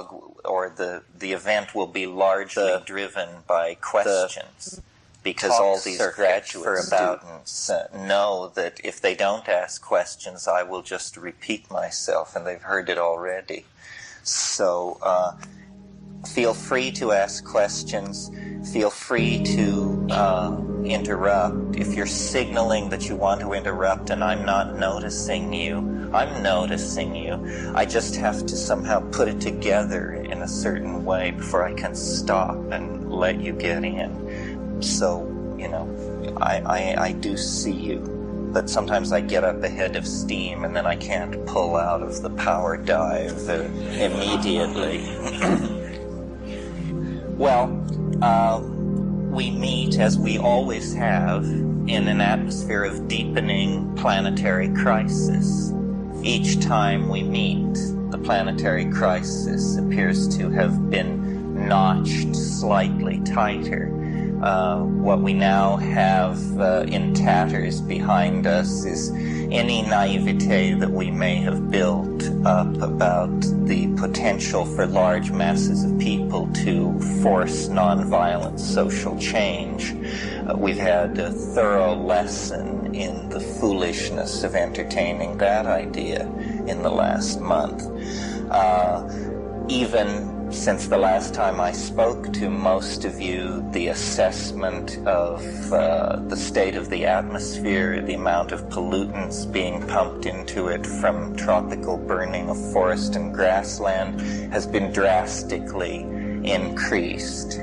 dialogue or the event will be largely driven by questions, because all these graduate students know that if they don't ask questions, I will just repeat myself, and they've heard it already. So feel free to ask questions. Feel free to interrupt. If you're signaling that you want to interrupt and I'm not noticing you, I'm noticing you. I just have to somehow put it together in a certain way before I can stop and let you get in. So, you know, I do see you. But sometimes I get up ahead of steam and then I can't pull out of the power dive immediately. Well, we meet, as we always have, in an atmosphere of deepening planetary crisis. Each time we meet, the planetary crisis appears to have been notched slightly tighter. What we now have in tatters behind us is any naivete that we may have built up about the potential for large masses of people to force nonviolent social change. We've had a thorough lesson in the foolishness of entertaining that idea in the last month. Even since the last time I spoke to most of you, the assessment of the state of the atmosphere, the amount of pollutants being pumped into it from tropical burning of forest and grassland has been drastically increased.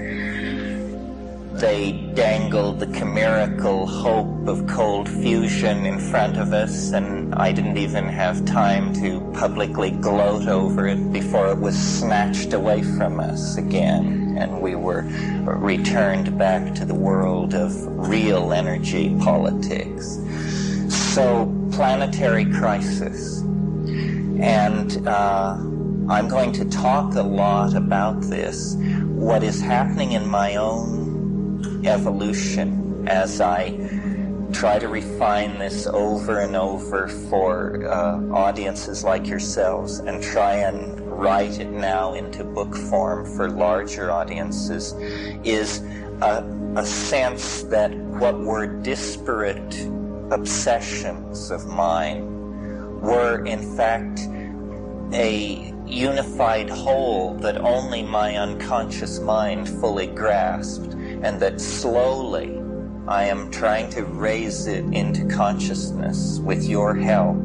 They dangled the chimerical hope of cold fusion in front of us, and I didn't even have time to publicly gloat over it before it was snatched away from us again, and we were returned back to the world of real energy politics. So, planetary crisis. And I'm going to talk a lot about this, what is happening in my own evolution as I try to refine this over and over for audiences like yourselves, and try and write it now into book form for larger audiences, is a sense that what were disparate obsessions of mine were in fact a unified whole that only my unconscious mind fully grasped, and that slowly I am trying to raise it into consciousness with your help,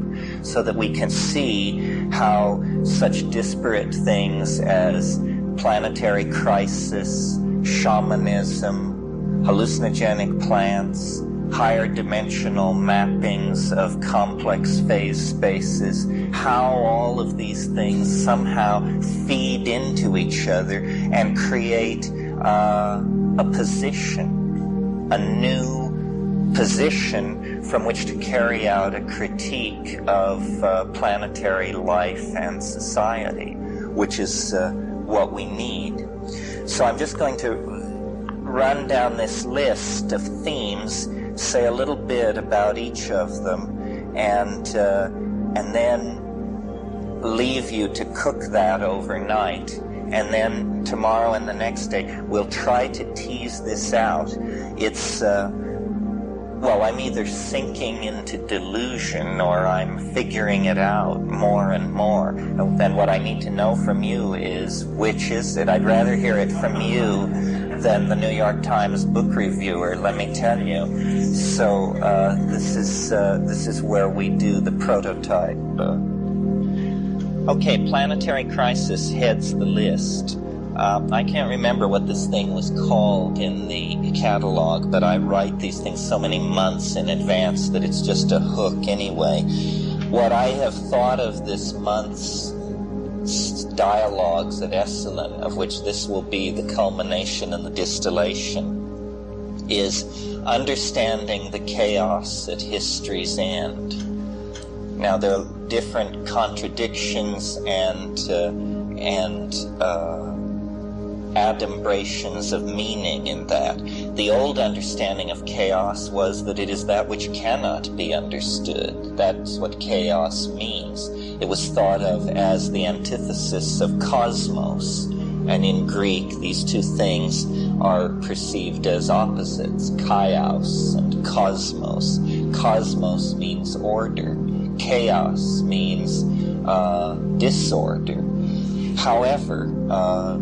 so that we can see how such disparate things as planetary crisis, shamanism, hallucinogenic plants, higher dimensional mappings of complex phase spaces, how all of these things somehow feed into each other and create a position, a new position from which to carry out a critique of planetary life and society, which is what we need. So I'm just going to run down this list of themes, say a little bit about each of them, and then leave you to cook that overnight. And then tomorrow and the next day, we'll try to tease this out. It's, well, I'm either sinking into delusion or I'm figuring it out more and more. And what I need to know from you is, which is it? I'd rather hear it from you than the New York Times book reviewer, let me tell you. So this is where we do the prototype. Okay, planetary crisis heads the list. I can't remember what this thing was called in the catalog, but I write these things so many months in advance that it's just a hook anyway. What I have thought of this month's dialogues at Esalen, of which this will be the culmination and the distillation, is understanding the chaos at history's end. Now, there are different contradictions and adumbrations of meaning in that. The old understanding of chaos was that it is that which cannot be understood. That's what chaos means. It was thought of as the antithesis of cosmos. And in Greek, these two things are perceived as opposites, chaos and cosmos. Cosmos means order. Chaos means disorder. However,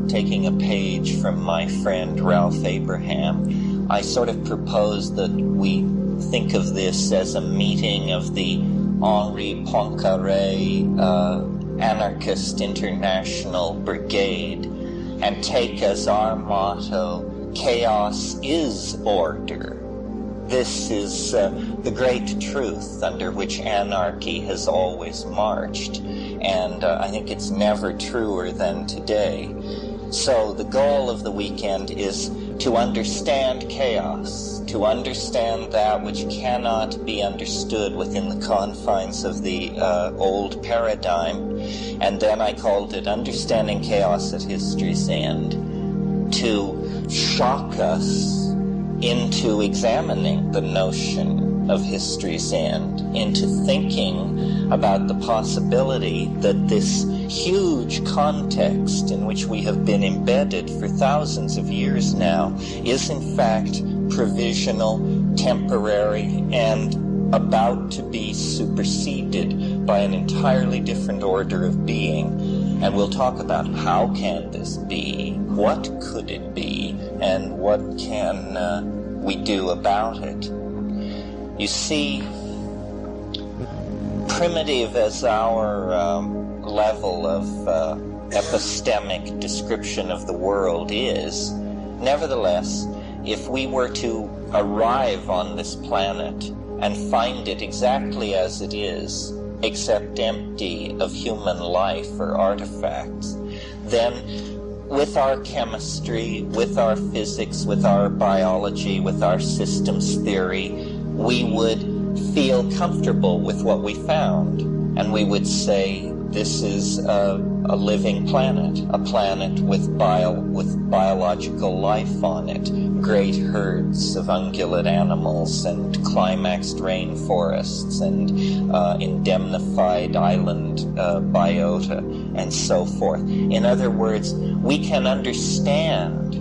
taking a page from my friend Ralph Abraham, I sort of propose that we think of this as a meeting of the Henri Poincaré Anarchist International Brigade, and take as our motto, chaos is order. This is the great truth under which anarchy has always marched, and I think it's never truer than today. So the goal of the weekend is to understand chaos, to understand that which cannot be understood within the confines of the old paradigm. And then I called it Understanding Chaos at History's End, to shock us into examining the notion of history's end, into thinking about the possibility that this huge context in which we have been embedded for thousands of years now is in fact provisional, temporary, and about to be superseded by an entirely different order of being. And we'll talk about how can this be, what could it be, and what can we do about it. You see, primitive as our level of epistemic description of the world is, nevertheless, if we were to arrive on this planet and find it exactly as it is, except empty of human life or artifacts, then with our chemistry, with our physics, with our biology, with our systems theory, we would feel comfortable with what we found, and we would say this is a living planet, a planet with biological life on it, great herds of ungulate animals and climaxed rainforests and indemnified island biota and so forth. In other words, we can understand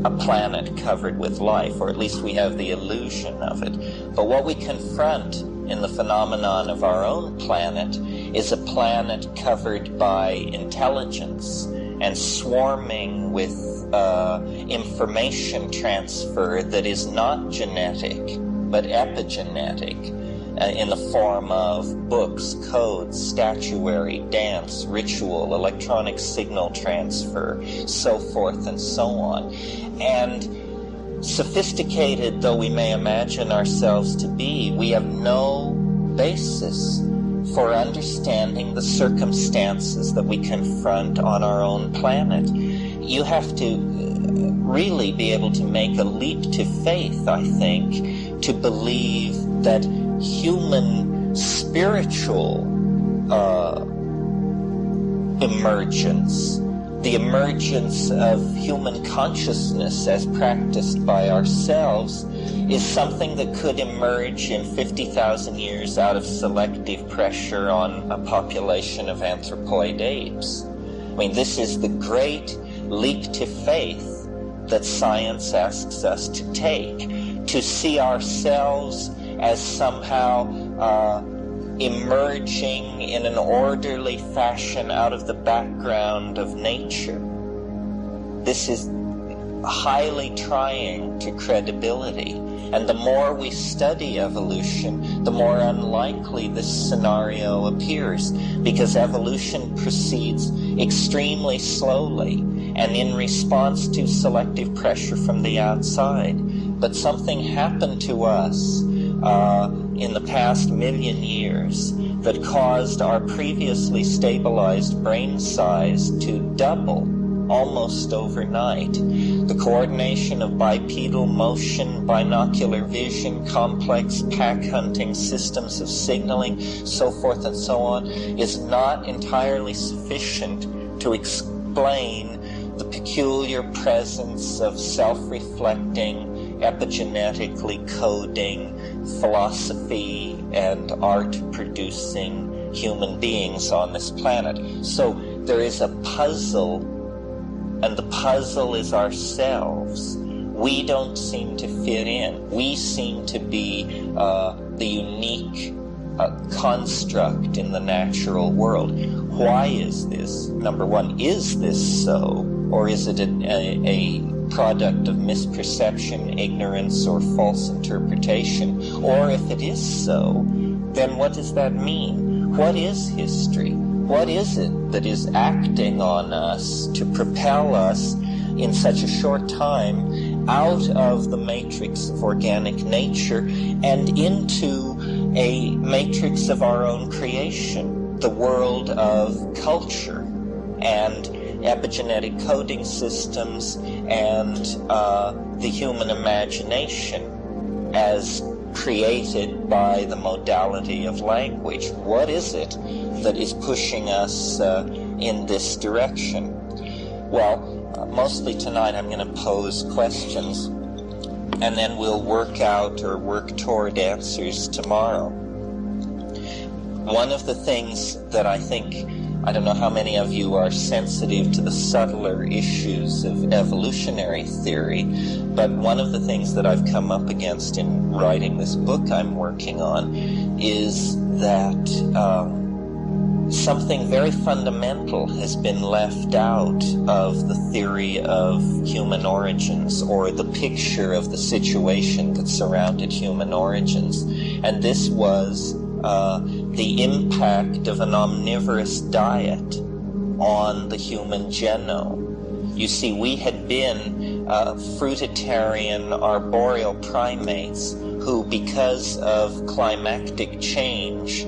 a planet covered with life, or at least we have the illusion of it. But what we confront in the phenomenon of our own planet is a planet covered by intelligence and swarming with information transfer that is not genetic but epigenetic, in the form of books, codes, statuary, dance, ritual, electronic signal transfer, so forth and so on. And sophisticated though we may imagine ourselves to be, we have no basis for understanding the circumstances that we confront on our own planet. You have to really be able to make a leap to faith, I think, to believe that human spiritual emergence, the emergence of human consciousness as practiced by ourselves, is something that could emerge in 50,000 years out of selective pressure on a population of anthropoid apes. I mean, this is the great leap to faith that science asks us to take, to see ourselves as somehow emerging in an orderly fashion out of the background of nature. This is highly trying to credibility, and the more we study evolution, the more unlikely this scenario appears, because evolution proceeds extremely slowly and in response to selective pressure from the outside. But something happened to us in the past million years that caused our previously stabilized brain size to double almost overnight. The coordination of bipedal motion, binocular vision, complex pack hunting, systems of signaling, so forth and so on, is not entirely sufficient to explain the peculiar presence of self-reflecting, epigenetically coding, philosophy and art-producing human beings on this planet. So there is a puzzle, and the puzzle is ourselves. We don't seem to fit in. We seem to be the unique construct in the natural world. Why is this? Number one, is this so? Or is it a product of misperception, ignorance, or false interpretation? Or if it is so, then what does that mean? What is history? What is it that is acting on us to propel us in such a short time out of the matrix of organic nature and into a matrix of our own creation, the world of culture and epigenetic coding systems and the human imagination as created by the modality of language? What is it that is pushing us in this direction? Well, mostly tonight I'm going to pose questions, and then we'll work out or work toward answers tomorrow. One of the things that I don't know how many of you are sensitive to the subtler issues of evolutionary theory, but one of the things that I've come up against in writing this book I'm working on is that something very fundamental has been left out of the theory of human origins, or the picture of the situation that surrounded human origins. And this was the impact of an omnivorous diet on the human genome. You see, we had been fruitarian arboreal primates who, because of climactic change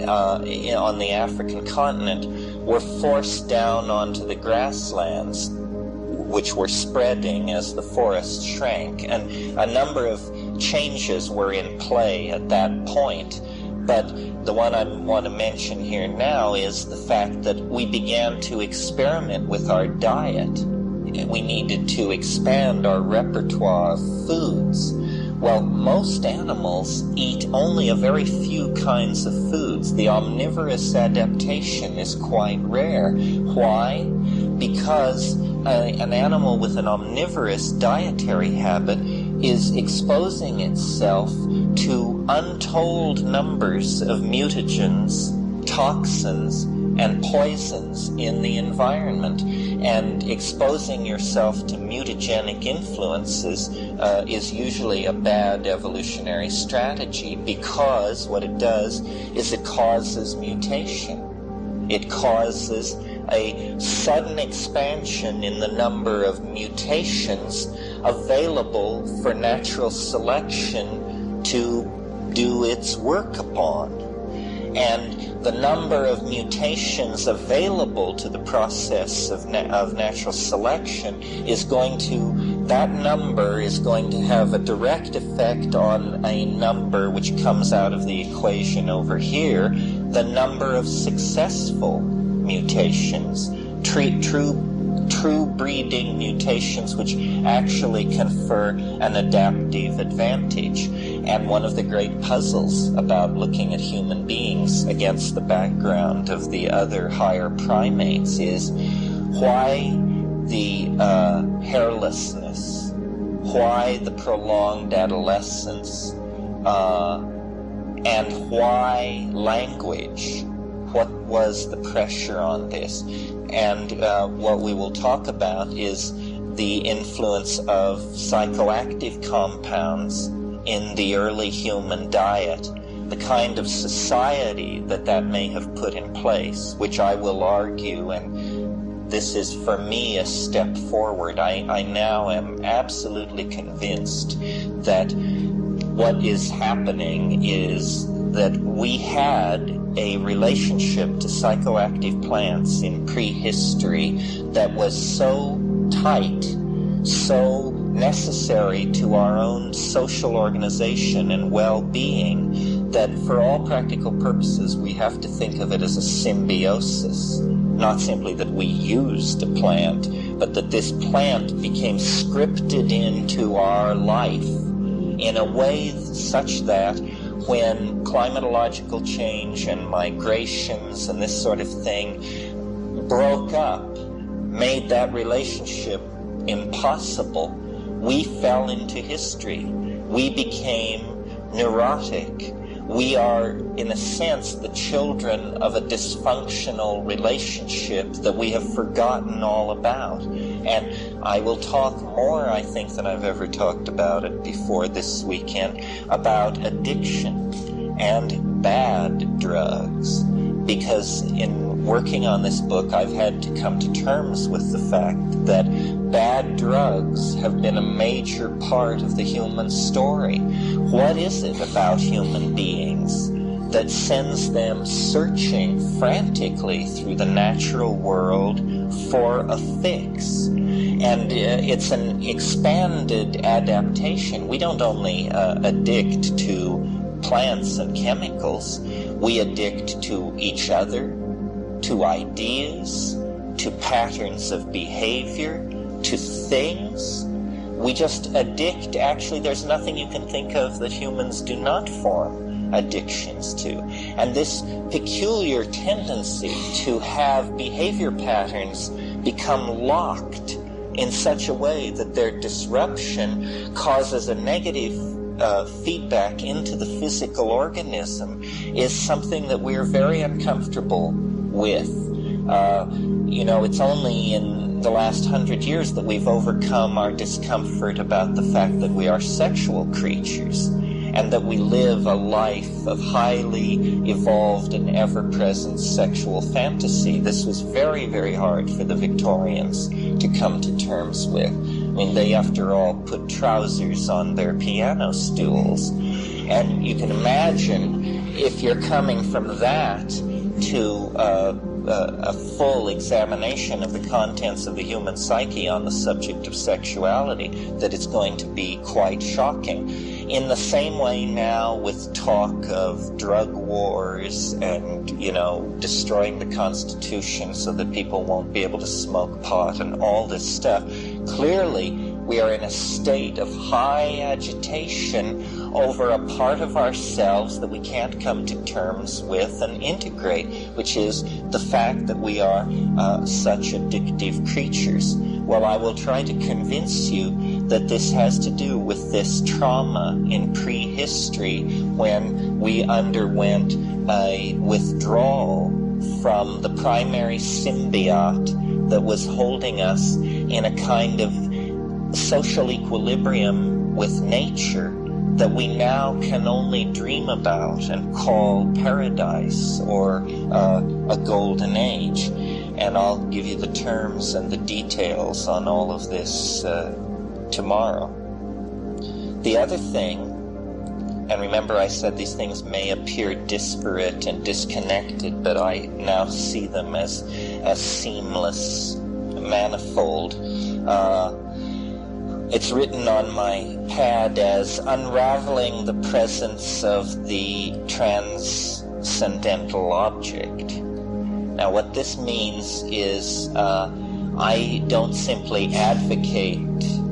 on the African continent, were forced down onto the grasslands, which were spreading as the forest shrank. And a number of changes were in play at that point. But the one I want to mention here now is the fact that we began to experiment with our diet. We needed to expand our repertoire of foods. Well, most animals eat only a very few kinds of foods. The omnivorous adaptation is quite rare. Why? Because an animal with an omnivorous dietary habit is exposing itself to untold numbers of mutagens, toxins, and poisons in the environment. And exposing yourself to mutagenic influences is usually a bad evolutionary strategy, because what it does is it causes mutation. It causes a sudden expansion in the number of mutations available for natural selection to do its work upon. And the number of mutations available to the process of natural selection is going to have a direct effect on a number which comes out of the equation over here, the number of successful mutations, true breeding mutations which actually confer an adaptive advantage. And one of the great puzzles about looking at human beings against the background of the other higher primates is why the hairlessness, why the prolonged adolescence, and why language. What was the pressure on this? And what we will talk about is the influence of psychoactive compounds in the early human diet, the kind of society that may have put in place, which I will argue, and this is for me a step forward. I now am absolutely convinced that what is happening is that we had a relationship to psychoactive plants in prehistory that was so tight, so necessary to our own social organization and well-being, that for all practical purposes we have to think of it as a symbiosis. Not simply that we used a plant, but that this plant became scripted into our life in a way such that when climatological change and migrations and this sort of thing broke up, made that relationship impossible, we fell into history. We became neurotic. We are, in a sense, the children of a dysfunctional relationship that we have forgotten all about. And I will talk more, I think, than I've ever talked about it before this weekend, about addiction and bad drugs. Because in working on this book, I've had to come to terms with the fact that bad drugs have been a major part of the human story. What is it about human beings that sends them searching frantically through the natural world for a fix? And it's an expanded adaptation. We don't only addict to plants and chemicals. We addict to each other, to ideas, to patterns of behavior, to things. We just addict. Actually, there's nothing you can think of that humans do not form addictions to. And this peculiar tendency to have behavior patterns become locked in such a way that their disruption causes a negative feedback into the physical organism is something that we're very uncomfortable with. It's only in the last 100 years that we've overcome our discomfort about the fact that we are sexual creatures and that we live a life of highly evolved and ever-present sexual fantasy. This was very, very hard for the Victorians to come to terms with. I mean, they, after all, put trousers on their piano stools. And you can imagine if you're coming from that to a full examination of the contents of the human psyche on the subject of sexuality, that it's going to be quite shocking. In the same way now with talk of drug wars and, destroying the Constitution so that people won't be able to smoke pot and all this stuff, clearly we are in a state of high agitation over a part of ourselves that we can't come to terms with and integrate, which is the fact that we are such addictive creatures. Well, I will try to convince you that this has to do with this trauma in prehistory when we underwent a withdrawal from the primary symbiote that was holding us in a kind of social equilibrium with nature that we now can only dream about and call paradise or a golden age. And I'll give you the terms and the details on all of this tomorrow. The other thing, and remember I said these things may appear disparate and disconnected, but I now see them as seamless, manifold. It's written on my pad as unraveling the presence of the transcendental object. Now what this means is I don't simply advocate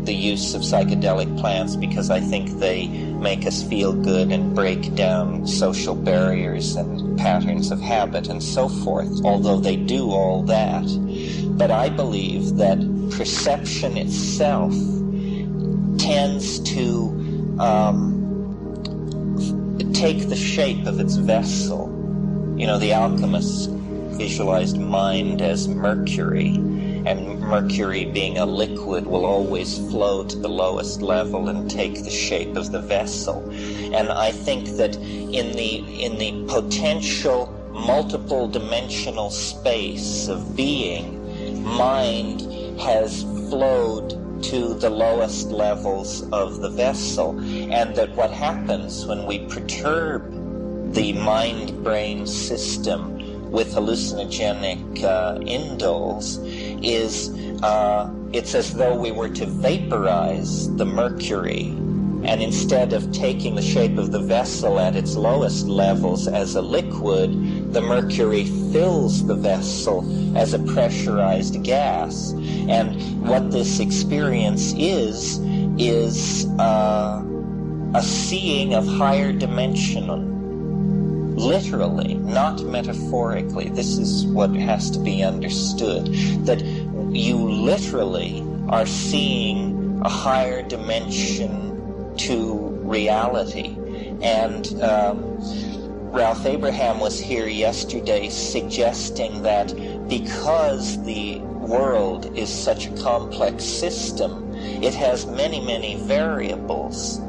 the use of psychedelic plants because I think they make us feel good and break down social barriers and patterns of habit and so forth, although they do all that. But I believe that perception itself tends to take the shape of its vessel. The alchemists visualized mind as mercury, and mercury being a liquid will always flow to the lowest level and take the shape of the vessel. And I think that in the potential multiple dimensional space of being, mind has flowed to the lowest levels of the vessel, and that what happens when we perturb the mind-brain system with hallucinogenic indoles is it's as though we were to vaporize the mercury, and instead of taking the shape of the vessel at its lowest levels as a liquid, the mercury fills the vessel as a pressurized gas. And what this experience is a a seeing of higher dimension, literally, not metaphorically. This is what has to be understood, that you literally are seeing a higher dimension to reality. And Ralph Abraham was here yesterday suggesting that because the world is such a complex system, it has many, many variables.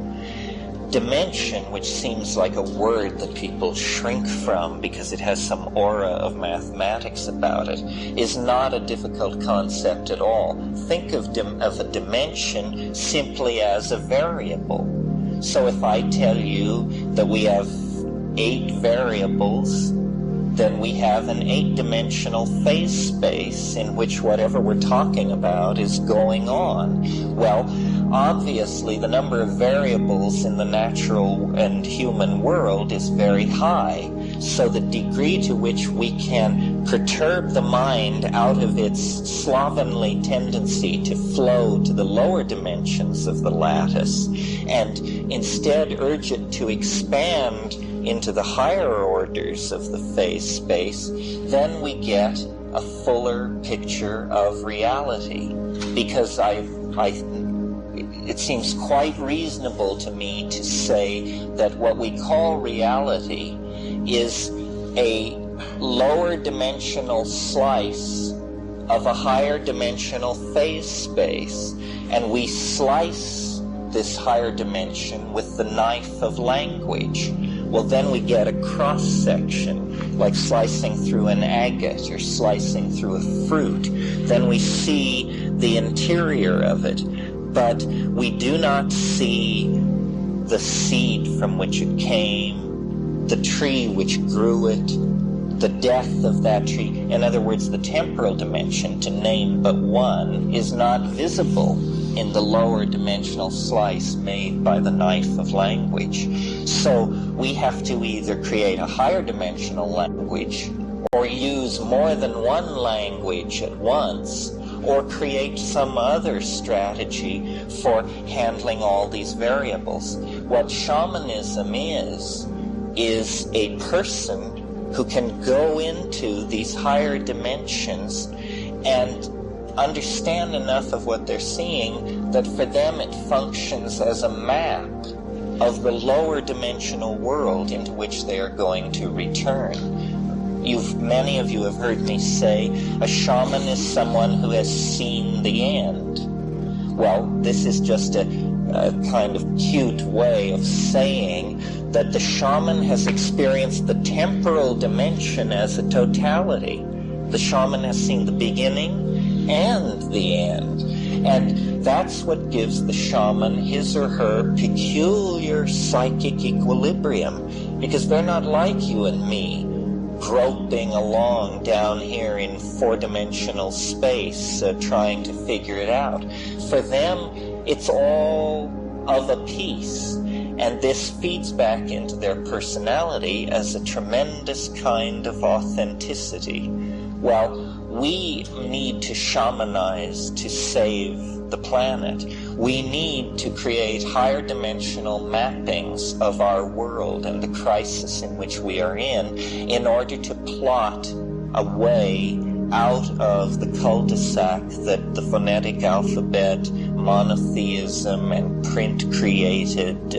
Dimension, which seems like a word that people shrink from because it has some aura of mathematics about it, is not a difficult concept at all. Think of a dimension simply as a variable. So if I tell you that we have 8 variables, then we have an 8-dimensional phase space in which whatever we're talking about is going on. Well, obviously the number of variables in the natural and human world is very high, so the degree to which we can perturb the mind out of its slovenly tendency to flow to the lower dimensions of the lattice and instead urge it to expand into the higher orders of the phase space, then we get a fuller picture of reality. Because it seems quite reasonable to me to say that what we call reality is a lower dimensional slice of a higher dimensional phase space, and we slice this higher dimension with the knife of language. Well, then we get a cross-section, like slicing through an agate or slicing through a fruit. Then we see the interior of it, but we do not see the seed from which it came, the tree which grew it, the death of that tree. In other words, the temporal dimension, to name but one, is not visible in the lower dimensional slice made by the knife of language. So we have to either create a higher dimensional language or use more than one language at once, or create some other strategy for handling all these variables. What shamanism is a person who can go into these higher dimensions and understand enough of what they're seeing that for them it functions as a map of the lower dimensional world into which they are going to return. Many of you have heard me say a shaman is someone who has seen the end. Well, this is just a kind of cute way of saying that the shaman has experienced the temporal dimension as a totality. The shaman has seen the beginning and the end. And that's what gives the shaman his or her peculiar psychic equilibrium, because they're not like you and me, groping along down here in four-dimensional space, trying to figure it out. For them, it's all of a piece, and this feeds back into their personality as a tremendous kind of authenticity. Well, we need to shamanize to save the planet. We need to create higher dimensional mappings of our world and the crisis in which we are in order to plot a way out of the cul-de-sac that the phonetic alphabet, monotheism, and print-created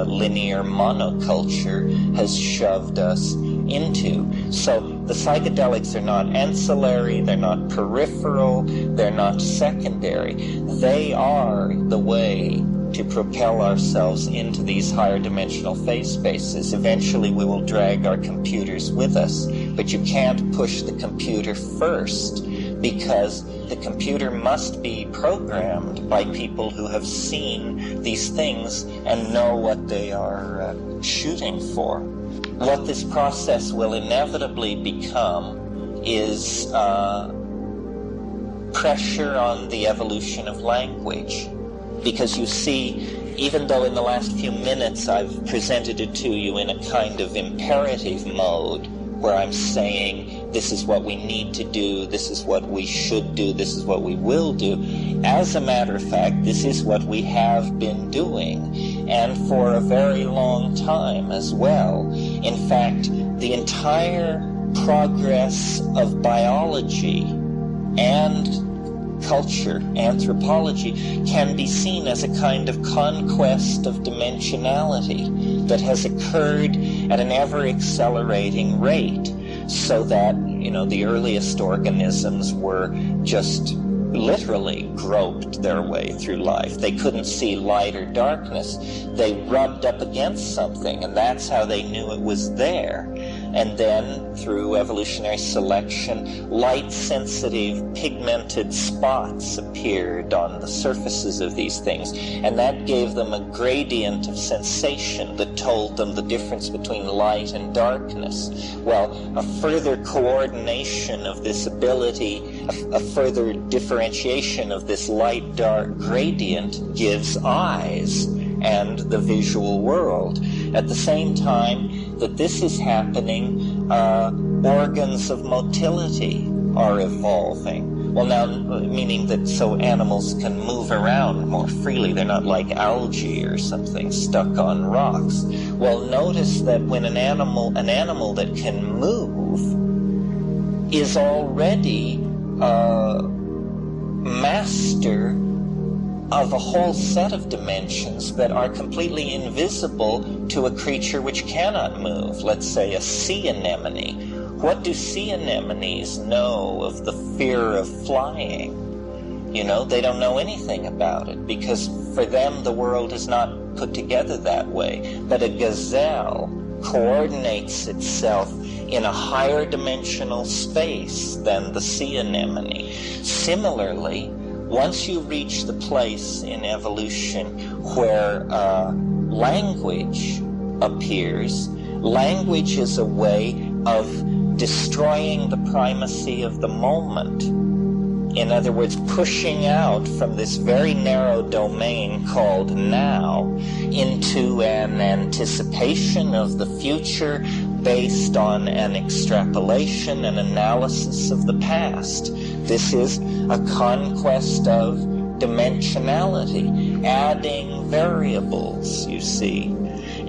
linear monoculture has shoved us into. So the psychedelics are not ancillary, they're not peripheral, they're not secondary. They are the way to propel ourselves into these higher dimensional phase spaces. Eventually we will drag our computers with us, but you can't push the computer first, because the computer must be programmed by people who have seen these things and know what they are shooting for. What this process will inevitably become is pressure on the evolution of language. Because you see, even though in the last few minutes I've presented it to you in a kind of imperative mode, where I'm saying this is what we need to do, this is what we should do, this is what we will do, as a matter of fact, this is what we have been doing. and for a very long time as well. In fact, the entire progress of biology and culture, anthropology, can be seen as a kind of conquest of dimensionality that has occurred at an ever-accelerating rate, so that, the earliest organisms were just literally groped their way through life. They couldn't see light or darkness. They rubbed up against something, and that's how they knew it was there. And then, through evolutionary selection, light-sensitive pigmented spots appeared on the surfaces of these things, and that gave them a gradient of sensation that told them the difference between light and darkness. Well, a further coordination of this ability, a further differentiation of this light-dark gradient gives eyes and the visual world. At the same time that this is happening, organs of motility are evolving. Well, now, meaning that so animals can move around more freely. They're not like algae or something stuck on rocks. Well, notice that when an animal that can move is already master of a whole set of dimensions that are completely invisible to a creature which cannot move. Let's say a sea anemone. What do sea anemones know of the fear of flying? They don't know anything about it, because for them the world is not put together that way. But a gazelle coordinates itself in a higher dimensional space than the sea anemone. Similarly, once you reach the place in evolution where language appears, language is a way of destroying the primacy of the moment. In other words, pushing out from this very narrow domain called now into an anticipation of the future based on an extrapolation and analysis of the past. This is a conquest of dimensionality, adding variables, you see.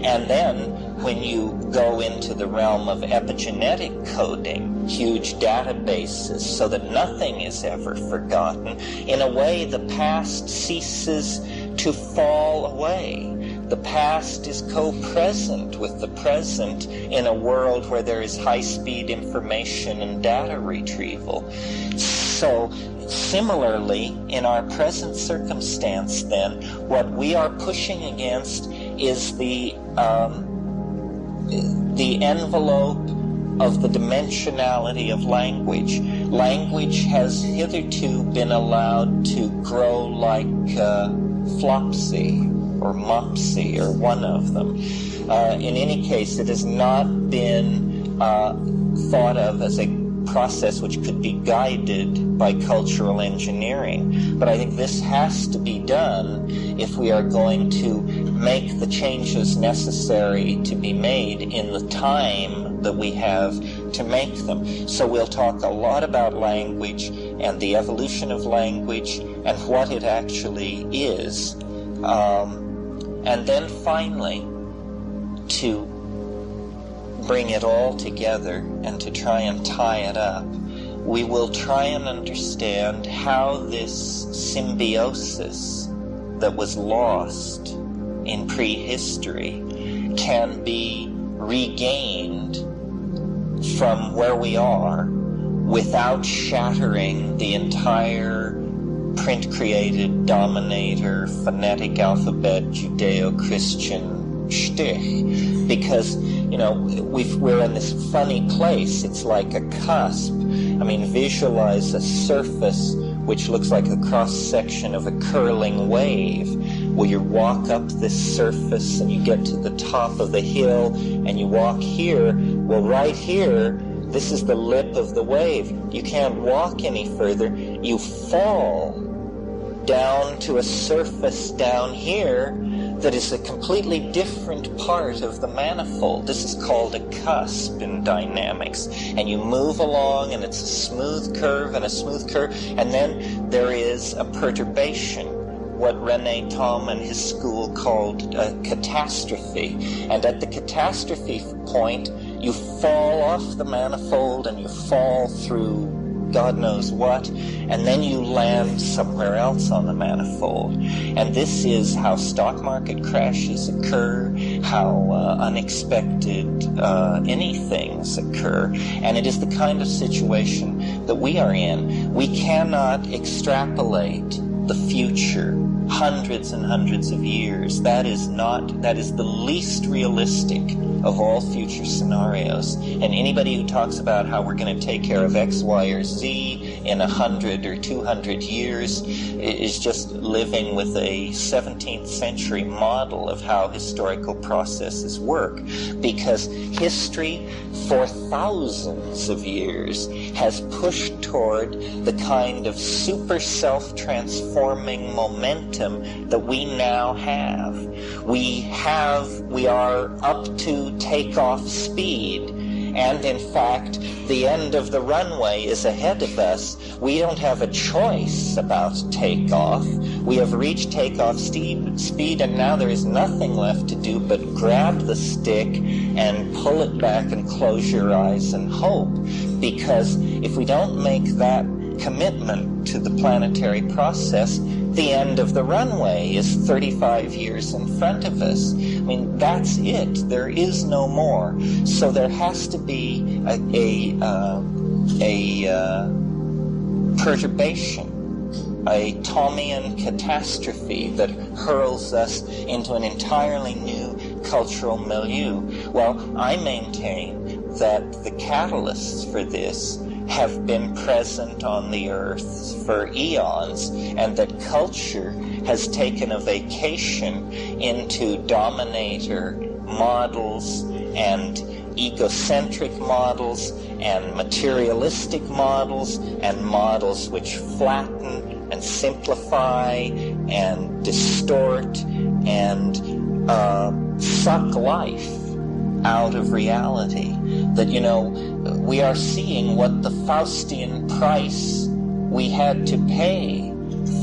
And then when you go into the realm of epigenetic coding, huge databases, so that nothing is ever forgotten, in a way the past ceases to fall away. The past is co-present with the present in a world where there is high-speed information and data retrieval. So, similarly, in our present circumstance, then, what we are pushing against is the envelope of the dimensionality of language. Language has hitherto been allowed to grow like Flopsy or Mopsy, or one of them. In any case, it has not been thought of as a process which could be guided by cultural engineering. But I think this has to be done if we are going to make the changes necessary to be made in the time that we have to make them. So we'll talk a lot about language and the evolution of language and what it actually is. And then finally, to bring it all together and to try and tie it up, we will try and understand how this symbiosis that was lost in prehistory can be regained from where we are without shattering the entire print-created dominator phonetic alphabet Judeo-Christian shtick. Because, we're in this funny place. It's like a cusp. Visualize a surface which looks like a cross-section of a curling wave. Well, you walk up this surface and you get to the top of the hill and you walk here. Well, right here, this is the lip of the wave. You can't walk any further. You fall down to a surface down here that is a completely different part of the manifold. This is called a cusp in dynamics. And you move along and it's a smooth curve and a smooth curve. And then there is a perturbation what René Thom and his school called a catastrophe. And at the catastrophe point, you fall off the manifold and you fall through God knows what, and then you land somewhere else on the manifold. And this is how stock market crashes occur, how unexpected anythings occur. And it is the kind of situation that we are in. We cannot extrapolate the future hundreds and hundreds of years. That is the least realistic of all future scenarios. And anybody who talks about how we're going to take care of X, Y, or Z in 100 or 200 years is just living with a 17th century model of how historical processes work. Because history for thousands of years has pushed toward the kind of super self-transforming momentum that we now have. We are up to takeoff speed, and in fact, the end of the runway is ahead of us. We don't have a choice about takeoff. We have reached takeoff speed, and now there is nothing left to do but grab the stick and pull it back and close your eyes and hope. Because if we don't make that commitment to the planetary process, the end of the runway is 35 years in front of us. I mean, that's it. There is no more. So there has to be a perturbation, a Thomian catastrophe that hurls us into an entirely new cultural milieu. Well, I maintain that the catalysts for this have been present on the earth for eons, and that culture has taken a vacation into dominator models and egocentric models and materialistic models and models which flatten and simplify and distort and suck life out of reality. That, you know, we are seeing what the Faustian price we had to pay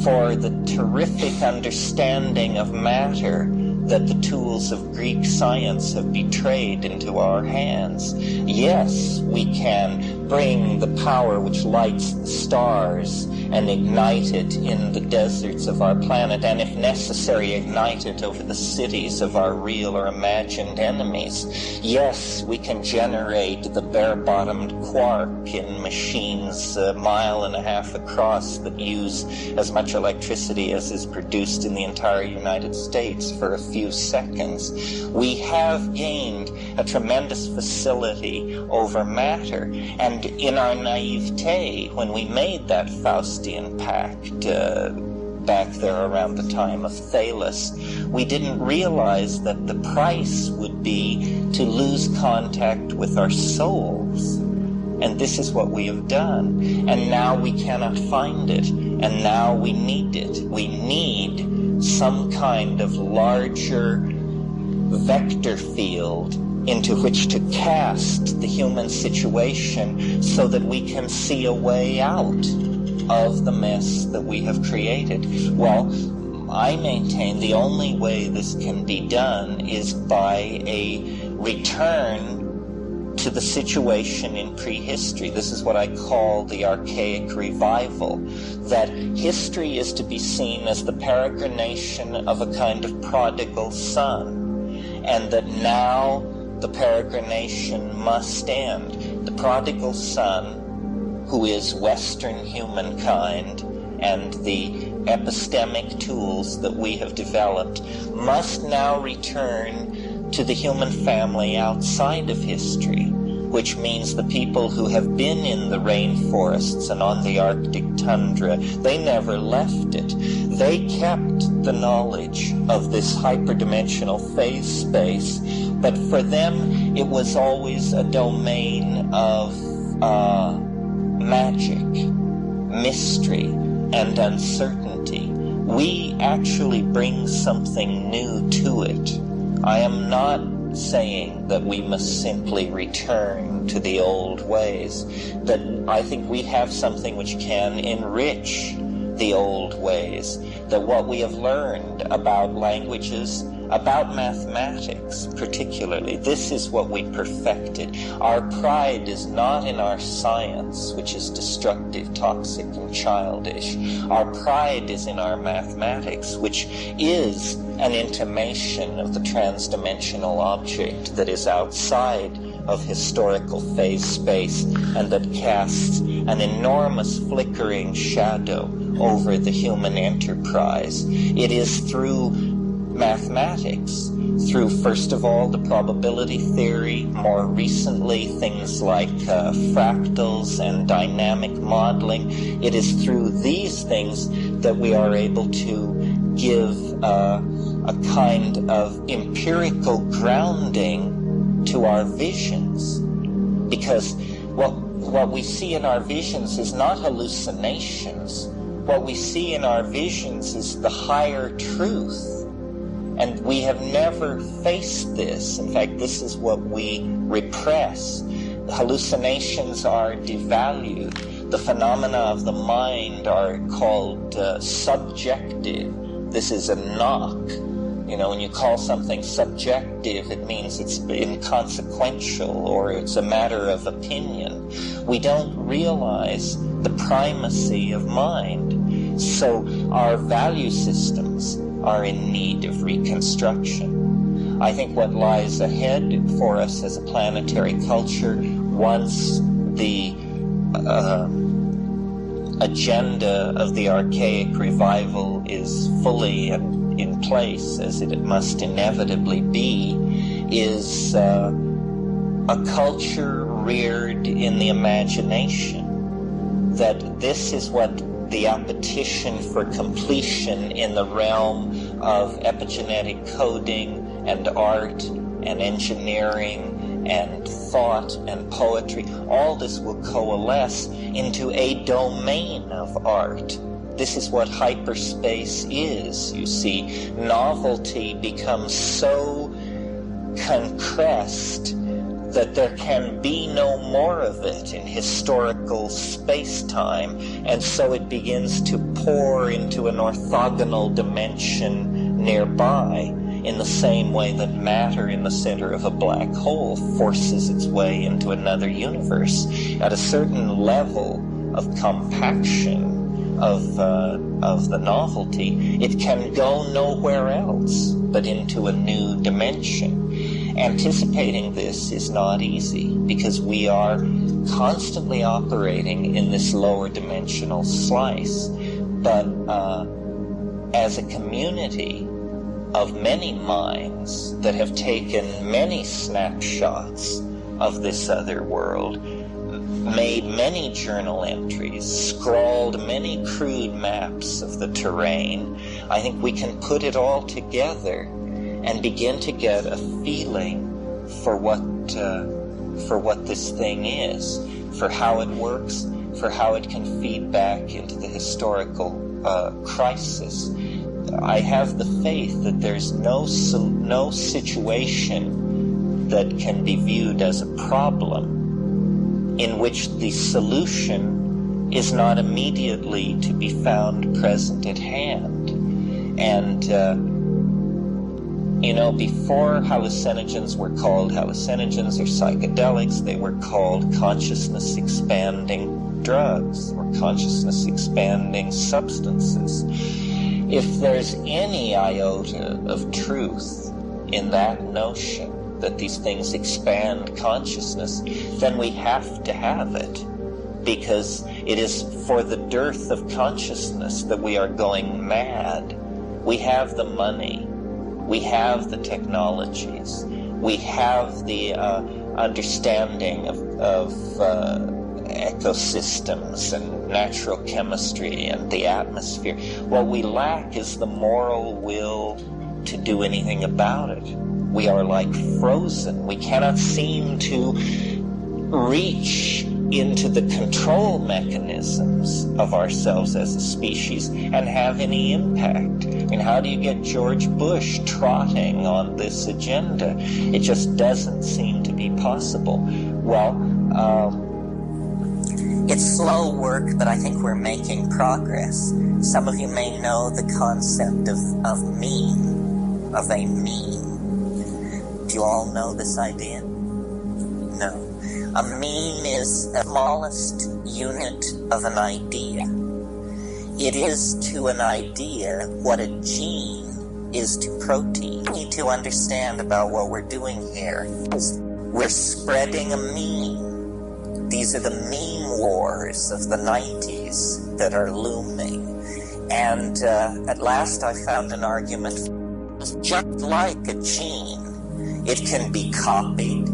for the terrific understanding of matter that the tools of Greek science have betrayed into our hands. Yes, we can bring the power which lights the stars and ignite it in the deserts of our planet, and if necessary, ignite it over the cities of our real or imagined enemies. Yes, we can generate the bare-bottomed quark in machines a mile and a half across that use as much electricity as is produced in the entire United States for a few seconds. We have gained a tremendous facility over matter, and in our naivete, when we made that Faustian pact back there around the time of Thales, we didn't realize that the price would be to lose contact with our souls. And this is what we have done. And now we cannot find it. And now we need it. We need some kind of larger vector field into which to cast the human situation so that we can see a way out of the mess that we have created. Well, I maintain the only way this can be done is by a return to the situation in prehistory. This is what I call the archaic revival, that history is to be seen as the peregrination of a kind of prodigal son, and that now the peregrination must end. The prodigal son, who is Western humankind and the epistemic tools that we have developed, must now return to the human family outside of history, which means the people who have been in the rainforests and on the Arctic tundra. They never left it. They kept the knowledge of this hyperdimensional phase space, but for them it was always a domain of magic, mystery, and uncertainty. We actually bring something new to it. I am not saying that we must simply return to the old ways, but I think we have something which can enrich the old ways, that what we have learned about languages, about mathematics particularly, this is what we perfected. Our pride is not in our science, which is destructive, toxic, and childish. Our pride is in our mathematics, which is an intimation of the transdimensional object that is outside of historical phase space and that casts an enormous flickering shadow over the human enterprise. It is through mathematics, through first of all the probability theory, more recently things like fractals and dynamic modeling. It is through these things that we are able to give a kind of empirical grounding to our visions, because what we see in our visions is not hallucinations. What we see in our visions is the higher truth. And we have never faced this. In fact, this is what we repress. Hallucinations are devalued. The phenomena of the mind are called subjective. This is a knock. You know, when you call something subjective, it means it's inconsequential or it's a matter of opinion. We don't realize the primacy of mind. So our value systems are in need of reconstruction. I think what lies ahead for us as a planetary culture, once the agenda of the archaic revival is fully in place, as it must inevitably be, is a culture reared in the imagination, that this is what the appetition for completion in the realm of epigenetic coding and art and engineering and thought and poetry, all this will coalesce into a domain of art. This is what hyperspace is, you see. Novelty becomes so compressed that there can be no more of it in historical space-time, and so it begins to pour into an orthogonal dimension nearby, in the same way that matter in the center of a black hole forces its way into another universe. At a certain level of compaction of the novelty, it can go nowhere else but into a new dimension. Anticipating this is not easy, because we are constantly operating in this lower dimensional slice. But as a community of many minds that have taken many snapshots of this other world, made many journal entries, scrawled many crude maps of the terrain, I think we can put it all together and begin to get a feeling for what this thing is, for how it works, for how it can feed back into the historical crisis. I have the faith that there's no situation that can be viewed as a problem in which the solution is not immediately to be found present at hand. And before hallucinogens were called hallucinogens or psychedelics, they were called consciousness-expanding drugs or consciousness-expanding substances. If there's any iota of truth in that notion that these things expand consciousness, then we have to have it, because it is for the dearth of consciousness that we are going mad. We have the money. We have the technologies. We have the understanding of ecosystems and natural chemistry and the atmosphere. What we lack is the moral will to do anything about it. We are like frozen. We cannot seem to reach into the control mechanisms of ourselves as a species and have any impact. I mean, how do you get George Bush trotting on this agenda? It just doesn't seem to be possible. Well, It's slow work, but I think we're making progress. Some of you may know the concept of meme, of a meme. Do you all know this idea? No. A meme is the smallest unit of an idea. It is to an idea what a gene is to protein. We need to understand about what we're doing here. We're spreading a meme. These are the meme wars of the 90s that are looming. And at last I found an argument. Just like a gene, it can be copied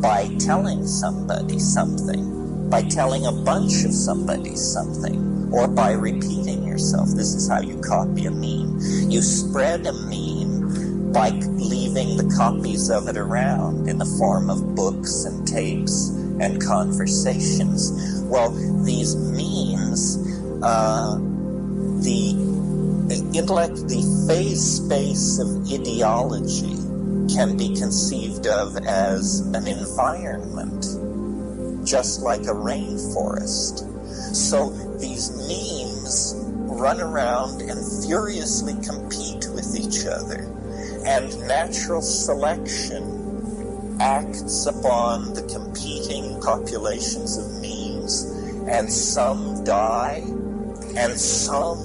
by telling somebody something, by telling a bunch of somebody something, or by repeating yourself. This is how you copy a meme. You spread a meme by leaving the copies of it around in the form of books and tapes and conversations. Well, these memes, the intellect, the phase space of ideology can be conceived of as an environment, just like a rainforest. So these memes run around and furiously compete with each other, and natural selection acts upon the competing populations of memes, and some die, and some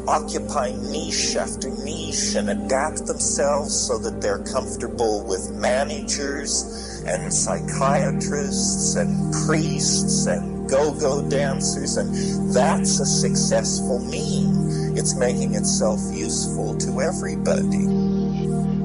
occupy niche after niche and adapt themselves so that they're comfortable with managers and psychiatrists and priests and go-go dancers, and that's a successful meme. It's making itself useful to everybody.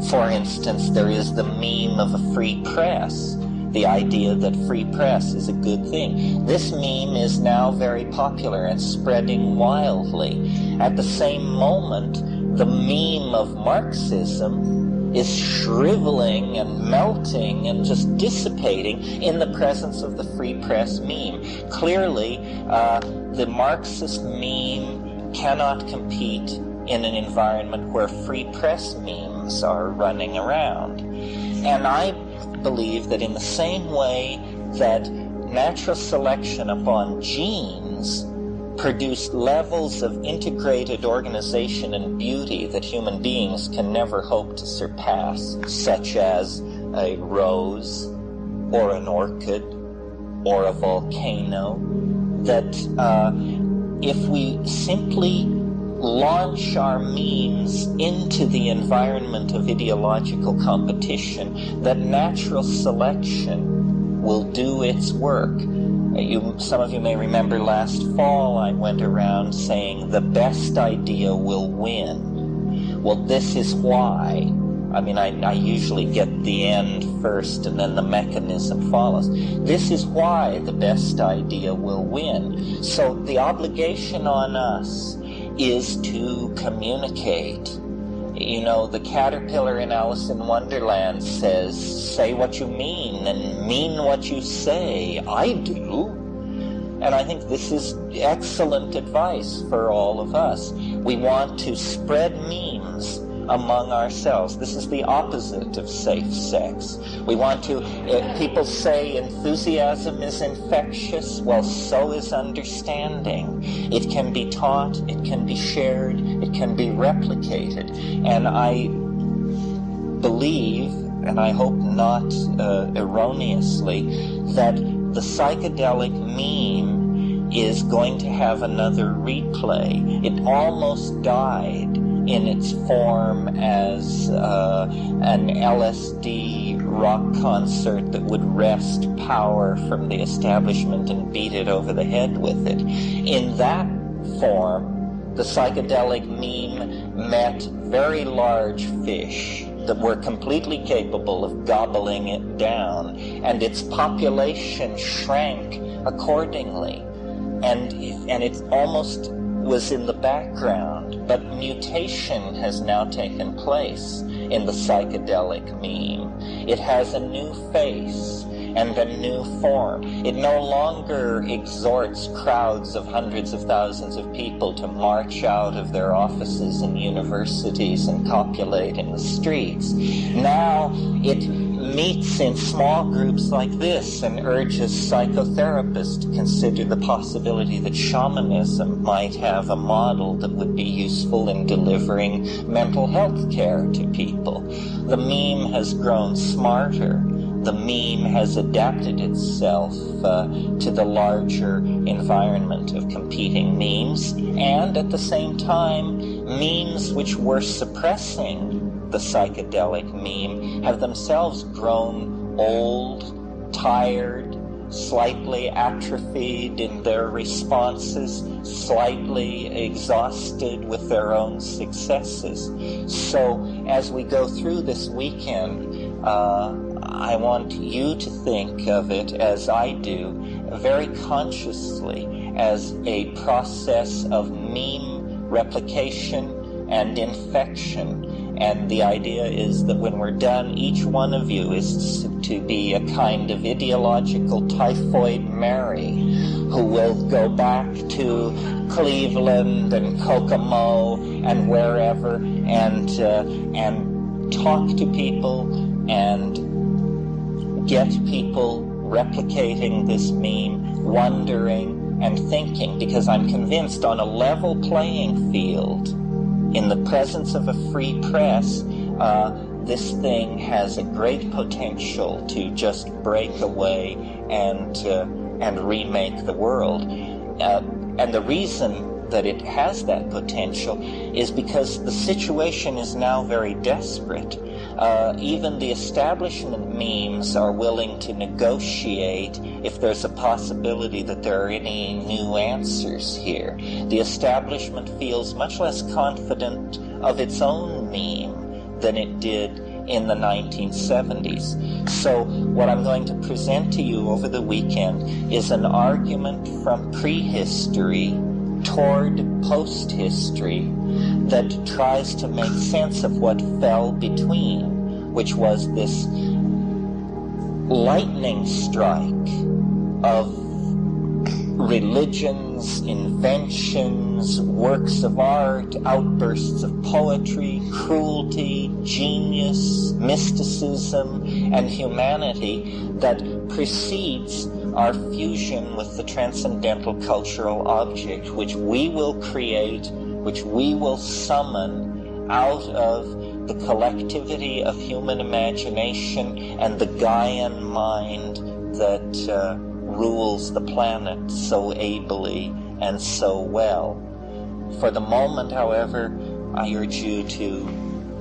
For instance, there is the meme of a free press, the idea that free press is a good thing. This meme is now very popular and spreading wildly. At the same moment, the meme of Marxism is shriveling and melting and just dissipating in the presence of the free press meme. Clearly, the Marxist meme cannot compete in an environment where free press memes are running around. And I believe that in the same way that natural selection upon genes produced levels of integrated organization and beauty that human beings can never hope to surpass, such as a rose or an orchid or a volcano, that if we simply launch our memes into the environment of ideological competition, that natural selection will do its work. Some of you may remember last fall I went around saying the best idea will win. Well, this is why. I mean, I usually get the end first and then the mechanism follows. This is why the best idea will win. So the obligation on us is to communicate. You know, the caterpillar in Alice in Wonderland says, say what you mean and mean what you say. I do. And I think this is excellent advice for all of us. We want to spread memes among ourselves. This is the opposite of safe sex. We want to, people say enthusiasm is infectious. Well, so is understanding. It can be taught, it can be shared, it can be replicated. And I believe, and I hope not erroneously, that the psychedelic meme is going to have another replay. It almost died in its form as an LSD rock concert that would wrest power from the establishment and beat it over the head with it. In that form, the psychedelic meme met very large fish that were completely capable of gobbling it down, and its population shrank accordingly. And it almost was in the background, but mutation has now taken place in the psychedelic meme. It has a new face and a new form. It no longer exhorts crowds of hundreds of thousands of people to march out of their offices and universities and copulate in the streets. Now it meets in small groups like this and urges psychotherapists to consider the possibility that shamanism might have a model that would be useful in delivering mental health care to people. The meme has grown smarter. The meme has adapted itself to the larger environment of competing memes, and at the same time, memes which were suppressing the psychedelic meme have themselves grown old, tired, slightly atrophied in their responses, slightly exhausted with their own successes. So as we go through this weekend, I want you to think of it, as I do, very consciously as a process of meme replication and infection. And the idea is that when we're done, each one of you is to be a kind of ideological typhoid Mary who will go back to Cleveland and Kokomo and wherever and talk to people and get people replicating this meme, wondering and thinking, because I'm convinced on a level playing field, in the presence of a free press, this thing has a great potential to just break away and remake the world. And the reason that it has that potential is because the situation is now very desperate. Even the establishment memes are willing to negotiate if there's a possibility that there are any new answers here. The establishment feels much less confident of its own meme than it did in the 1970s. So what I'm going to present to you over the weekend is an argument from prehistory toward post-history that tries to make sense of what fell between, which was this lightning strike of religions, inventions, works of art, outbursts of poetry, cruelty, genius, mysticism, and humanity that precedes our fusion with the transcendental cultural object, which we will create, which we will summon out of the collectivity of human imagination and the Gaian mind that rules the planet so ably and so well. For the moment, however, I urge you to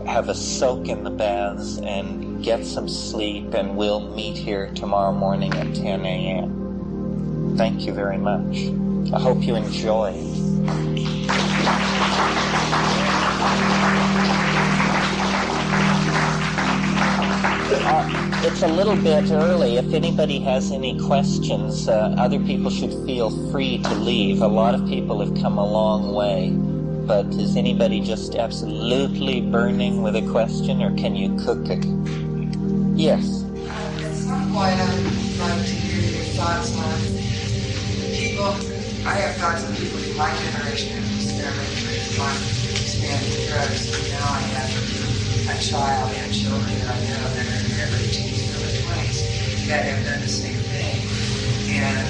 have a soak in the baths and get some sleep, and we'll meet here tomorrow morning at 10 a.m. Thank you very much. I hope you enjoy. It's a little bit early. If anybody has any questions, other people should feel free to leave. A lot of people have come a long way. But is anybody just absolutely burning with a question, or can you cook it? Yes. At some point, I'd like to hear your thoughts on people. I have thoughts on people in my generation who experimented with expanding drugs. And now I have a child and children that I know that are in their late teens, early 20s that have done the same thing. And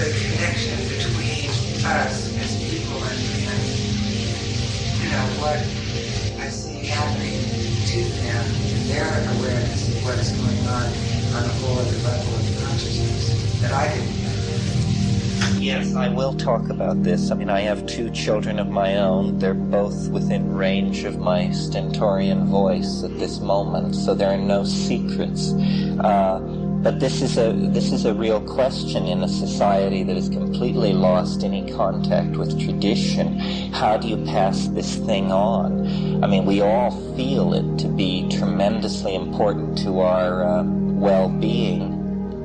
the connection between us as people and what I see happening to them and their awareness of what is going on a whole other level of consciousness that I didn't know. Yes, I will talk about this. I mean, I have two children of my own. They're both within range of my stentorian voice at this moment, so there are no secrets. But this is a real question in a society that has completely lost any contact with tradition. How do you pass this thing on? I mean, we all feel it to be tremendously important to our well-being.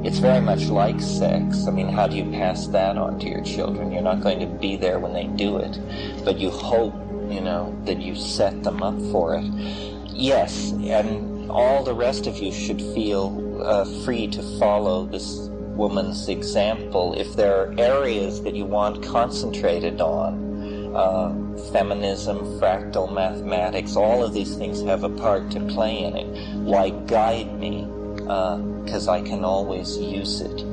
It's very much like sex. I mean, how do you pass that on to your children? You're not going to be there when they do it, but you hope, that you set them up for it. Yes, and all the rest of you should feel free to follow this woman's example. If there are areas that you want concentrated on, feminism, fractal mathematics, all of these things have a part to play in it. Why guide me? Because I can always use it.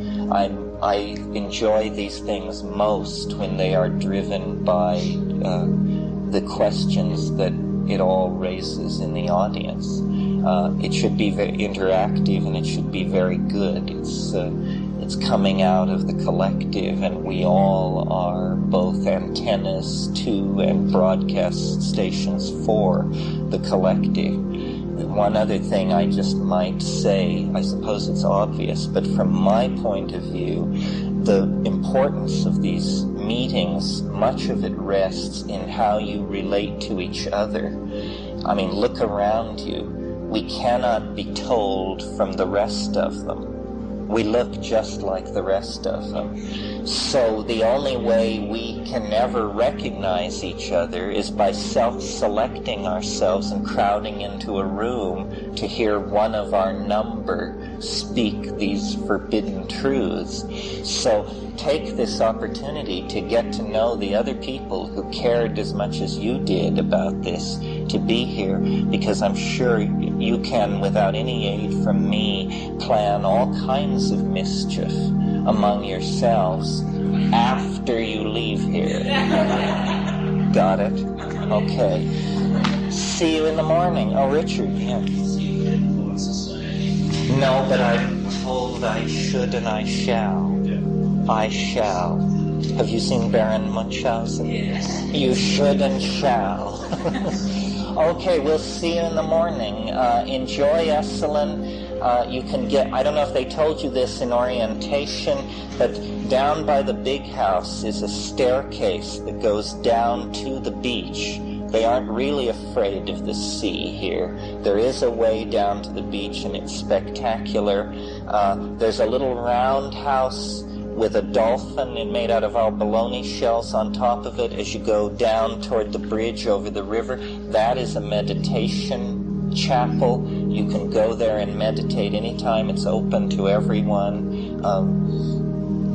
I enjoy these things most when they are driven by the questions that it all raises in the audience. It should be very interactive, and it should be very good. It's coming out of the collective, and we all are both antennas to and broadcast stations for the collective. One other thing I just might say, I suppose it's obvious, but from my point of view, the importance of these meetings, much of it rests in how you relate to each other. I mean, look around you. We cannot be told from the rest of them. We look just like the rest of them. So the only way we can ever recognize each other is by self-selecting ourselves and crowding into a room to hear one of our number speak these forbidden truths. So take this opportunity to get to know the other people who cared as much as you did about this, to be here, because I'm sure you can, without any aid from me, plan all kinds of mischief among yourselves after you leave here. Got it? Okay. See you in the morning. Oh, Richard, yeah. No, but I'm told I should and I shall. I shall. Have you seen Baron Munchausen? Yes. You should and shall. Okay, we'll see you in the morning. Enjoy Esalen. You can get, I don't know if they told you this in orientation, but down by the big house is a staircase that goes down to the beach. They aren't really afraid of the sea here. There is a way down to the beach, and it's spectacular. There's a little round house with a dolphin made out of abalone shells on top of it as you go down toward the bridge over the river. That is a meditation chapel. You can go there and meditate anytime. It's open to everyone.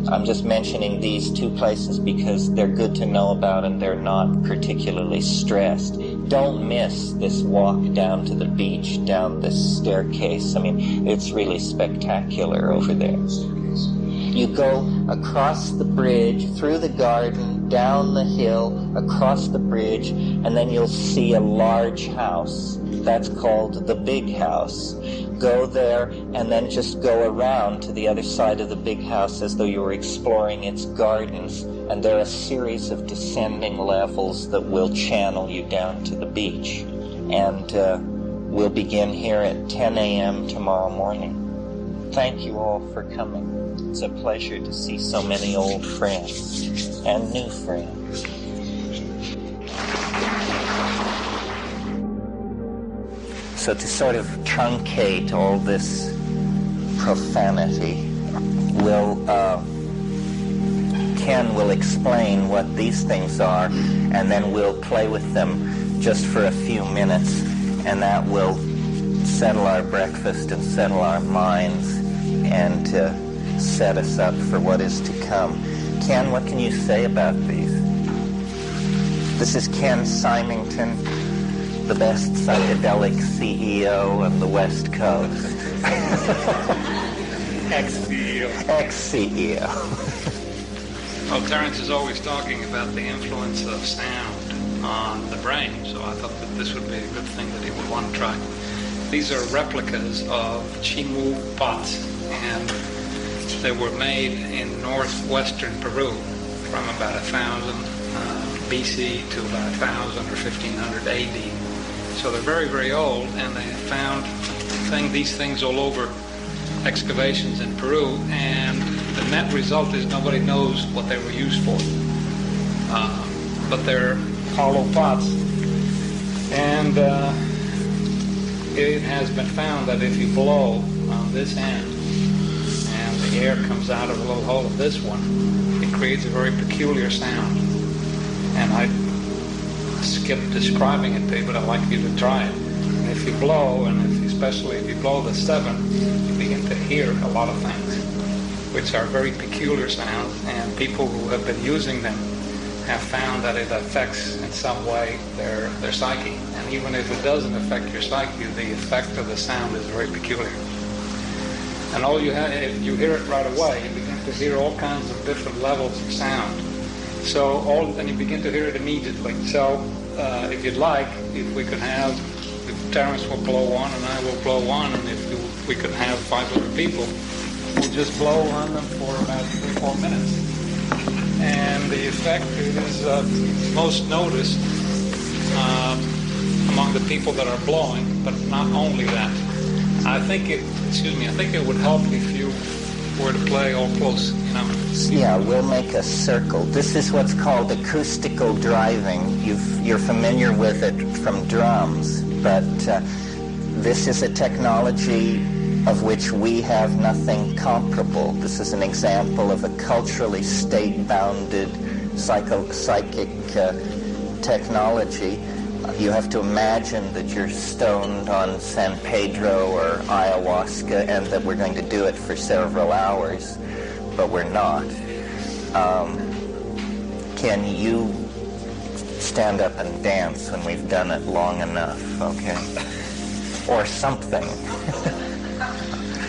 I'm just mentioning these two places because they're good to know about and they're not particularly stressed. Don't miss this walk down to the beach, down this staircase. I mean, it's really spectacular over there. You go across the bridge, through the garden, down the hill, across the bridge, and then you'll see a large house. That's called the big house. Go there, and then just go around to the other side of the big house as though you were exploring its gardens. And there are a series of descending levels that will channel you down to the beach. And we'll begin here at 10 a.m. tomorrow morning. Thank you all for coming. It's a pleasure to see so many old friends and new friends. So to sort of truncate all this profanity, Ken will explain what these things are, and then we'll play with them just for a few minutes, and that will settle our breakfast and settle our minds and set us up for what is to come. Ken, what can you say about these? This is Ken Symington, the best psychedelic CEO of the West Coast. Ex-CEO. Ex-CEO. Well, Terence is always talking about the influence of sound on the brain, so I thought that this would be a good thing that he would want to try. These are replicas of Chimu pots, and they were made in northwestern Peru from about 1000 BC to about 1000 or 1500 AD. So they're very, very old, and they found these things all over excavations in Peru, and the net result is nobody knows what they were used for. But they're hollow pots, and it has been found that if you blow on this end, and the air comes out of a little hole of this one, it creates a very peculiar sound. And I skipped describing it to you, but I'd like you to try it. And if you blow, and especially if you blow the 7, you begin to hear a lot of things, which are very peculiar sounds, and people who have been using them have found that it affects in some way their psyche. And even if it doesn't affect your psyche, the effect of the sound is very peculiar. And all you have, if you hear it right away, you begin to hear all kinds of different levels of sound. And you begin to hear it immediately. So if you'd like, if we could have, if Terence will blow one and I will blow one, and if we could have 5 other people, we'll just blow on them for about 3-4 minutes. And the effect is most noticed among the people that are blowing, but not only that. I think it would help if you were to play all close, you know. Yeah, we'll make a circle. This is what's called acoustical driving. You're familiar with it from drums, but this is a technology of which we have nothing comparable. This is an example of a culturally state-bounded psychic technology. You have to imagine that you're stoned on San Pedro or ayahuasca and that we're going to do it for several hours, but we're not. Can you stand up and dance when we've done it long enough, okay? Or something.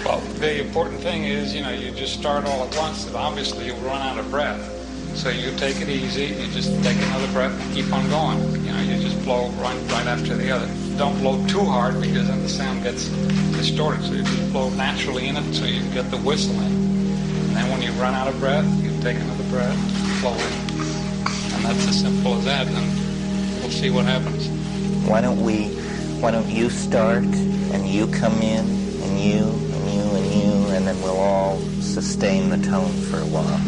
Well, the important thing is, you know, you just start all at once, and obviously you'll run out of breath. So you take it easy, you just take another breath and keep on going. You know, you just blow right after the other. Don't blow too hard because then the sound gets distorted. So you just blow naturally in it so you can get the whistle in. And then when you run out of breath, you take another breath, blow in. And that's as simple as that, and we'll see what happens. Why don't you start and you come in and you and you and you, and then we'll all sustain the tone for a while.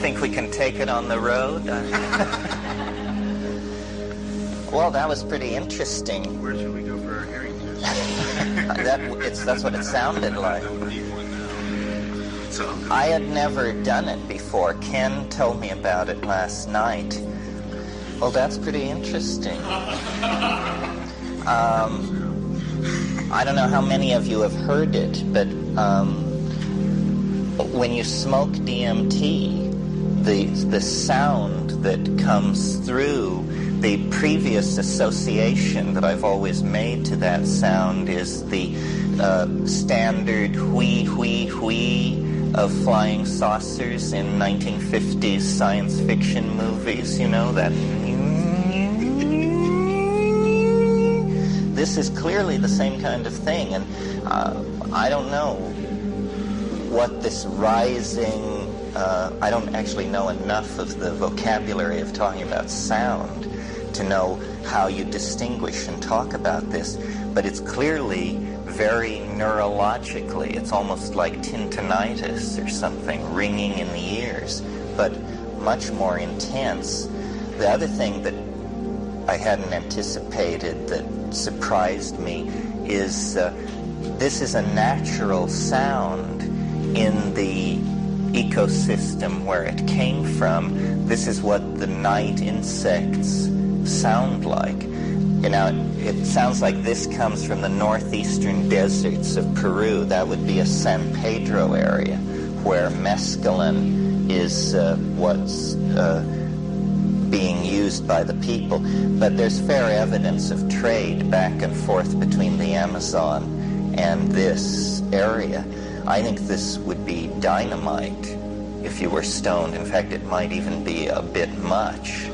Think we can take it on the road? Well, that was pretty interesting. Where should we go for our hearing test? That's what it sounded like. So I had never done it before. Ken told me about it last night. Well, that's pretty interesting. I don't know how many of you have heard it, but when you smoke DMT, the sound that comes through, the previous association that I've always made to that sound is the standard whee, whee, whee of flying saucers in 1950s science fiction movies, you know, that... This is clearly the same kind of thing, and I don't know what this rising... I don't actually know enough of the vocabulary of talking about sound to know how you distinguish and talk about this, but it's clearly very neurologically. It's almost like tinnitus or something, ringing in the ears, but much more intense. The other thing that I hadn't anticipated that surprised me is this is a natural sound in the ecosystem where it came from. This is what the night insects sound like. You know, it sounds like this comes from the northeastern deserts of Peru. That would be a San Pedro area where mescaline is what's being used by the people. But there's fair evidence of trade back and forth between the Amazon and this area. I think this would be dynamite if you were stoned. In fact, it might even be a bit much.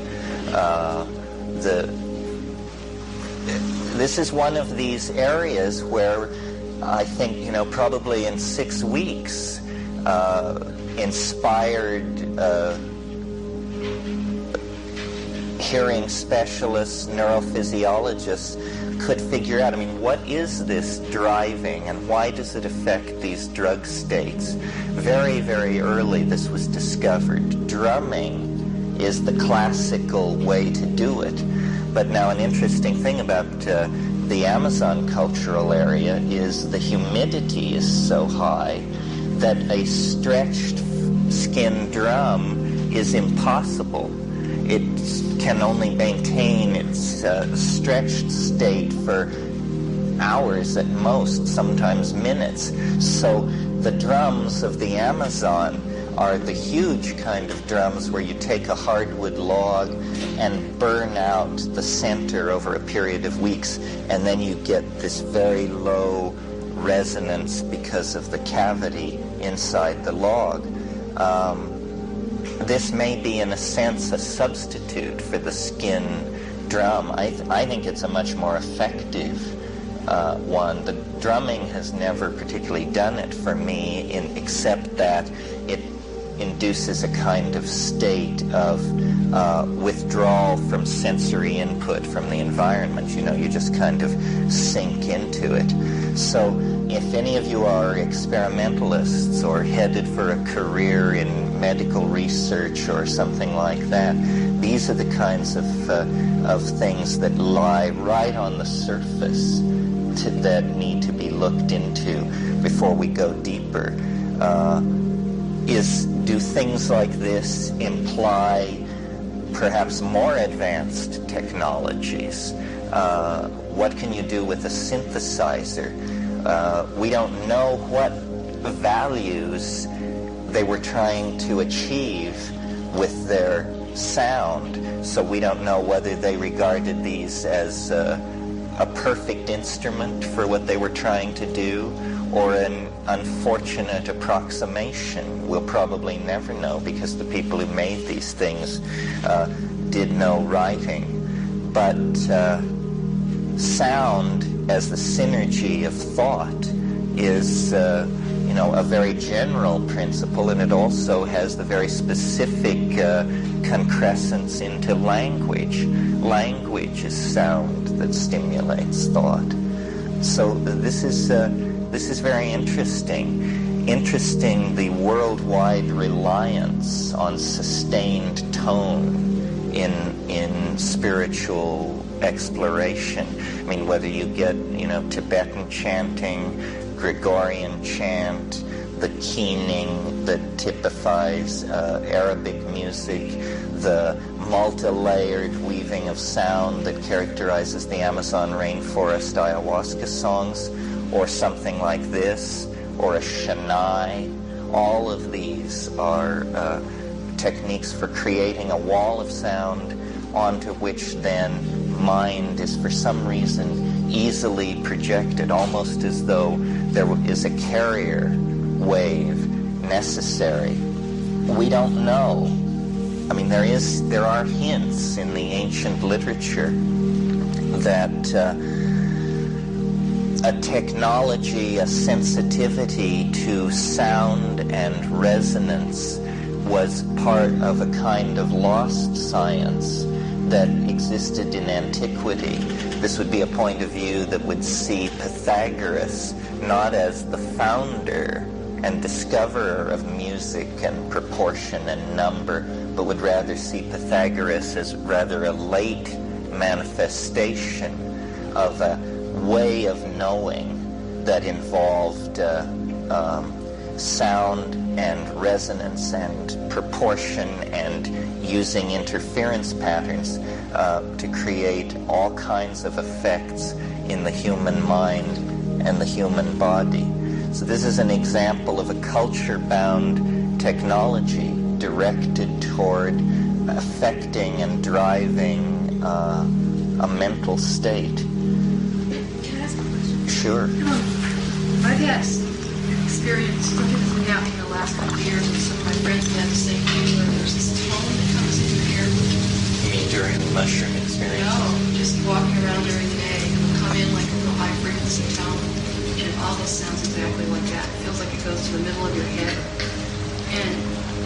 This is one of these areas where I think, you know, probably in 6 weeks, inspired hearing specialists, neurophysiologists could figure out, I mean, what is this driving and why does it affect these drug states? Very, very early this was discovered. Drumming is the classical way to do it. But now an interesting thing about the Amazon cultural area is the humidity is so high that a stretched skin drum is impossible. It can only maintain its stretched state for hours at most, sometimes minutes. So the drums of the Amazon are the huge kind of drums where you take a hardwood log and burn out the center over a period of weeks, and then you get this very low resonance because of the cavity inside the log. This may be, in a sense, a substitute for the skin drum. I think it's a much more effective one. The drumming has never particularly done it for me, except that it induces a kind of state of withdrawal from sensory input from the environment. You know, you just kind of sink into it. So if any of you are experimentalists or headed for a career in medical research or something like that, these are the kinds of things that lie right on the surface that need to be looked into before we go deeper. Do things like this imply perhaps more advanced technologies? What can you do with a synthesizer? We don't know what values they were trying to achieve with their sound, so we don't know whether they regarded these as a perfect instrument for what they were trying to do, or an unfortunate approximation. We'll probably never know, because the people who made these things did no writing. But sound as the synergy of thought is a very general principle, and it also has the very specific concrescence into language. Language is sound that stimulates thought. So this is very interesting. Interesting, the worldwide reliance on sustained tone in spiritual exploration. I mean, whether you get, Tibetan chanting, Gregorian chant, the keening that typifies Arabic music, the multi-layered weaving of sound that characterizes the Amazon rainforest ayahuasca songs, or something like this, or a shanai. All of these are techniques for creating a wall of sound onto which then mind is for some reason easily projected, almost as though there is a carrier wave necessary. We don't know. I mean, there are hints in the ancient literature that a technology, a sensitivity to sound and resonance was part of a kind of lost science that existed in antiquity. This would be a point of view that would see Pythagoras not as the founder and discoverer of music and proportion and number, but would rather see Pythagoras as rather a late manifestation of a way of knowing that involved sound and resonance and proportion and using interference patterns to create all kinds of effects in the human mind and the human body. So this is an example of a culture-bound technology directed toward affecting and driving a mental state. Can I ask a question? Sure. I've had experience looking at this happening in the last couple of years, and some of my friends have had the same thing where there's this tone that comes in your ear. You mean during the mushroom experience? No, just walking around during the day, it will come in like a real high frequency tone, and it almost sounds exactly like that. It feels like it goes to the middle of your head. And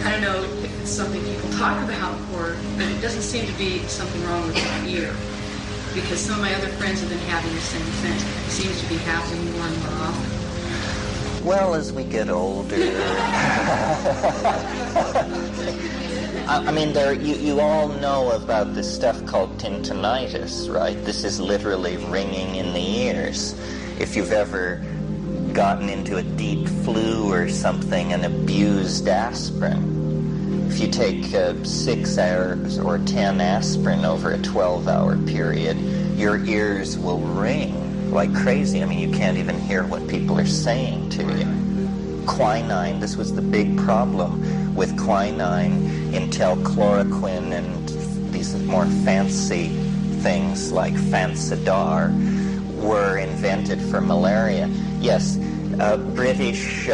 I don't know if it's something people talk about, but it doesn't seem to be something wrong with my ear. Because some of my other friends have been having the same thing. It seems to be happening more and more often. Well, as we get older, I mean, you all know about this stuff called tinnitus, right? This is literally ringing in the ears. If you've ever gotten into a deep flu or something and abused aspirin, if you take 6 hours or 10 aspirin over a 12-hour period, your ears will ring like crazy. I mean, you can't even hear what people are saying to you. Quinine, this was the big problem with quinine until chloroquine and these more fancy things like Fansidar were invented for malaria. Yes, British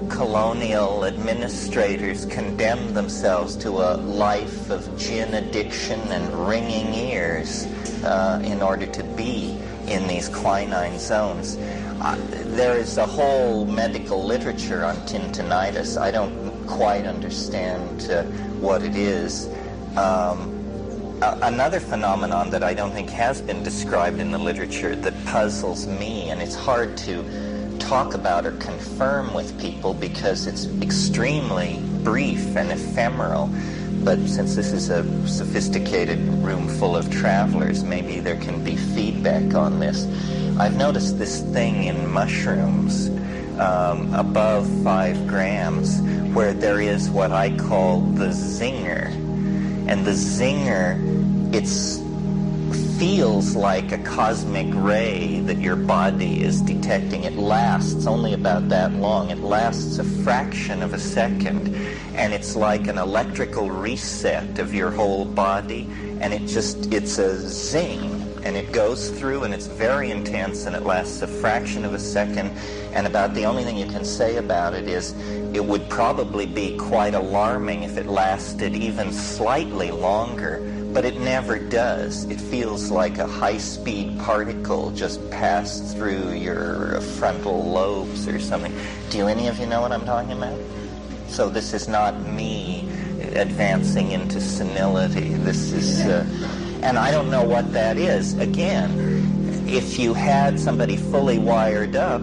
colonial administrators condemned themselves to a life of gin addiction and ringing ears in order to be in these quinine zones. There is a whole medical literature on tinnitus. I don't quite understand what it is. Another phenomenon that I don't think has been described in the literature that puzzles me, and it's hard to talk about or confirm with people because it's extremely brief and ephemeral, but since this is a sophisticated room full of travelers, maybe there can be feedback on this. I've noticed this thing in mushrooms above 5 grams where there is what I call the zinger. And the zinger, it feels like a cosmic ray that your body is detecting. It lasts only about that long. It lasts a fraction of a second. And it's like an electrical reset of your whole body. And it's a zing. And it goes through and it's very intense and it lasts a fraction of a second. And about the only thing you can say about it is it would probably be quite alarming if it lasted even slightly longer, but it never does. It feels like a high-speed particle just passed through your frontal lobes or something. Do any of you know what I'm talking about? So this is not me advancing into senility. This is, and I don't know what that is. Again, if you had somebody fully wired up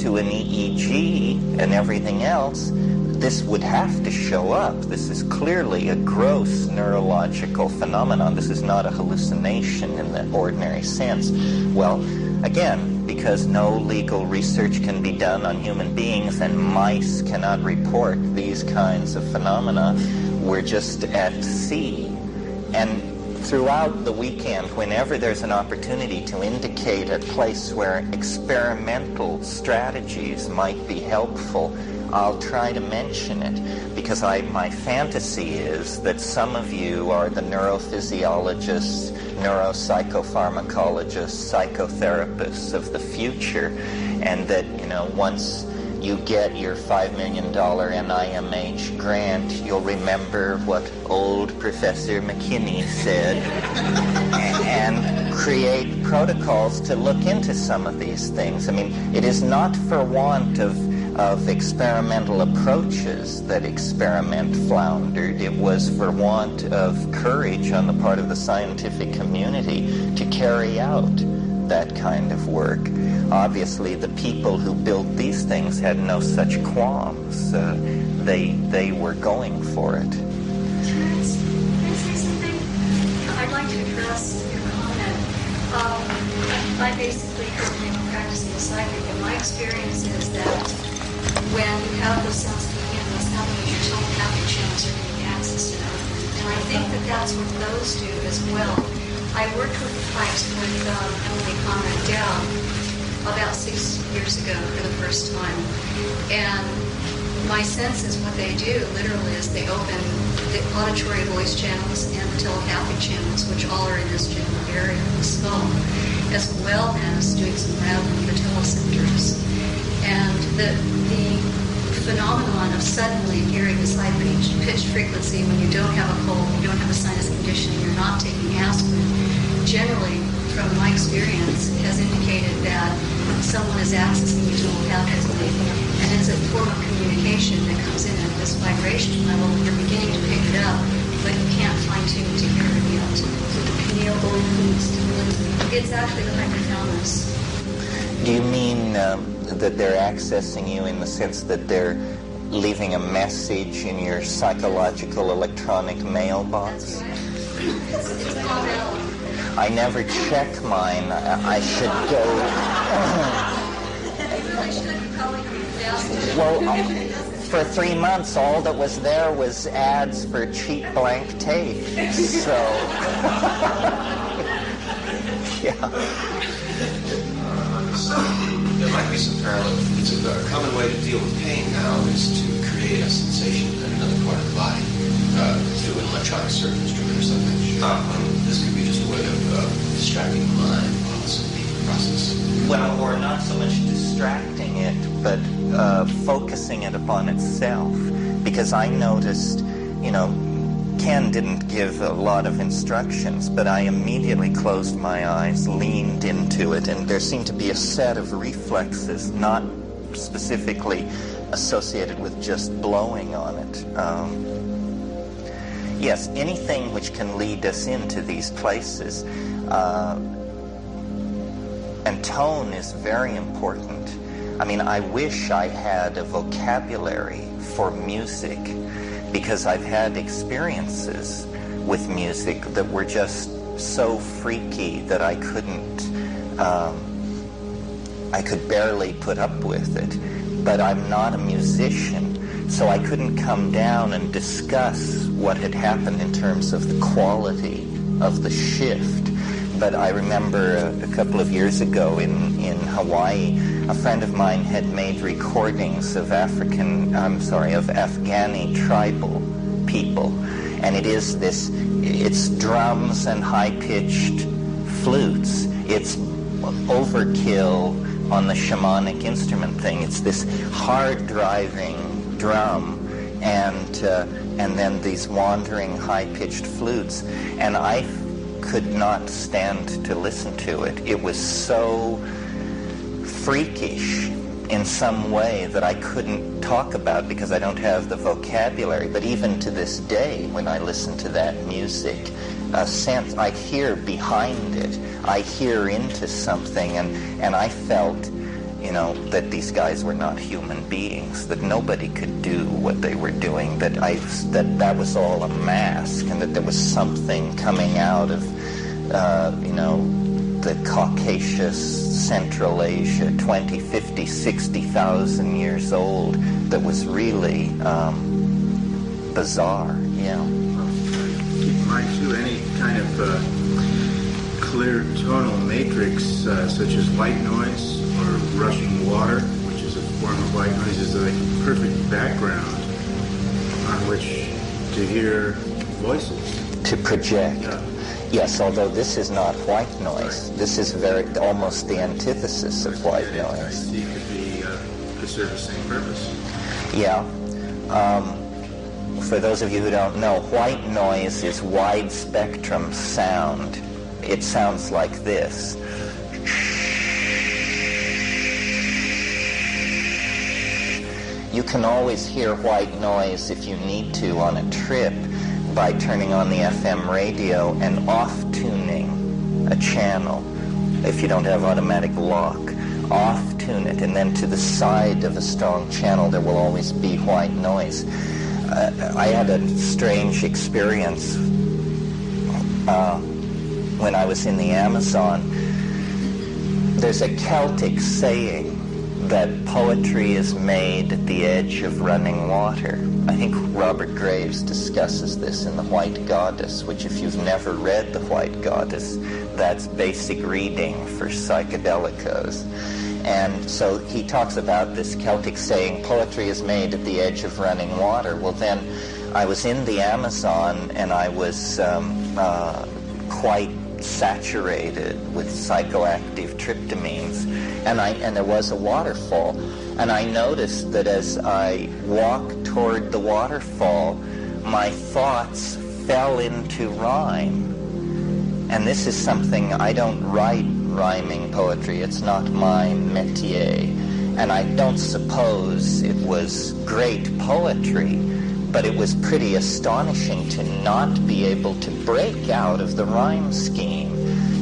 to an EEG and everything else, this would have to show up. This is clearly a gross neurological phenomenon. This is not a hallucination in the ordinary sense. Well, again, because no legal research can be done on human beings and mice cannot report these kinds of phenomena, we're just at sea. And throughout the weekend, whenever there's an opportunity to indicate a place where experimental strategies might be helpful, I'll try to mention it, because my fantasy is that some of you are the neurophysiologists, neuropsychopharmacologists, psychotherapists of the future, and that, once you get your $5 million NIMH grant, you'll remember what old Professor McKinney said and create protocols to look into some of these things. I mean, it is not for want of experimental approaches that experiment floundered. It was for want of courage on the part of the scientific community to carry out that kind of work. Obviously, the people who built these things had no such qualms. They were going for it. Can I say something? I'd like to address your comment. I basically have been practicing psychic, and my experience is that when you have those sounds coming in, what's happening is your telepathic channels are getting access to them. And I think that that's what those do as well. I worked with the pipes with Emily Conrad Dow about 6 years ago for the first time. And my sense is what they do literally is they open the auditory voice channels and the telepathic channels, which all are in this general area of the skull, as well as doing some rattling of the telecentres. And the phenomenon of suddenly hearing this high-pitched frequency when you don't have a cold, you don't have a sinus condition, you're not taking aspirin, generally, from my experience, has indicated that someone is accessing you telepathically, and it's a form of communication that comes in at this vibration level, and you're beginning to pick it up, but you can't fine-tune to hear it yet. So the pineal gland needs to really, it's actually the hypothalamus. Do you mean that they're accessing you in the sense that they're leaving a message in your psychological electronic mailbox? That's right. It's called I never check mine. I should go. You really should. You probably could be faster. Well, for 3 months, all that was there was ads for cheap blank tape. So, yeah. There might be some parallel. It's a common way to deal with pain now is to create a sensation in another part of the body through an electronic surf instrument or something. This could be just a way of distracting the mind while it's in the process. Well, or not so much distracting it, but focusing it upon itself. Because I noticed, Ken didn't give a lot of instructions, but I immediately closed my eyes, leaned into it, and there seemed to be a set of reflexes, not specifically associated with just blowing on it. Yes, anything which can lead us into these places. And tone is very important. I mean, I wish I had a vocabulary for music, because I've had experiences with music that were just so freaky that I could barely put up with it. But I'm not a musician, so I couldn't come down and discuss what had happened in terms of the quality of the shift. But I remember a couple of years ago in Hawaii, a friend of mine had made recordings of Afghani tribal people. And it's drums and high-pitched flutes. It's overkill on the shamanic instrument thing. It's this hard-driving drum and then these wandering high-pitched flutes. And I could not stand to listen to it. It was so freakish in some way that I couldn't talk about because I don't have the vocabulary. But even to this day, when I listen to that music, a sense, I hear behind it, I hear into something, and I felt, that these guys were not human beings, that nobody could do what they were doing, that was all a mask, and that there was something coming out of, the Caucasus, Central Asia, 20, 50, 60,000 years old, that was really bizarre, yeah. Keep in mind, too, any kind of clear tonal matrix, such as white noise or rushing water, which is a form of white noise, is like a perfect background on which to hear voices. To project. Yeah. Yes, although this is not white noise. Right. This is almost the antithesis of white noise. It could be to serve the same purpose. Yeah. For those of you who don't know, white noise is wide spectrum sound. It sounds like this. You can always hear white noise if you need to on a trip by turning on the FM radio and off-tuning a channel. If you don't have automatic lock, off-tune it, and then to the side of a strong channel there will always be white noise. I had a strange experience when I was in the Amazon. There's a Celtic saying that poetry is made at the edge of running water. I think Robert Graves discusses this in The White Goddess, which if you've never read The White Goddess, that's basic reading for psychedelicos. And so he talks about this Celtic saying, poetry is made at the edge of running water. Well, then I was in the Amazon and I was quite saturated with psychoactive tryptamines, and there was a waterfall, and I noticed that as I walked toward the waterfall, my thoughts fell into rhyme. And this is something, I don't write rhyming poetry, it's not my métier, and I don't suppose it was great poetry, but it was pretty astonishing to not be able to break out of the rhyme scheme.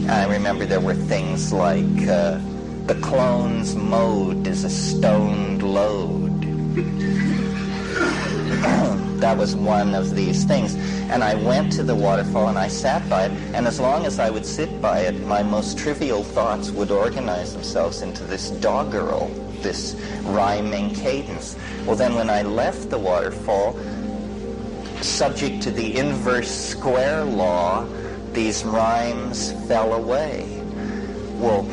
And I remember there were things like, the clone's mode is a stoned load. That was one of these things. And I went to the waterfall and I sat by it, and as long as I would sit by it, my most trivial thoughts would organize themselves into this doggerel this rhyming cadence. Well, then when I left the waterfall, subject to the inverse square law, these rhymes fell away. Well,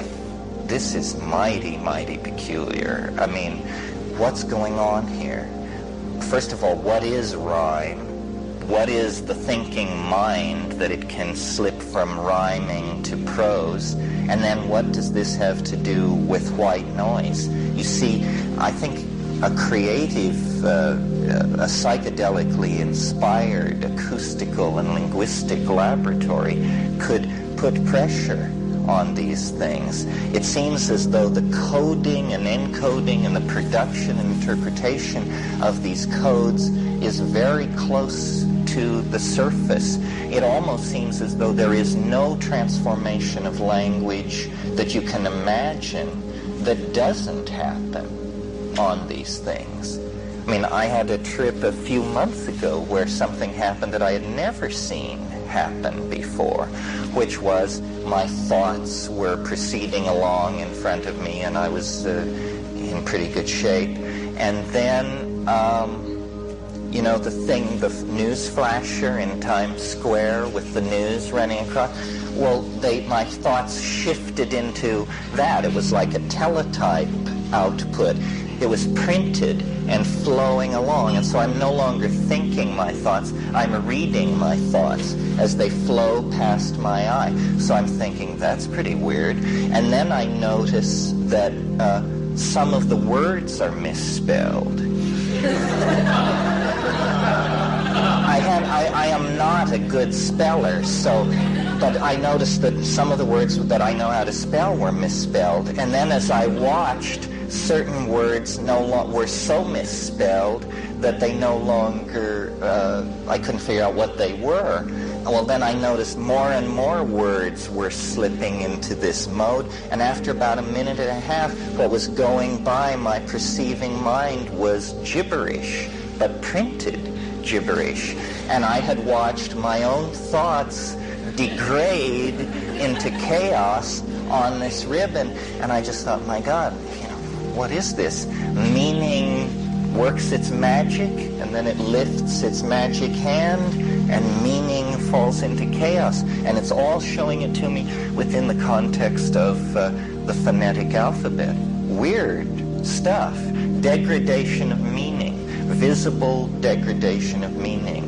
this is mighty, mighty peculiar. I mean, what's going on here? First of all, what is rhyme? What is the thinking mind that it can slip from rhyming to prose? And then what does this have to do with white noise? You see, I think a creative, a psychedelically inspired acoustical and linguistic laboratory could put pressure on these things. It seems as though the coding and encoding and the production and interpretation of these codes is very close to the surface. It almost seems as though there is no transformation of language that you can imagine that doesn't happen on these things. I mean, I had a trip a few months ago where something happened that I had never seen happen before, which was my thoughts were proceeding along in front of me, and I was in pretty good shape. And then, you know, the news flasher in Times Square with the news running across, well, my thoughts shifted into that. It was like a teletype output. It was printed and flowing along, and so I'm no longer thinking my thoughts. I'm reading my thoughts as they flow past my eye. So I'm thinking, that's pretty weird. And then I notice that some of the words are misspelled. I am not a good speller, but I noticed that some of the words that I know how to spell were misspelled. And then as I watched, certain words were so misspelled that they no longer, I couldn't figure out what they were. Well, then I noticed more and more words were slipping into this mode, and after about a minute and a half, what was going by my perceiving mind was gibberish, but printed gibberish. And I had watched my own thoughts degrade into chaos on this ribbon, and I just thought, my God, what is this? Meaning works its magic, and then it lifts its magic hand, and meaning falls into chaos. And it's all showing it to me within the context of the phonetic alphabet. Weird stuff. Degradation of meaning. Visible degradation of meaning.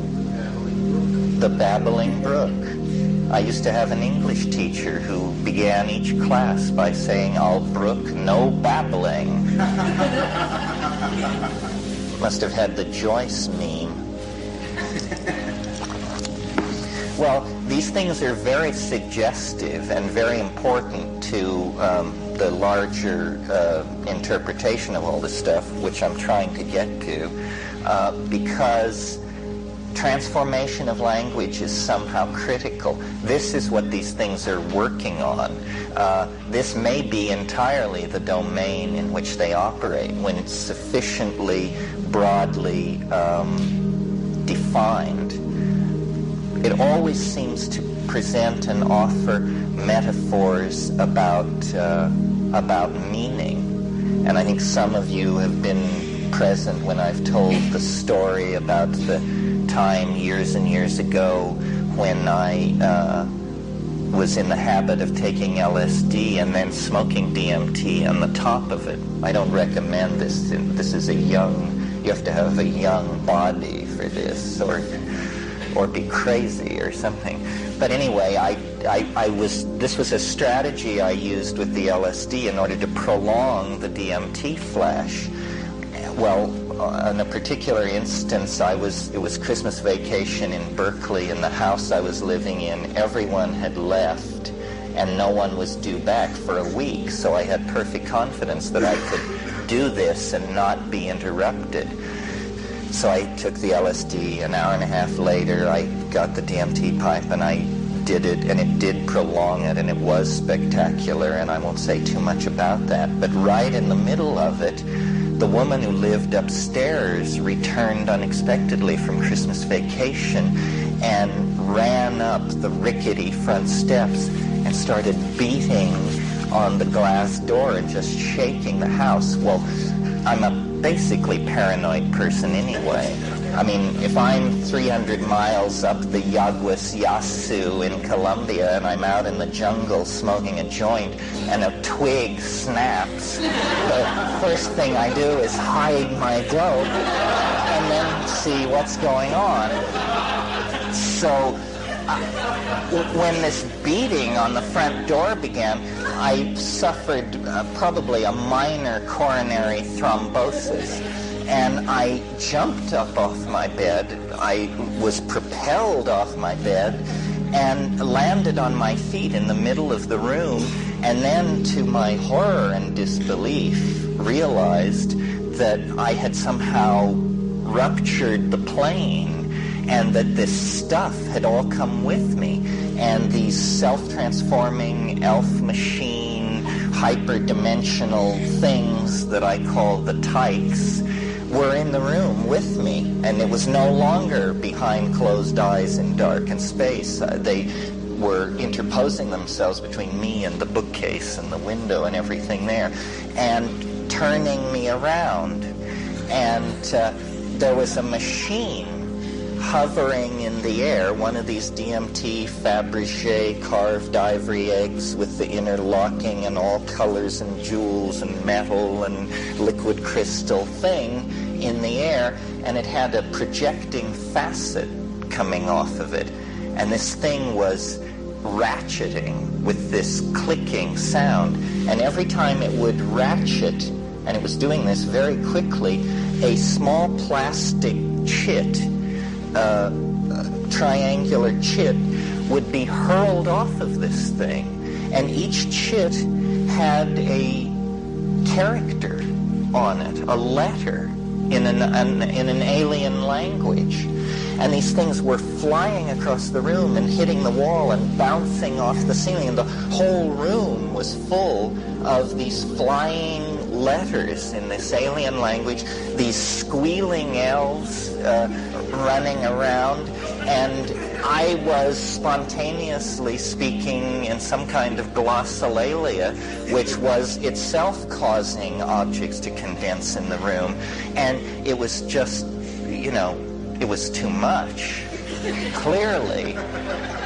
The babbling brook. I used to have an English teacher who began each class by saying, "I'll brook no babbling." Must have had the Joyce meme. Well, these things are very suggestive and very important to the larger interpretation of all this stuff, which I'm trying to get to, because transformation of language is somehow critical. This is what these things are working on. This may be entirely the domain in which they operate when it's sufficiently broadly defined. It always seems to present and offer metaphors about meaning. And I think some of you have been present when I've told the story about the time years and years ago when I was in the habit of taking LSD and then smoking DMT on the top of it. I don't recommend this. This is you have to have a young body for this, or be crazy or something. But anyway, this was a strategy I used with the LSD in order to prolong the DMT flash. Well, in a particular instance, it was Christmas vacation in Berkeley, in the house I was living in. Everyone had left, and no one was due back for a week, so I had perfect confidence that I could do this and not be interrupted. So I took the LSD. An hour and a half later, I got the DMT pipe, and I did it, and it did prolong it, and it was spectacular, and I won't say too much about that. But right in the middle of it, the woman who lived upstairs returned unexpectedly from Christmas vacation and ran up the rickety front steps and started beating on the glass door and just shaking the house. Well, I'm a basically paranoid person anyway. I mean, if I'm 300 miles up the Yaguas Yasu in Colombia and I'm out in the jungle smoking a joint and a twig snaps, the first thing I do is hide my dope and then see what's going on. So when this beating on the front door began, I suffered probably a minor coronary thrombosis. And I jumped up off my bed. I was propelled off my bed and landed on my feet in the middle of the room. And then, to my horror and disbelief, realized that I had somehow ruptured the plane and that this stuff had all come with me. And these self-transforming elf machine, hyperdimensional things that I call the tykes were in the room with me, and it was no longer behind closed eyes in dark and space. They were interposing themselves between me and the bookcase and the window and everything there, and turning me around. And there was a machine hovering in the air, one of these DMT Fabergé carved ivory eggs with the interlocking and all colors and jewels and metal and liquid crystal thing in the air, and it had a projecting facet coming off of it. And this thing was ratcheting with this clicking sound, and every time it would ratchet, and it was doing this very quickly, a small plastic chit, triangular chit, would be hurled off of this thing, and each chit had a character on it, a letter in an alien language. And these things were flying across the room and hitting the wall and bouncing off the ceiling, and the whole room was full of these flying letters in this alien language, these squealing elves running around, and I was spontaneously speaking in some kind of glossolalia, which was itself causing objects to condense in the room. And it was just, it was too much, clearly.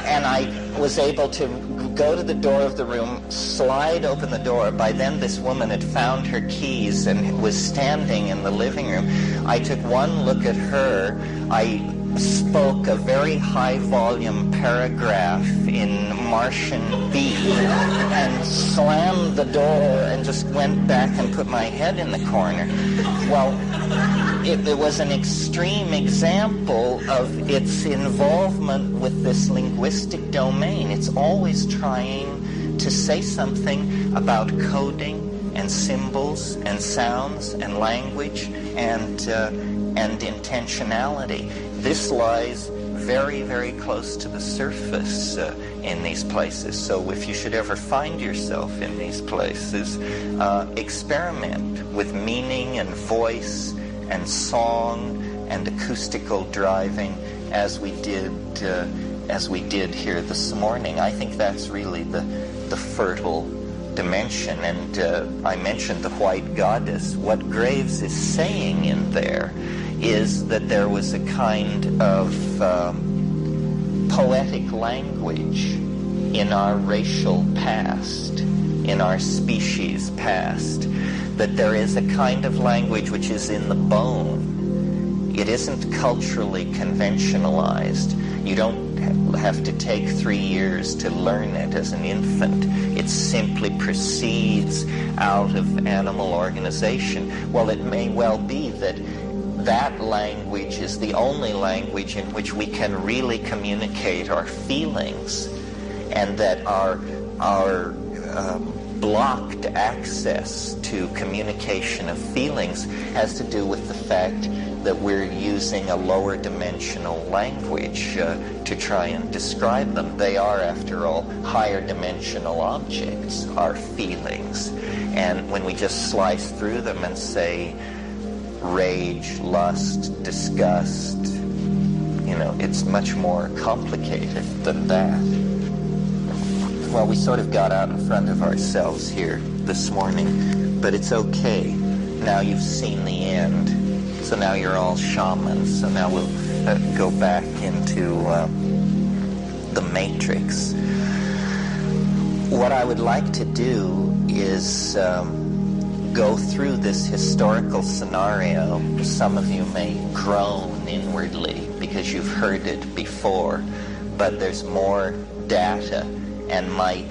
And I was able to go to the door of the room, slide open the door. By then, this woman had found her keys and was standing in the living room. I took one look at her. I spoke a very high-volume paragraph in Martian B and slammed the door and just went back and put my head in the corner. Well, it was an extreme example of its involvement with this linguistic domain. It's always trying to say something about coding and symbols and sounds and language and intentionality. This lies very, very close to the surface in these places. So if you should ever find yourself in these places, experiment with meaning and voice and song and acoustical driving as we did here this morning. I think that's really the fertile dimension. And I mentioned the white goddess. What Graves is saying in there is that there was a kind of poetic language in our racial past, in our species past, that there is a kind of language which is in the bone. It isn't culturally conventionalized. You don't have to take 3 years to learn it as an infant. It simply proceeds out of animal organization. Well, it may well be that that language is the only language in which we can really communicate our feelings, and that our blocked access to communication of feelings has to do with the fact that we're using a lower dimensional language to try and describe them. They are, after all, higher dimensional objects, our feelings. And when we just slice through them and say rage, lust, disgust, it's much more complicated than that. Well, we sort of got out in front of ourselves here this morning, but it's okay. Now you've seen the end. So now you're all shamans. So now we'll go back into the matrix. What I would like to do is go through this historical scenario. Some of you may groan inwardly because you've heard it before, but there's more data, and my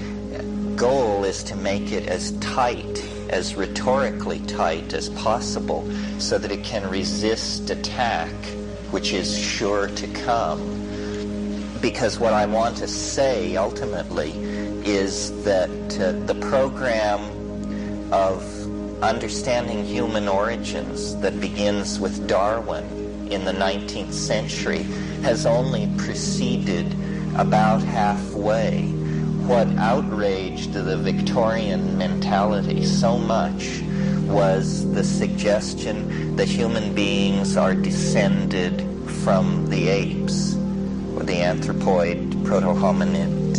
goal is to make it as tight, as rhetorically tight as possible, so that it can resist attack, which is sure to come. Because what I want to say ultimately is that the program of understanding human origins that begins with Darwin in the 19th century has only proceeded about halfway. What outraged the Victorian mentality so much was the suggestion that human beings are descended from the apes, or the anthropoid proto-hominid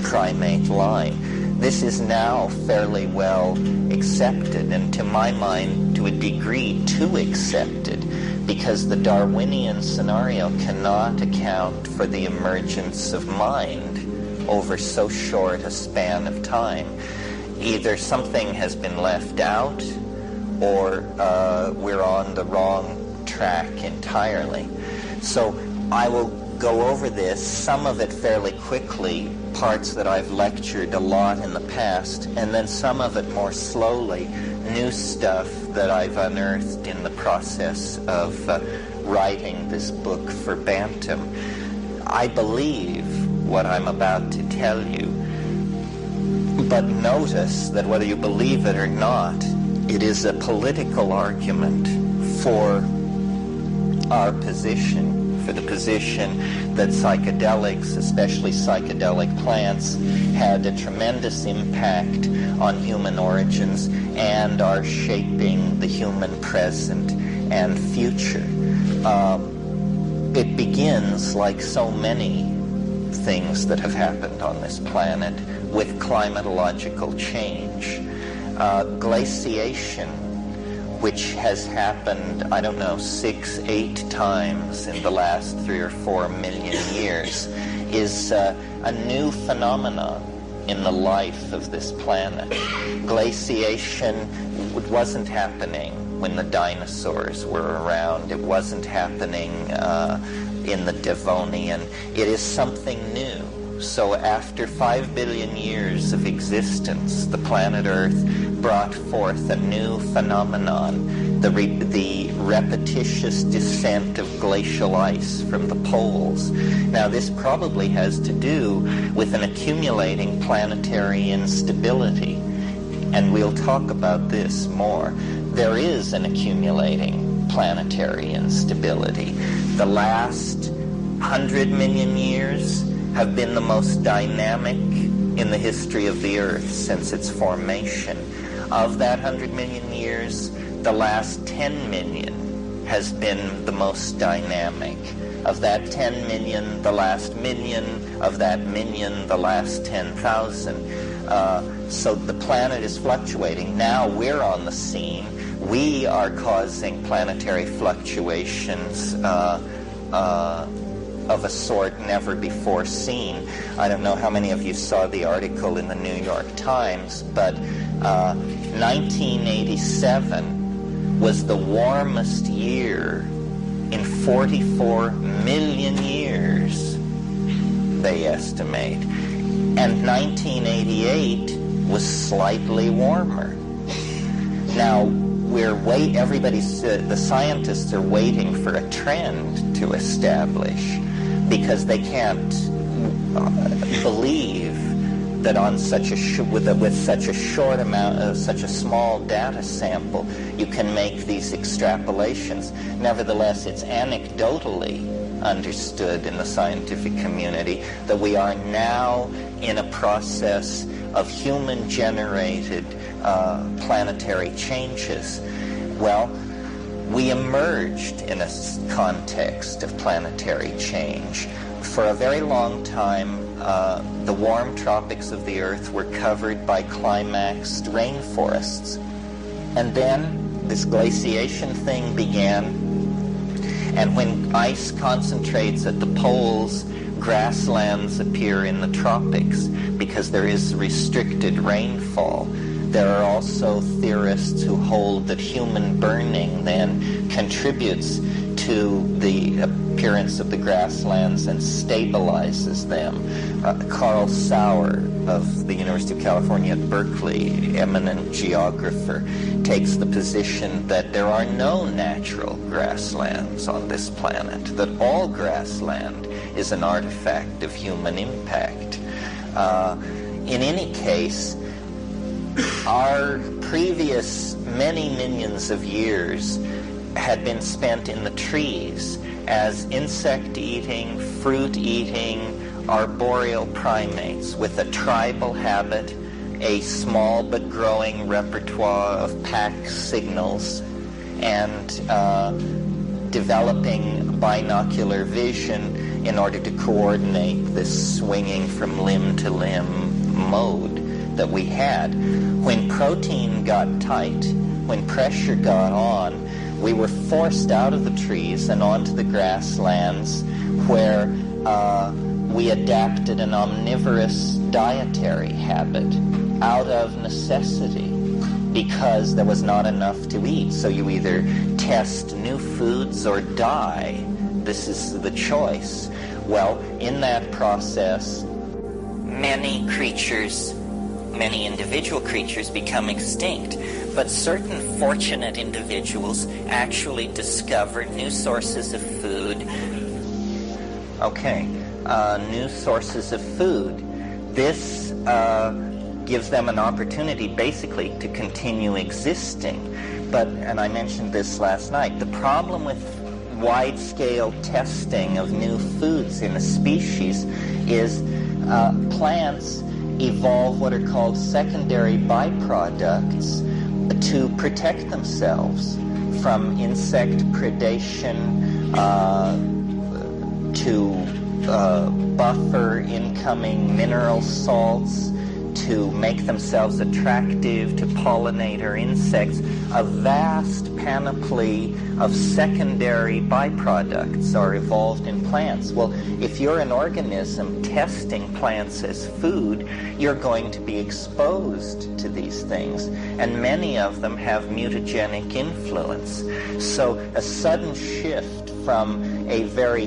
primate line. This is now fairly well accepted, and to my mind, to a degree, too accepted, because the Darwinian scenario cannot account for the emergence of mind over so short a span of time. Either something has been left out, or we're on the wrong track entirely. So I will go over this, some of it fairly quickly, parts that I've lectured a lot in the past, and then some of it more slowly, new stuff that I've unearthed in the process of writing this book for Bantam. I believe what I'm about to tell you, but notice that whether you believe it or not, it is a political argument for our position, for the position that psychedelics, especially psychedelic plants, had a tremendous impact on human origins and are shaping the human present and future. It begins, like so many things that have happened on this planet, with climatological change. Glaciation, which has happened, 6, 8 times in the last 3 or 4 million years, is a new phenomenon in the life of this planet. Glaciation wasn't happening when the dinosaurs were around. It wasn't happening in the Devonian. It is something new. So after 5 billion years of existence, the planet Earth brought forth a new phenomenon, the repetitious descent of glacial ice from the poles. Now, this probably has to do with an accumulating planetary instability, and we'll talk about this more. There is an accumulating planetary instability. The last 100 million years have been the most dynamic in the history of the Earth since its formation. Of that 100 million years, the last 10 million has been the most dynamic. Of that 10 million, the last million. Of that million, the last 10,000. So the planet is fluctuating. Now we're on the scene. We are causing planetary fluctuations of a sort never before seen. I don't know how many of you saw the article in the New York Times, but 1987 was the warmest year in 44 million years, they estimate. And 1988 was slightly warmer. Now, the scientists are waiting for a trend to establish, because they can't believe that on with such a short amount, such a small data sample, you can make these extrapolations. Nevertheless, it's anecdotally understood in the scientific community that we are now in a process of human-generated planetary changes. Well, we emerged in a context of planetary change. For a very long time, the warm tropics of the Earth were covered by climaxed rainforests. And then this glaciation thing began, and when ice concentrates at the poles, grasslands appear in the tropics because there is restricted rainfall. There are also theorists who hold that human burning then contributes to the appearance of the grasslands and stabilizes them. Carl Sauer of the University of California at Berkeley, eminent geographer, takes the position that there are no natural grasslands on this planet, that all grassland is an artifact of human impact. In any case, our previous many millions of years had been spent in the trees as insect-eating, fruit-eating, arboreal primates with a tribal habit, a small but growing repertoire of pack signals, and developing binocular vision in order to coordinate this swinging from limb to limb mode that we had. When protein got tight, when pressure got on, we were forced out of the trees and onto the grasslands, where we adapted an omnivorous dietary habit out of necessity because there was not enough to eat. So you either test new foods or die. This is the choice. Well, in that process, many creatures, many individual creatures become extinct, but certain fortunate individuals actually discover new sources of food. Okay, new sources of food. This gives them an opportunity basically to continue existing. But, and I mentioned this last night, the problem with wide-scale testing of new foods in a species is plants evolve what are called secondary byproducts to protect themselves from insect predation, to buffer incoming mineral salts, to make themselves attractive to pollinator insects. A vast panoply of secondary byproducts are evolved in plants. Well, if you're an organism testing plants as food, you're going to be exposed to these things, and many of them have mutagenic influence. So a sudden shift from a very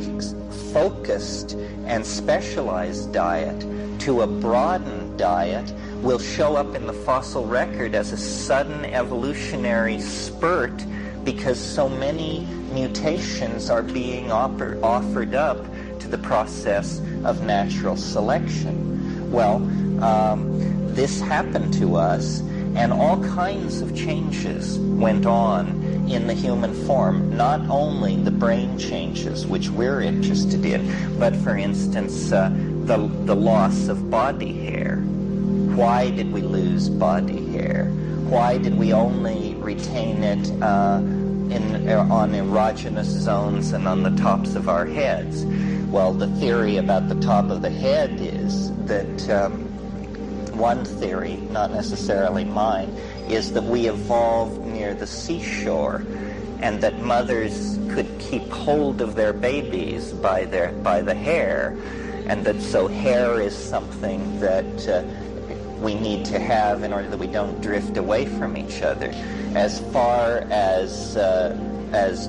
focused and specialized diet to a broadened diet will show up in the fossil record as a sudden evolutionary spurt because so many mutations are being offered up to the process of natural selection. Well, this happened to us, and all kinds of changes went on in the human form. Not only the brain changes, which we're interested in, but for instance, the loss of body hair. Why did we lose body hair? Why did we only retain it on erogenous zones and on the tops of our heads? Well, the theory about the top of the head is that one theory, not necessarily mine, is that we evolved near the seashore, and that mothers could keep hold of their babies by the hair, and that so hair is something that we need to have in order that we don't drift away from each other. As far as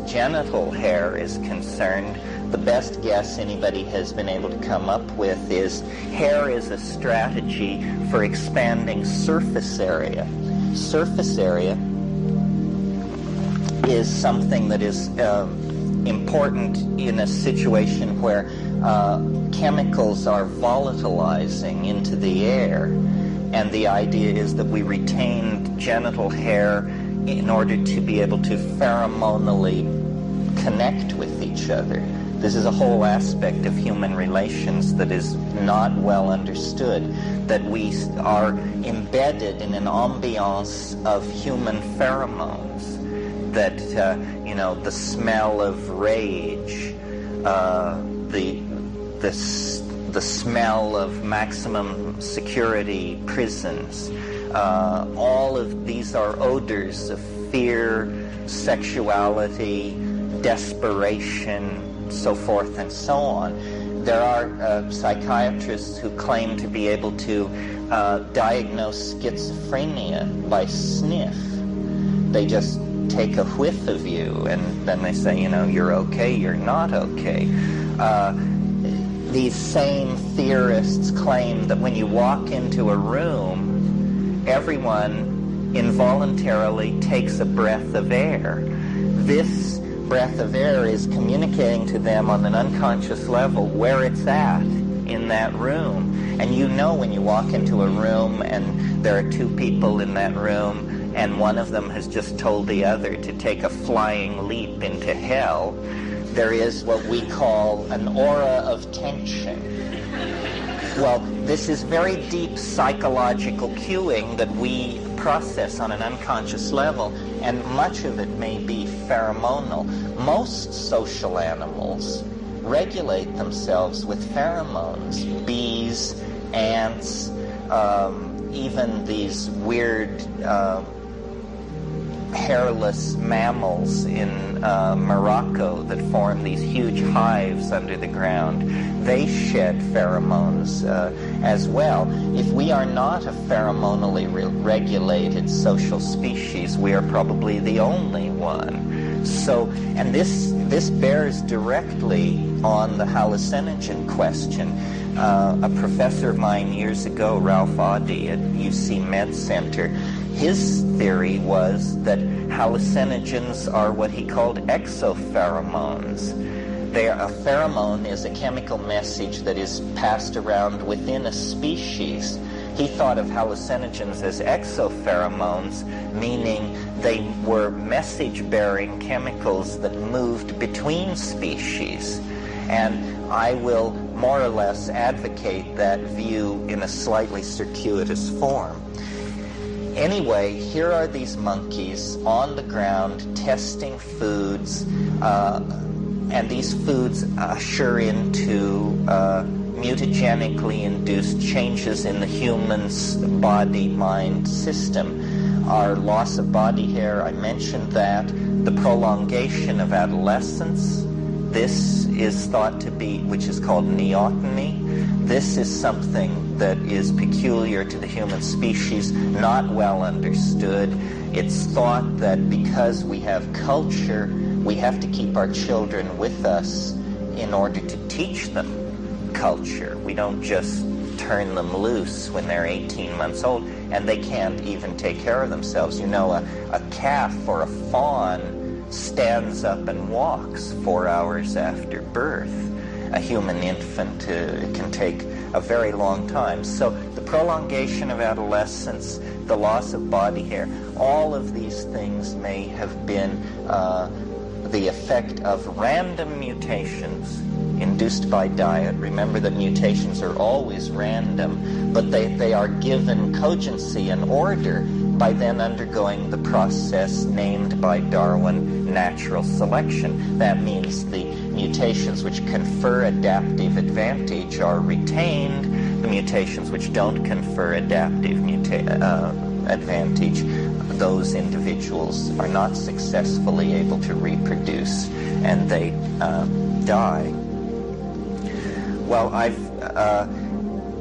genital hair is concerned, the best guess anybody has been able to come up with is hair is a strategy for expanding surface area. Surface area is something that is important in a situation where chemicals are volatilizing into the air, and the idea is that we retain genital hair in order to be able to pheromonally connect with each other. This is a whole aspect of human relations that is not well understood, that we are embedded in an ambiance of human pheromones, that, the smell of rage, the the smell of maximum security prisons. All of these are odors of fear, sexuality, desperation, so forth and so on. There are psychiatrists who claim to be able to diagnose schizophrenia by sniff. They just take a whiff of you and then they say, you know, you're okay, you're not okay. These same theorists claim that when you walk into a room, everyone involuntarily takes a breath of air. This breath of air is communicating to them on an unconscious level where it's at in that room. And you know when you walk into a room and there are two people in that room and one of them has just told the other to take a flying leap into hell, there is what we call an aura of tension. Well, this is very deep psychological cueing that we process on an unconscious level, and much of it may be pheromonal. Most social animals regulate themselves with pheromones. Bees, ants, even these weird hairless mammals in Morocco that form these huge hives under the ground, they shed pheromones as well. If we are not a pheromonally regulated social species, we are probably the only one. So, and this bears directly on the hallucinogen question. A professor of mine years ago, Ralph Audi at UC Med Center, his theory was that hallucinogens are what he called exopheromones. A pheromone is a chemical message that is passed around within a species. He thought of hallucinogens as exopheromones, meaning they were message-bearing chemicals that moved between species. And I will more or less advocate that view in a slightly circuitous form. Anyway, here are these monkeys on the ground testing foods, and these foods usher into mutagenically induced changes in the human's body-mind system. Our loss of body hair, I mentioned that. The prolongation of adolescence, this is thought to be, which is called neoteny. This is something that is peculiar to the human species, not well understood. It's thought that because we have culture, we have to keep our children with us in order to teach them culture. We don't just turn them loose when they're 18 months old, and they can't even take care of themselves. You know, a calf or a fawn stands up and walks 4 hours after birth. A human infant can take a very long time. So the prolongation of adolescence, the loss of body hair, all of these things may have been the effect of random mutations induced by diet. Remember that mutations are always random, but they are given cogency and order by then undergoing the process named by Darwin natural selection. That means the mutations which confer adaptive advantage are retained. The mutations which don't confer adaptive advantage, those individuals are not successfully able to reproduce, and they die. Well,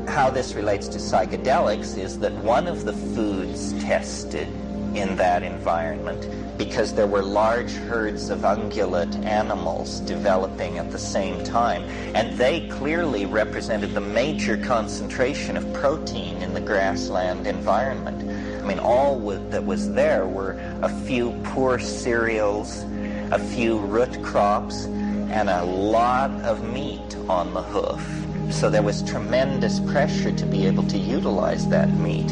how this relates to psychedelics is that one of the foods tested in that environment, because there were large herds of ungulate animals developing at the same time, and they clearly represented the major concentration of protein in the grassland environment. I mean, all that was there were a few poor cereals, a few root crops, and a lot of meat on the hoof. So there was tremendous pressure to be able to utilize that meat.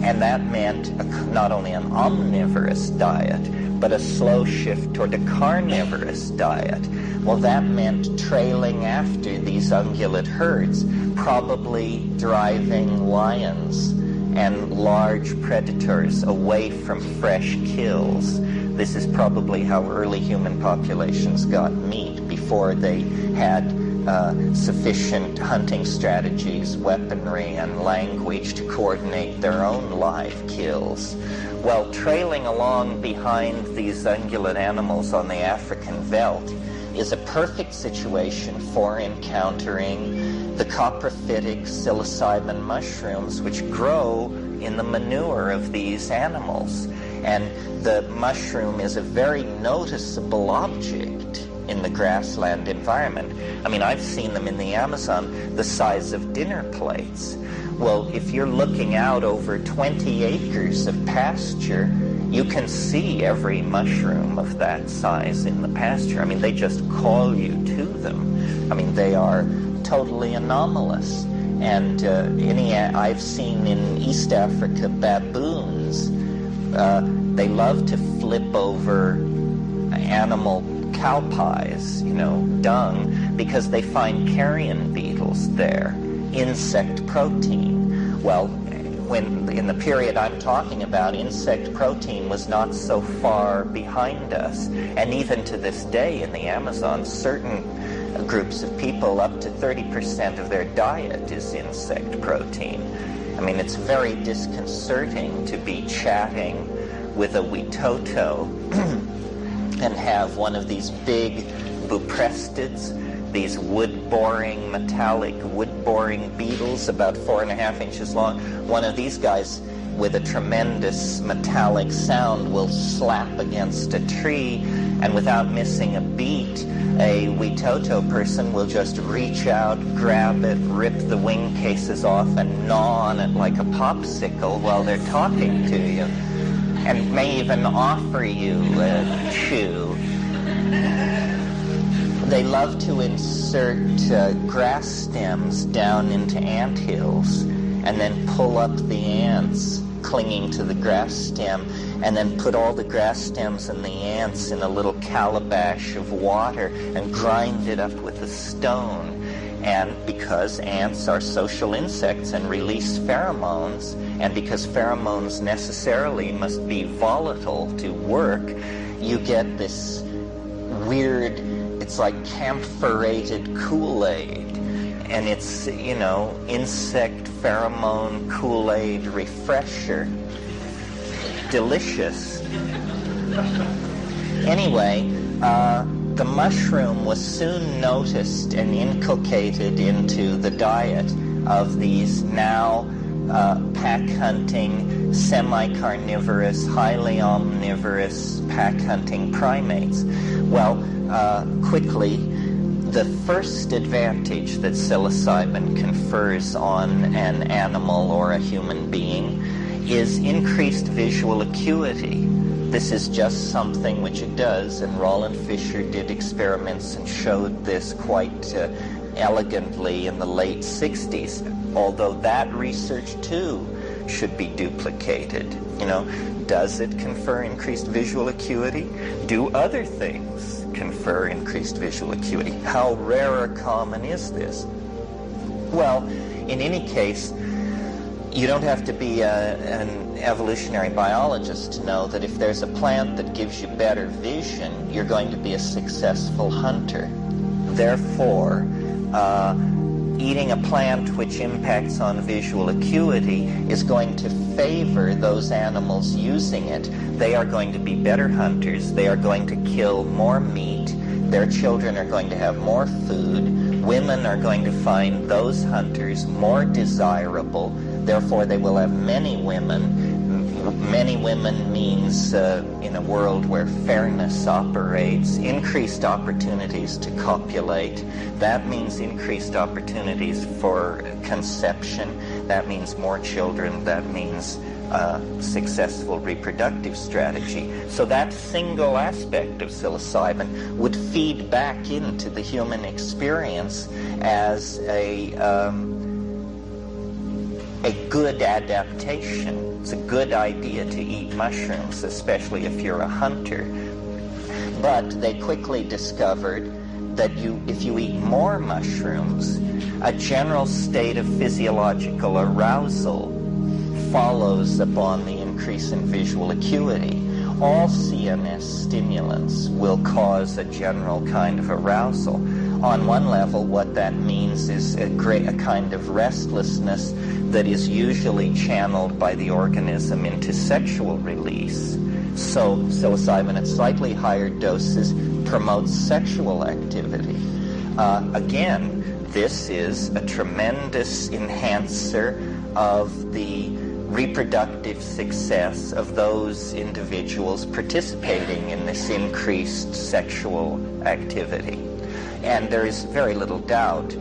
And that meant not only an omnivorous diet, but a slow shift toward a carnivorous diet. Well, that meant trailing after these ungulate herds, probably driving lions and large predators away from fresh kills. This is probably how early human populations got meat, before they had sufficient hunting strategies, weaponry, and language to coordinate their own live kills. Well, trailing along behind these ungulate animals on the African veldt is a perfect situation for encountering the coprophytic psilocybin mushrooms, which grow in the manure of these animals. And the mushroom is a very noticeable object in the grassland environment. I mean, I've seen them in the Amazon the size of dinner plates. Well, if you're looking out over 20 acres of pasture, you can see every mushroom of that size in the pasture. I mean, they just call you to them. I mean, they are totally anomalous. And I've seen in East Africa baboons, they love to flip over animal cow pies, dung, because they find carrion beetles there, insect protein. Well, when in the period I'm talking about, insect protein was not so far behind us. And even to this day in the Amazon, certain groups of people, up to 30% of their diet is insect protein. I mean, it's very disconcerting to be chatting with a Witoto and have one of these big buprestids, these metallic wood-boring beetles about 4.5 inches long. One of these guys with a tremendous metallic sound will slap against a tree, and without missing a beat, a Witoto person will just reach out, grab it, rip the wing cases off, and gnaw on it like a popsicle while they're talking to you, and may even offer you a chew. They love to insert grass stems down into ant hills and then pull up the ants clinging to the grass stem, and then put all the grass stems and the ants in a little calabash of water and grind it up with a stone. And because ants are social insects and release pheromones, and because pheromones necessarily must be volatile to work, you get this weird, it's like camphorated Kool-Aid. And it's, insect pheromone Kool-Aid refresher. Delicious. Anyway, the mushroom was soon noticed and inculcated into the diet of these now pack-hunting, semi-carnivorous, highly omnivorous pack-hunting primates. Well, quickly, the first advantage that psilocybin confers on an animal or a human being is increased visual acuity. This is just something which it does, and Roland Fisher did experiments and showed this quite elegantly in the late 60s, although that research too should be duplicated. Does it confer increased visual acuity? Do other things confer increased visual acuity? How rare or common is this? Well, in any case, you don't have to be an evolutionary biologist to know that if there's a plant that gives you better vision, you're going to be a successful hunter. Therefore, eating a plant which impacts on visual acuity is going to favor those animals using it. They are going to be better hunters. They are going to kill more meat. Their children are going to have more food. Women are going to find those hunters more desirable. Therefore, they will have many women. Many women means, in a world where fairness operates, increased opportunities to copulate. That means increased opportunities for conception. That means more children. That means successful reproductive strategy. So that single aspect of psilocybin would feed back into the human experience as a good adaptation. It's a good idea to eat mushrooms, especially if you're a hunter. But they quickly discovered that if you eat more mushrooms, a general state of physiological arousal follows upon the increase in visual acuity. All CNS stimulants will cause a general kind of arousal. On one level, what that means is a kind of restlessness that is usually channeled by the organism into sexual release. So psilocybin at slightly higher doses promotes sexual activity. Again, this is a tremendous enhancer of the reproductive success of those individuals participating in this increased sexual activity. And there is very little doubt,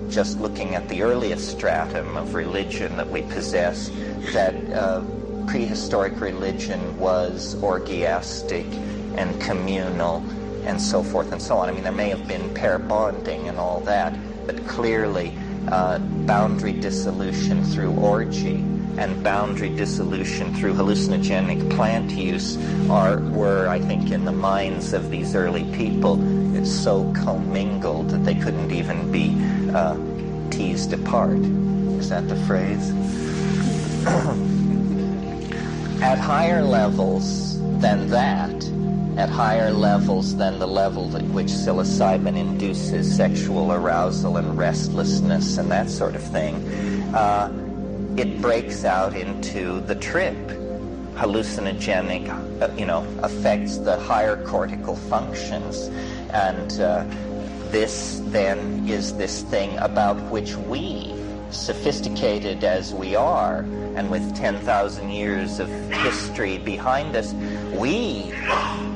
just looking at the earliest stratum of religion that we possess, that prehistoric religion was orgiastic and communal and so forth and so on. I mean, there may have been pair bonding and all that, but clearly boundary dissolution through orgy and boundary dissolution through hallucinogenic plant use were, I think, in the minds of these early people, it's so commingled that they couldn't even be teased apart. Is that the phrase? At higher levels than that, at higher levels than the level at which psilocybin induces sexual arousal and restlessness and that sort of thing, it breaks out into the trip. Hallucinogenic, affects the higher cortical functions. And this then is this thing about which we, sophisticated as we are, and with 10,000 years of history behind us, we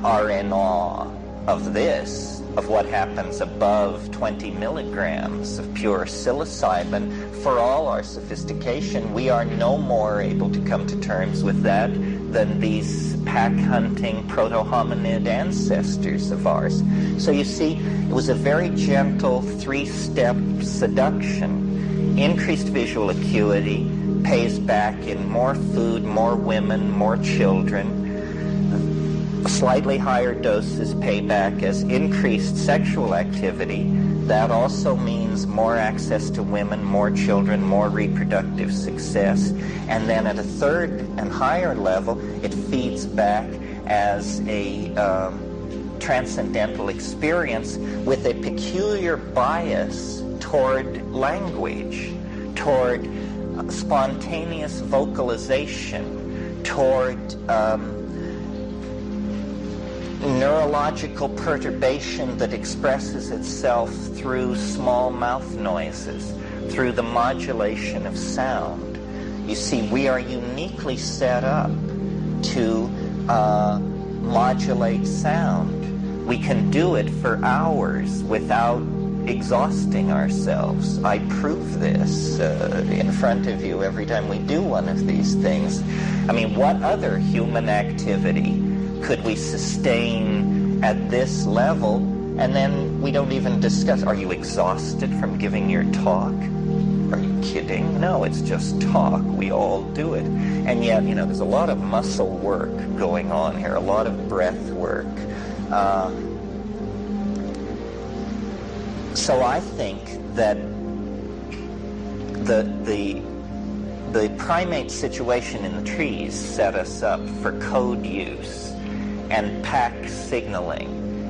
are in awe of this, of what happens above 20 milligrams of pure psilocybin. For all our sophistication, we are no more able to come to terms with that than these pack-hunting proto-hominid ancestors of ours. So you see, it was a very gentle three-step seduction. Increased visual acuity pays back in more food, more women, more children. Slightly higher doses pay back as increased sexual activity. That also means more access to women, more children, more reproductive success. And then at a third and higher level, it feeds back as a transcendental experience with a peculiar bias toward language, toward spontaneous vocalization, toward neurological perturbation that expresses itself through small mouth noises, through the modulation of sound. You see, we are uniquely set up to modulate sound. We can do it for hours without exhausting ourselves. I prove this in front of you every time we do one of these things. I mean, what other human activity could we sustain at this level? And then we don't even discuss, are you exhausted from giving your talk? Are you kidding? No, it's just talk. We all do it. And yet, there's a lot of muscle work going on here, a lot of breath work. So I think that the primate situation in the trees set us up for code use and pack signaling.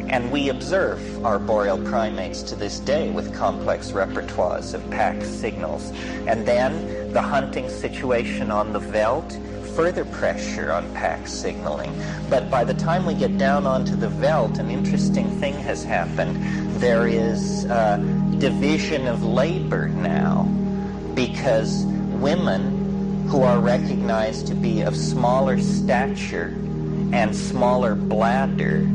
And we observe arboreal primates to this day with complex repertoires of pack signals. And then the hunting situation on the veldt, further pressure on pack signaling. But by the time we get down onto the veldt, an interesting thing has happened. There is division of labor now, because women who are recognized to be of smaller stature and smaller bladder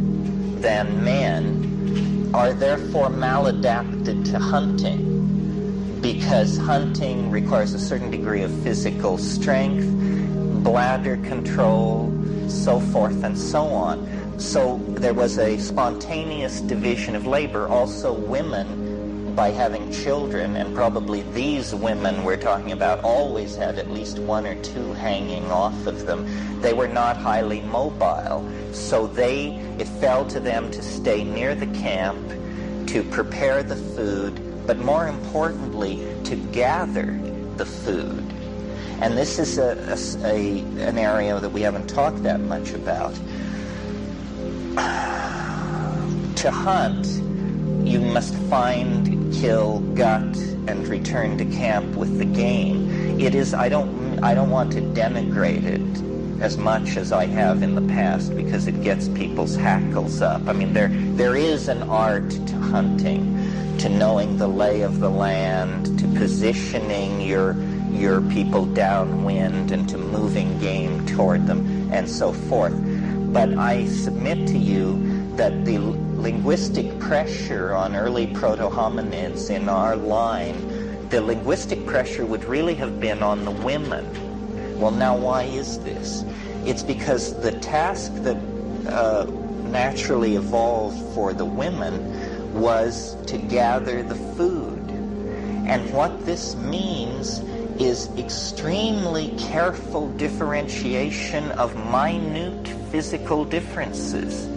than men are therefore maladapted to hunting, because hunting requires a certain degree of physical strength, bladder control, so forth and so on. So there was a spontaneous division of labor. Also women, by having children, and probably these women we're talking about always had at least one or two hanging off of them. They were not highly mobile, so it fell to them to stay near the camp, to prepare the food, but more importantly, to gather the food. And this is an area that we haven't talked that much about. To hunt, you must find, kill, gut, and return to camp with the game. It is, I don't want to denigrate it as much as I have in the past, because it gets people's hackles up. I mean, there is an art to hunting, to knowing the lay of the land, to positioning your people downwind, and to moving game toward them, and so forth. But I submit to you that the linguistic pressure on early proto-hominids in our line, the linguistic pressure would really have been on the women. Well, now why is this? It's because the task that naturally evolved for the women was to gather the food. And what this means is extremely careful differentiation of minute physical differences.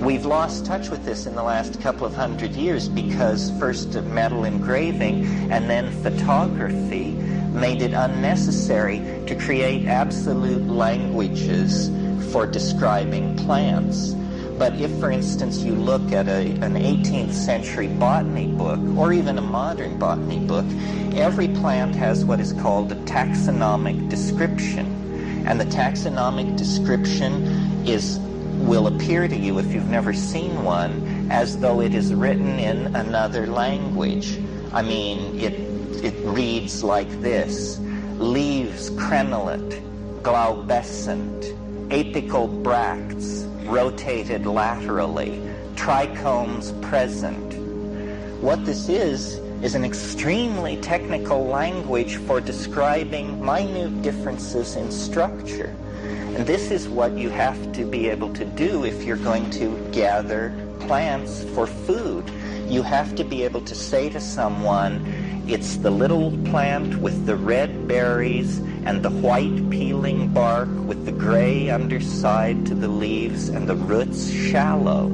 We've lost touch with this in the last couple of hundred years because first metal engraving and then photography made it unnecessary to create absolute languages for describing plants. But if, for instance, you look at an 18th century botany book, or even a modern botany book, every plant has what is called a taxonomic description. And the taxonomic description will appear to you, if you've never seen one, as though it is written in another language. I mean, it reads like this: leaves crenulate, glaubescent, apical bracts, rotated laterally, trichomes present. What this is an extremely technical language for describing minute differences in structure. And this is what you have to be able to do if you're going to gather plants for food. You have to be able to say to someone, it's the little plant with the red berries and the white peeling bark with the gray underside to the leaves and the roots shallow.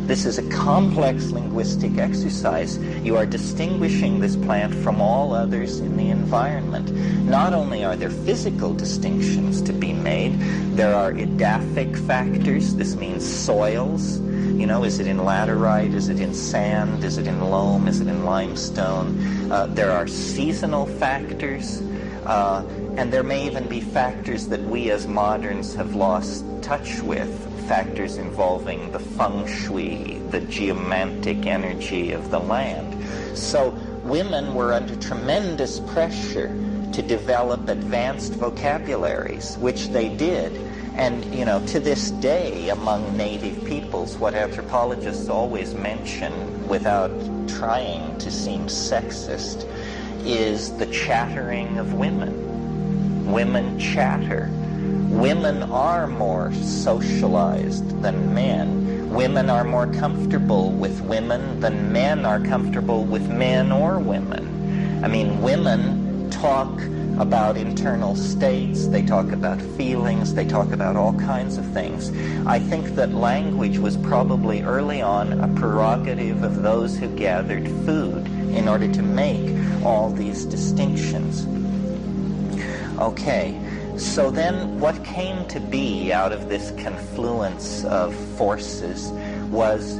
This is a complex linguistic exercise. You are distinguishing this plant from all others in the environment. Not only are there physical distinctions to be made, there are edaphic factors. This means soils. You know, is it in laterite? Is it in sand? Is it in loam? Is it in limestone? There are seasonal factors. And there may even be factors that we as moderns have lost touch with, factors involving the feng shui, the geomantic energy of the land. So women were under tremendous pressure to develop advanced vocabularies, which they did. And, you know, to this day, among native peoples, what anthropologists always mention, without trying to seem sexist, is the chattering of women. Women chatter. Women are more socialized than men. Women are more comfortable with women than men are comfortable with men or women. I mean, women talk about internal states, they talk about feelings, they talk about all kinds of things. I think that language was probably early on a prerogative of those who gathered food in order to make all these distinctions. Okay, so then what came to be out of this confluence of forces was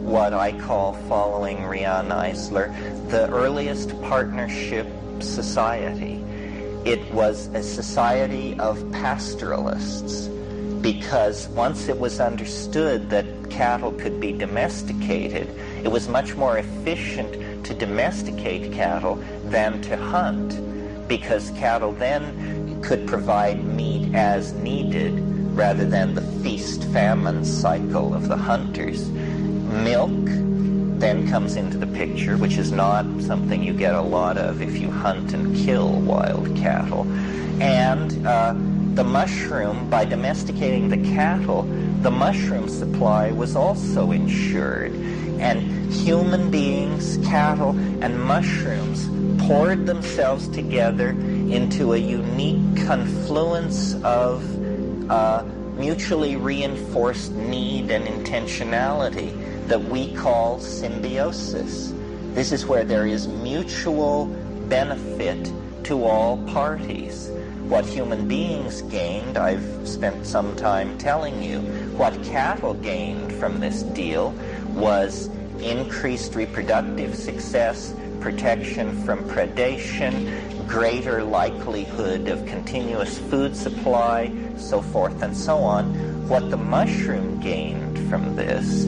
what I call, following Rian Eisler, the earliest partnership society. It was a society of pastoralists, because once it was understood that cattle could be domesticated, it was much more efficient to domesticate cattle than to hunt, because cattle then could provide meat as needed rather than the feast-famine cycle of the hunters. Milk then comes into the picture, which is not something you get a lot of if you hunt and kill wild cattle. And the mushroom, by domesticating the cattle, the mushroom supply was also ensured. And human beings, cattle, and mushrooms poured themselves together into a unique confluence of mutually reinforced need and intentionality that we call symbiosis. This is where there is mutual benefit to all parties. What human beings gained, I've spent some time telling you. What cattle gained from this deal was increased reproductive success, protection from predation, greater likelihood of continuous food supply, so forth and so on. What the mushroom gained from this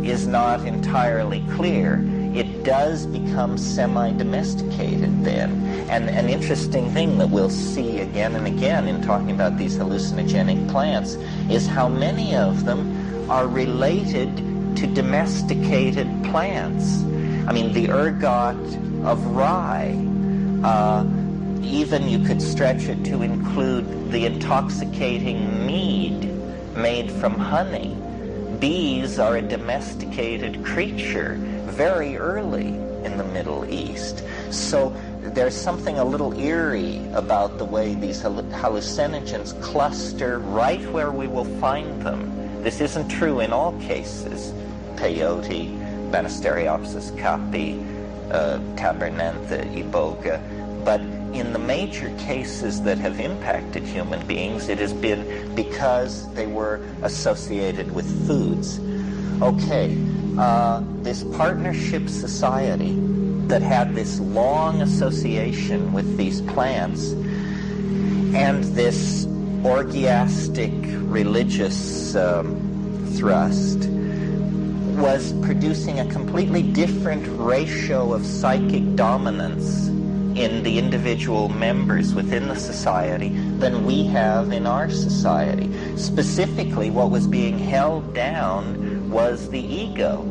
is not entirely clear. It does become semi-domesticated then. And an interesting thing that we'll see again and again in talking about these hallucinogenic plants is how many of them are related to domesticated plants. I mean, the ergot of rye, even you could stretch it to include the intoxicating mead made from honey. Bees are a domesticated creature very early in the Middle East. So there's something a little eerie about the way these hallucinogens cluster right where we will find them. This isn't true in all cases. Peyote, Banisteriopsis caapi, Tabernantha, Iboga. But in the major cases that have impacted human beings, it has been because they were associated with foods. Okay, this partnership society that had this long association with these plants and this orgiastic religious thrust was producing a completely different ratio of psychic dominance in the individual members within the society than we have in our society. Specifically, what was being held down was the ego.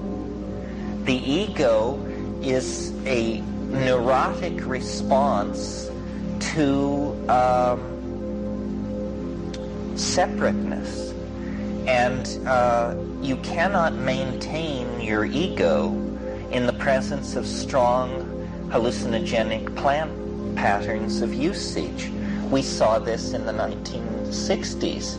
The ego is a neurotic response to separateness. And you cannot maintain your ego in the presence of strong hallucinogenic plant patterns of usage. We saw this in the 1960s.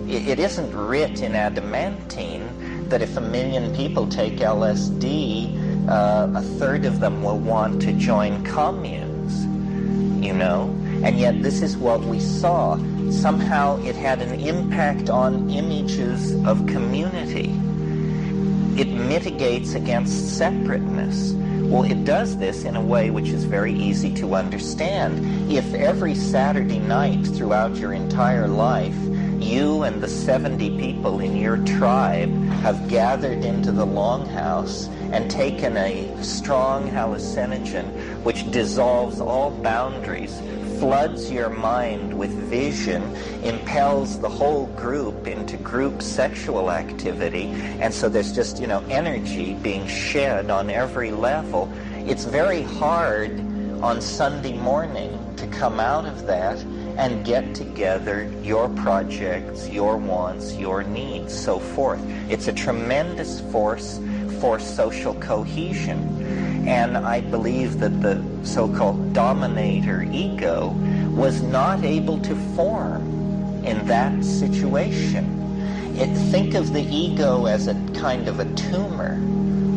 It isn't writ in adamantine that if 1 million people take LSD, a third of them will want to join communes, you know? And yet this is what we saw. Somehow it had an impact on images of community. It mitigates against separateness. Well, it does this in a way which is very easy to understand. If every Saturday night throughout your entire life, you and the 70 people in your tribe have gathered into the longhouse and taken a strong hallucinogen which dissolves all boundaries, floods your mind with vision, impels the whole group into group sexual activity, and so there's just, you know, energy being shed on every level. It's very hard on Sunday morning to come out of that and get together your projects, your wants, your needs, so forth. It's a tremendous force for social cohesion. And I believe that the so-called dominator ego was not able to form in that situation. Think of the ego as a kind of a tumor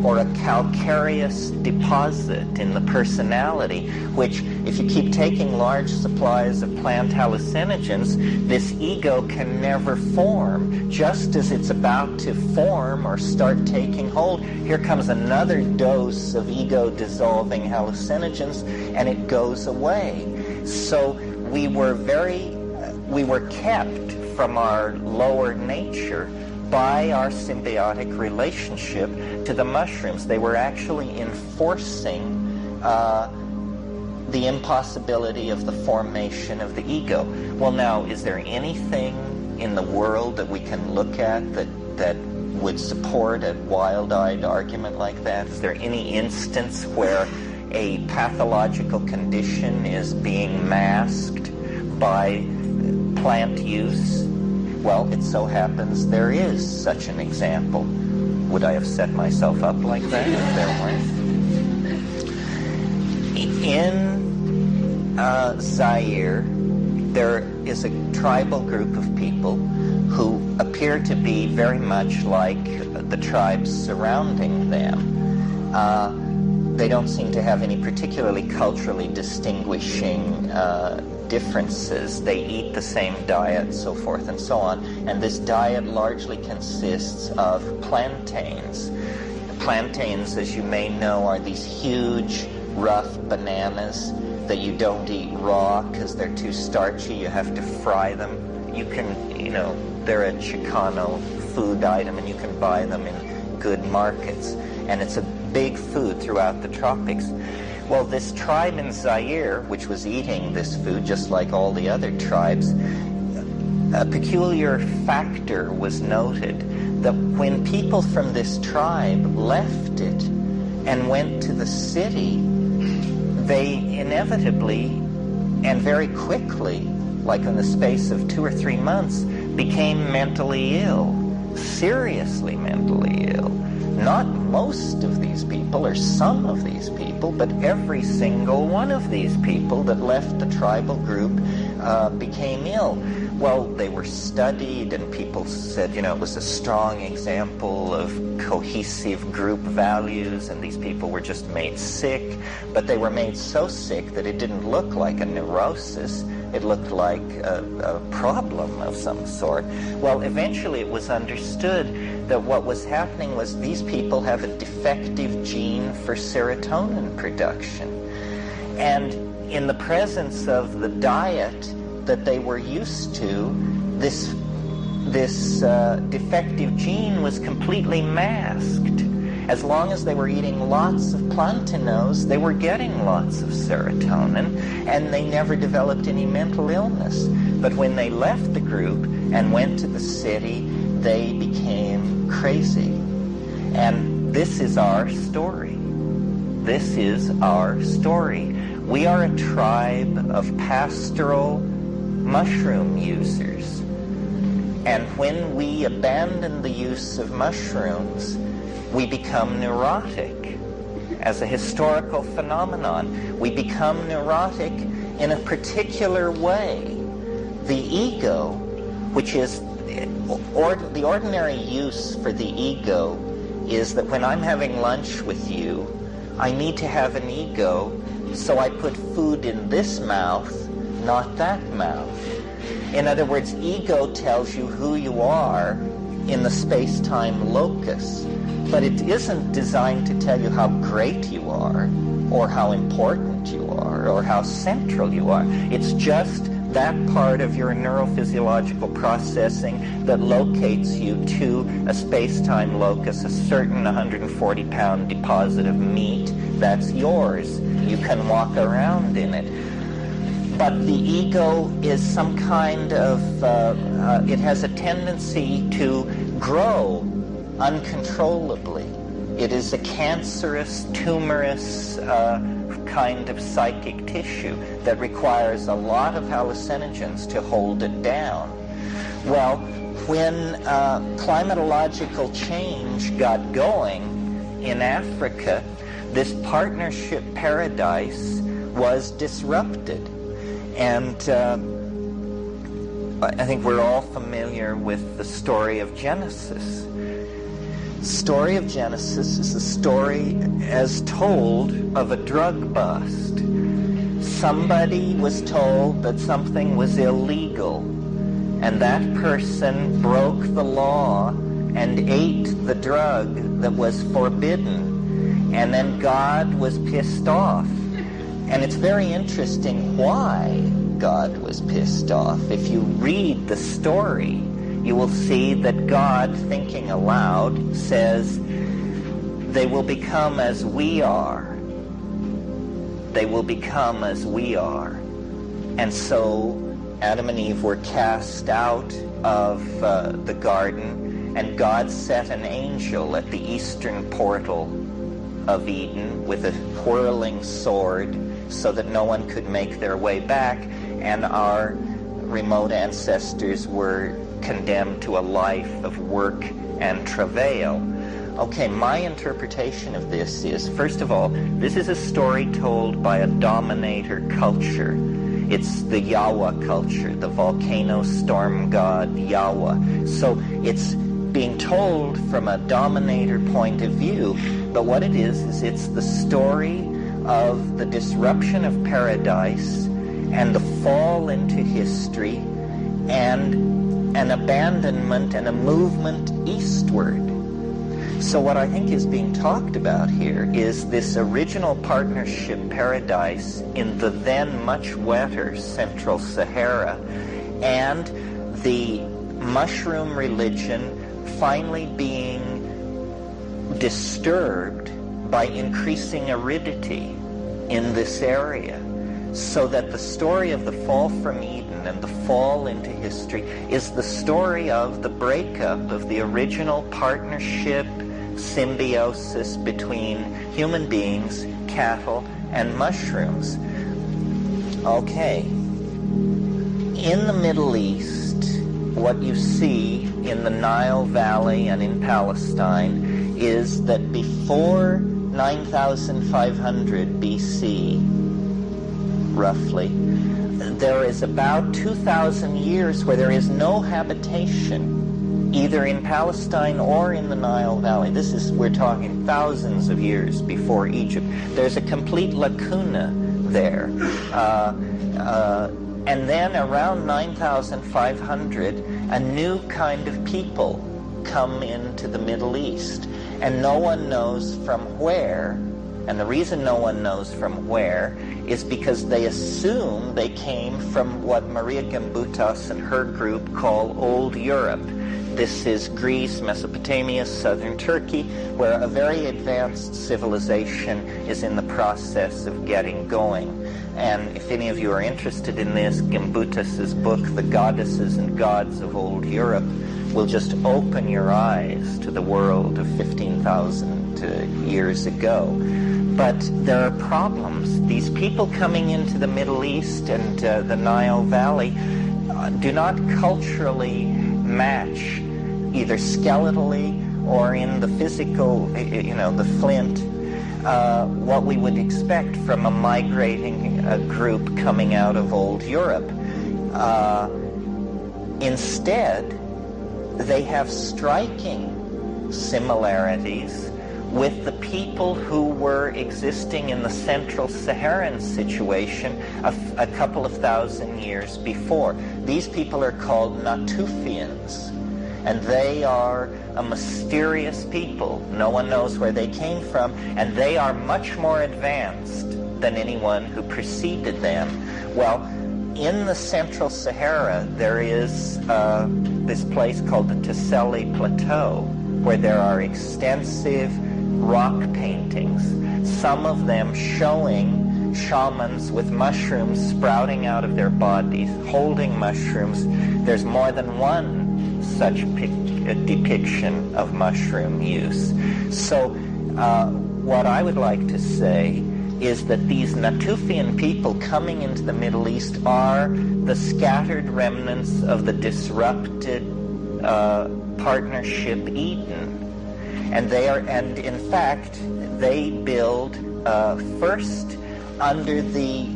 or a calcareous deposit in the personality, which if you keep taking large supplies of plant hallucinogens, this ego can never form. Just as it's about to form or start taking hold, here comes another dose of ego-dissolving hallucinogens, and it goes away. So we were kept from our lower nature by our symbiotic relationship to the mushrooms. They were actually enforcing the impossibility of the formation of the ego. Well, now, is there anything in the world that we can look at that would support a wild-eyed argument like that? Is there any instance where a pathological condition is being masked by plant use? Well, it so happens there is such an example. Would I have set myself up like that if there weren't? In Zaire, there is a tribal group of people who appear to be very much like the tribes surrounding them. They don't seem to have any particularly culturally distinguishing differences. They eat the same diet, so forth and so on. And this diet largely consists of plantains. Plantains, as you may know, are these huge, rough bananas that you don't eat raw because they're too starchy. You have to fry them. You can, you know, they're a Chicano food item, and you can buy them in good markets. And it's a big food throughout the tropics. Well, this tribe in Zaire, which was eating this food just like all the other tribes, a peculiar factor was noted, that when people from this tribe left it and went to the city, they inevitably and very quickly, like in the space of 2 or 3 months, became mentally ill, seriously mentally ill. Not most of these people or some of these people, but every single one of these people that left the tribal group became ill. Well, they were studied, and people said, you know, it was a strong example of cohesive group values, and these people were just made sick. But they were made so sick that it didn't look like a neurosis. It looked like a problem of some sort. Well, eventually it was understood that what was happening was these people have a defective gene for serotonin production. And in the presence of the diet that they were used to, this defective gene was completely masked. As long as they were eating lots of plantains, they were getting lots of serotonin, and they never developed any mental illness. But when they left the group and went to the city, they became crazy. And this is our story. This is our story. We are a tribe of pastoral mushroom users. And when we abandon the use of mushrooms, we become neurotic. As a historical phenomenon, we become neurotic in a particular way. The ego, which is the ordinary use for the ego, is that when I'm having lunch with you, I need to have an ego, so I put food in this mouth, not that mouth. In other words, ego tells you who you are in the space-time locus, but it isn't designed to tell you how great you are, or how important you are, or how central you are. It's just that part of your neurophysiological processing that locates you to a space-time locus, a certain 140-pound deposit of meat. That's yours. You can walk around in it. But the ego is some kind of, it has a tendency to grow uncontrollably. It is a cancerous, tumorous kind of psychic tissue that requires a lot of hallucinogens to hold it down. Well, when climatological change got going in Africa, this partnership paradise was disrupted. And I think we're all familiar with the story of Genesis. The story of Genesis is a story as told of a drug bust. Somebody was told that something was illegal, and that person broke the law and ate the drug that was forbidden, and then God was pissed off. And it's very interesting why God was pissed off. If you read the story, you will see that God, thinking aloud, says, they will become as we are. They will become as we are. And so Adam and Eve were cast out of the garden, and God set an angel at the eastern portal of Eden with a whirling sword so that no one could make their way back, and our remote ancestors were condemned to a life of work and travail. Okay, my interpretation of this is, first of all, this is a story told by a dominator culture. It's the Yawa culture, the volcano storm god Yawa. So it's being told from a dominator point of view, but what it is it's the story of the disruption of paradise and the fall into history, and an abandonment and a movement eastward. So what I think is being talked about here is this original partnership paradise in the then much wetter Central Sahara, and the mushroom religion finally being disturbed by increasing aridity in this area, so that the story of the fall from Eden and the fall into history is the story of the breakup of the original partnership, symbiosis between human beings, cattle, and mushrooms. Okay. In the Middle East, what you see in the Nile Valley and in Palestine is that before 9,500 BC, roughly, there is about 2,000 years where there is no habitation, either in Palestine or in the Nile Valley. We're talking thousands of years before Egypt. There's a complete lacuna there. And then around 9,500, a new kind of people come into the Middle East. And no one knows from where. And the reason no one knows from where is because they assume they came from what Maria Gimbutas and her group call Old Europe. This is Greece, Mesopotamia, southern Turkey, where a very advanced civilization is in the process of getting going. And if any of you are interested in this, Gimbutas's book, The Goddesses and Gods of Old Europe, will just open your eyes to the world of 15,000 years ago. But there are problems. These people coming into the Middle East and the Nile Valley do not culturally match, either skeletally or in the physical, the flint, what we would expect from a migrating group coming out of Old Europe. Instead, they have striking similarities with the people who were existing in the Central Saharan situation a couple of thousand years before. These people are called Natufians, and they are a mysterious people. No one knows where they came from, and they are much more advanced than anyone who preceded them. Well, in the Central Sahara, there is this place called the Tesseli Plateau, where there are extensive rock paintings, some of them showing shamans with mushrooms sprouting out of their bodies, holding mushrooms. There's more than one such depiction of mushroom use. So what I would like to say is that these Natufian people coming into the Middle East are the scattered remnants of the disrupted partnership Eden. And in fact, they build first under the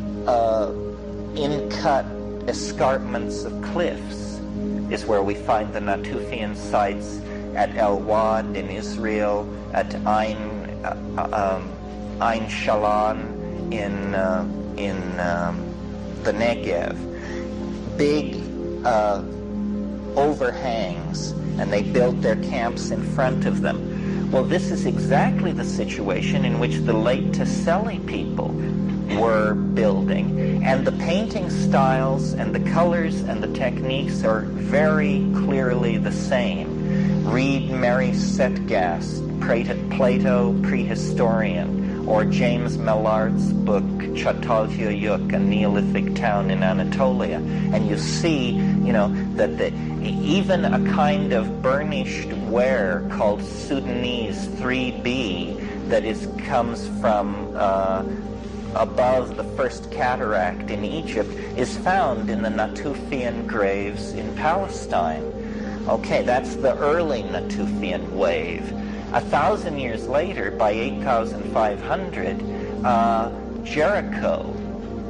in-cut escarpments of cliffs is where we find the Natufian sites at El Wad in Israel, at Ain Shalan in the Negev. Big overhangs, and they built their camps in front of them. Well, this is exactly the situation in which the late Tesseli people were building, and the painting styles and the colors and the techniques are very clearly the same. Read Mary Setgast, Plato Prehistorian, or James Mellard's book, Çatalhöyük, a Neolithic town in Anatolia, and you see, that even a kind of burnished ware called Sudanese 3B that comes from above the first cataract in Egypt is found in the Natufian graves in Palestine. Okay, that's the early Natufian wave. 1,000 years later, by 8,500, Jericho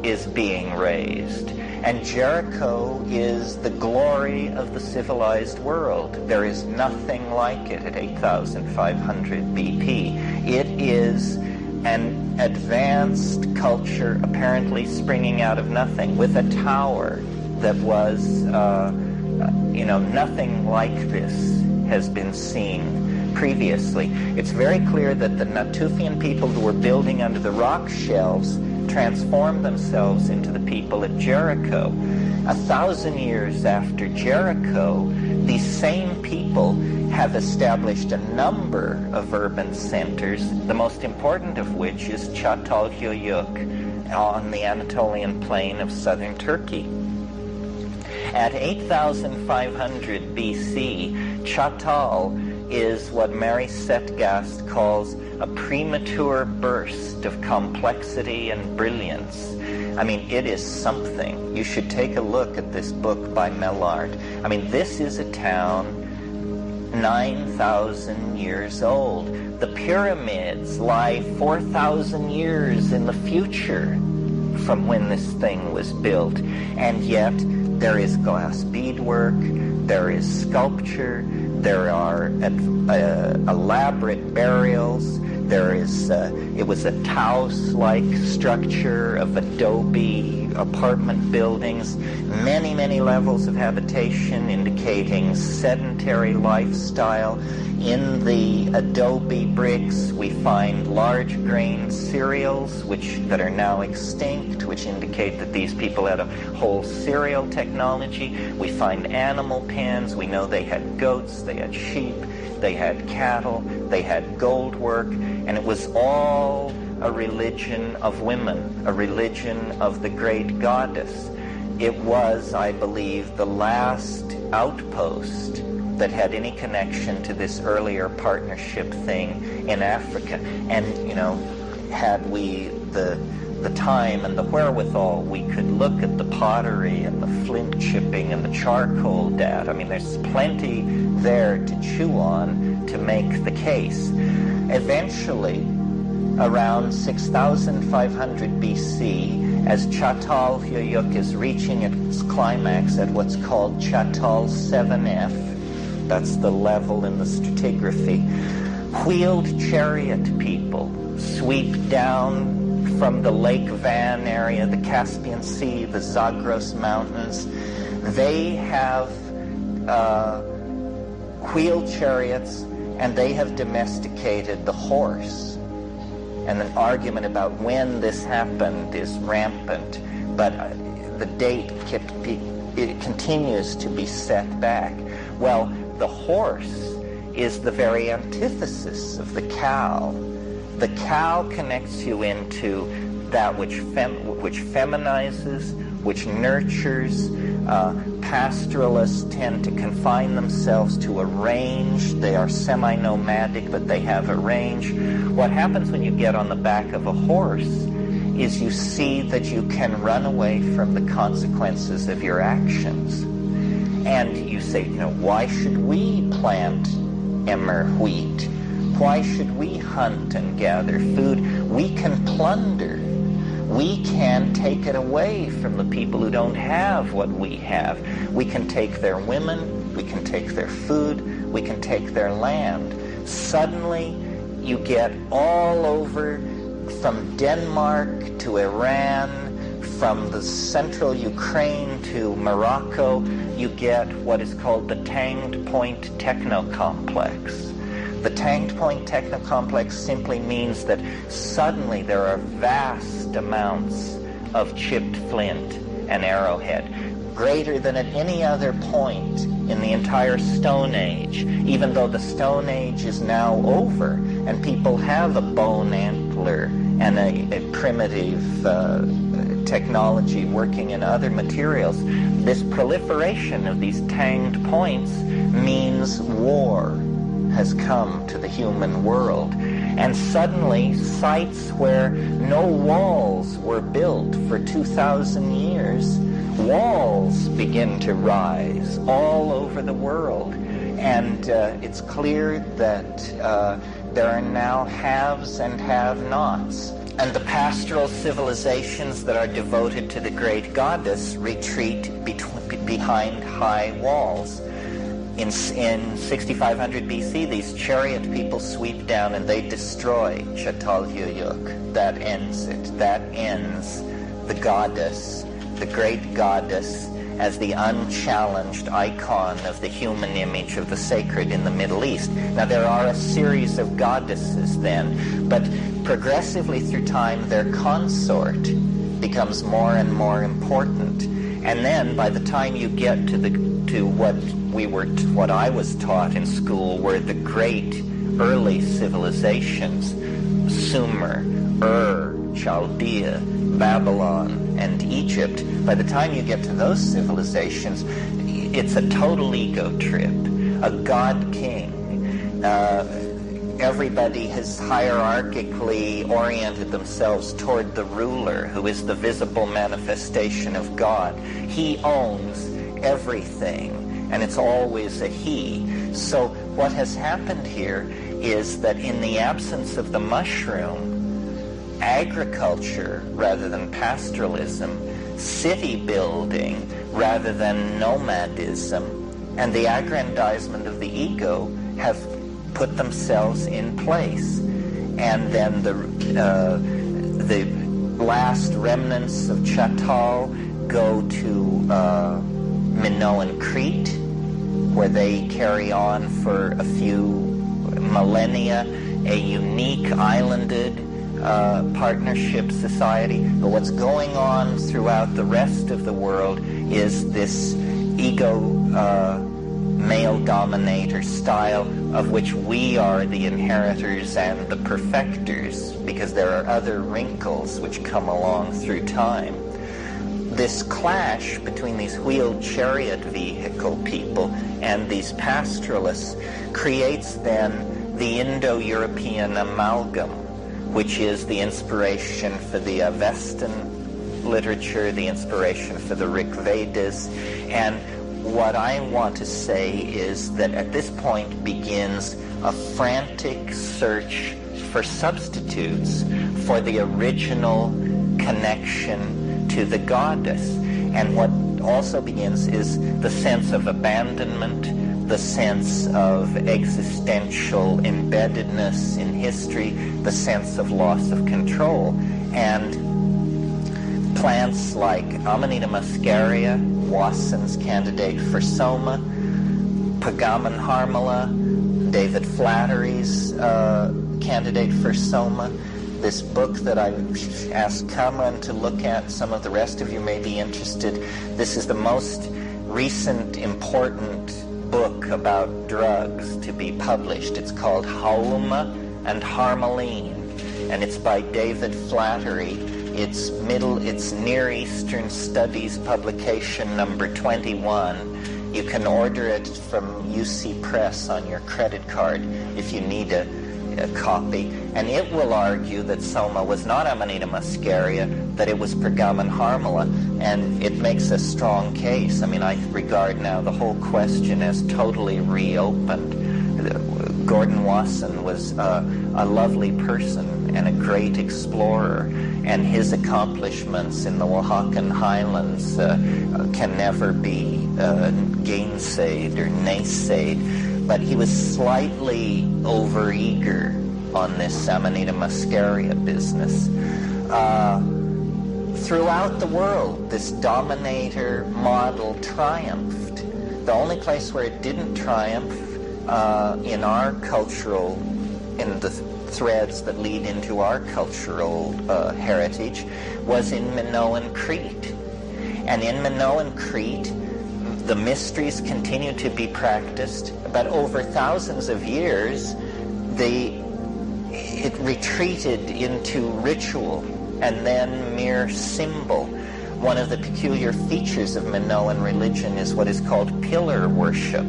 is being raised. And Jericho is the glory of the civilized world. There is nothing like it at 8,500 BP. It is an advanced culture apparently springing out of nothing, with a tower that was, nothing like this has been seen previously. It's very clear that the Natufian people who were building under the rock shelves transformed themselves into the people at Jericho. 1,000 years after Jericho, these same people have established a number of urban centers, the most important of which is Çatalhöyük on the Anatolian plain of southern Turkey. At 8,500 BC, Çatal is what Mary Setgast calls a premature burst of complexity and brilliance. I mean, it is something. You should take a look at this book by Mellard. I mean, this is a town 9,000 years old. The pyramids lie 4,000 years in the future from when this thing was built. And yet, there is glass beadwork, there is sculpture, there are elaborate burials, there is, it was a house-like structure of adobe apartment buildings, many, many levels of habitation indicating sedentary lifestyle. In the adobe bricks, we find large grain cereals, that are now extinct, which indicate that these people had a whole cereal technology. We find animal pens. We know they had goats, they had sheep, they had cattle, they had gold work, and it was all a religion of women, a religion of the great goddess. It was, I believe, the last outpost that had any connection to this earlier partnership thing in Africa. And, had we the time and the wherewithal, we could look at the pottery and the flint chipping and the charcoal data. I mean, there's plenty there to chew on to make the case. Eventually, around 6,500 BC, as Çatalhöyük is reaching its climax at what's called Çatal 7F, that's the level in the stratigraphy, wheeled chariot people sweep down from the Lake Van area, the Caspian Sea, the Zagros Mountains. They have wheeled chariots, and they have domesticated the horse. And the argument about when this happened is rampant, but the date it continues to be set back. Well, the horse is the very antithesis of the cow. The cow connects you into that which feminizes, which nurtures. Pastoralists tend to confine themselves to a range. They are semi-nomadic, but they have a range. What happens when you get on the back of a horse is you see that you can run away from the consequences of your actions. And you say, why should we plant emmer wheat? Why should we hunt and gather food? We can plunder. We can take it away from the people who don't have what we have. We can take their women, we can take their food, we can take their land. Suddenly, you get all over, from Denmark to Iran, from the central Ukraine to Morocco, you get what is called the Tanged Point Techno-Complex. The Tanged Point Techno-Complex simply means that suddenly there are vast amounts of chipped flint and arrowhead, greater than at any other point in the entire Stone Age, even though the Stone Age is now over and people have a bone antler and a primitive technology working in other materials. This proliferation of these tanged points means war has come to the human world. And suddenly, sites where no walls were built for 2,000 years, walls begin to rise all over the world. And it's clear that there are now haves and have-nots. And the pastoral civilizations that are devoted to the great goddess retreat behind high walls. In 6500 BC, these chariot people sweep down and they destroy Çatalhöyük. That ends it. That ends the goddess, the great goddess, as the unchallenged icon of the human image of the sacred in the Middle East. Now, there are a series of goddesses then, but progressively through time, their consort becomes more and more important. And then, by the time you get to what I was taught in school were the great early civilizations, Sumer, Chaldea, Babylon, and Egypt, by the time you get to those civilizations, it's a total ego trip, a god king. Everybody has hierarchically oriented themselves toward the ruler, who is the visible manifestation of God. He owns everything, and it's always a he. So what has happened here is that in the absence of the mushroom, agriculture rather than pastoralism, city building rather than nomadism, and the aggrandizement of the ego have put themselves in place. And then the last remnants of Çatal go to Minoan Crete, where they carry on for a few millennia, a unique islanded partnership society. But what's going on throughout the rest of the world is this ego male dominator style, of which we are the inheritors and the perfecters, because there are other wrinkles which come along through time. This clash between these wheeled chariot vehicle people and these pastoralists creates then the Indo-European amalgam, which is the inspiration for the Avestan literature, the inspiration for the Rig Vedas. And what I want to say is that at this point begins a frantic search for substitutes for the original connection to the goddess. And what also begins is the sense of abandonment, the sense of existential embeddedness in history, the sense of loss of control. And plants like Amanita muscaria, Wasson's candidate for Soma, Pagamen harmala, David Flattery's candidate for Soma. This book that I asked Kramden to look at, some of the rest of you may be interested. This is the most recent important book about drugs to be published. It's called Hauma and Harmaline, and it's by David Flattery. It's Near Eastern Studies publication number 21. You can order it from UC Press on your credit card if you need a copy. And it will argue that Soma was not Amanita muscaria, that it was Pagamen harmala, and it makes a strong case. I mean, I regard now the whole question as totally reopened. Gordon Wasson was a lovely person and a great explorer, and his accomplishments in the Oaxacan highlands can never be gainsaid or naysayed. But he was slightly overeager on this Amanita muscaria business. Throughout the world, this dominator model triumphed. The only place where it didn't triumph in our cultural, in the threads that lead into our cultural heritage, was in Minoan Crete. And in Minoan Crete, the mysteries continue to be practiced, but over thousands of years, it retreated into ritual and then mere symbol. One of the peculiar features of Minoan religion is what is called pillar worship.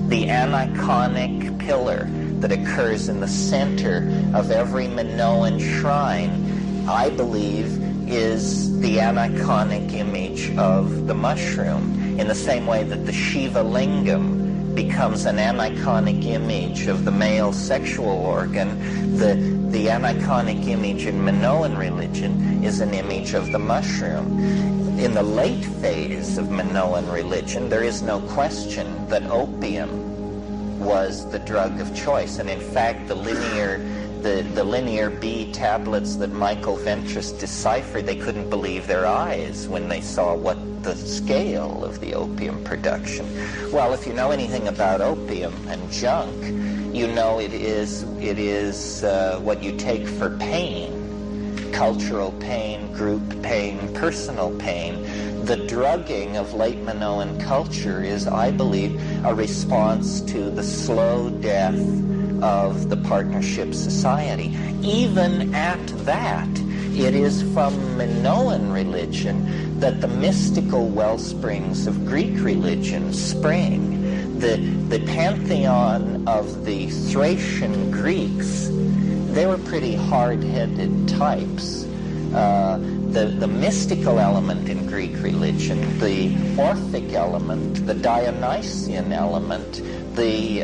The aniconic pillar that occurs in the center of every Minoan shrine, I believe, is the aniconic image of the mushroom, in the same way that the Shiva lingam becomes an aniconic image of the male sexual organ. The aniconic image in Minoan religion is an image of the mushroom. In the late phase of Minoan religion, there is no question that opium was the drug of choice. And in fact, the linear B tablets that Michael Ventris deciphered, they couldn't believe their eyes when they saw what the scale of the opium production. Well, if you know anything about opium and junk, you know it is what you take for pain. Cultural pain, group pain, personal pain. The drugging of late Minoan culture is, I believe, a response to the slow death of the partnership society. Even at that, it is from Minoan religion that the mystical wellsprings of Greek religion spring. The pantheon of the Thracian Greeks, they were pretty hard-headed types. The mystical element in Greek religion, the Orphic element, the Dionysian element, the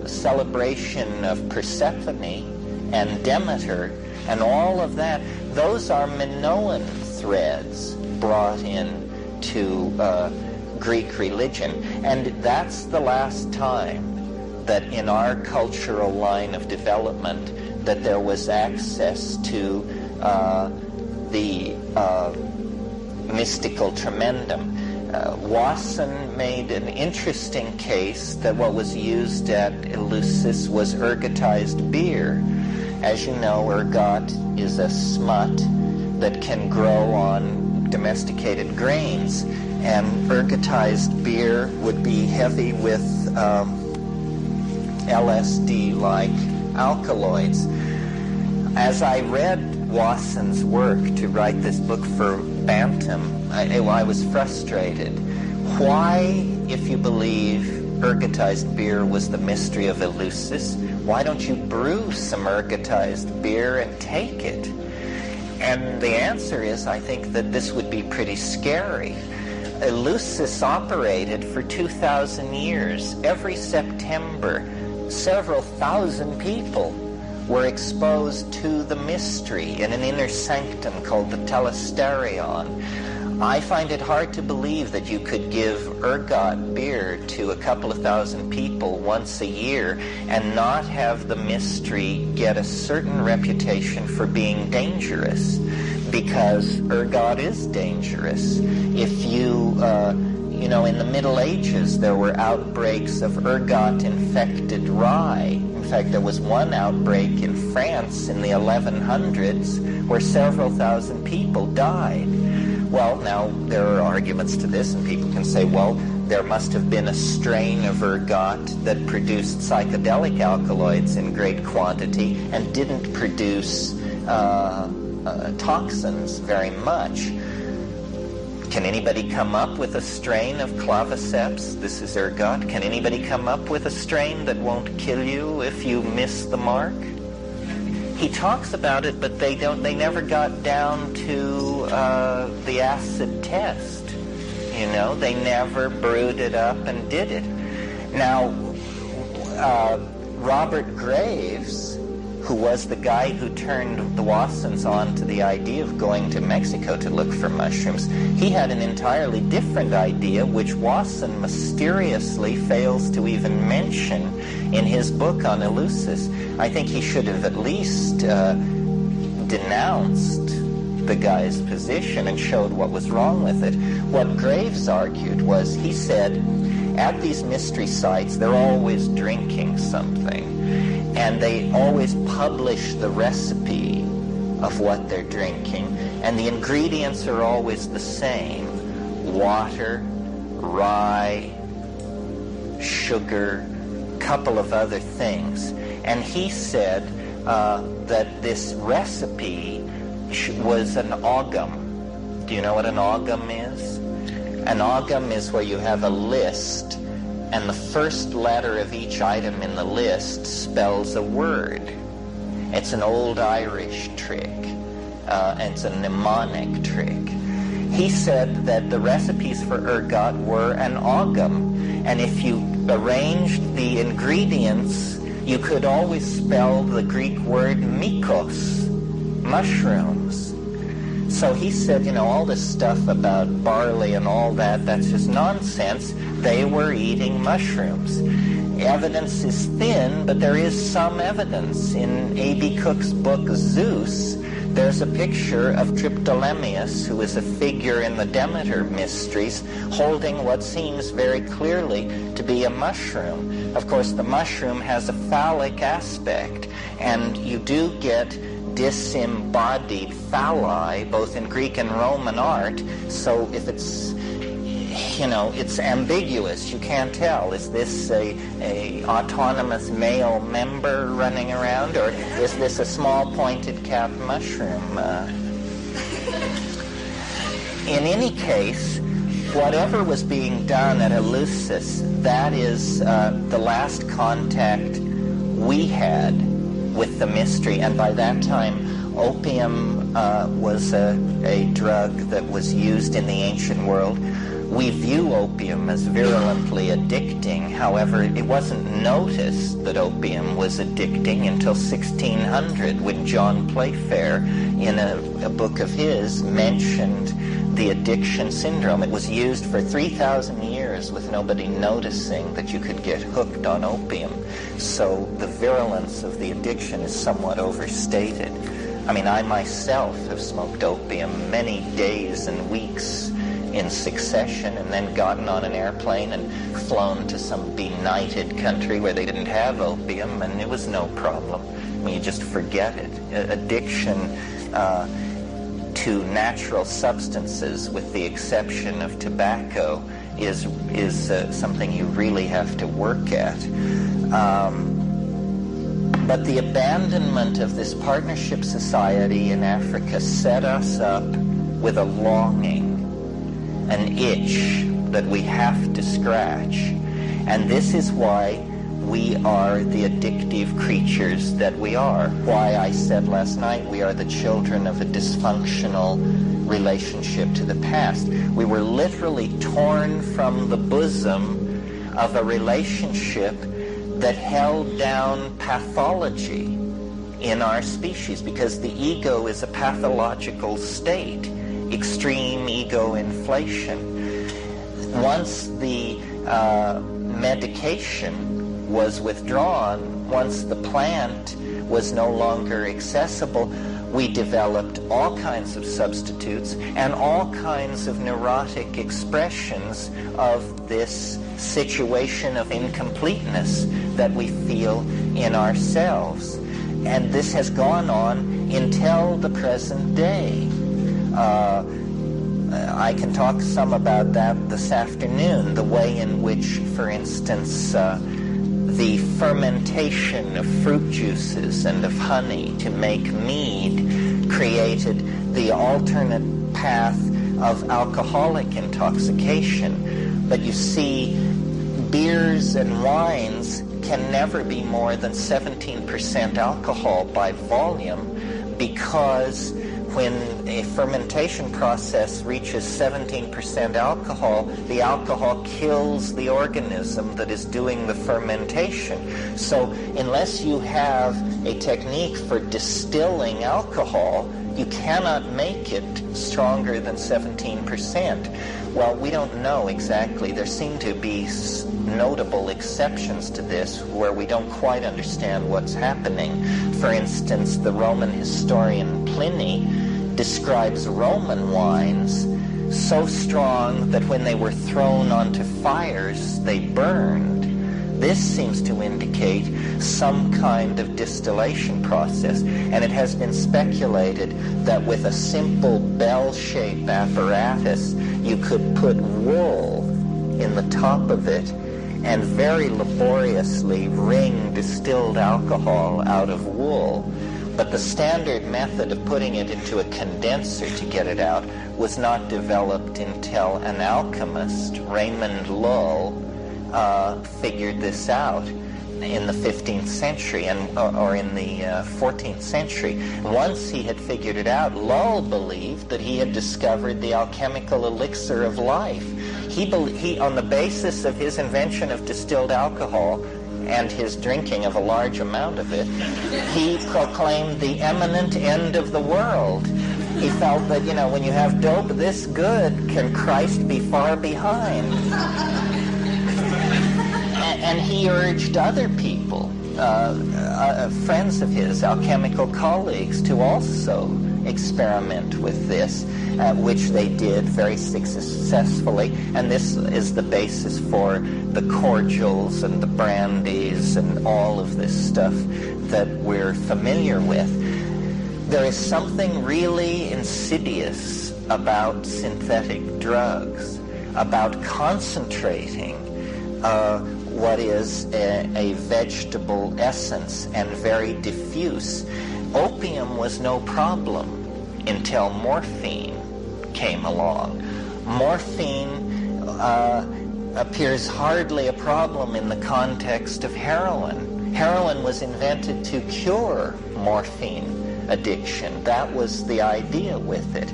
celebration of Persephone and Demeter, and all of that, those are Minoan threads brought in to Greek religion. And that's the last time that in our cultural line of development that there was access to the mystical tremendum. Wasson made an interesting case that what was used at Eleusis was ergotized beer. As you know, ergot is a smut that can grow on domesticated grains, and ergotized beer would be heavy with LSD-like alkaloids. As I read Wasson's work to write this book for Bantam, I was frustrated. Why, if you believe ergotized beer was the mystery of Eleusis, why don't you brew some ergotized beer and take it? And the answer is, I think that this would be pretty scary. Eleusis operated for 2,000 years. Every September, several thousand people were exposed to the mystery in an inner sanctum called the telesterion. I find it hard to believe that you could give ergot beer to a couple of thousand people once a year and not have the mystery get a certain reputation for being dangerous, because ergot is dangerous. If you in the Middle Ages, there were outbreaks of ergot-infected rye. In fact, there was one outbreak in France in the 1100s where several thousand people died. Well, now, there are arguments to this, and people can say, well, there must have been a strain of ergot that produced psychedelic alkaloids in great quantity and didn't produce toxins very much. Can anybody come up with a strain of claviceps? This is ergot. Can anybody come up with a strain that won't kill you if you miss the mark? He talks about it, but they never got down to the acid test. They never brewed it up and did it. Now, Robert Graves, who was the guy who turned the Wassons on to the idea of going to Mexico to look for mushrooms, he had an entirely different idea, which Wasson mysteriously fails to even mention in his book on Eleusis. I think he should have at least denounced the guy's position and showed what was wrong with it. What Graves argued was, he said, at these mystery sites, they're always drinking something. And they always publish the recipe of what they're drinking. And the ingredients are always the same. Water, rye, sugar, couple of other things. And he said that this recipe was an ogham. Do you know what an ogham is? An ogham is where you have a list, and the first letter of each item in the list spells a word. It's an old Irish trick. It's a mnemonic trick. He said that the recipes for ergot were an ogham, and if you arranged the ingredients, you could always spell the Greek word mykos, mushrooms. So he said, all this stuff about barley and all that, that's just nonsense. They were eating mushrooms. evidence is thin, but there is some evidence. In A.B. Cook's book Zeus, there's a picture of Triptolemius, who is a figure in the Demeter mysteries, holding what seems very clearly to be a mushroom. Of course, the mushroom has a phallic aspect, and you do get disembodied phalli, both in Greek and Roman art, so if it's, it's ambiguous. You can't tell. Is this a autonomous male member running around, or is this a small pointed cap mushroom? In any case, whatever was being done at Eleusis, that is the last contact we had with the mystery, and by that time, opium was a drug that was used in the ancient world. We view opium as virulently addicting. However, it wasn't noticed that opium was addicting until 1600, when John Playfair, in a book of his, mentioned the addiction syndrome. It was used for 3,000 years with nobody noticing that you could get hooked on opium. So the virulence of the addiction is somewhat overstated. I mean, I myself have smoked opium many days and weeks in succession, and then gotten on an airplane and flown to some benighted country where they didn't have opium, and it was no problem. I mean, you just forget it. Addiction to natural substances, with the exception of tobacco, is something you really have to work at. But the abandonment of this partnership society in Africa set us up with a longing, an itch that we have to scratch. And this is why we are the addictive creatures that we are. Why I said last night we are the children of a dysfunctional relationship to the past. We were literally torn from the bosom of a relationship that held down pathology in our species, because the ego is a pathological state. Extreme ego inflation. Once the medication was withdrawn, once the plant was no longer accessible, we developed all kinds of substitutes and all kinds of neurotic expressions of this situation of incompleteness that we feel in ourselves. And this has gone on until the present day. I can talk some about that this afternoon, the way in which, for instance, the fermentation of fruit juices and of honey to make mead created the alternate path of alcoholic intoxication. But you see, beers and wines can never be more than 17% alcohol by volume, because when a fermentation process reaches 17% alcohol, the alcohol kills the organism that is doing the fermentation. So unless you have a technique for distilling alcohol, you cannot make it stronger than 17%. Well, we don't know exactly. There seem to be notable exceptions to this where we don't quite understand what's happening. For instance, the Roman historian Pliny describes Roman wines so strong that when they were thrown onto fires, they burned. This seems to indicate some kind of distillation process, and it has been speculated that with a simple bell-shaped apparatus, you could put wool in the top of it and very laboriously wring distilled alcohol out of wool. But the standard method of putting it into a condenser to get it out was not developed until an alchemist, Raymond Lull, figured this out in the 15th century or in the 14th century. Once he had figured it out, Lull believed that he had discovered the alchemical elixir of life. He on the basis of his invention of distilled alcohol and his drinking of a large amount of it, he proclaimed the imminent end of the world. He felt that, when you have dope this good, can Christ be far behind? And he urged other people, friends of his, alchemical colleagues, to also experiment with this, which they did very successfully. And this is the basis for the cordials and the brandies and all of this stuff that we're familiar with. There is something really insidious about synthetic drugs, about concentrating what is a vegetable essence and very diffuse. Opium was no problem until morphine came along. Morphine appears hardly a problem in the context of heroin. Heroin was invented to cure morphine addiction. That was the idea with it.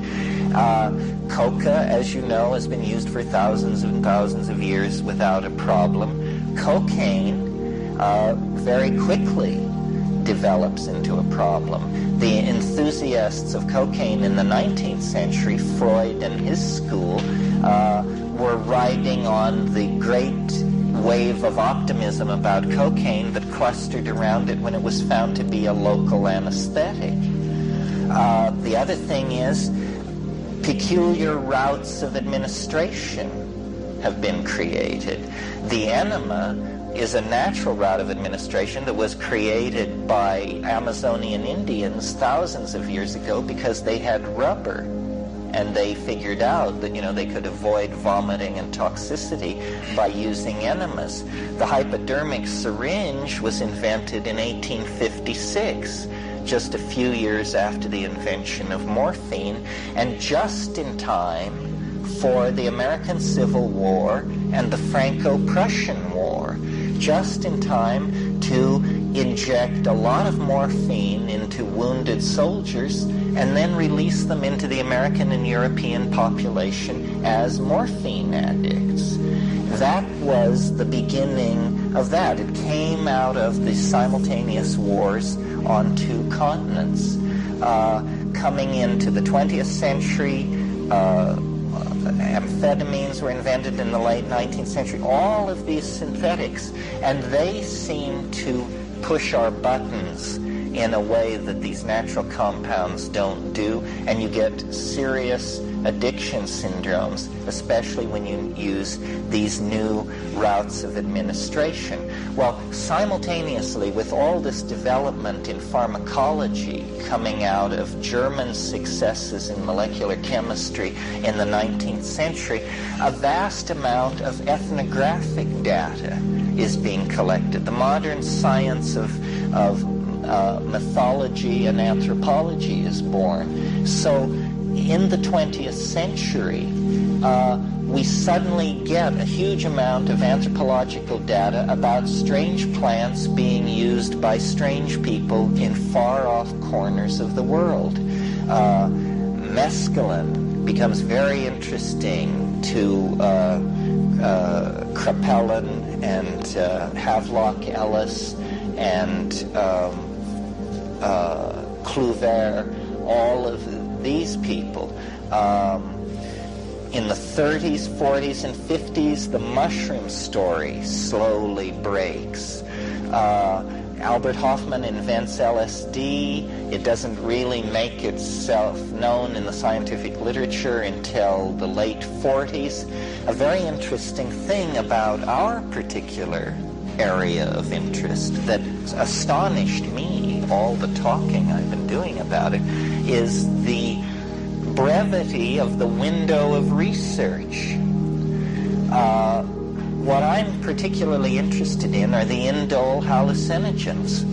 Coca, as you know, has been used for thousands and thousands of years without a problem. Cocaine very quickly develops into a problem. The enthusiasts of cocaine in the 19th century, Freud and his school, were riding on the great wave of optimism about cocaine that clustered around it when it was found to be a local anesthetic. The other thing is, peculiar routes of administration have been created. The enema is a natural route of administration that was created by Amazonian Indians thousands of years ago because they had rubber. And they figured out that, they could avoid vomiting and toxicity by using enemas. The hypodermic syringe was invented in 1856, just a few years after the invention of morphine, and just in time for the American Civil War and the Franco-Prussian War. Just in time to inject a lot of morphine into wounded soldiers and then release them into the American and European population as morphine addicts. That was the beginning of that. It came out of the simultaneous wars on two continents. Coming into the 20th century, amphetamines were invented in the late 19th century. All of these synthetics, and they seem to push our buttons in a way that these natural compounds don't do, and you get serious addiction syndromes, especially when you use these new routes of administration. Well, simultaneously with all this development in pharmacology coming out of German successes in molecular chemistry in the 19th century, a vast amount of ethnographic data is being collected. The modern science of mythology and anthropology is born. So in the 20th century, we suddenly get a huge amount of anthropological data about strange plants being used by strange people in far-off corners of the world. Mescaline becomes very interesting to Kraepelin and Havelock Ellis and Cluver, all of these people. In the 30s, 40s, and 50s, the mushroom story slowly breaks. Albert Hofmann invents LSD. It doesn't really make itself known in the scientific literature until the late 40s. A very interesting thing about our particular area of interest that astonished me, all the talking I've been doing about it, is the brevity of the window of research. What I'm particularly interested in are the indole hallucinogens.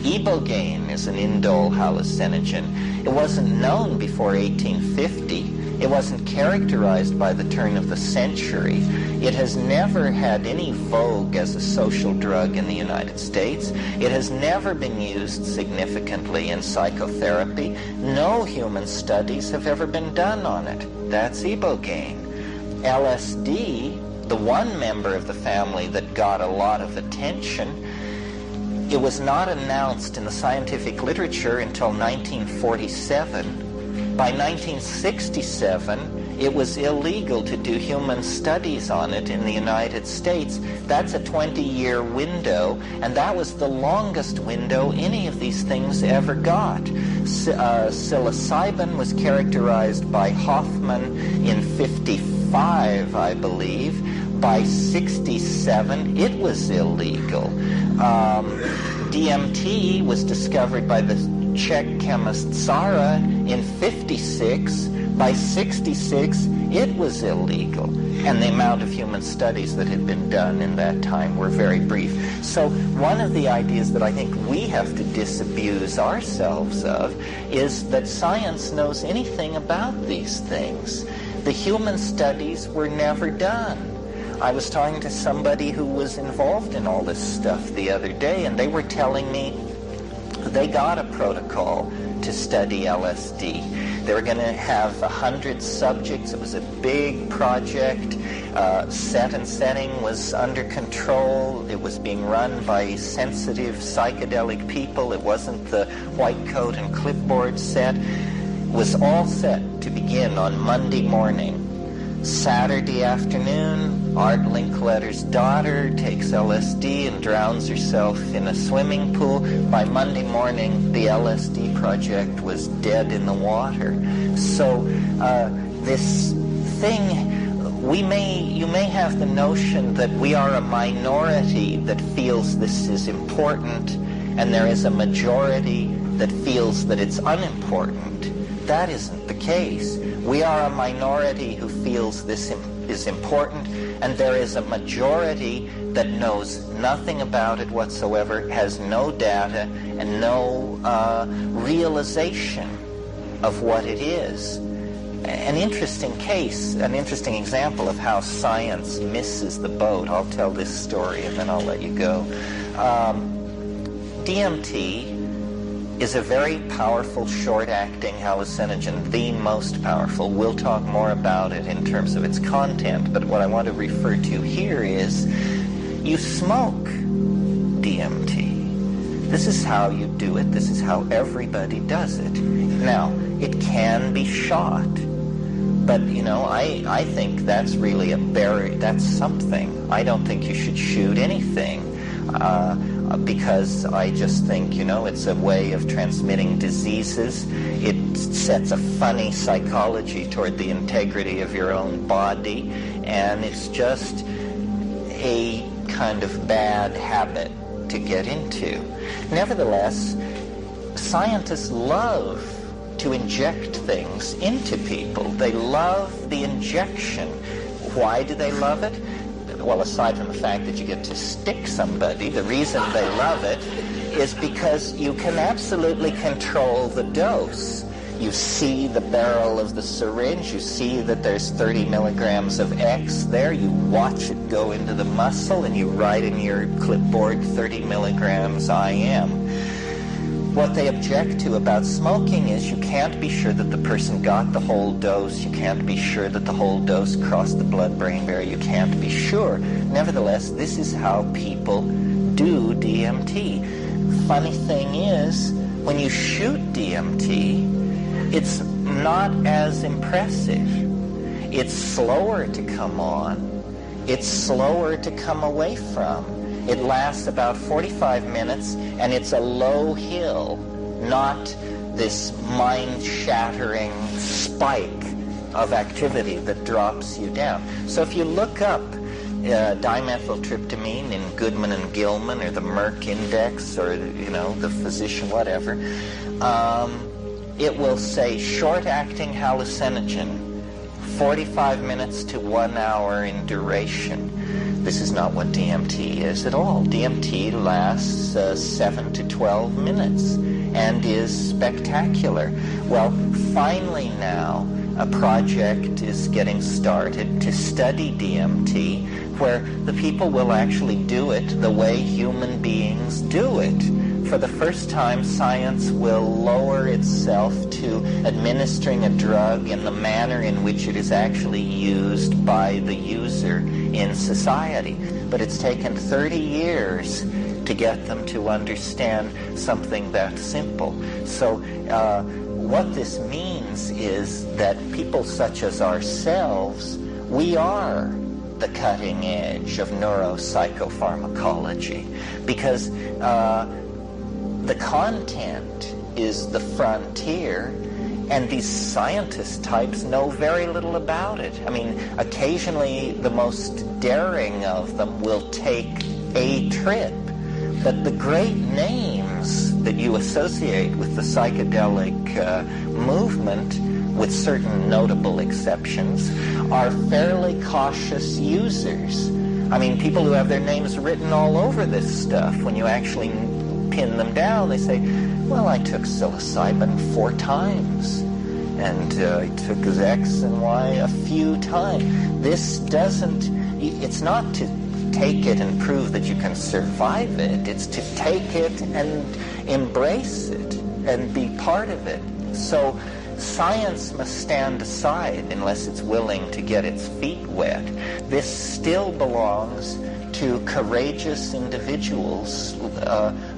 Ibogaine is an indole hallucinogen. It wasn't known before 1850. It wasn't characterized by the turn of the century. It has never had any vogue as a social drug in the United States. It has never been used significantly in psychotherapy. No human studies have ever been done on it. That's Ibogaine. LSD, the one member of the family that got a lot of attention, it was not announced in the scientific literature until 1947. By 1967, it was illegal to do human studies on it in the United States. That's a 20-year window, and that was the longest window any of these things ever got. Psilocybin was characterized by Hoffman in 55, I believe. By 67, it was illegal. DMT was discovered by the Czech chemist Sara in 56. By 66, it was illegal. And the amount of human studies that had been done in that time were very brief. So one of the ideas that I think we have to disabuse ourselves of is that science knows anything about these things. The human studies were never done. I was talking to somebody who was involved in all this stuff the other day, and they were telling me they got a protocol to study LSD. They were going to have 100 subjects. It was a big project. Set and setting was under control. It was being run by sensitive psychedelic people. It wasn't the white coat and clipboard set. It was all set to begin on Monday morning. Saturday afternoon, Art Linkletter's daughter takes LSD and drowns herself in a swimming pool. By Monday morning, the LSD project was dead in the water. So this thing, you may have the notion that we are a minority that feels this is important, and there is a majority that feels that it's unimportant. That isn't the case. We are a minority who feels this is important, and there is a majority that knows nothing about it whatsoever, has no data, and no realization of what it is. An interesting case, an interesting example of how science misses the boat. I'll tell this story and then I'll let you go. DMT is a very powerful short-acting hallucinogen, the most powerful. We'll talk more about it in terms of its content, but what I want to refer to here is you smoke DMT. This is how you do it. This is how everybody does it. Now, it can be shot, but, I think that's really a barrier. That's something. I don't think you should shoot anything. Because I just think, it's a way of transmitting diseases. It sets a funny psychology toward the integrity of your own body, and it's just a kind of bad habit to get into. Nevertheless, scientists love to inject things into people. They love the injection. Why do they love it? Well, aside from the fact that you get to stick somebody, the reason they love it is because you can absolutely control the dose. You see the barrel of the syringe, you see that there's 30 milligrams of X there, you watch it go into the muscle, and you write in your clipboard 30 milligrams IM. What they object to about smoking is you can't be sure that the person got the whole dose. You can't be sure that the whole dose crossed the blood-brain barrier. You can't be sure. Nevertheless, this is how people do DMT. Funny thing is, when you shoot DMT, it's not as impressive. It's slower to come on. It's slower to come away from. It lasts about 45 minutes, and it's a low hill, not this mind-shattering spike of activity that drops you down. So if you look up dimethyltryptamine in Goodman and Gilman, or the Merck Index, or, the physician, whatever, it will say short-acting hallucinogen, 45 minutes to 1 hour in duration. This is not what DMT is at all. DMT lasts 7 to 12 minutes and is spectacular. Well, finally now, a project is getting started to study DMT, where the people will actually do it the way human beings do it. For the first time, science will lower itself to administering a drug in the manner in which it is actually used by the user in society. But it's taken 30 years to get them to understand something that simple. So what this means means is that people such as ourselves, we are the cutting edge of neuropsychopharmacology, because the content is the frontier, and these scientist types know very little about it. I mean, occasionally the most daring of them will take a trip, but the great names that you associate with the psychedelic movement, with certain notable exceptions, are fairly cautious users. I mean, people who have their names written all over this stuff, when you actually pin them down, they say, well, I took psilocybin 4 times, and I took X and Y a few times. This doesn't, it's not to take it and prove that you can survive it. It's to take it and embrace it and be part of it. So science must stand aside unless it's willing to get its feet wet. This still belongs to courageous individuals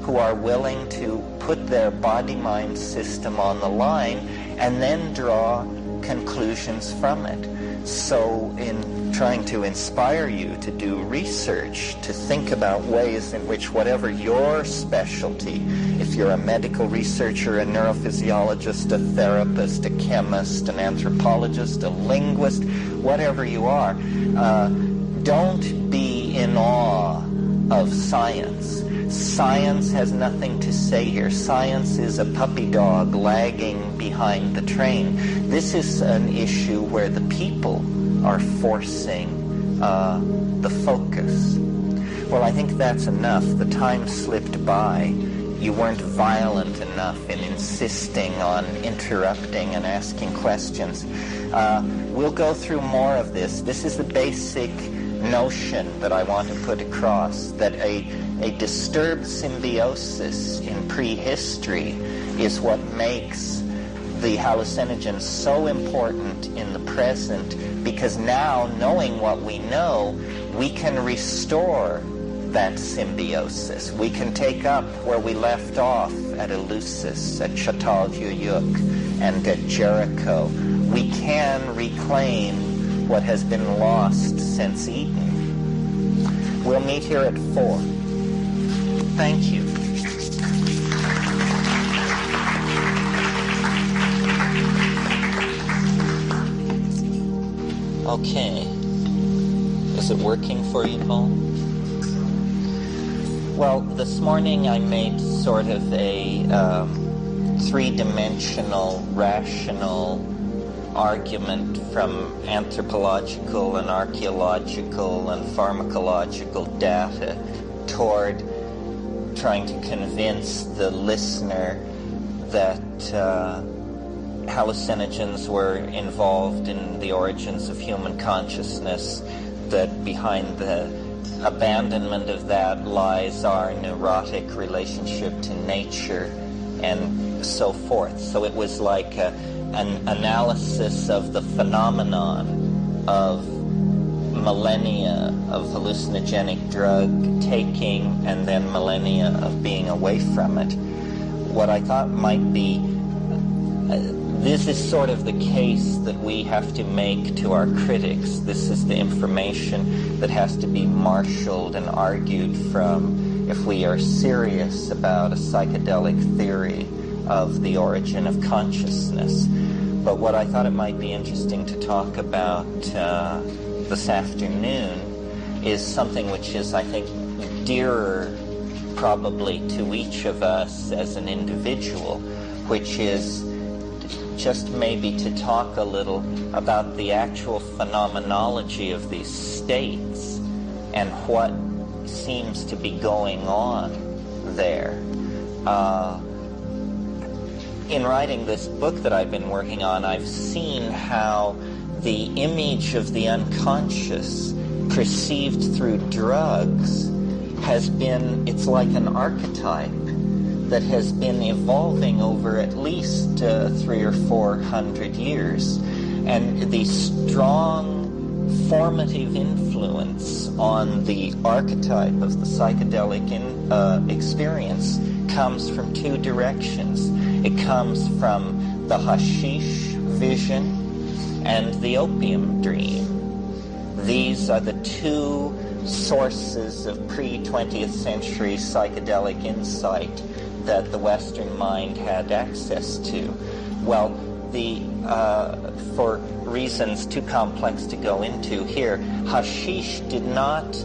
who are willing to put their body-mind system on the line and then draw conclusions from it. So in trying to inspire you to do research, to think about ways in which whatever your specialty, if you're a medical researcher, a neurophysiologist, a therapist, a chemist, an anthropologist, a linguist, whatever you are, don't be in awe of science. Science has nothing to say here. Science is a puppy dog lagging behind the train. This is an issue where the people are forcing the focus. Well, I think that's enough. The time slipped by. You weren't violent enough in insisting on interrupting and asking questions. We'll go through more of this. This is the basic notion that I want to put across, that a disturbed symbiosis in prehistory is what makes the hallucinogens so important in the present, because now, knowing what we know, we can restore that symbiosis. We can take up where we left off at Eleusis, at Çatalhöyük, and at Jericho. We can reclaim what has been lost since Eden. We'll meet here at 4. Thank you. Okay. Is it working for you, Paul? Well, this morning I made sort of a 3-dimensional, rational argument from anthropological and archaeological and pharmacological data toward trying to convince the listener that hallucinogens were involved in the origins of human consciousness, that behind the abandonment of that lies our neurotic relationship to nature, and so forth. So it was like an analysis of the phenomenon of millennia of hallucinogenic drug taking and then millennia of being away from it. What I thought might be, this is sort of the case that we have to make to our critics. This is the information that has to be marshaled and argued from if we are serious about a psychedelic theory of the origin of consciousness. But what I thought it might be interesting to talk about this afternoon is something which is, I think, dearer probably to each of us as an individual, which is just maybe to talk a little about the actual phenomenology of these states and what seems to be going on there. In writing this book that I've been working on, I've seen how the image of the unconscious perceived through drugs has been, it's like an archetype that has been evolving over at least 300 or 400 years. And the strong formative influence on the archetype of the psychedelic experience comes from 2 directions. It comes from the hashish vision and the opium dream. These are the two sources of pre-20th century psychedelic insight that the Western mind had access to. Well, for reasons too complex to go into here, hashish did not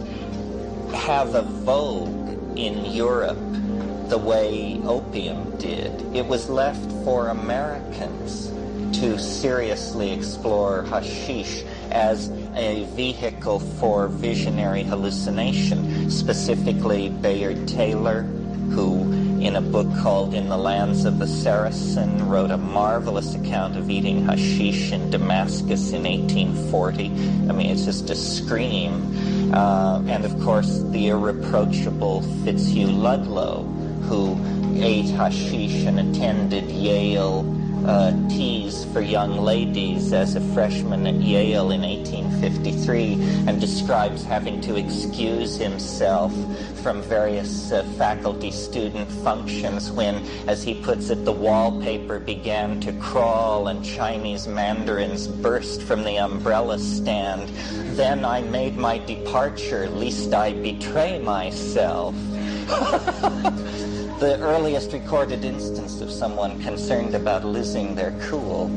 have a vogue in Europe the way opium did. It was left for Americans to seriously explore hashish as a vehicle for visionary hallucination, specifically Bayard Taylor, who in a book called In the Lands of the Saracen wrote a marvelous account of eating hashish in Damascus in 1840. I mean, it's just a scream. And of course, the irreproachable Fitzhugh Ludlow, who ate hashish and attended Yale teas for young ladies as a freshman at Yale in 1853, and describes having to excuse himself from various faculty student functions when, as he puts it, the wallpaper began to crawl and Chinese mandarins burst from the umbrella stand. Then I made my departure, lest I betray myself. The earliest recorded instance of someone concerned about losing their cool.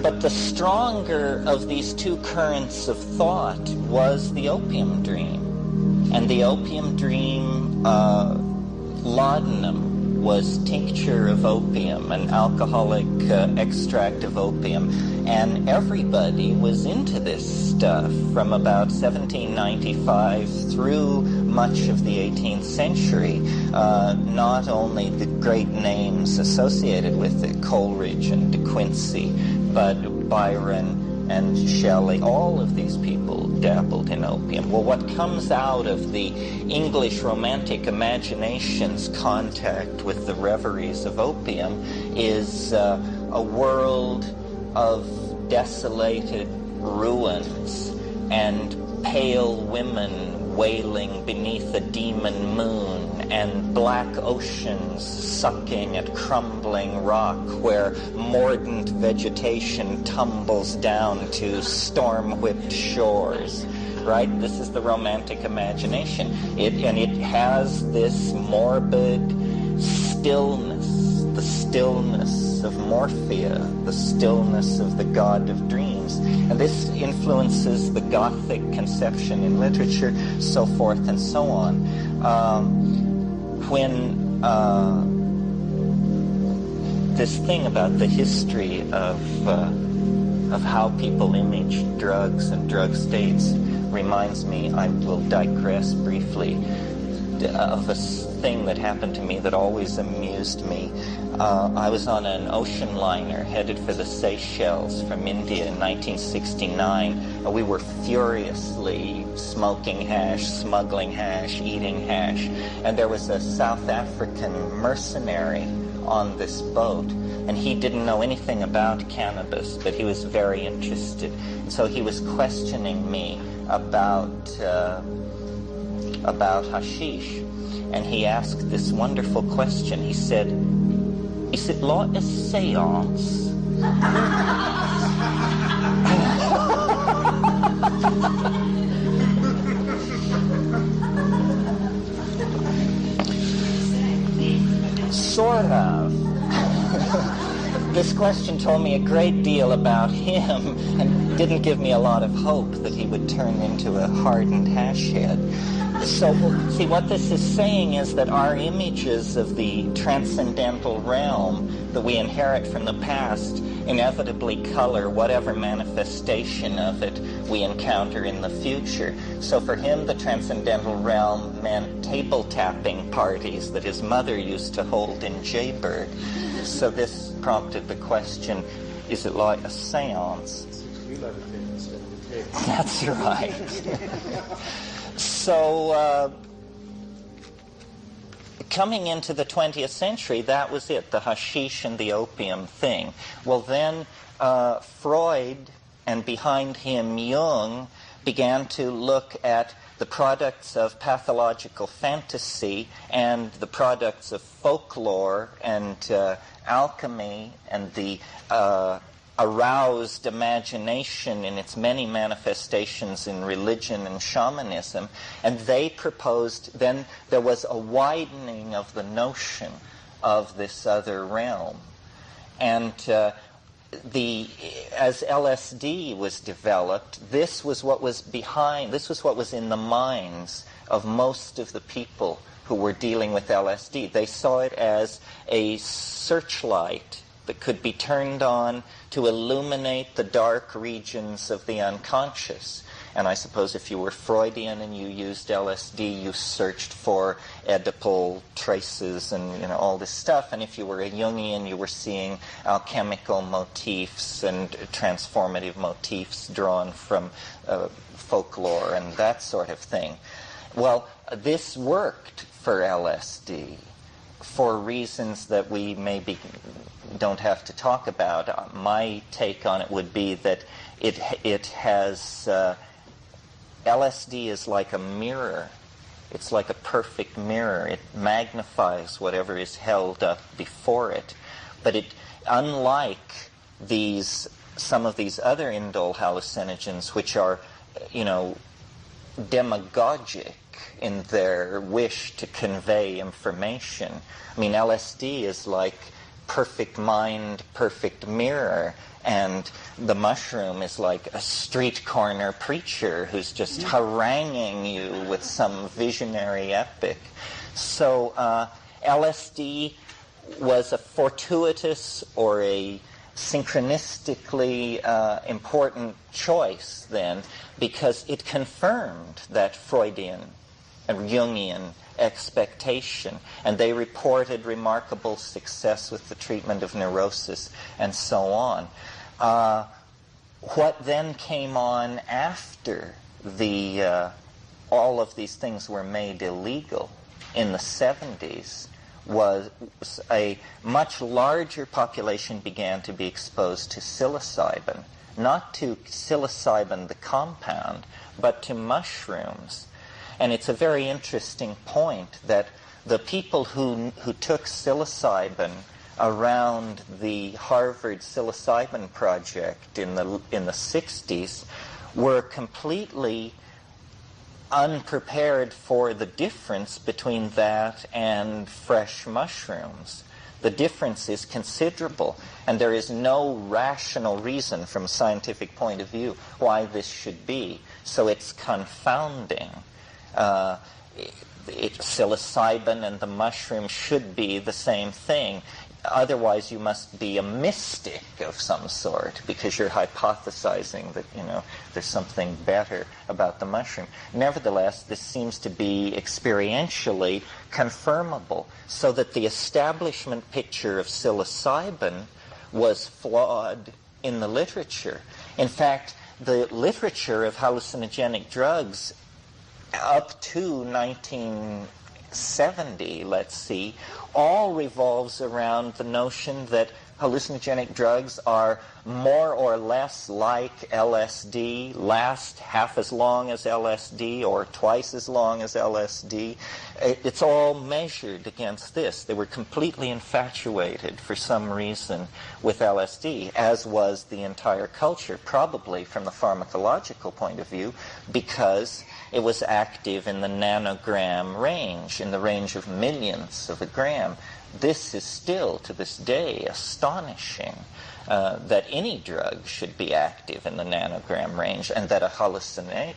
But the stronger of these two currents of thought was the opium dream. And the opium dream, laudanum was tincture of opium, an alcoholic extract of opium. And everybody was into this stuff from about 1795 through much of the 18th century. Not only the great names associated with it, Coleridge and De Quincey, but Byron and Shelley, all of these people dabbled in opium. Well, what comes out of the English Romantic imagination's contact with the reveries of opium is a world of desolated ruins and pale women wailing beneath a demon moon, and black oceans sucking at crumbling rock where mordant vegetation tumbles down to storm-whipped shores. Right? This is the Romantic imagination. It has this morbid stillness, the stillness of Morphia, the stillness of the god of dreams. And this influences the Gothic conception in literature, so forth and so on. When this thing about the history of how people image drugs and drug states reminds me, I will digress briefly, of a thing that happened to me that always amused me. I was on an ocean liner headed for the Seychelles from India in 1969. We were furiously smoking hash, smuggling hash, eating hash. And there was a South African mercenary on this boat. And he didn't know anything about cannabis, but he was very interested. And so he was questioning me about hashish. And he asked this wonderful question. He said, "Is it like a seance?" Sort of. This question told me a great deal about him and didn't give me a lot of hope that he would turn into a hardened hash head. So, see, what this is saying is that our images of the transcendental realm that we inherit from the past inevitably color whatever manifestation of it we encounter in the future. So for him, the transcendental realm meant table tapping parties that his mother used to hold in Jaybird. So this prompted the question, is it like a seance? That's right. So, coming into the 20th century, that was it, the hashish and the opium thing. Well, then Freud, and behind him Jung, began to look at the products of pathological fantasy and the products of folklore and alchemy and the aroused imagination in its many manifestations in religion and shamanism. And they proposed, then there was a widening of the notion of this other realm. And as LSD was developed, this was what was in the minds of most of the people who were dealing with LSD. They saw it as a searchlight that could be turned on to illuminate the dark regions of the unconscious. And I suppose if you were Freudian and you used LSD, you searched for Oedipal traces and all this stuff. And if you were a Jungian, you were seeing alchemical motifs and transformative motifs drawn from folklore and that sort of thing. Well, this worked for LSD for reasons that we maybe don't have to talk about. My take on it would be that it has... LSD is like a mirror. It's like a perfect mirror. It magnifies whatever is held up before it. But it, unlike some of these other indole hallucinogens, which are, demagogic in their wish to convey information. I mean, LSD is like perfect mind, perfect mirror, and the mushroom is like a street corner preacher who's just haranguing you with some visionary epic. So LSD was a fortuitous or a synchronistically important choice then, because it confirmed that Freudian and Jungian expectation, and they reported remarkable success with the treatment of neurosis and so on. What then came on after all of these things were made illegal in the 70s was a much larger population began to be exposed to psilocybin, not to psilocybin the compound, but to mushrooms. And it's a very interesting point that the people who took psilocybin around the Harvard psilocybin project in the 60s were completely unprepared for the difference between that and fresh mushrooms. The difference is considerable, and there is no rational reason from a scientific point of view why this should be. So it's confounding. Psilocybin and the mushroom should be the same thing. Otherwise, you must be a mystic of some sort, because you're hypothesizing that, there's something better about the mushroom. Nevertheless, this seems to be experientially confirmable, so that the establishment picture of psilocybin was flawed in the literature. In fact, the literature of hallucinogenic drugs up to 1970, let's see, all revolves around the notion that hallucinogenic drugs are more or less like LSD, last half as long as LSD or twice as long as LSD. It's all measured against this. They were completely infatuated for some reason with LSD, as was the entire culture, probably from the pharmacological point of view, because it was active in the nanogram range, in the range of millionths of a gram. This is still, to this day, astonishing that any drug should be active in the nanogram range, and that a hallucinogen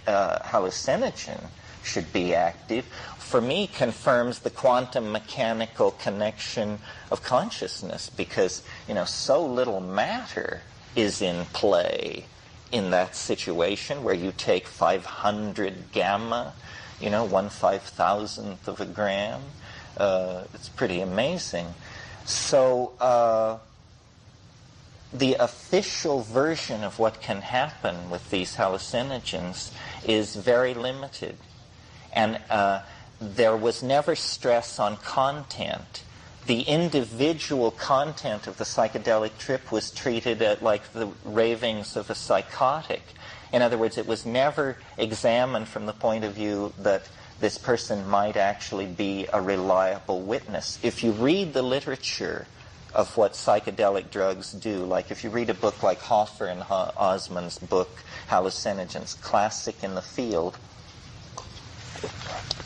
should be active, for me confirms the quantum mechanical connection of consciousness, because, so little matter is in play in that situation where you take 500 gamma, 1/5000th of a gram. It's pretty amazing. So the official version of what can happen with these hallucinogens is very limited. And there was never stress on content. The individual content of the psychedelic trip was treated like the ravings of a psychotic. In other words, it was never examined from the point of view that this person might actually be a reliable witness. If you read the literature of what psychedelic drugs do, like if you read a book like Hoffer and Osman's book, Hallucinogens, classic in the field,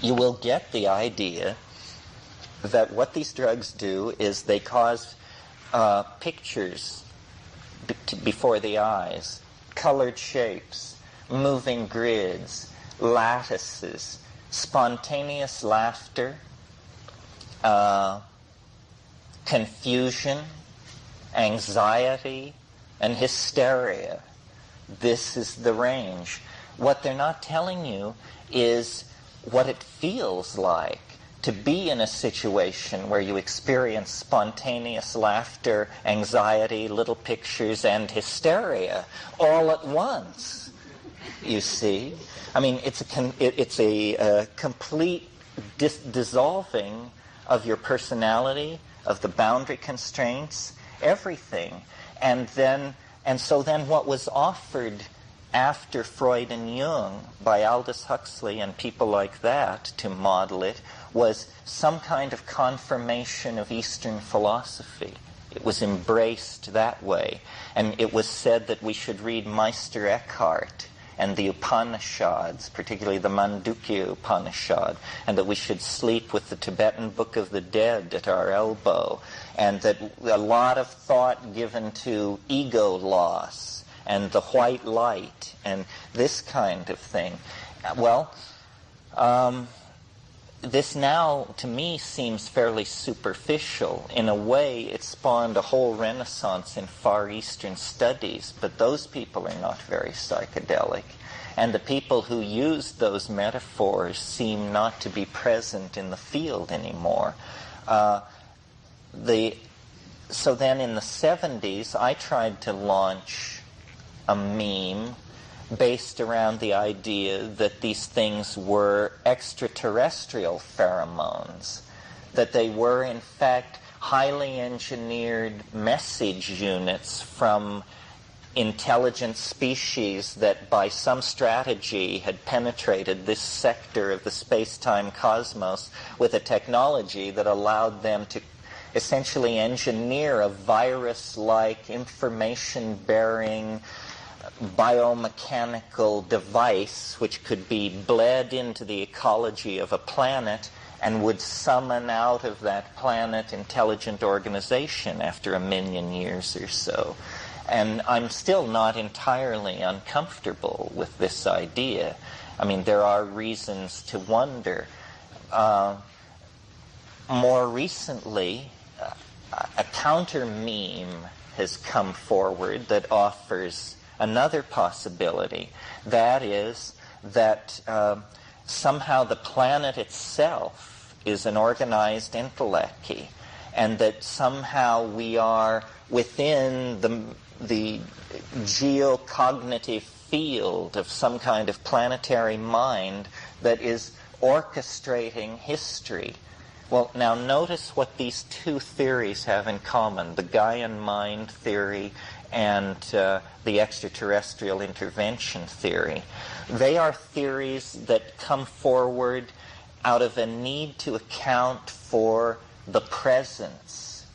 you will get the idea that what these drugs do is they cause pictures before the eyes, colored shapes, moving grids, lattices, spontaneous laughter, confusion, anxiety, and hysteria. This is the range. What they're not telling you is what it feels like to be in a situation where you experience spontaneous laughter, anxiety, little pictures, and hysteria all at once. You see? I mean, it's a complete dissolving of your personality, of the boundary constraints, everything. And so then what was offered after Freud and Jung by Aldous Huxley and people like that to model it was some kind of confirmation of Eastern philosophy. It was embraced that way. And it was said that we should read Meister Eckhart and the Upanishads, particularly the Mandukya Upanishad, and that we should sleep with the Tibetan Book of the Dead at our elbow, and that a lot of thought given to ego loss and the white light and this kind of thing. Well, this now, to me, seems fairly superficial. In a way, it spawned a whole renaissance in Far Eastern studies, but those people are not very psychedelic. And the people who used those metaphors seem not to be present in the field anymore. So then in the 70s, I tried to launch a meme based around the idea that these things were extraterrestrial pheromones, that they were in fact highly engineered message units from intelligent species that by some strategy had penetrated this sector of the space-time cosmos with a technology that allowed them to essentially engineer a virus-like information-bearing biomechanical device which could be bled into the ecology of a planet and would summon out of that planet intelligent organization after 1 million years or so. And I'm still not entirely uncomfortable with this idea. I mean, there are reasons to wonder. More recently, a counter meme has come forward that offers another possibility. That is that somehow the planet itself is an organized entelechy, and that somehow we are within the geocognitive field of some kind of planetary mind that is orchestrating history. Well, now notice what these two theories have in common, the Gaian mind theory and the extraterrestrial intervention theory. They are theories that come forward out of a need to account for the presence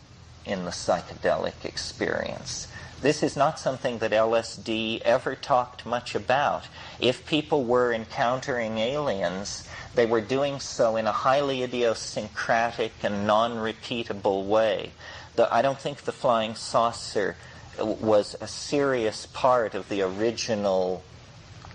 in the psychedelic experience. This is not something that LSD ever talked much about. If people were encountering aliens, they were doing so in a highly idiosyncratic and non-repeatable way. I don't think the flying saucer was a serious part of the original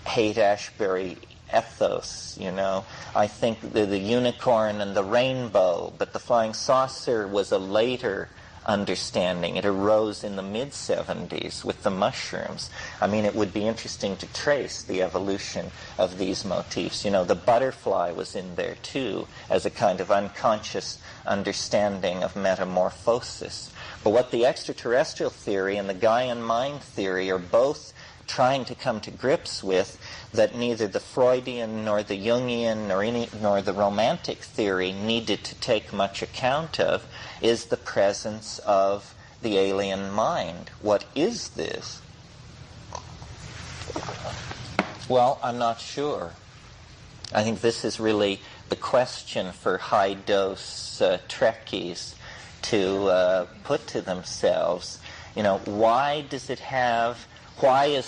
Haight-Ashbury ethos, you know. I think the unicorn and the rainbow, but the flying saucer was a later understanding. It arose in the mid-70s with the mushrooms. I mean, it would be interesting to trace the evolution of these motifs. You know, the butterfly was in there too as a kind of unconscious understanding of metamorphosis. But what the extraterrestrial theory and the Gaian mind theory are both trying to come to grips with, that neither the Freudian nor the Jungian nor the Romantic theory needed to take much account of, is the presence of the alien mind. What is this? Well, I'm not sure. I think this is really the question for high-dose Trekkies to put to themselves. Why is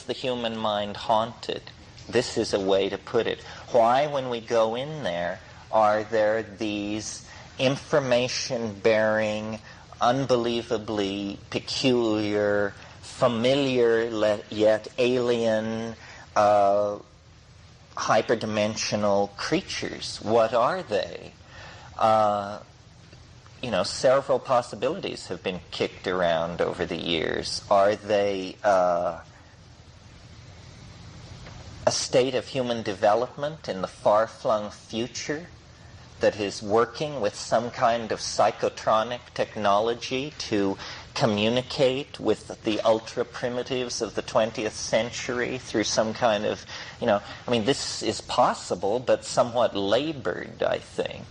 the human mind haunted? This is a way to put it. Why, when we go in there, are there these information-bearing, unbelievably peculiar, familiar yet alien, hyperdimensional creatures? What are they? Several possibilities have been kicked around over the years. Are they a state of human development in the far-flung future that is working with some kind of psychotronic technology to communicate with the ultra-primitives of the 20th century through some kind of, this is possible, but somewhat labored, I think.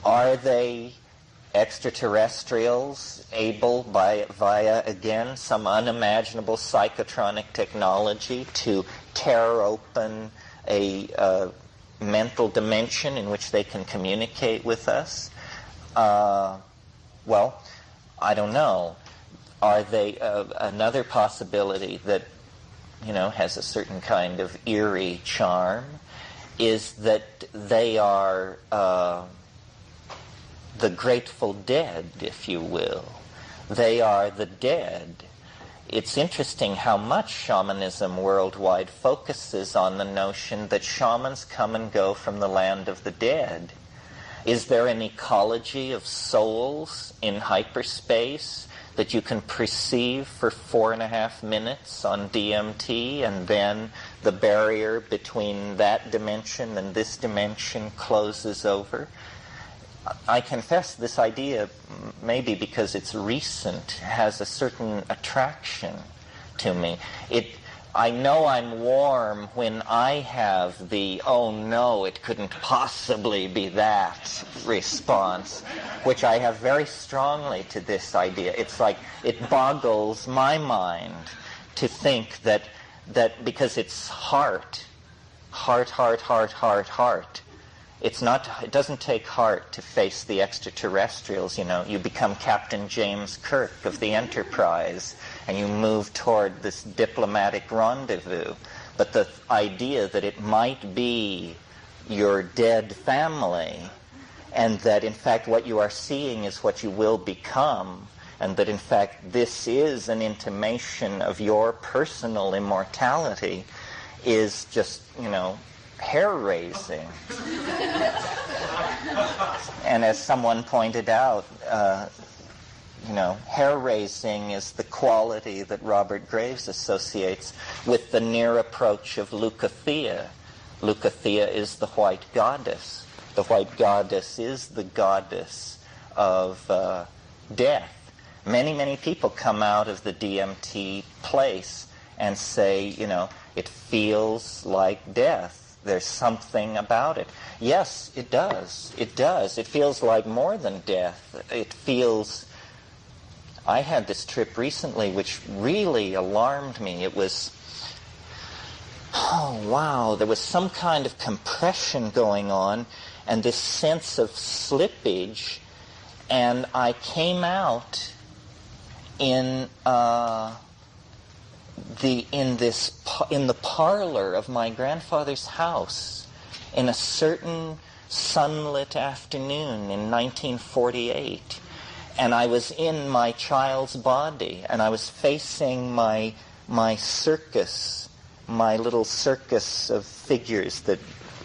Are they extraterrestrials able, via, again, some unimaginable psychotronic technology to tear open a mental dimension in which they can communicate with us? Well, I don't know. Are they another possibility that has a certain kind of eerie charm is that they are the Grateful Dead, if you will. They are the dead. It's interesting how much shamanism worldwide focuses on the notion that shamans come and go from the land of the dead. Is there an ecology of souls in hyperspace that you can perceive for 4.5 minutes on DMT, and then the barrier between that dimension and this dimension closes over? I confess this idea, maybe because it's recent, has a certain attraction to me. I know I'm warm when I have the, oh no, it couldn't possibly be that response, which I have very strongly to this idea. It's like it boggles my mind to think that because it's heart. It doesn't take heart to face the extraterrestrials, You become Captain James Kirk of the Enterprise, and you move toward this diplomatic rendezvous. But the idea that it might be your dead family, and that, in fact, what you are seeing is what you will become, and that, in fact, this is an intimation of your personal immortality, is just, hair-raising. And as someone pointed out, hair-raising is the quality that Robert Graves associates with the near approach of Leucothea. Leucothea is the white goddess. The white goddess is the goddess of death. Many, many people come out of the DMT place and say, it feels like death. There's something about it. Yes, it does. It does. It feels like more than death. It feels... I had this trip recently which really alarmed me. It was... oh, wow. There was some kind of compression going on and this sense of slippage. And I came out in the parlor of my grandfather's house in a certain sunlit afternoon in 1948, and I was in my child's body, and I was facing my circus, my little circus of figures that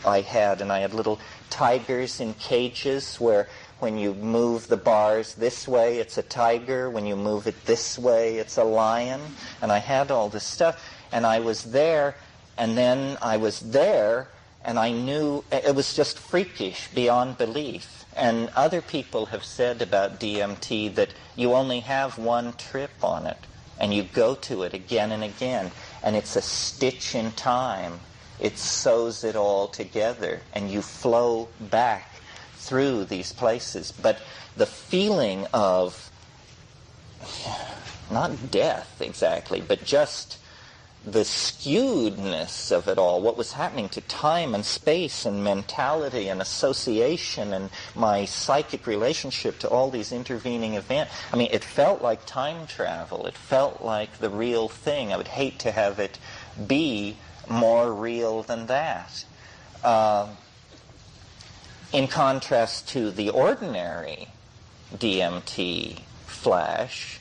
I had, and I had little tigers in cages where when you move the bars this way, it's a tiger. When you move it this way, it's a lion. And I had all this stuff. And I was there, and then I was there, and I knew it was just freakish beyond belief. And other people have said about DMT that you only have one trip on it, and you go to it again and again. And it's a stitch in time. It sews it all together, and you flow back through these places. But the feeling of, not death exactly, but just the skewedness of it all, what was happening to time and space and mentality and association and my psychic relationship to all these intervening events. I mean, it felt like time travel. It felt like the real thing. I would hate to have it be more real than that. In contrast to the ordinary DMT flash,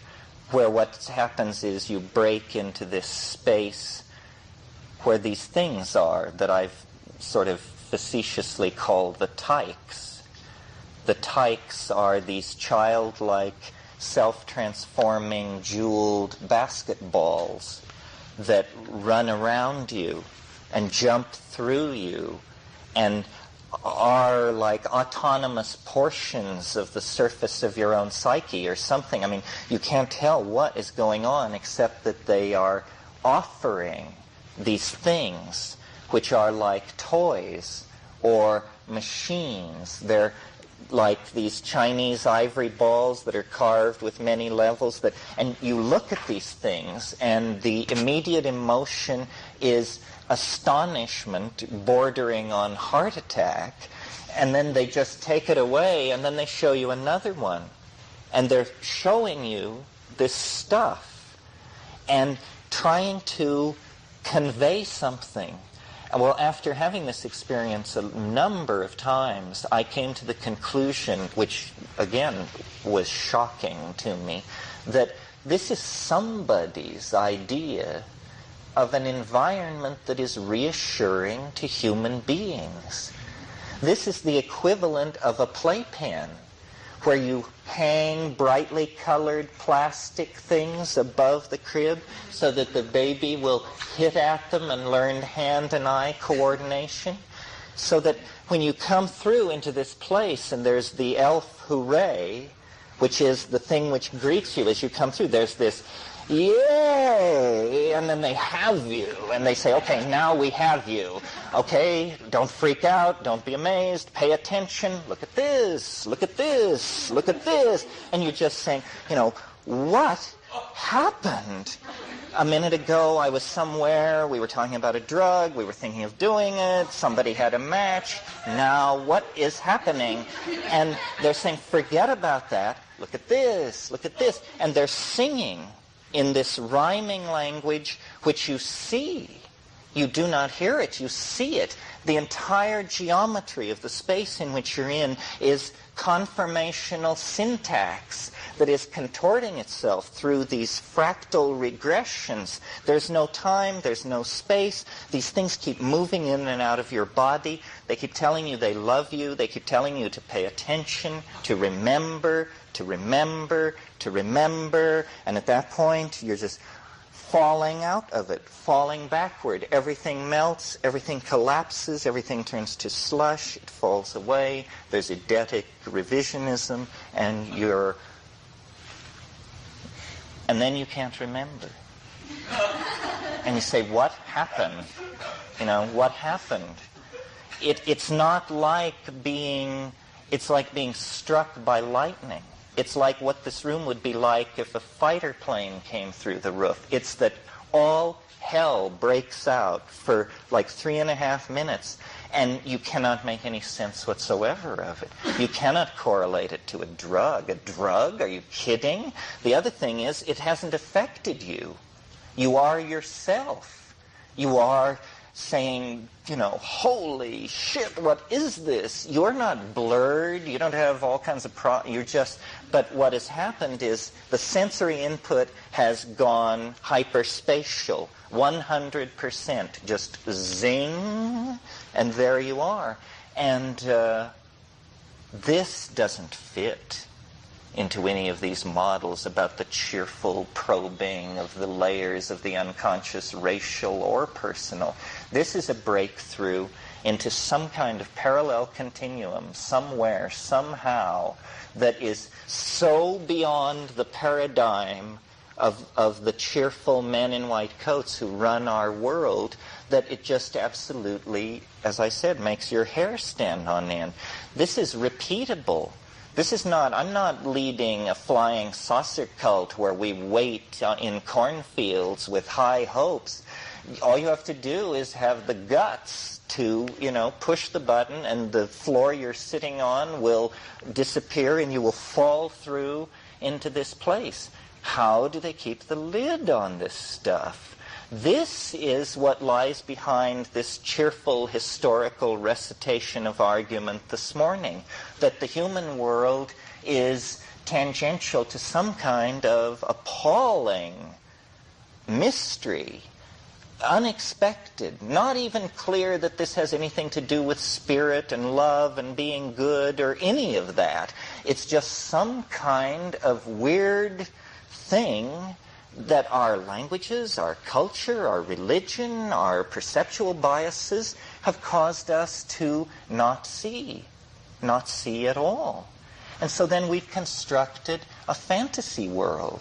where what happens is you break into this space where these things are that I've sort of facetiously called the tykes. The tykes are these childlike, self-transforming, jeweled basketballs that run around you and jump through you and are like autonomous portions of the surface of your own psyche or something. I mean, you can't tell what is going on except that they are offering these things which are like toys or machines. They're like these Chinese ivory balls that are carved with many levels. And you look at these things and the immediate emotion is astonishment bordering on heart attack, and then they just take it away and then they show you another one, and they're showing you this stuff and trying to convey something. And well, after having this experience a number of times, I came to the conclusion, which again was shocking to me, that this is somebody's idea of an environment that is reassuring to human beings. This is the equivalent of a playpen, where you hang brightly colored plastic things above the crib so that the baby will hit at them and learn hand and eye coordination. So that when you come through into this place and there's the elf hooray, which is the thing which greets you as you come through, there's this yay, and then they have you, and they say, okay, now we have you. Okay, don't freak out, don't be amazed, pay attention, look at this, look at this, look at this. And you're just saying, what happened? A minute ago I was somewhere, we were talking about a drug, we were thinking of doing it, somebody had a match, now what is happening? And they're saying, forget about that, look at this, and they're singing in this rhyming language which you see. You do not hear it, you see it. The entire geometry of the space in which you're in is conformational syntax that is contorting itself through these fractal regressions. There's no time, there's no space. These things keep moving in and out of your body. They keep telling you they love you. They keep telling you to pay attention, to remember, to remember, to remember. And at that point, you're just falling out of it, falling backward. Everything melts, everything collapses, everything turns to slush, it falls away. There's eidetic revisionism, and then you can't remember. And you say, what happened? What happened? It's not like it's like being struck by lightning. It's like what this room would be like if a fighter plane came through the roof. It's that all hell breaks out for like 3.5 minutes, and you cannot make any sense whatsoever of it. You cannot correlate it to a drug. A drug? Are you kidding? The other thing is, it hasn't affected you. You are yourself. You are saying, holy shit, what is this? You're not blurred. You don't have all kinds of but what has happened is the sensory input has gone hyperspatial, 100%, just zing, and there you are. And this doesn't fit into any of these models about the cheerful probing of the layers of the unconscious, racial or personal. This is a breakthrough into some kind of parallel continuum somewhere, somehow, that is so beyond the paradigm of the cheerful men in white coats who run our world that it just absolutely, as I said, makes your hair stand on end. This is repeatable. I'm not leading a flying saucer cult where we wait in cornfields with high hopes. All you have to do is have the guts to, push the button, and the floor you're sitting on will disappear and you will fall through into this place. How do they keep the lid on this stuff? This is what lies behind this cheerful historical recitation of argument this morning, that the human world is tangential to some kind of appalling mystery, unexpected, not even clear that this has anything to do with spirit and love and being good or any of that. It's just some kind of weird thing that our languages, our culture, our religion, our perceptual biases have caused us to not see at all. And so then we've constructed a fantasy world.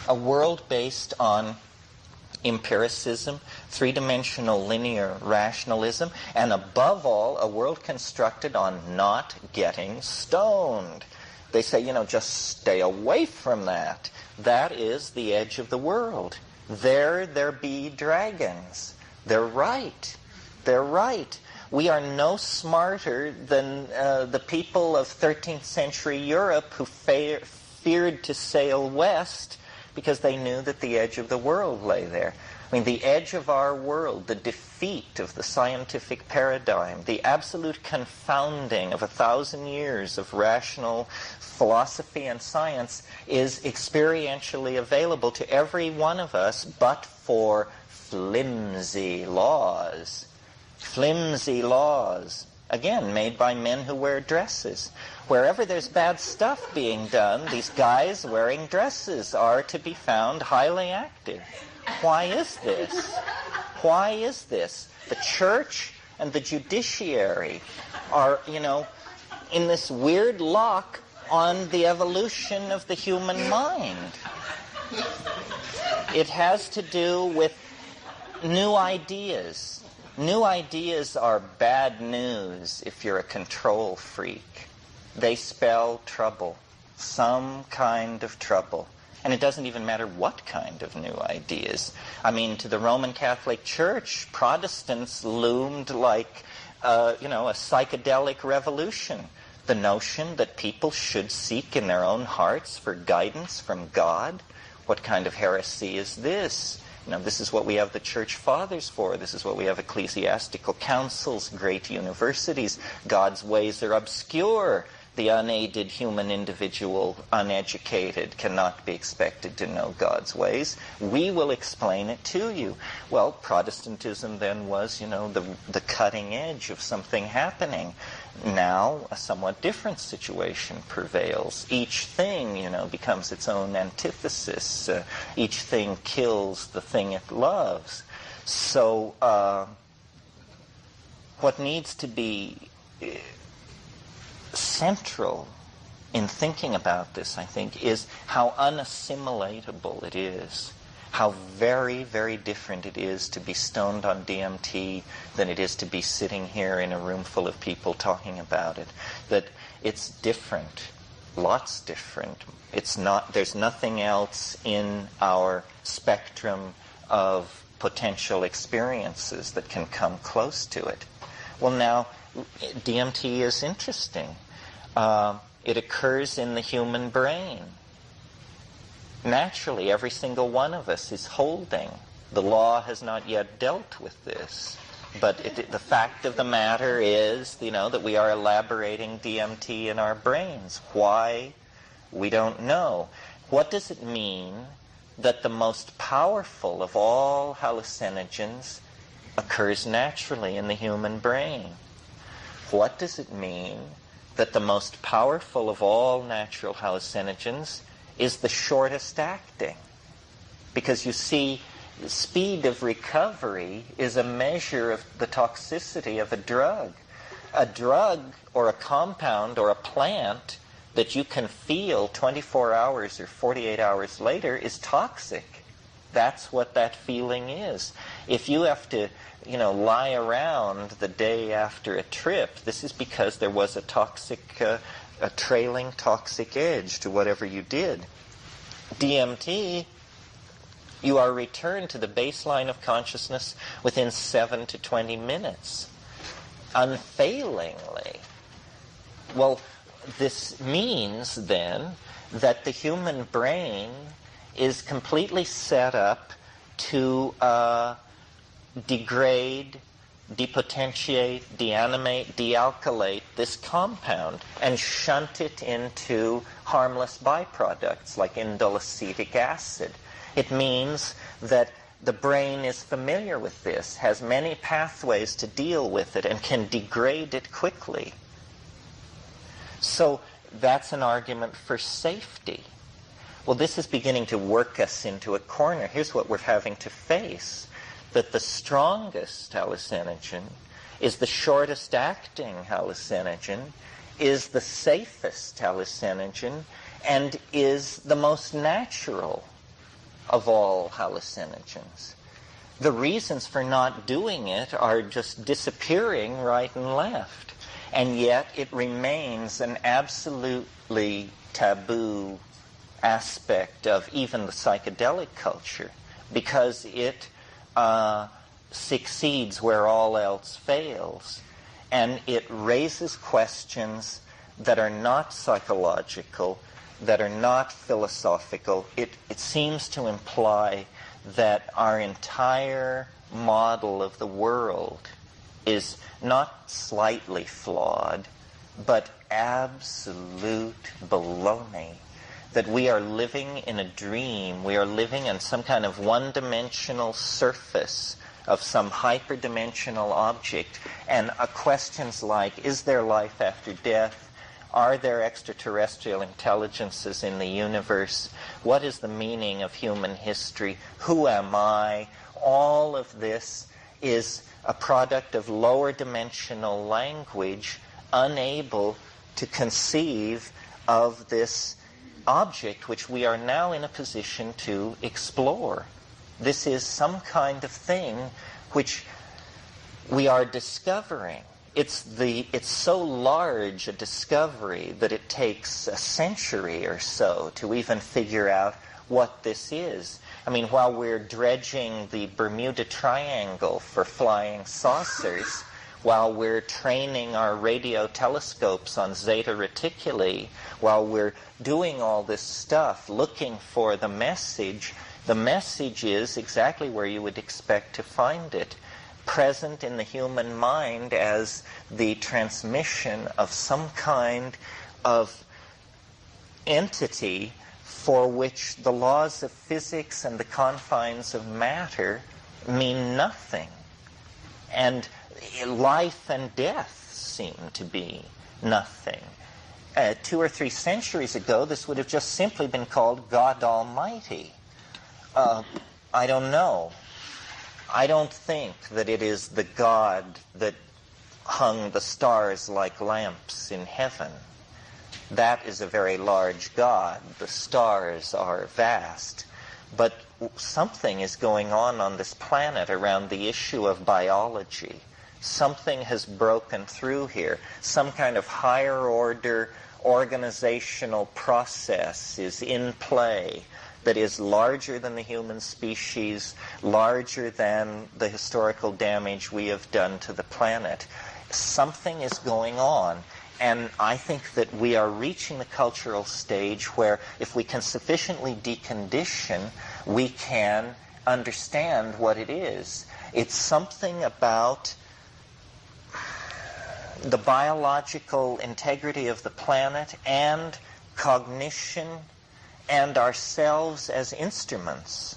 A world based on empiricism, three-dimensional linear rationalism, and above all, a world constructed on not getting stoned. They say, just stay away from that. That is the edge of the world. There be dragons. They're right. They're right. We are no smarter than the people of 13th century Europe who feared to sail west because they knew that the edge of the world lay there. I mean, the edge of our world, the defeat of the scientific paradigm, the absolute confounding of 1,000 years of rational philosophy and science is experientially available to every one of us, but for flimsy laws. Flimsy laws, again, made by men who wear dresses. Wherever there's bad stuff being done, these guys wearing dresses are to be found highly active. Why is this? Why is this? The church and the judiciary are, in this weird lock on the evolution of the human mind. It has to do with new ideas. New ideas are bad news if you're a control freak. They spell trouble, some kind of trouble. And it doesn't even matter what kind of new ideas. I mean, to the Roman Catholic Church, Protestants loomed like, a psychedelic revolution. The notion that people should seek in their own hearts for guidance from God. What kind of heresy is this? This is what we have the church fathers for. This is what we have ecclesiastical councils, great universities. God's ways are obscure. The unaided human individual, uneducated, cannot be expected to know God's ways. We will explain it to you. Well, Protestantism then was, the cutting edge of something happening. Now, a somewhat different situation prevails. Each thing, becomes its own antithesis. Each thing kills the thing it loves. So, what needs to be central in thinking about this, I think, is how unassimilatable it is. How very, very different it is to be stoned on DMT than it is to be sitting here in a room full of people talking about it. That it's different, lots different. There's nothing else in our spectrum of potential experiences that can come close to it. Well, now, DMT is interesting. It occurs in the human brain. Naturally, every single one of us is holding. The law has not yet dealt with this. But the fact of the matter is, that we are elaborating DMT in our brains. Why? We don't know. What does it mean that the most powerful of all hallucinogens occurs naturally in the human brain? What does it mean that the most powerful of all natural hallucinogens is the shortest acting? Because you see, the speed of recovery is a measure of the toxicity of a drug. A drug or a compound or a plant that you can feel 24 hours or 48 hours later is toxic. That's what that feeling is. If you have to, lie around the day after a trip, this is because there was a trailing toxic edge to whatever you did. DMT You are returned to the baseline of consciousness within 7 to 20 minutes, unfailingly. Well, this means then that the human brain is completely set up to degrade, depotentiate, deanimate, dealkylate this compound and shunt it into harmless byproducts like indole acetic acid. It means that the brain is familiar with this, has many pathways to deal with it, and can degrade it quickly. So that's an argument for safety. Well, this is beginning to work us into a corner. Here's what we're having to face, that the strongest hallucinogen is the shortest acting hallucinogen, is the safest hallucinogen, and is the most natural of all hallucinogens. The reasons for not doing it are just disappearing right and left. And yet it remains an absolutely taboo aspect of even the psychedelic culture, because it succeeds where all else fails. And it raises questions that are not psychological, that are not philosophical. It seems to imply that our entire model of the world is not slightly flawed, but absolute baloney. That we are living in a dream. We are living in some kind of one-dimensional surface of some hyperdimensional object. And questions like, is there life after death? Are there extraterrestrial intelligences in the universe? What is the meaning of human history? Who am I? All of this is a product of lower dimensional language, unable to conceive of this object which we are now in a position to explore. This is some kind of thing which we are discovering. It's so large a discovery that it takes a century or so to even figure out what this is. I mean, while we're dredging the Bermuda Triangle for flying saucers, while we're training our radio telescopes on Zeta Reticuli, while we're doing all this stuff, looking for the message is exactly where you would expect to find it, present in the human mind as the transmission of some kind of entity for which the laws of physics and the confines of matter mean nothing. And life and death seem to be nothing. 2 or 3 centuries ago, this would have just simply been called God Almighty. I don't know. I don't think that it is the God that hung the stars like lamps in heaven. That is a very large God. The stars are vast. But something is going on this planet around the issue of biology. Something has broken through here. Some kind of higher order organizational process is in play that is larger than the human species, larger than the historical damage we have done to the planet. Something is going on. And I think that we are reaching the cultural stage where if we can sufficiently decondition, we can understand what it is. It's something about the biological integrity of the planet and cognition and ourselves as instruments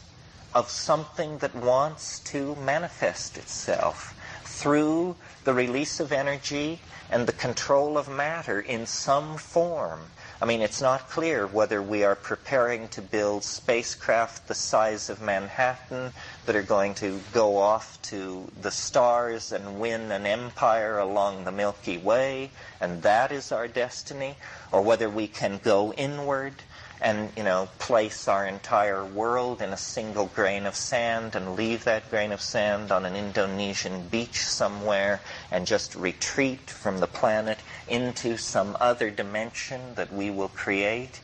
of something that wants to manifest itself through the release of energy and the control of matter in some form. I mean, it's not clear whether we are preparing to build spacecraft the size of Manhattan that are going to go off to the stars and win an empire along the Milky Way, and that is our destiny, or whether we can go inward and, place our entire world in a single grain of sand and leave that grain of sand on an Indonesian beach somewhere and just retreat from the planet into some other dimension that we will create.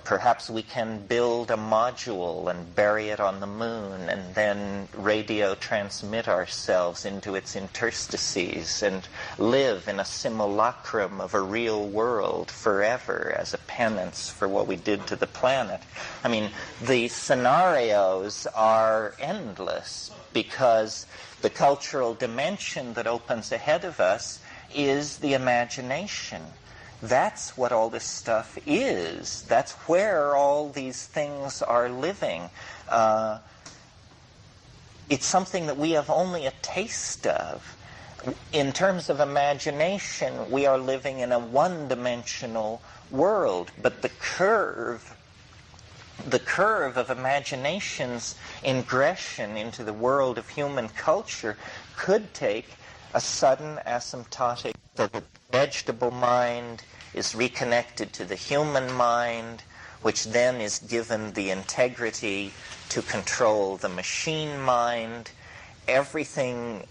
perhaps we can build a module and bury it on the moon and then radio transmit ourselves into its interstices and live in a simulacrum of a real world forever as a penance for what we did to the planet. I mean, the scenarios are endless because the cultural dimension that opens ahead of us is the imagination. That's what all this stuff is. That's where all these things are living. It's something that we have only a taste of. In terms of imagination, we are living in a one-dimensional world, but the curve of imagination's ingression into the world of human culture could take a sudden asymptotic, so the vegetable mind is reconnected to the human mind, which then is given the integrity to control the machine mind. Everything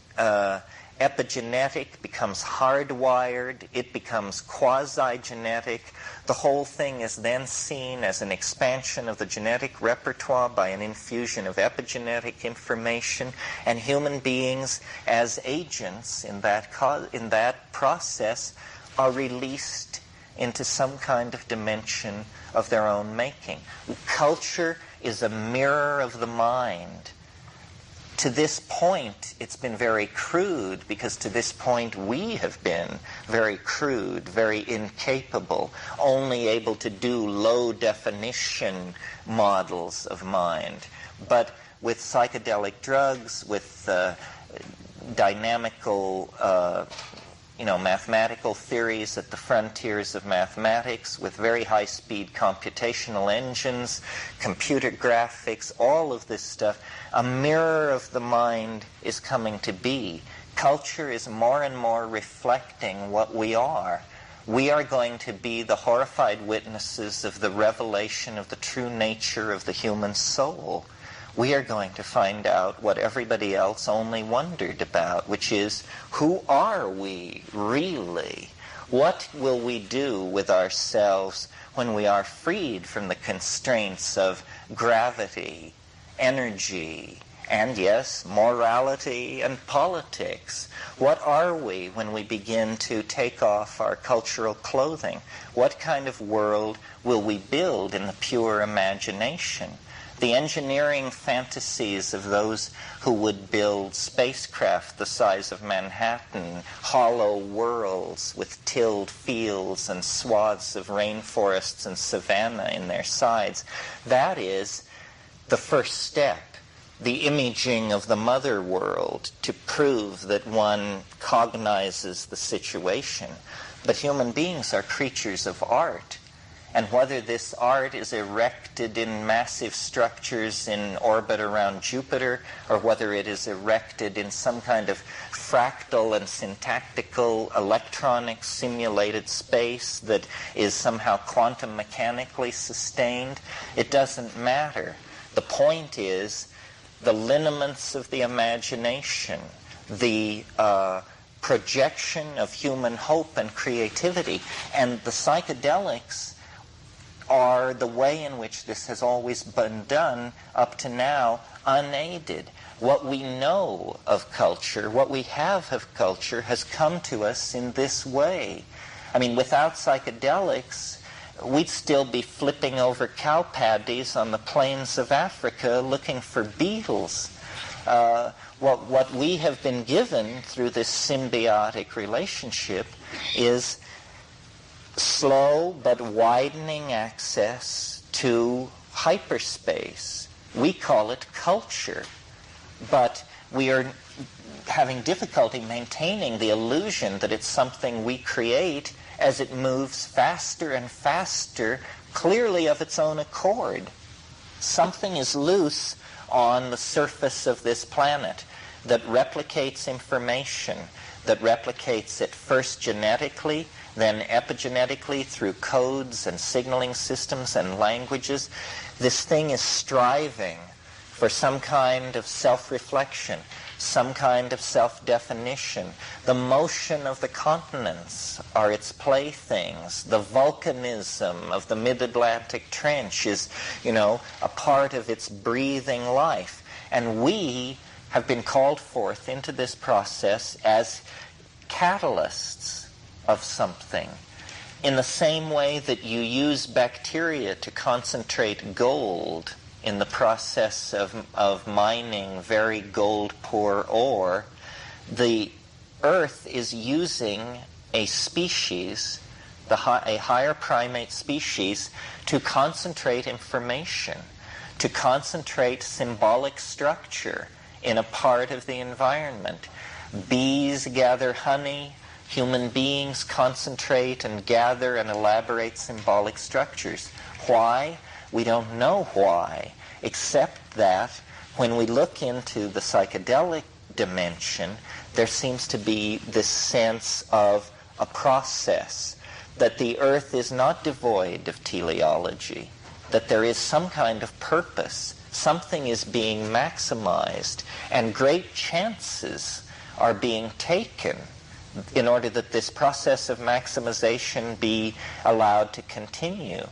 epigenetic becomes hardwired. It becomes quasi-genetic. The whole thing is then seen as an expansion of the genetic repertoire by an infusion of epigenetic information, and human beings as agents in that process are released into some kind of dimension of their own making. Culture is a mirror of the mind. To this point, it's been very crude, because to this point we have been very crude, very incapable, only able to do low-definition models of mind. But with psychedelic drugs, with dynamical, mathematical theories at the frontiers of mathematics, with very high-speed computational engines, computer graphics, all of this stuff, a mirror of the mind is coming to be. Culture is more and more reflecting what we are. We are going to be the horrified witnesses of the revelation of the true nature of the human soul. We are going to find out what everybody else only wondered about, which is, who are we really? What will we do with ourselves when we are freed from the constraints of gravity, energy, and yes, morality and politics? What are we when we begin to take off our cultural clothing? What kind of world will we build in the pure imagination? The engineering fantasies of those who would build spacecraft the size of Manhattan, hollow worlds with tilled fields and swaths of rainforests and savanna in their sides, that is the first step, the imaging of the mother world to prove that one cognizes the situation. But human beings are creatures of art. And whether this art is erected in massive structures in orbit around Jupiter, or whether it is erected in some kind of fractal and syntactical electronic simulated space that is somehow quantum mechanically sustained, it doesn't matter. The point is the lineaments of the imagination, the projection of human hope and creativity, and the psychedelics are the way in which this has always been done up to now, unaided. What we know of culture, what we have of culture, has come to us in this way. I mean, without psychedelics, we'd still be flipping over cow paddies on the plains of Africa looking for beetles. What we have been given through this symbiotic relationship is slow but widening access to hyperspace. We call it culture, but we are having difficulty maintaining the illusion that it's something we create as it moves faster and faster, clearly of its own accord. Something is loose on the surface of this planet that replicates information, that replicates it first genetically, then epigenetically through codes and signaling systems and languages. This thing is striving for some kind of self-reflection. some kind of self-definition. The motion of the continents are its playthings. The volcanism of the mid-Atlantic Trench is, a part of its breathing life. And we have been called forth into this process as catalysts of something. In the same way that you use bacteria to concentrate gold in the process of mining very gold-poor ore, the Earth is using a species, a higher primate species, to concentrate information, to concentrate symbolic structure in a part of the environment. Bees gather honey. Human beings concentrate and gather and elaborate symbolic structures. Why? We don't know why, except that when we look into the psychedelic dimension, there seems to be this sense of a process, that the Earth is not devoid of teleology, that there is some kind of purpose, something is being maximized, and great chances are being taken in order that this process of maximization be allowed to continue.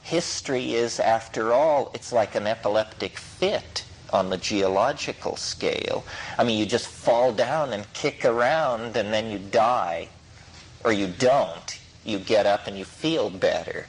History is, after all, it's like an epileptic fit on the geological scale. I mean, you just fall down and kick around and then you die. Or you don't. You get up and you feel better.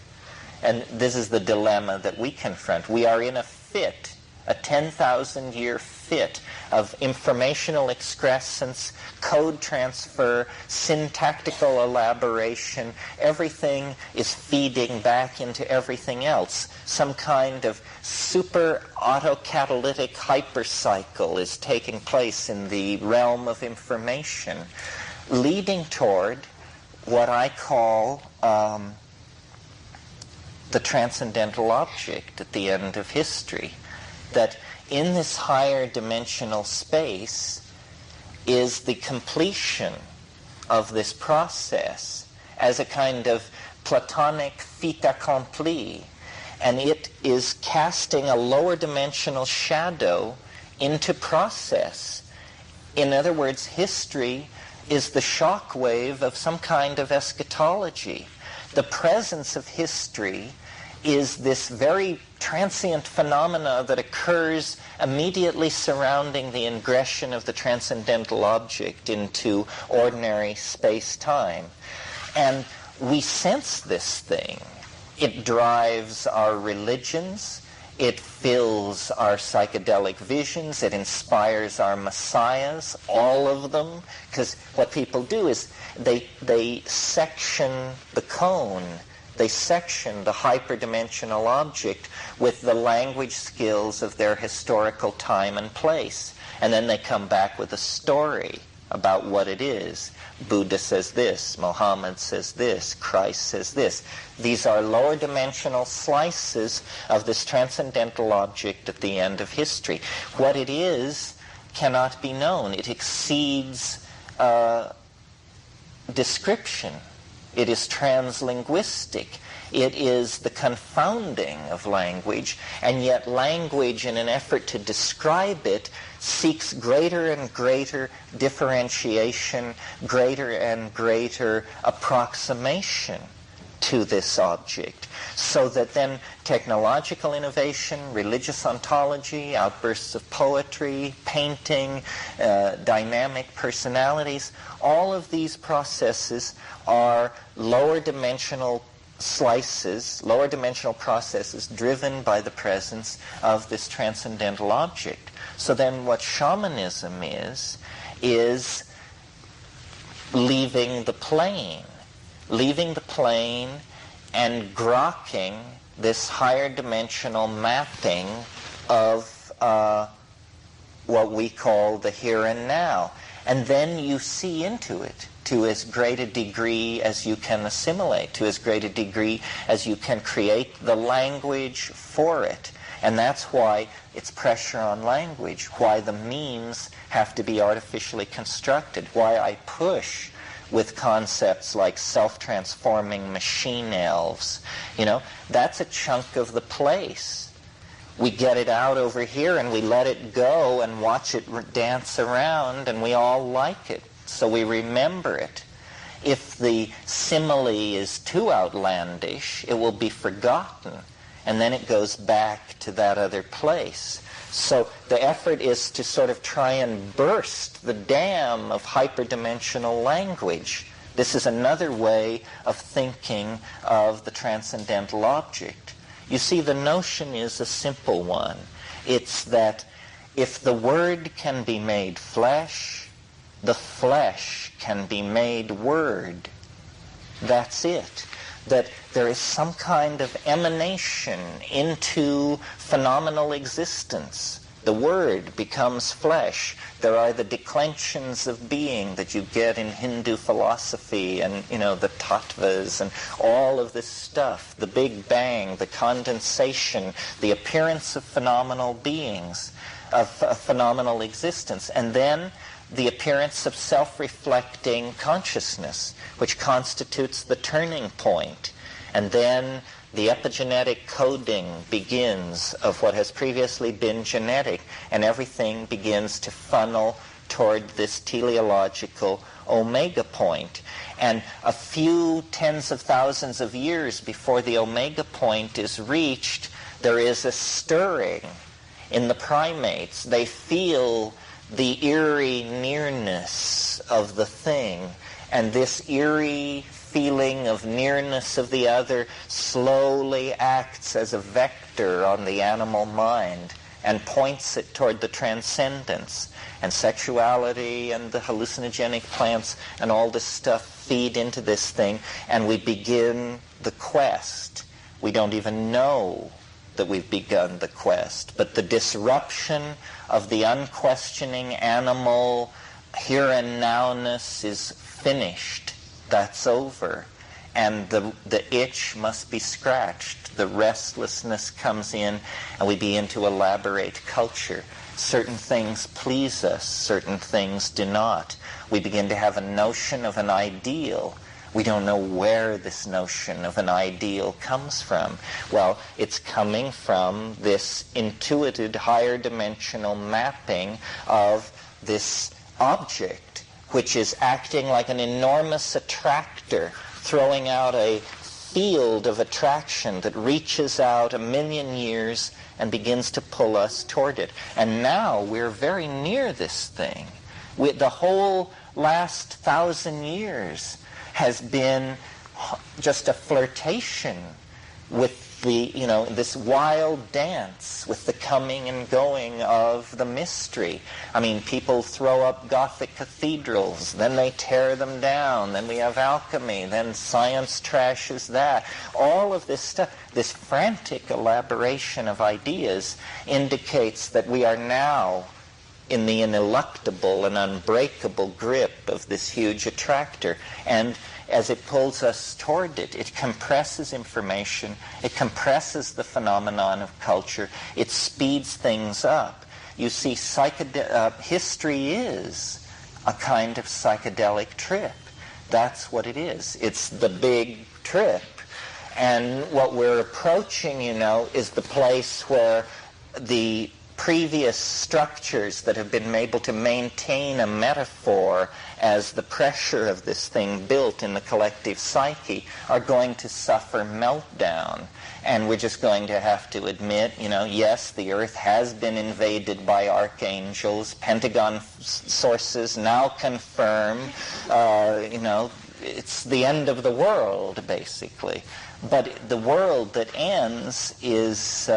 And this is the dilemma that we confront. We are in a fit, a 10,000-year fit of informational excrescence, code transfer, syntactical elaboration. Everything is feeding back into everything else. Some kind of super autocatalytic hypercycle is taking place in the realm of information, leading toward what I call the transcendental object at the end of history. That in this higher dimensional space is the completion of this process as a kind of Platonic fait accompli, and it is casting a lower dimensional shadow into process. In other words, history is the shock wave of some kind of eschatology. The presence of history is this very transient phenomena that occurs immediately surrounding the ingression of the transcendental object into ordinary space-time. And we sense this thing. It drives our religions. It fills our psychedelic visions. It inspires our messiahs, all of them. Because what people do is they section the cone. They section the hyperdimensional object with the language skills of their historical time and place. And then they come back with a story about what it is. Buddha says this, Mohammed says this, Christ says this. These are lower dimensional slices of this transcendental object at the end of history. What it is cannot be known. It exceeds description. It is translinguistic. It is the confounding of language, and yet language, in an effort to describe it, seeks greater and greater differentiation, greater and greater approximation to this object, so that then technological innovation, religious ontology, outbursts of poetry, painting, dynamic personalities, all of these processes are lower dimensional slices, lower dimensional processes driven by the presence of this transcendental object. So then what shamanism is leaving the plane and grokking this higher dimensional mapping of what we call the here and now. And then you see into it to as great a degree as you can assimilate, to as great a degree as you can create the language for it. And that's why it's pressure on language, why the memes have to be artificially constructed, why I push with concepts like self-transforming machine elves. That's a chunk of the place. We get it out over here and we let it go and watch it dance around, and we all like it, so we remember it. If the simile is too outlandish, it will be forgotten, and then it goes back to that other place. So the effort is to sort of try and burst the dam of hyperdimensional language. This is another way of thinking of the transcendental object. You see, the notion is a simple one. It's that if the Word can be made flesh, the flesh can be made Word. That's it. That there is some kind of emanation into phenomenal existence. The Word becomes flesh. There are the declensions of being that you get in Hindu philosophy and, the tattvas and all of this stuff. The Big Bang, the condensation, the appearance of phenomenal beings, of phenomenal existence. And then the appearance of self-reflecting consciousness, which constitutes the turning point. And then the epigenetic coding begins of what has previously been genetic, and everything begins to funnel toward this teleological omega point. And a few tens of thousands of years before the omega point is reached, there is a stirring in the primates. They feel the eerie nearness of the thing, and this eerie feeling of nearness of the other slowly acts as a vector on the animal mind and points it toward the transcendence. And sexuality and the hallucinogenic plants and all this stuff feed into this thing, and we begin the quest. We don't even know that we've begun the quest, but the disruption of the unquestioning animal here and nowness is finished. That's over. And the itch must be scratched. The restlessness comes in, and we begin to elaborate culture. Certain things please us, certain things do not. We begin to have a notion of an ideal. We don't know where this notion of an ideal comes from. Well, it's coming from this intuited higher dimensional mapping of this object, which is acting like an enormous attractor, throwing out a field of attraction that reaches out 1,000,000 years and begins to pull us toward it. And now we're very near this thing. The whole last 1,000 years has been just a flirtation with this wild dance with the coming and going of the mystery. I mean, people throw up Gothic cathedrals, then they tear them down, then we have alchemy, then science trashes that. All of this stuff, this frantic elaboration of ideas indicates that we are now in the ineluctable and unbreakable grip of this huge attractor. And as it pulls us toward it, it compresses information, it compresses the phenomenon of culture, it speeds things up. You see, history is a kind of psychedelic trip. That's what it is. It's the big trip. And what we're approaching, is the place where the previous structures that have been able to maintain a metaphor as the pressure of this thing built in the collective psyche are going to suffer meltdown. And we're just going to have to admit, yes, the earth has been invaded by archangels. Pentagon sources now confirm, it's the end of the world, basically. But the world that ends is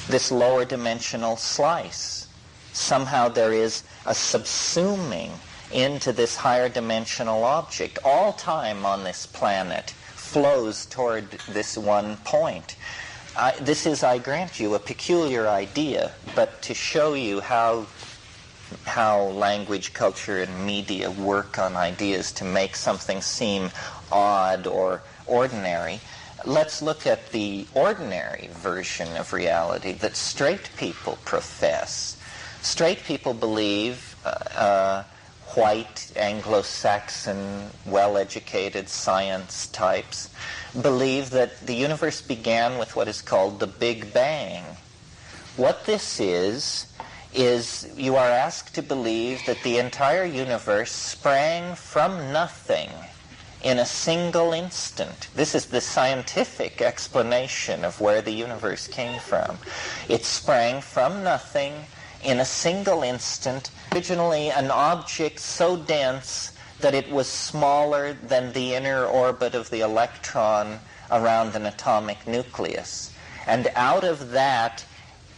this lower dimensional slice. Somehow there is a subsuming into this higher dimensional object. All time on this planet flows toward this one point. This is, I grant you, a peculiar idea, but to show you how language, culture, and media work on ideas to make something seem odd or ordinary, let's look at the ordinary version of reality that straight people profess. Straight people believe, white, Anglo-Saxon, well-educated science types, believe that the universe began with what is called the Big Bang. What this is you are asked to believe that the entire universe sprang from nothing in a single instant. This is the scientific explanation of where the universe came from. It sprang from nothing in a single instant, originally an object so dense that it was smaller than the inner orbit of the electron around an atomic nucleus. And out of that,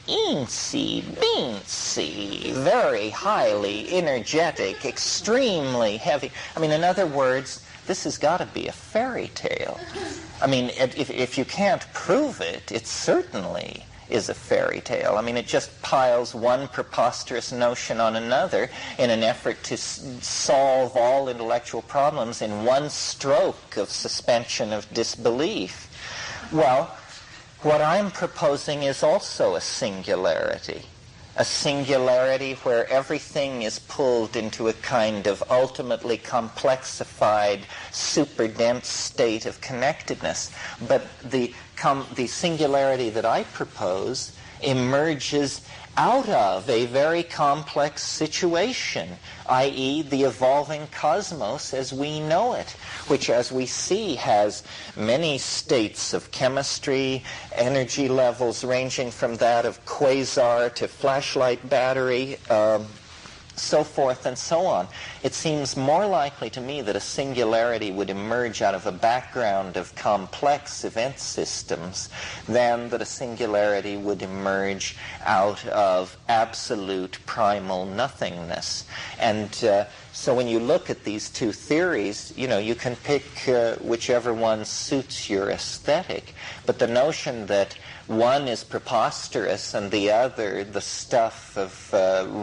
eensy, beensy, very highly energetic, extremely heavy. I mean, in other words, this has got to be a fairy tale. I mean, if you can't prove it, it certainly is a fairy tale. I mean, it just piles one preposterous notion on another in an effort to solve all intellectual problems in one stroke of suspension of disbelief. Well, what I'm proposing is also a singularity where everything is pulled into a kind of ultimately complexified, super dense state of connectedness. But the singularity that I propose emerges out of a very complex situation, i.e. the evolving cosmos as we know it, which, as we see, has many states of chemistry, energy levels ranging from that of quasar to flashlight battery, so forth and so on. It seems more likely to me that a singularity would emerge out of a background of complex event systems than that a singularity would emerge out of absolute primal nothingness. And so when you look at these two theories, you can pick whichever one suits your aesthetic. But the notion that one is preposterous and the other the stuff of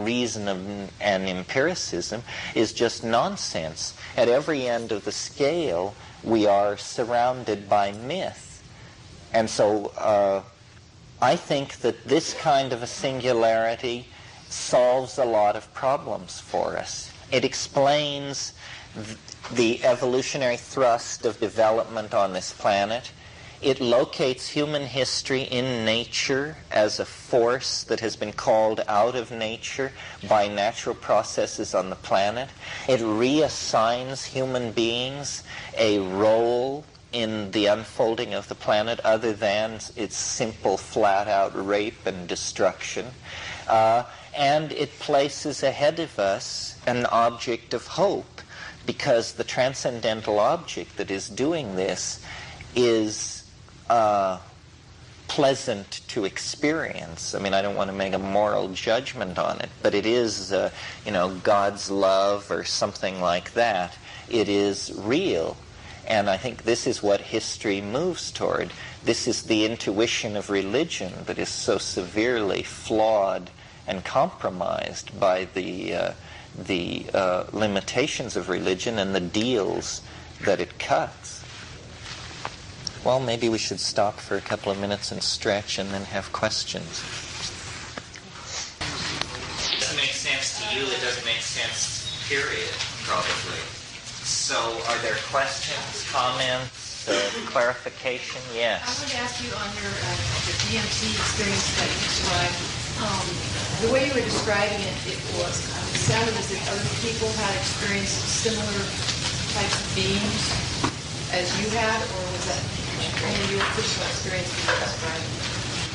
reason and empiricism is just nonsense. At every end of the scale, we are surrounded by myth. And so I think that this kind of a singularity solves a lot of problems for us. It explains the evolutionary thrust of development on this planet. It locates human history in nature as a force that has been called out of nature by natural processes on the planet. It reassigns human beings a role in the unfolding of the planet other than its simple, flat-out rape and destruction. And it places ahead of us an object of hope, because the transcendental object that is doing this is pleasant to experience. I mean, I don't want to make a moral judgment on it, but it is, God's love or something like that. It is real. And I think this is what history moves toward. This is the intuition of religion that is so severely flawed and compromised by the limitations of religion and the deals that it cuts. Well, maybe we should stop for a couple of minutes and stretch and then have questions. It doesn't make sense to you, it doesn't make sense, period, probably. So, are there questions, comments, clarification? Yes. I would ask you on your the DMT experience that you described, the way you were describing it, it sounded as if other people had experienced similar types of beings as you had, or was that only your personal experience you were describing?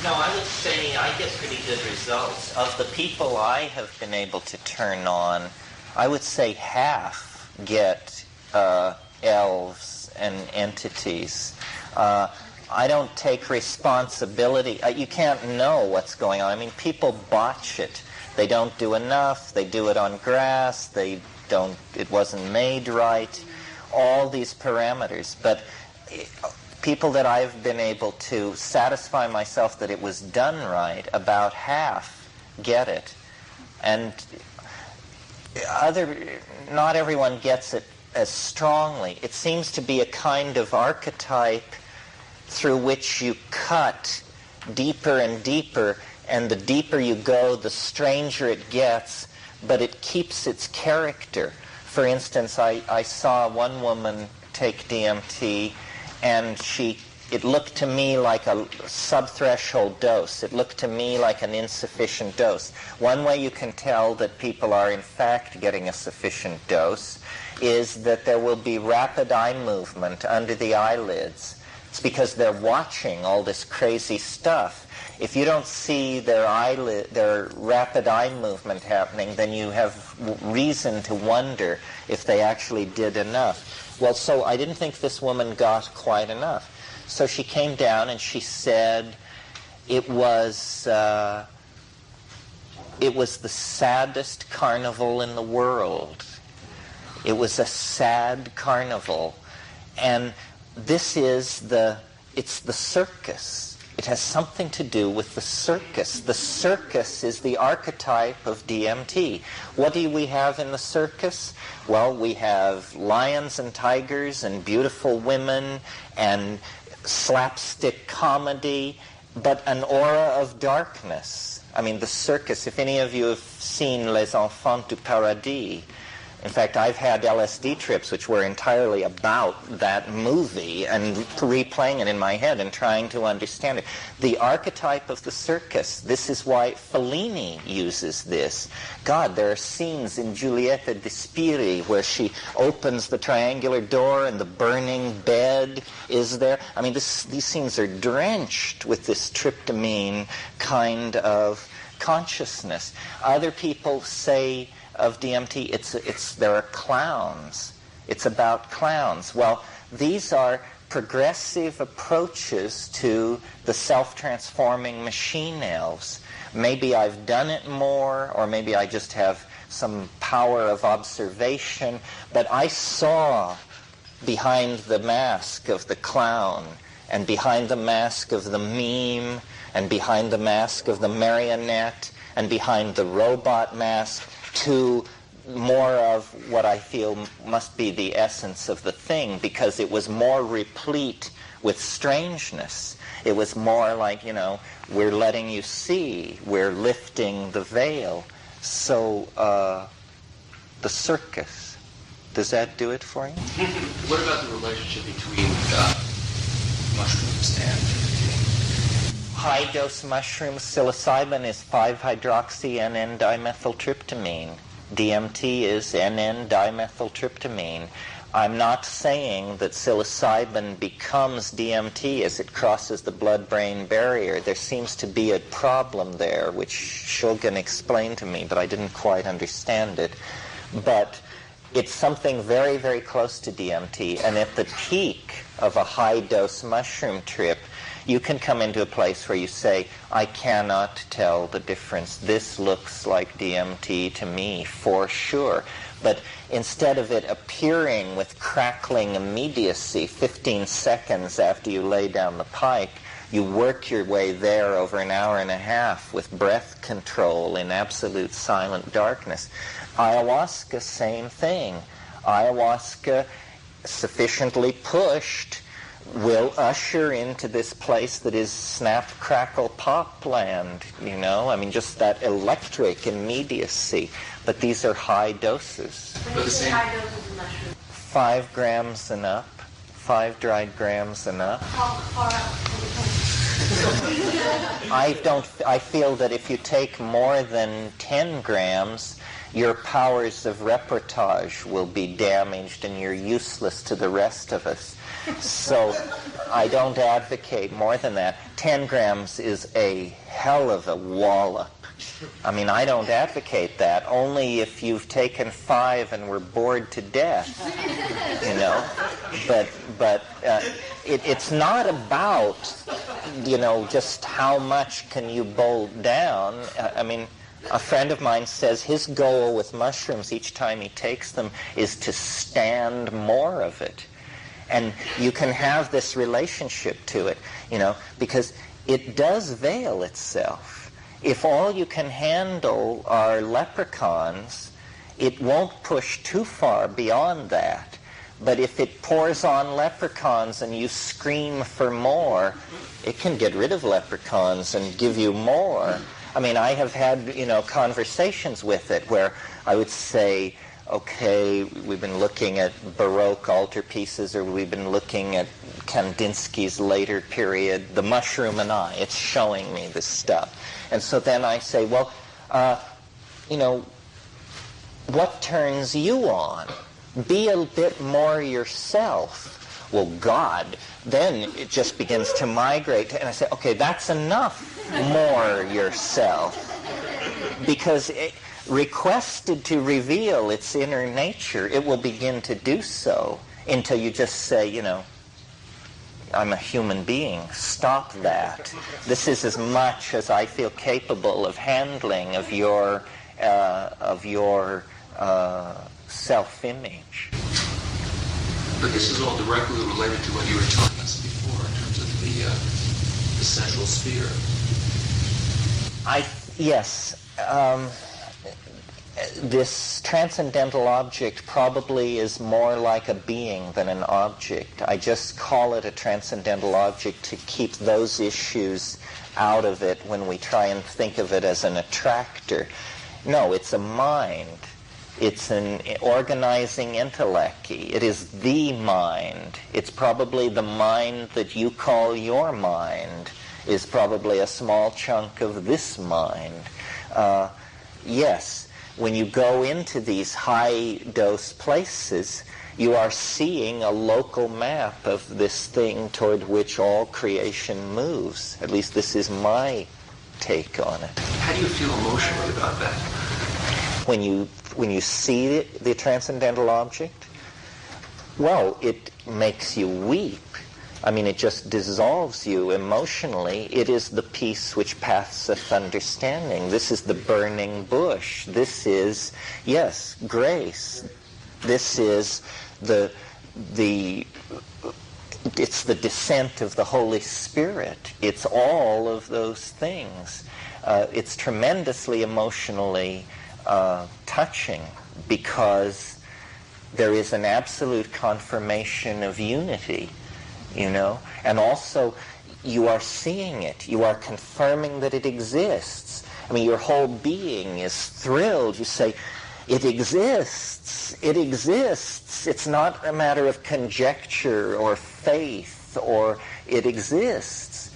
No, I would say I get pretty good results. Of the people I have been able to turn on, I would say half get elves and entities. I don't take responsibility. You can't know what's going on. I mean, people botch it. They don't do enough. They do it on grass. It wasn't made right. All these parameters. But people that I've been able to satisfy myself that it was done right, about half get it. And not everyone gets it as strongly. It seems to be a kind of archetype through which you cut deeper and deeper, and the deeper you go, the stranger it gets, but it keeps its character. For instance, I saw one woman take DMT, and it looked to me like a subthreshold dose. It looked to me like an insufficient dose. One way you can tell that people are in fact getting a sufficient dose is that there will be rapid eye movement under the eyelids. It's because they're watching all this crazy stuff. If you don't see their rapid eye movement happening, then you have reason to wonder if they actually did enough. Well, so I didn't think this woman got quite enough. So she came down and she said it was the saddest carnival in the world. It was a sad carnival. And this is it's the circus. It has something to do with the circus. The circus is the archetype of DMT. What do we have in the circus? Well, we have lions and tigers and beautiful women and slapstick comedy, but an aura of darkness. I mean, the circus, if any of you have seen Les Enfants du Paradis, in fact, I've had LSD trips which were entirely about that movie and replaying it in my head and trying to understand it. The archetype of the circus, this is why Fellini uses this. God, there are scenes in Giulietta di Spiri where she opens the triangular door and the burning bed is there. I mean, these scenes are drenched with this tryptamine kind of consciousness. Other people say of DMT, there are clowns. It's about clowns. Well, these are progressive approaches to the self-transforming machine elves. Maybe I've done it more, or maybe I just have some power of observation, but I saw behind the mask of the clown, and behind the mask of the meme, and behind the mask of the marionette, and behind the robot mask, to more of what I feel must be the essence of the thing, because it was more replete with strangeness. It was more like, we're letting you see, we're lifting the veil. So, the circus, does that do it for you? What about the relationship between mushrooms and high-dose mushrooms? Psilocybin is 5-hydroxy-NN-dimethyltryptamine. DMT is NN-dimethyltryptamine. I'm not saying that psilocybin becomes DMT as it crosses the blood-brain barrier. There seems to be a problem there, which Shulgin explained to me, but I didn't quite understand it. But it's something very, very close to DMT, and at the peak of a high-dose mushroom trip, you can come into a place where you say, I cannot tell the difference. This looks like DMT to me, for sure. But instead of it appearing with crackling immediacy 15 seconds after you lay down the pipe, you work your way there over an hour and a half with breath control in absolute silent darkness. Ayahuasca, same thing. Ayahuasca, sufficiently pushed, will usher into this place that is snap, crackle, pop land, I mean, just that electric immediacy. But these are high doses. When you say high doses of mushrooms? 5 grams and up. 5 dried grams and up. How far out can I feel that if you take more than 10 grams, your powers of reportage will be damaged and you're useless to the rest of us. So I don't advocate more than that. 10 grams is a hell of a wallop. I mean, I don't advocate that. Only if you've taken 5 and were bored to death, But it's not about, just how much can you bowl down. I mean, a friend of mine says his goal with mushrooms each time he takes them is to stand more of it. And you can have this relationship to it, because it does veil itself. If all you can handle are leprechauns, it won't push too far beyond that. But if it pours on leprechauns and you scream for more, it can get rid of leprechauns and give you more. I mean, I have had, conversations with it where I would say, okay, we've been looking at Baroque altarpieces, or we've been looking at Kandinsky's later period, The Mushroom and I. It's showing me this stuff. And so then I say, well, what turns you on? Be a bit more yourself. Well, God. Then it just begins to migrate. And I say, okay, that's enough. More yourself. Because requested to reveal its inner nature, it will begin to do so until you just say, I'm a human being. Stop that. This is as much as I feel capable of handling of your self-image. But this is all directly related to what you were telling us before in terms of the central sphere. Yes. This transcendental object probably is more like a being than an object. I just call it a transcendental object to keep those issues out of it when we try and think of it as an attractor. No, it's a mind. It's an organizing intellect. It is the mind. It's probably the mind that you call your mind is probably a small chunk of this mind. Yes, when you go into these high-dose places, you are seeing a local map of this thing toward which all creation moves. At least this is my take on it. How do you feel emotionally about that? When you see the transcendental object, well, it makes you weep. I mean, it just dissolves you emotionally. It is the peace which passeth understanding. This is the burning bush. This is, yes, grace. This is it's the descent of the Holy Spirit. It's all of those things. It's tremendously emotionally touching because there is an absolute confirmation of unity. And also you are seeing it. You are confirming that it exists. I mean, your whole being is thrilled. You say, it exists. It exists. It's not a matter of conjecture or faith, or it exists.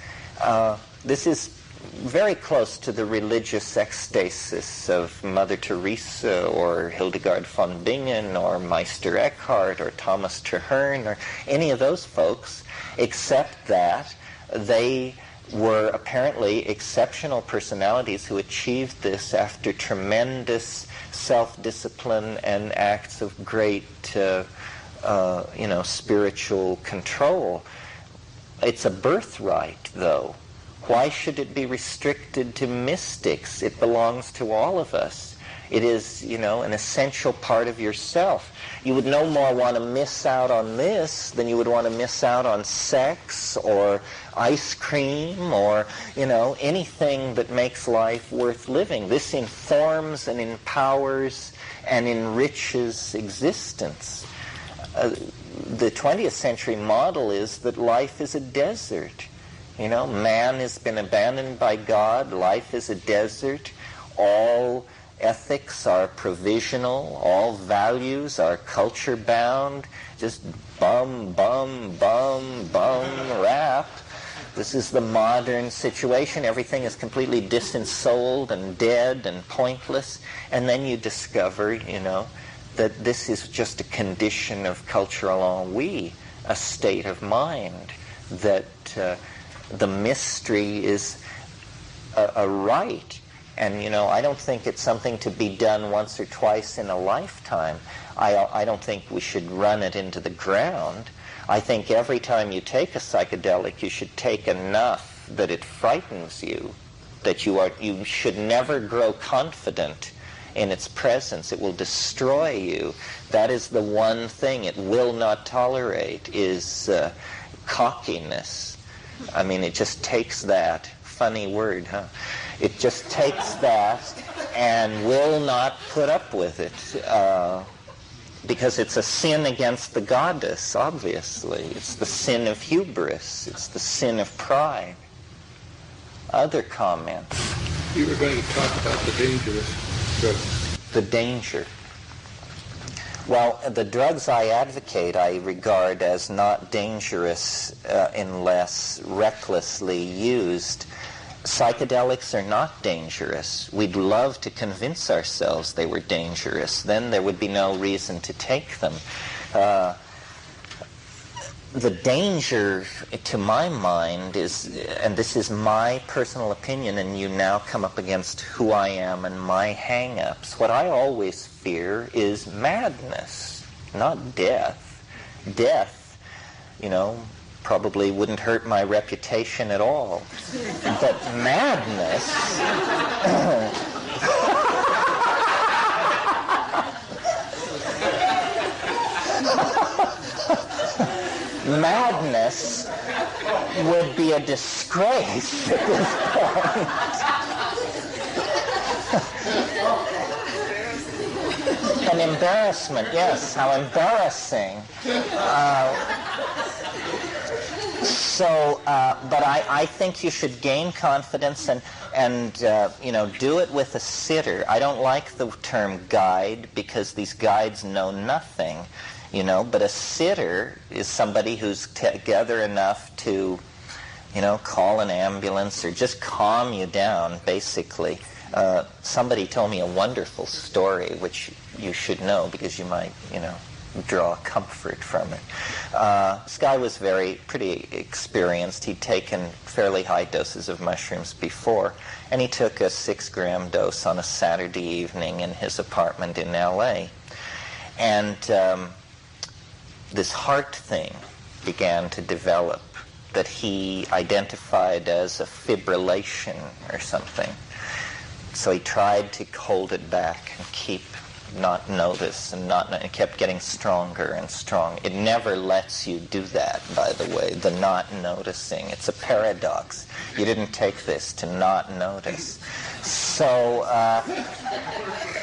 This is very close to the religious ecstasis of Mother Teresa or Hildegard von Bingen or Meister Eckhart or Thomas Traherne or any of those folks, except that they were apparently exceptional personalities who achieved this after tremendous self-discipline and acts of great spiritual control. It's a birthright, though. Why should it be restricted to mystics? It belongs to all of us. It is, an essential part of yourself. You would no more want to miss out on this than you would want to miss out on sex or ice cream or, anything that makes life worth living. This informs and empowers and enriches existence. The 20th century model is that life is a desert. Man has been abandoned by God. Life is a desert. All ethics are provisional. All values are culture-bound. Just bum, bum, bum, bum, rap. This is the modern situation. Everything is completely disensouled and dead and pointless. And then you discover, that this is just a condition of cultural ennui, a state of mind, that the mystery is a right. And, I don't think it's something to be done once or twice in a lifetime. I don't think we should run it into the ground. I think every time you take a psychedelic, you should take enough that it frightens you, that you should never grow confident in its presence. It will destroy you. That is the one thing it will not tolerate, is cockiness. I mean, it just takes that. Funny word, huh? It just takes that and will not put up with it because it's a sin against the goddess, obviously. It's the sin of hubris. It's the sin of pride. Other comments? You were going to talk about the dangerous drugs. The danger. Well, the drugs I advocate I regard as not dangerous unless recklessly used. Psychedelics are not dangerous. We'd love to convince ourselves they were dangerous. Then there would be no reason to take them. The danger, to my mind, is, and this is my personal opinion, and you now come up against who I am and my hang-ups. What I always fear is madness, not death. Death, probably wouldn't hurt my reputation at all. But madness... madness would be a disgrace at this point. An embarrassment, yes, how embarrassing. But I think you should gain confidence and do it with a sitter. I don't like the term guide because these guides know nothing. But a sitter is somebody who's together enough to, call an ambulance or just calm you down, basically. Somebody told me a wonderful story, which you should know because you might, draw comfort from it. This guy was pretty experienced. He'd taken fairly high doses of mushrooms before, and he took a 6-gram dose on a Saturday evening in his apartment in L.A. And this heart thing began to develop that he identified as a fibrillation or something. So he tried to hold it back and not notice and it kept getting stronger and stronger. It never lets you do that, by the way, the not noticing. It's a paradox. You didn't take this to not notice. So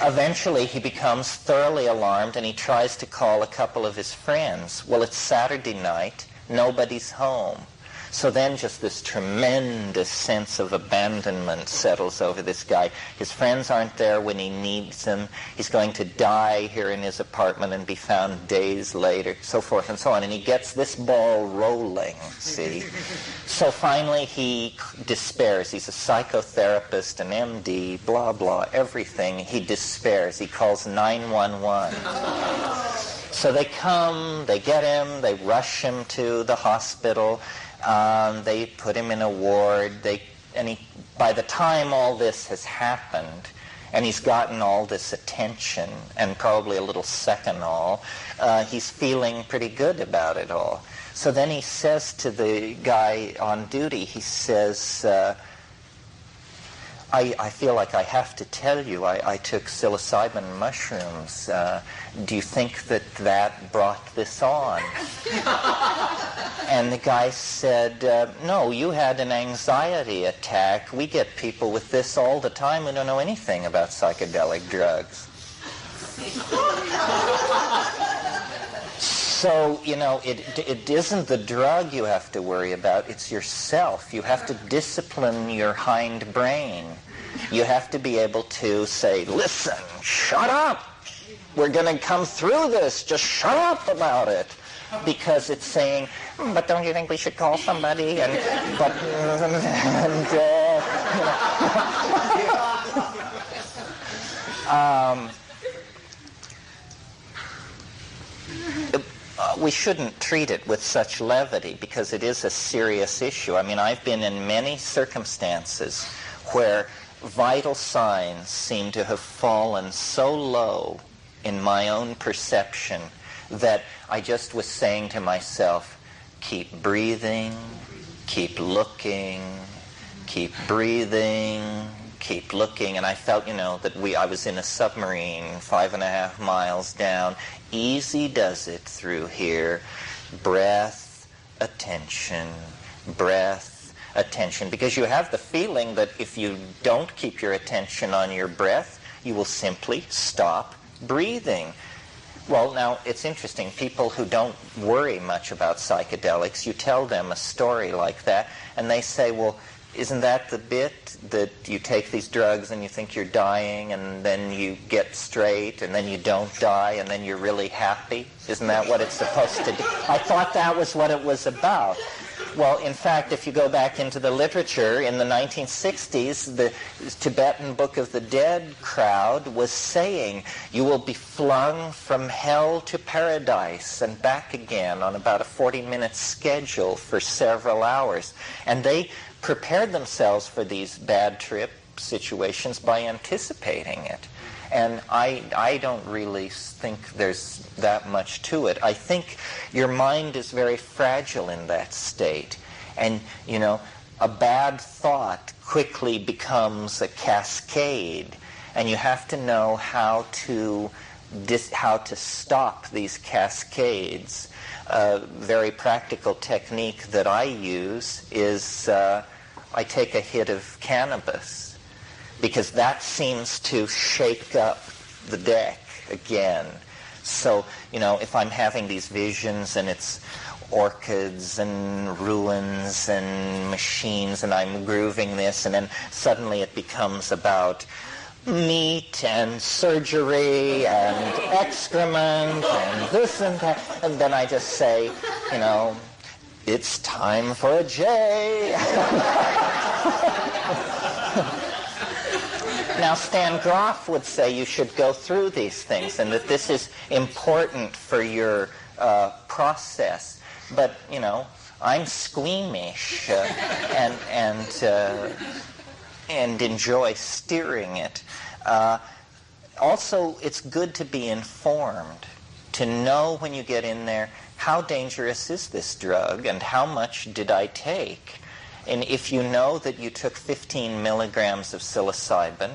eventually he becomes thoroughly alarmed and he tries to call a couple of his friends. Well, it's Saturday night, nobody's home. So then just this tremendous sense of abandonment settles over this guy. His friends aren't there when he needs them. He's going to die here in his apartment and be found days later, so forth and so on. And he gets this ball rolling, see? So finally he despairs. He's a psychotherapist, an MD, blah, blah, everything. He despairs. He calls 911. So they come, they get him, they rush him to the hospital. They put him in a ward. By the time all this has happened, and he's gotten all this attention, and probably a little second he's feeling pretty good about it all. So then he says to the guy on duty, he says, I feel like I have to tell you, I took psilocybin mushrooms. Do you think that brought this on? And the guy said, no, you had an anxiety attack. We get people with this all the time who don't know anything about psychedelic drugs. So, it isn't the drug you have to worry about, it's yourself. You have to discipline your hind brain. You have to be able to say, listen, shut up. We're going to come through this. Just shut up about it. Because it's saying, but don't you think we should call somebody? We shouldn't treat it with such levity because it is a serious issue. I mean, I've been in many circumstances where vital signs seem to have fallen so low in my own perception that I just was saying to myself, keep breathing, keep looking, keep breathing, keep looking. And I felt, that I was in a submarine 5.5 miles down. Easy does it through here. Breath, attention, breath, attention. Because you have the feeling that if you don't keep your attention on your breath, you will simply stop breathing. Well, now, it's interesting. People who don't worry much about psychedelics, you tell them a story like that, and they say, well, Isn't that the bit that you take these drugs and you think you're dying and then you get straight and then you don't die and then you're really happy? Isn't that what it's supposed to do? I thought that was what it was about. Well, in fact, if you go back into the literature, in the 1960s, the Tibetan Book of the Dead crowd was saying, you will be flung from hell to paradise and back again on about a 40-minute schedule for several hours. And they prepared themselves for these bad trip situations by anticipating it. And I don't really think there's that much to it. I think your mind is very fragile in that state. And, you know, a bad thought quickly becomes a cascade. And you have to know how to stop these cascades. A very practical technique that I use is I take a hit of cannabis, because that seems to shake up the deck again. So, you know, if I'm having these visions and it's orchids and ruins and machines and I'm grooving this, and then suddenly it becomes about meat and surgery and excrement and this and that, and then I just say, you know, it's time for a J. Now, Stan Grof would say you should go through these things and that this is important for your process. But, you know, I'm squeamish and enjoy steering it. Also, it's good to be informed, to know when you get in there, how dangerous is this drug and how much did I take? And if you know that you took 15 milligrams of psilocybin,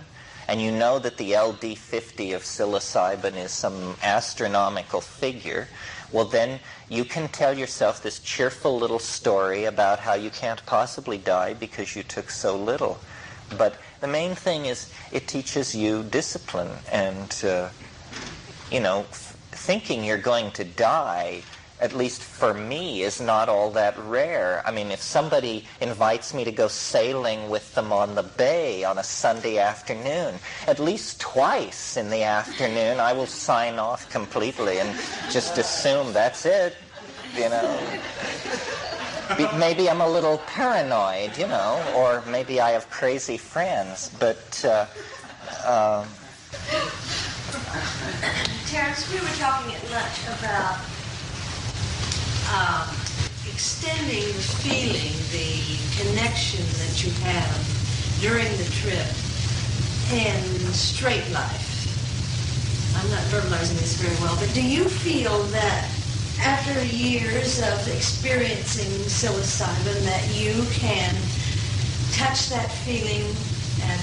and you know that the LD50 of psilocybin is some astronomical figure, well then you can tell yourself this cheerful little story about how you can't possibly die because you took so little. But the main thing is it teaches you discipline, and you know, thinking you're going to die, at least for me, is not all that rare. I mean, if somebody invites me to go sailing with them on the bay on a Sunday afternoon, at least twice in the afternoon, I will sign off completely and just assume that's it, you know. Maybe I'm a little paranoid, you know, or maybe I have crazy friends, but... Terence, we were talking at lunch about extending the feeling, the connection that you have during the trip and straight life. I'm not verbalizing this very well, but do you feel that after years of experiencing psilocybin that you can touch that feeling at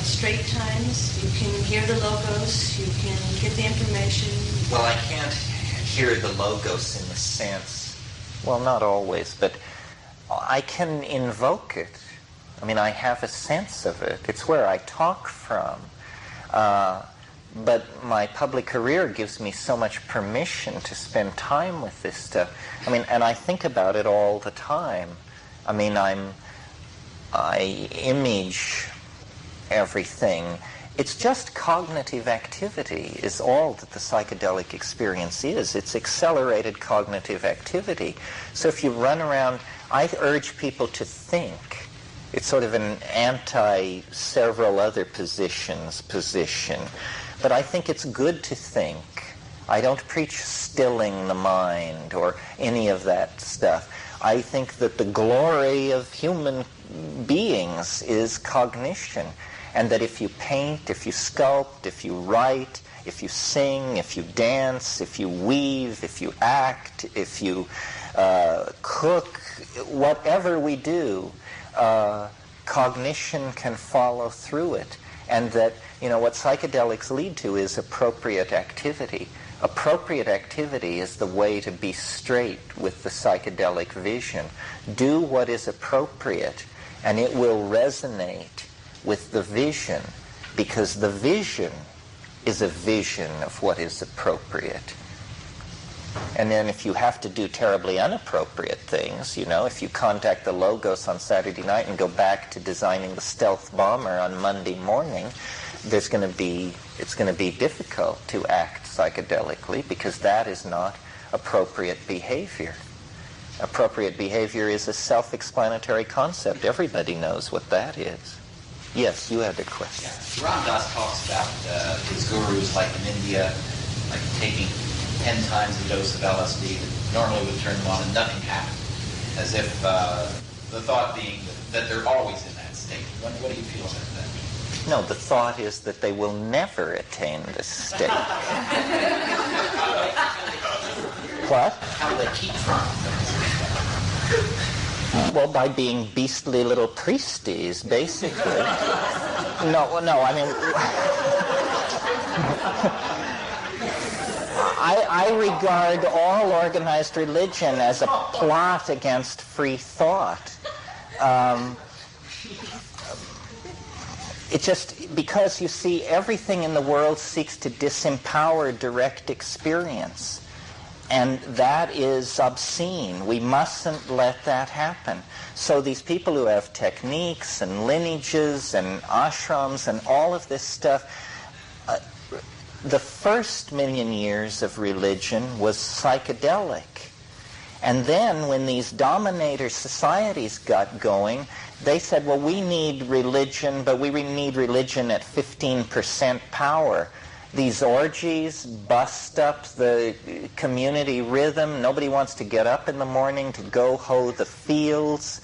straight times? You can hear the logos, you can get the information? Well, I can't hear the logos in the sense. Well, not always, but I can invoke it. I mean, I have a sense of it. It's where I talk from. But my public career gives me so much permission to spend time with this stuff. I mean, and I think about it all the time. I mean, I image everything. It's just cognitive activity is all that the psychedelic experience is. It's accelerated cognitive activity. So if you run around, I urge people to think. It's sort of an anti-several other positions position. But I think it's good to think. I don't preach stilling the mind or any of that stuff. I think that the glory of human beings is cognition. And that if you paint, if you sculpt, if you write, if you sing, if you dance, if you weave, if you act, if you cook, whatever we do, cognition can follow through it. And that, you know, what psychedelics lead to is appropriate activity. Appropriate activity is the way to be straight with the psychedelic vision. Do what is appropriate, and it will resonate with the vision, because the vision is a vision of what is appropriate. And then if you have to do terribly inappropriate things, if you contact the Logos on Saturday night and go back to designing the stealth bomber on Monday morning, it's going to be difficult to act psychedelically, because that is not appropriate behavior. Appropriate behavior is a self-explanatory concept. Everybody knows what that is. Yes, you had a question. Yeah. Ram Dass talks about his gurus, like in India, like taking 10 times the dose of LSD that normally would turn them on and nothing happened, as if the thought being that they're always in that state. What do you feel about that? No, the thought is that they will never attain this state. What? How do they keep from it? Well, by being beastly little priesties, basically. No, I mean... I regard all organized religion as a plot against free thought. It's just because, you see, everything in the world seeks to disempower direct experience. And that is obscene. We mustn't let that happen. So these people who have techniques and lineages and ashrams and all of this stuff, the first million years of religion was psychedelic. And then when these dominator societies got going, they said, well, we need religion, but we need religion at 15% power. These orgies bust up the community rhythm. Nobody wants to get up in the morning to go hoe the fields.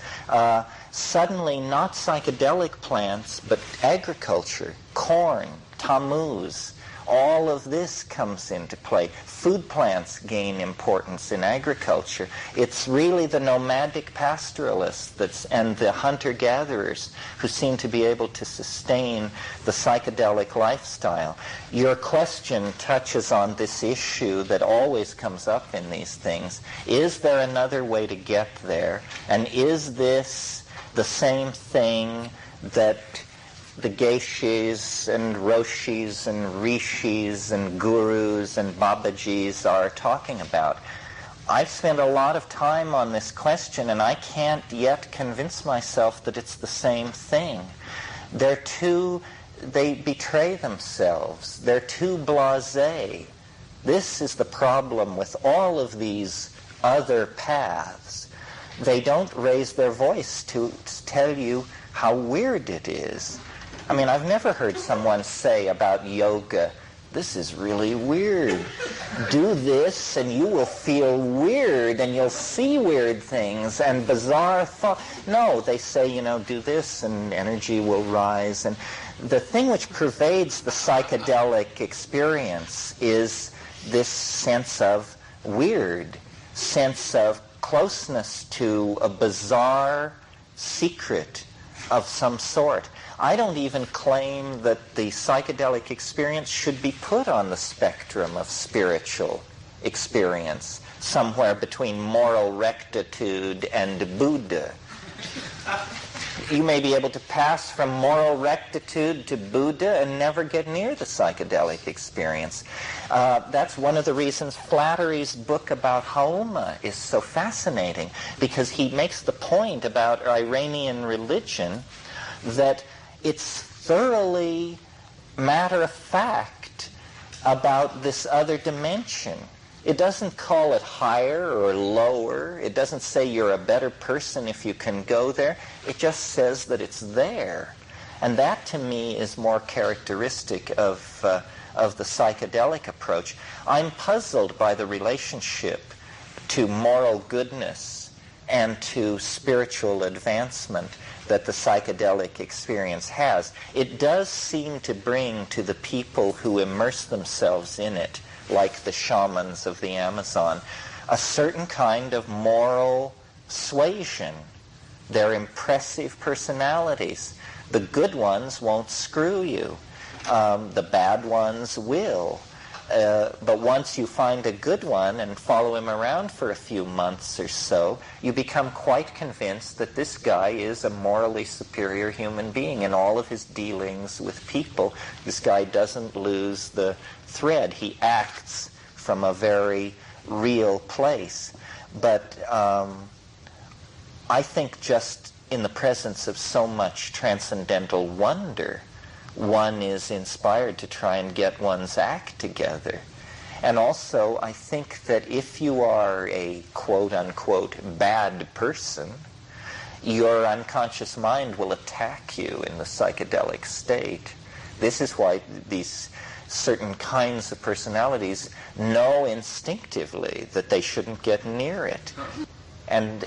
Suddenly, not psychedelic plants, but agriculture, corn, tammuz, all of this comes into play. Food plants gain importance in agriculture. It's really the nomadic pastoralists and the hunter-gatherers who seem to be able to sustain the psychedelic lifestyle. Your question touches on this issue that always comes up in these things. Is there another way to get there? And is this the same thing that the geishis and roshis and rishis and gurus and babajis are talking about? I've spent a lot of time on this question, and I can't yet convince myself that it's the same thing. They betray themselves. They're too blasé. This is the problem with all of these other paths. They don't raise their voice to tell you how weird it is. I mean, I've never heard someone say about yoga, this is really weird. Do this and you will feel weird and you'll see weird things and bizarre thoughts. No, they say, do this and energy will rise. And the thing which pervades the psychedelic experience is this sense of weird, sense of closeness to a bizarre secret of some sort. I don't even claim that the psychedelic experience should be put on the spectrum of spiritual experience, somewhere between moral rectitude and Buddha. You may be able to pass from moral rectitude to Buddha and never get near the psychedelic experience. That's one of the reasons Flattery's book about Haoma is so fascinating, because he makes the point about Iranian religion that it's thoroughly matter-of-fact about this other dimension. It doesn't call it higher or lower. It doesn't say you're a better person if you can go there. It just says that it's there. And that, to me, is more characteristic of the psychedelic approach. I'm puzzled by the relationship to moral goodness and to spiritual advancement that the psychedelic experience has. It does seem to bring to the people who immerse themselves in it, like the shamans of the Amazon, a certain kind of moral suasion. They're impressive personalities. The good ones won't screw you. The bad ones will. But once you find a good one and follow him around for a few months or so, you become quite convinced that this guy is a morally superior human being in all of his dealings with people. This guy doesn't lose the thread. He acts from a very real place. But I think just in the presence of so much transcendental wonder, one is inspired to try and get one's act together. And also, I think that if you are a quote-unquote bad person, your unconscious mind will attack you in the psychedelic state. This is why these certain kinds of personalities know instinctively that they shouldn't get near it. And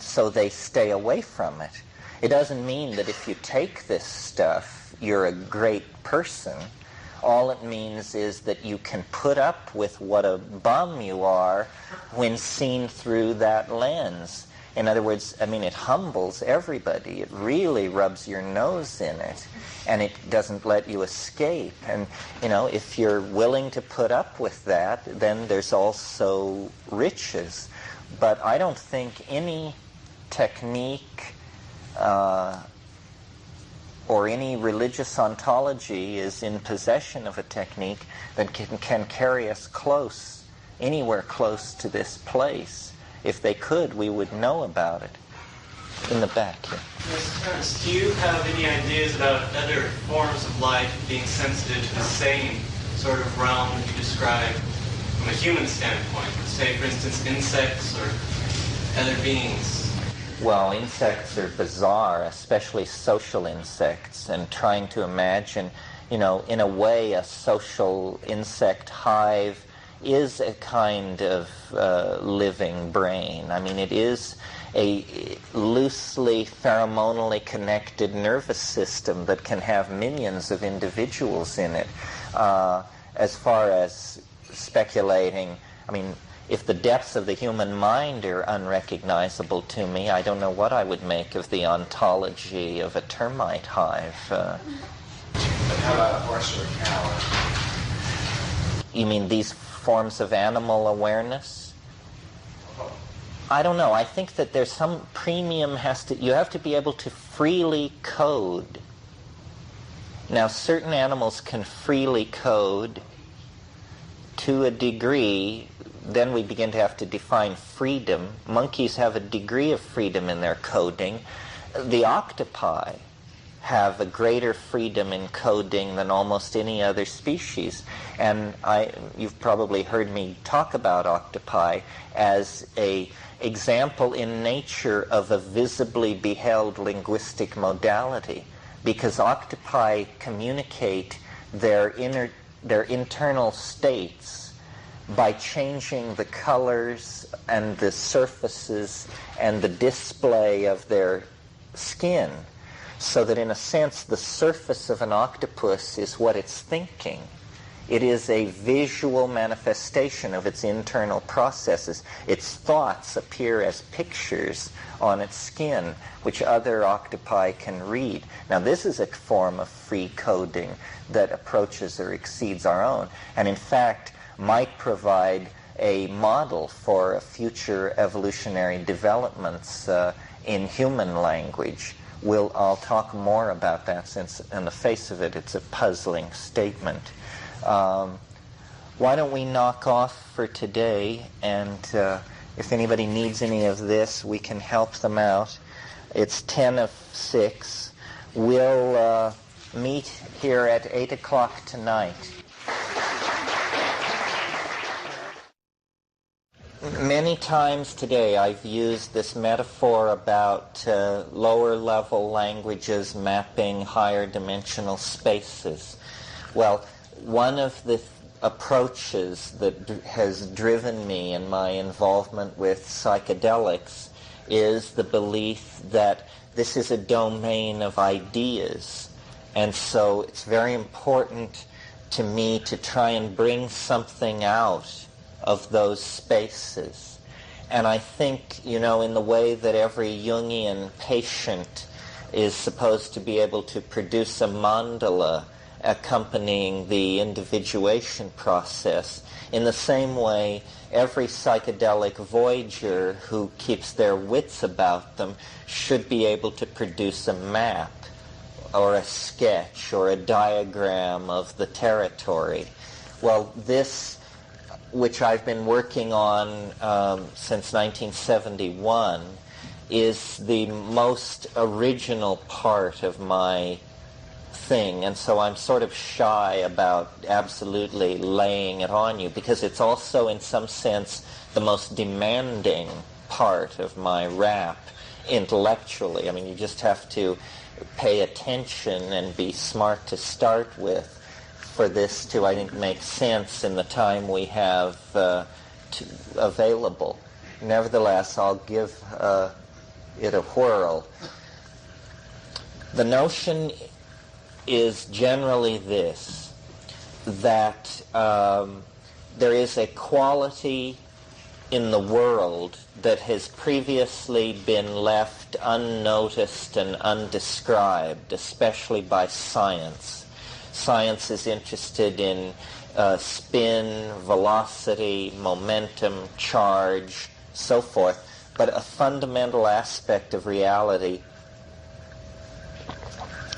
so they stay away from it. It doesn't mean that if you take this stuff, you're a great person. All it means is that you can put up with what a bum you are when seen through that lens. In other words, I mean, it humbles everybody. It really rubs your nose in it, and it doesn't let you escape. And, you know, if you're willing to put up with that, then there's also riches. But I don't think any technique or any religious ontology is in possession of a technique that can carry us close, anywhere close to this place. If they could, we would know about it. In the back here. Mr. Ernst, do you have any ideas about other forms of life being sensitive to the same sort of realm that you describe from a human standpoint? Say, for instance, insects or other beings? Well, insects are bizarre, especially social insects, and trying to imagine, you know, in a way, a social insect hive is a kind of living brain. I mean, it is a loosely pheromonally connected nervous system that can have millions of individuals in it. As far as speculating, I mean, if the depths of the human mind are unrecognizable to me, I don't know what I would make of the ontology of a termite hive. But how about a horse or a cow? You mean these forms of animal awareness? I don't know. I think that there's some premium you have to be able to freely code. Now, certain animals can freely code to a degree. Then we begin to have to define freedom. Monkeys have a degree of freedom in their coding. The octopi have a greater freedom in coding than almost any other species. And you've probably heard me talk about octopi as an example in nature of a visibly beheld linguistic modality, because octopi communicate their internal states by changing the colors and the surfaces and the display of their skin, so that in a sense the surface of an octopus is what it's thinking. It is a visual manifestation of its internal processes. Its thoughts appear as pictures on its skin, which other octopi can read. Now, this is a form of free coding that approaches or exceeds our own, and in fact might provide a model for future evolutionary developments in human language. I'll talk more about that, since on the face of it, it's a puzzling statement. Why don't we knock off for today, and if anybody needs any of this, we can help them out. It's 10 of 6. We'll meet here at 8 o'clock tonight. Many times today I've used this metaphor about lower level languages mapping higher dimensional spaces. Well, one of the approaches that has driven me in my involvement with psychedelics is the belief that this is a domain of ideas. And so it's very important to me to try and bring something out of those spaces. And I think, you know, in the way that every Jungian patient is supposed to be able to produce a mandala accompanying the individuation process, in the same way, every psychedelic voyager who keeps their wits about them should be able to produce a map or a sketch or a diagram of the territory. Well, this which I've been working on since 1971, is the most original part of my thing, and so I'm sort of shy about absolutely laying it on you, because it's also in some sense the most demanding part of my rap intellectually. I mean, you just have to pay attention and be smart to start with for this to, I think, make sense in the time we have available. Nevertheless, I'll give it a whirl. The notion is generally this, that there is a quality in the world that has previously been left unnoticed and undescribed, especially by science. Science is interested in spin, velocity, momentum, charge, so forth, but a fundamental aspect of reality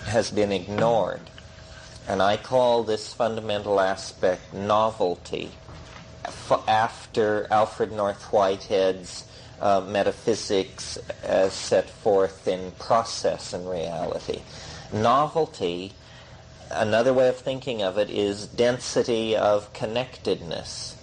has been ignored. And I call this fundamental aspect novelty, after Alfred North Whitehead's metaphysics as set forth in Process and Reality. Novelty, another way of thinking of it, is density of connectedness.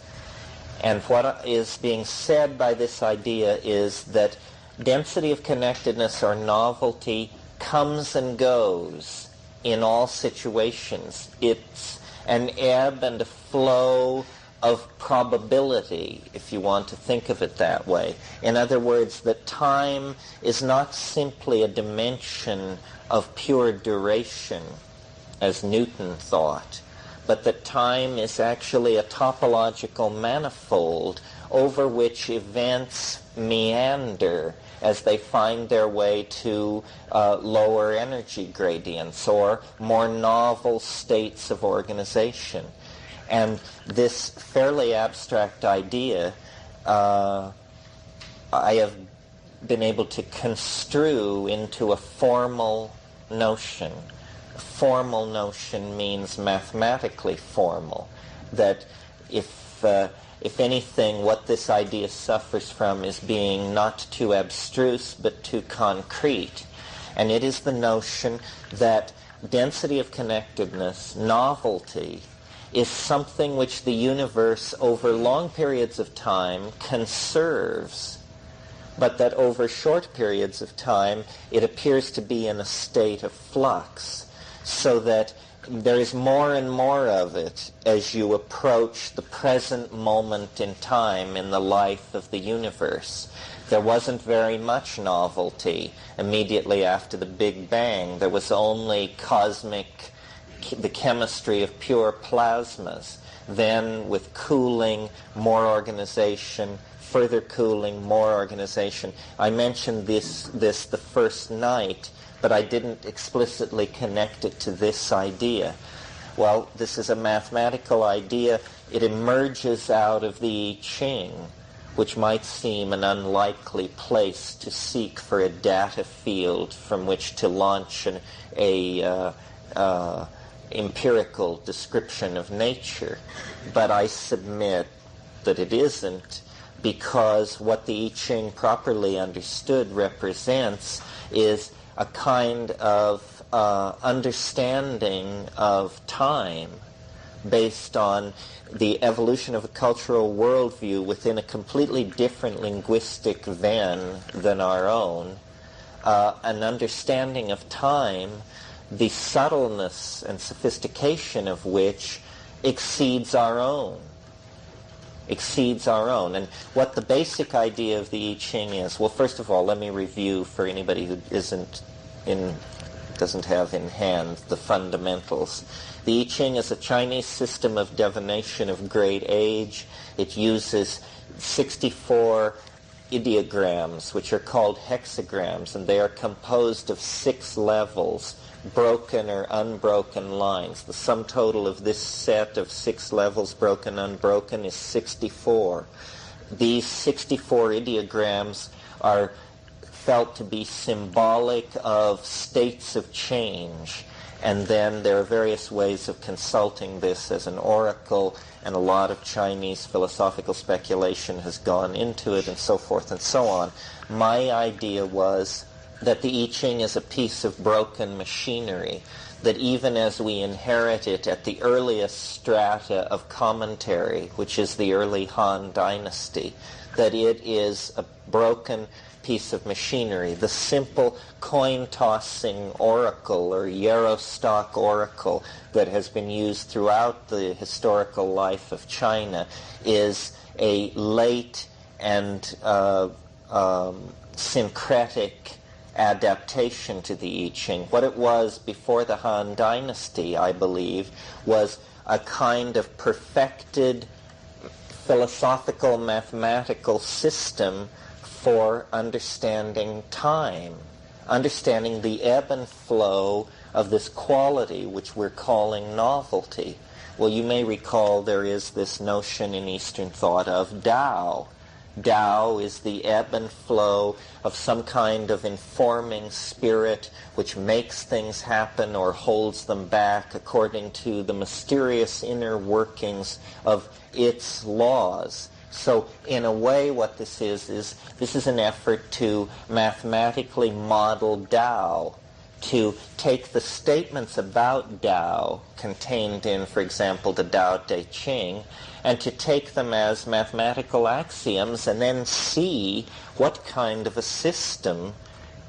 And what is being said by this idea is that density of connectedness or novelty comes and goes in all situations. It's an ebb and a flow of probability, if you want to think of it that way. In other words, that time is not simply a dimension of pure duration, as Newton thought, but that time is actually a topological manifold over which events meander as they find their way to lower energy gradients or more novel states of organization. And this fairly abstract idea I have been able to construe into a formal notion. A formal notion means mathematically formal, that if anything, what this idea suffers from is being not too abstruse but too concrete. And it is the notion that density of connectedness, novelty, is something which the universe over long periods of time conserves, but that over short periods of time it appears to be in a state of flux, so that there is more and more of it as you approach the present moment in time in the life of the universe. There wasn't very much novelty immediately after the Big Bang. There was only the chemistry of pure plasmas. Then with cooling, more organization, further cooling, more organization. I mentioned this the first night, but I didn't explicitly connect it to this idea. Well, this is a mathematical idea. It emerges out of the I Ching, which might seem an unlikely place to seek for a data field from which to launch a empirical description of nature. But I submit that it isn't, because what the I Ching properly understood represents is a kind of understanding of time based on the evolution of a cultural worldview within a completely different linguistic Venn than our own, an understanding of time, the subtleness and sophistication of which exceeds our own. And what the basic idea of the I Ching is, well, first of all, let me review for anybody who doesn't have in hand the fundamentals. The I Ching is a Chinese system of divination of great age. It uses 64 ideograms, which are called hexagrams, and they are composed of 6 levels, broken or unbroken lines. The sum total of this set of 6 levels, broken, unbroken, is 64. These 64 ideograms are felt to be symbolic of states of change, And then there are various ways of consulting this as an oracle, and a lot of Chinese philosophical speculation has gone into it, and so forth and so on. My idea was that the I Ching is a piece of broken machinery, that even as we inherit it at the earliest strata of commentary, which is the early Han Dynasty, that it is a broken piece of machinery. The simple coin-tossing oracle or Yarrow-stock oracle that has been used throughout the historical life of China is a late and syncretic adaptation to the I Ching. What it was before the Han Dynasty, I believe, was a kind of perfected philosophical mathematical system for understanding time, understanding the ebb and flow of this quality which we're calling novelty. Well, you may recall there is this notion in Eastern thought of Tao. Tao is the ebb and flow of some kind of informing spirit which makes things happen or holds them back according to the mysterious inner workings of its laws. So in a way what this is an effort to mathematically model Tao, to take the statements about Tao contained in, for example, the Tao Te Ching, and to take them as mathematical axioms and then see what kind of a system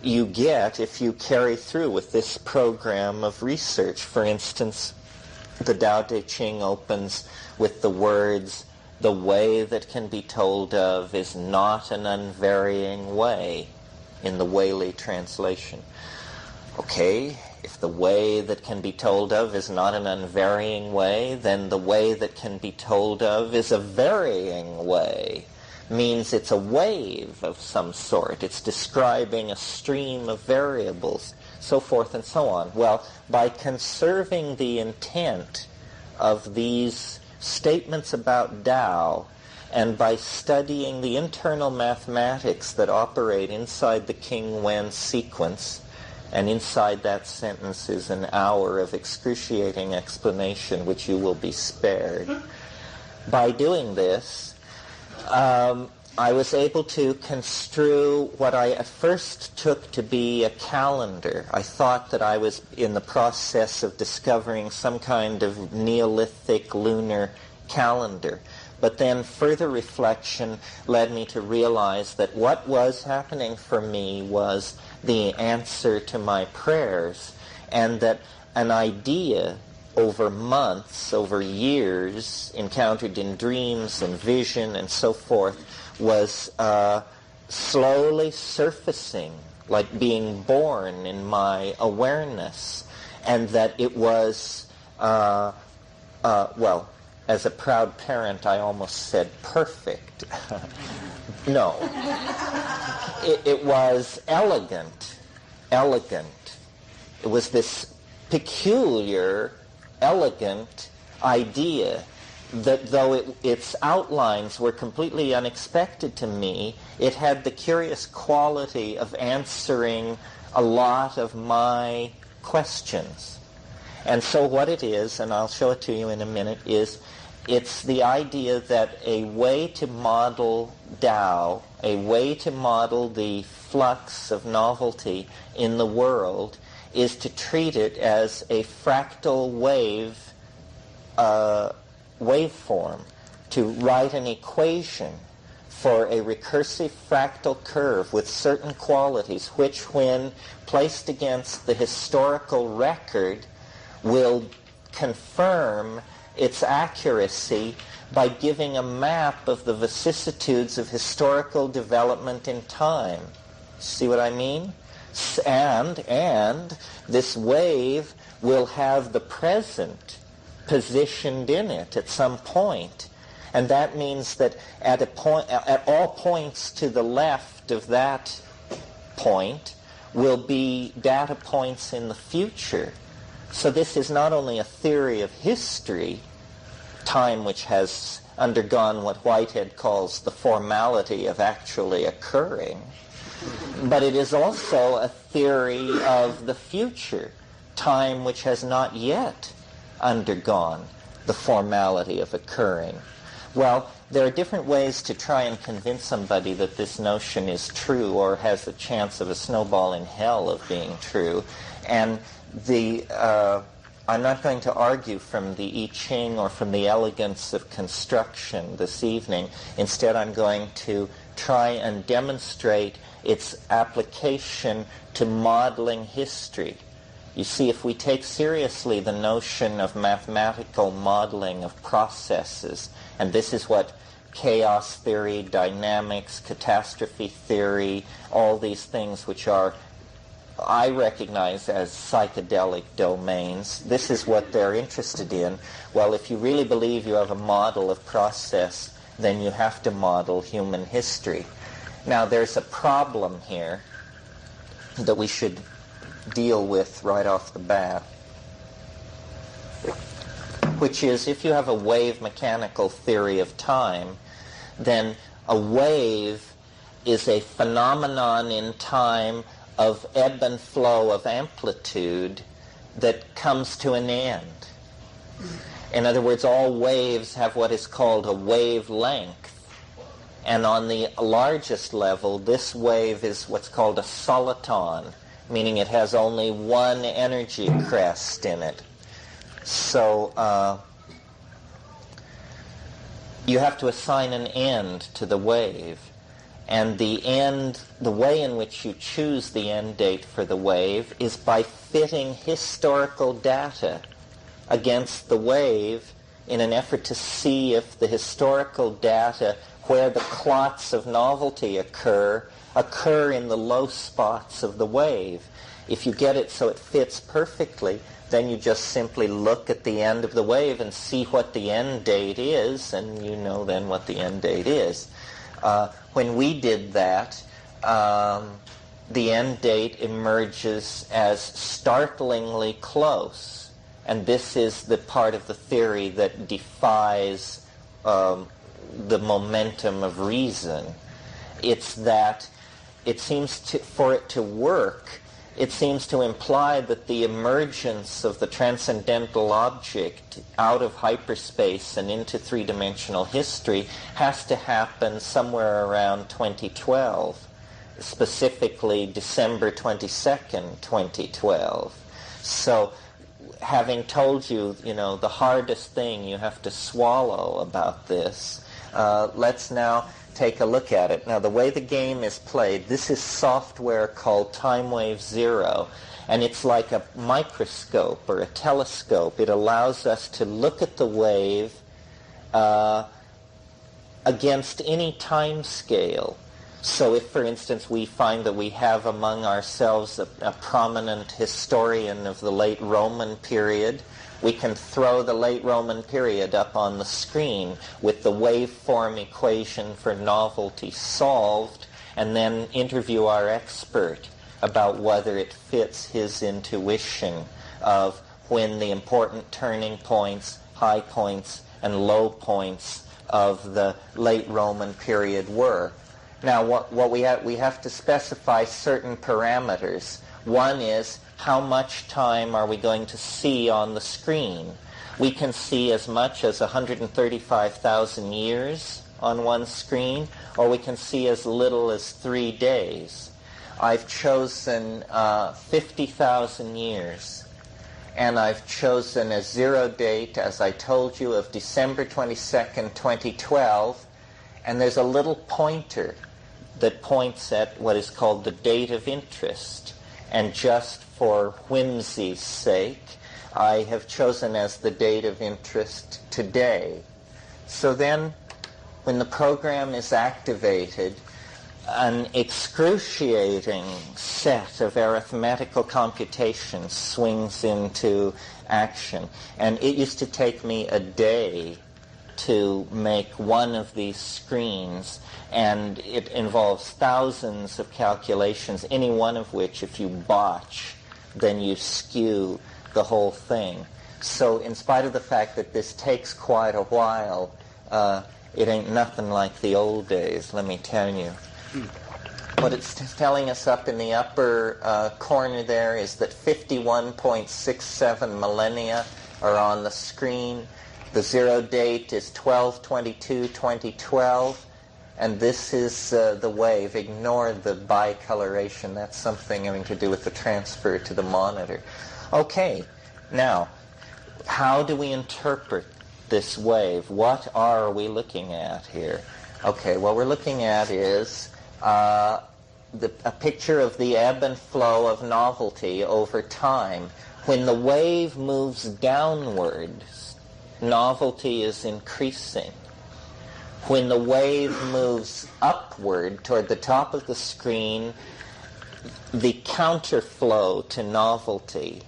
you get if you carry through with this program of research. For instance, the Tao Te Ching opens with the words, "The way that can be told of is not an unvarying way," in the Whaley translation. Okay, if the way that can be told of is not an unvarying way, then the way that can be told of is a varying way. Means it's a wave of some sort. It's describing a stream of variables, so forth and so on. Well, by conserving the intent of these statements about Tao, and by studying the internal mathematics that operate inside the King-Wen sequence, and inside that sentence is an hour of excruciating explanation which you will be spared. By doing this, I was able to construe what I at first took to be a calendar. I thought that I was in the process of discovering some kind of Neolithic lunar calendar. But then further reflection led me to realize that what was happening for me was the answer to my prayers, and that an idea over months, over years, encountered in dreams and vision and so forth, was slowly surfacing, like being born in my awareness, and that it was, well, as a proud parent, I almost said perfect. No. It was elegant. It was this peculiar, elegant idea that though its outlines were completely unexpected to me, it had the curious quality of answering a lot of my questions. And so what it is, and I'll show it to you in a minute, is it's the idea that a way to model Tao, a way to model the flux of novelty in the world, is to treat it as a fractal waveform, to write an equation for a recursive fractal curve with certain qualities, which when placed against the historical record will confirm its accuracy by giving a map of the vicissitudes of historical development in time. See what I mean? And this wave will have the present positioned in it at some point. And that means that at all points to the left of that point will be data points in the future. So this is not only a theory of history, time which has undergone what Whitehead calls the formality of actually occurring, but it is also a theory of the future, time which has not yet undergone the formality of occurring. Well, there are different ways to try and convince somebody that this notion is true or has a chance of a snowball in hell of being true. And I'm not going to argue from the I Ching or from the elegance of construction this evening. Instead, I'm going to try and demonstrate its application to modeling history. You see, if we take seriously the notion of mathematical modeling of processes, and this is what chaos theory, dynamics, catastrophe theory, all these things which I recognize as psychedelic domains, this is what they're interested in. Well, if you really believe you have a model of process, then you have to model human history. Now, there's a problem here that we should deal with right off the bat, which is if you have a wave mechanical theory of time, then a wave is a phenomenon in time of ebb and flow of amplitude that comes to an end. In other words, all waves have what is called a wavelength. And on the largest level, this wave is what's called a soliton, meaning it has only one energy crest in it. So you have to assign an end to the wave. And the way in which you choose the end date for the wave is by fitting historical data against the wave in an effort to see if the historical data where the clots of novelty occur in the low spots of the wave. If you get it so it fits perfectly, then you just simply look at the end of the wave and see what the end date is, and you know then what the end date is. When we did that, the end date emerges as startlingly close. And this is the part of the theory that defies the momentum of reason. It's that it seems for it to work, it seems to imply that the emergence of the transcendental object out of hyperspace and into three-dimensional history has to happen somewhere around 2012, specifically December 22nd, 2012. So having told you, the hardest thing you have to swallow about this, let's now take a look at it. Now, the way the game is played, this is software called Time Wave Zero, and it's like a microscope or a telescope. It allows us to look at the wave against any time scale. So if, for instance, we find that we have among ourselves a prominent historian of the late Roman period, we can throw the late Roman period up on the screen with the waveform equation for novelty solved, and then interview our expert about whether it fits his intuition of when the important turning points, high points, and low points of the late Roman period were. Now, what we have to specify certain parameters. One is, how much time are we going to see on the screen? We can see as much as 135,000 years on one screen, or we can see as little as 3 days. I've chosen 50,000 years, and I've chosen a zero date, as I told you, of December 22nd, 2012, and there's a little pointer that points at what is called the date of interest. And just for whimsy's sake, I have chosen as the date of interest today. So then, when the program is activated, an excruciating set of arithmetical computations swings into action. And it used to take me a day to make one of these screens, and it involves thousands of calculations, any one of which, if you botch, then you skew the whole thing. So in spite of the fact that this takes quite a while, it ain't nothing like the old days, let me tell you. What it's telling us up in the upper corner there is that 51.67 millennia are on the screen. The zero date is 12/22/2012, and this is the wave. Ignore the bicoloration. That's something having to do with the transfer to the monitor. Okay, now, how do we interpret this wave? What are we looking at here? Okay, what we're looking at is a picture of the ebb and flow of novelty over time. When the wave moves downwards, novelty is increasing. When the wave moves upward toward the top of the screen, the counterflow to novelty,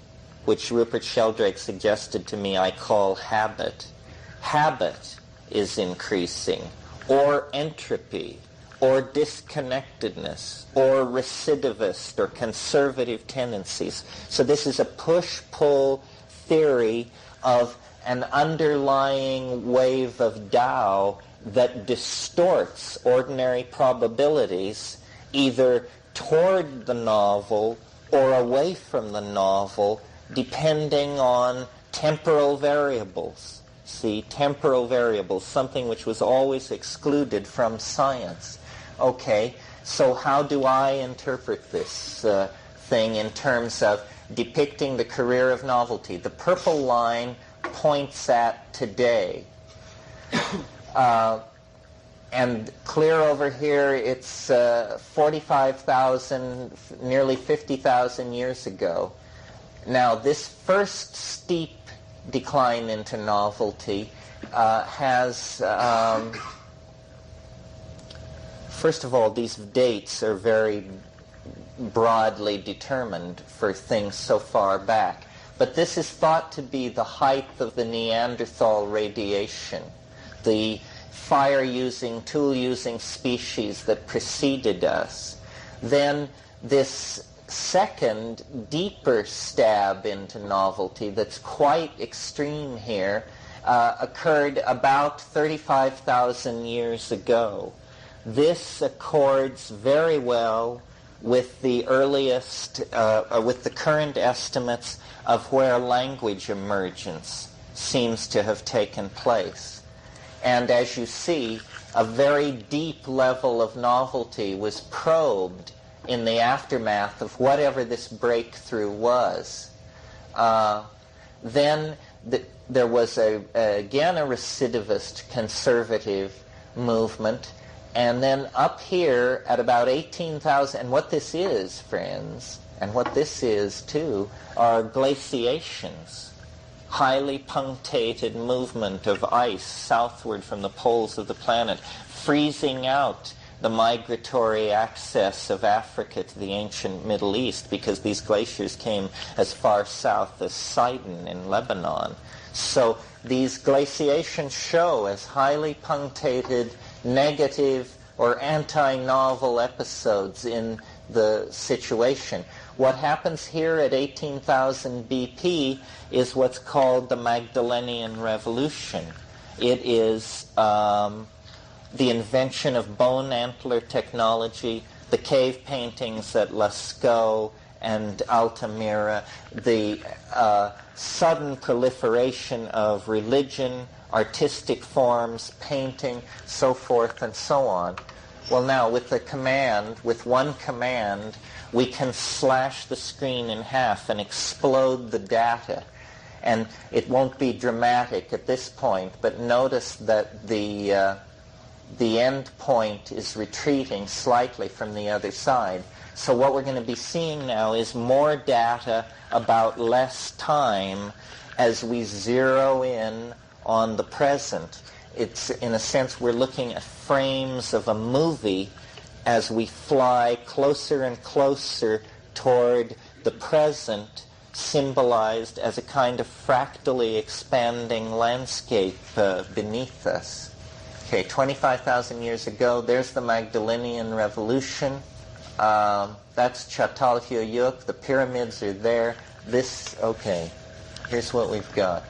which Rupert Sheldrake suggested to me I call habit. Habit is increasing, or entropy, or disconnectedness, or recidivist or conservative tendencies. So this is a push-pull theory of an underlying wave of Tao that distorts ordinary probabilities either toward the novel or away from the novel, depending on temporal variables. See, temporal variables, something which was always excluded from science. Okay, so how do I interpret this thing in terms of depicting the career of novelty? The purple line points at today. And clear over here, it's 45,000, nearly 50,000 years ago. Now, this first steep decline into novelty has, first of all, these dates are very broadly determined for things so far back. But this is thought to be the height of the Neanderthal radiation, the fire-using, tool-using species that preceded us. Then this second, deeper stab into novelty that's quite extreme here occurred about 35,000 years ago. This accords very well with the earliest, with the current estimates of where language emergence seems to have taken place. And as you see, a very deep level of novelty was probed in the aftermath of whatever this breakthrough was. Then there was again a recidivist conservative movement, and then up here at about 18,000, and what this is, friends, and what this is too, are glaciations, highly punctated movement of ice southward from the poles of the planet, freezing out the migratory access of Africa to the ancient Middle East, because these glaciers came as far south as Sidon in Lebanon. So these glaciations show as highly punctated, negative, or anti-novel episodes in the situation. What happens here at 18,000 BP is what's called the Magdalenian Revolution. It is the invention of bone antler technology, the cave paintings at Lascaux and Altamira, the sudden proliferation of religion, artistic forms, painting, so forth and so on. Well, now, with one command, we can slash the screen in half and explode the data. And it won't be dramatic at this point, but notice that the end point is retreating slightly from the other side. So what we're going to be seeing now is more data about less time as we zero in on the present. It's, in a sense, we're looking at frames of a movie as we fly closer and closer toward the present, symbolized as a kind of fractally expanding landscape beneath us. Okay, 25,000 years ago, there's the Magdalenian Revolution. That's Çatalhöyük. The pyramids are there. Here's what we've got.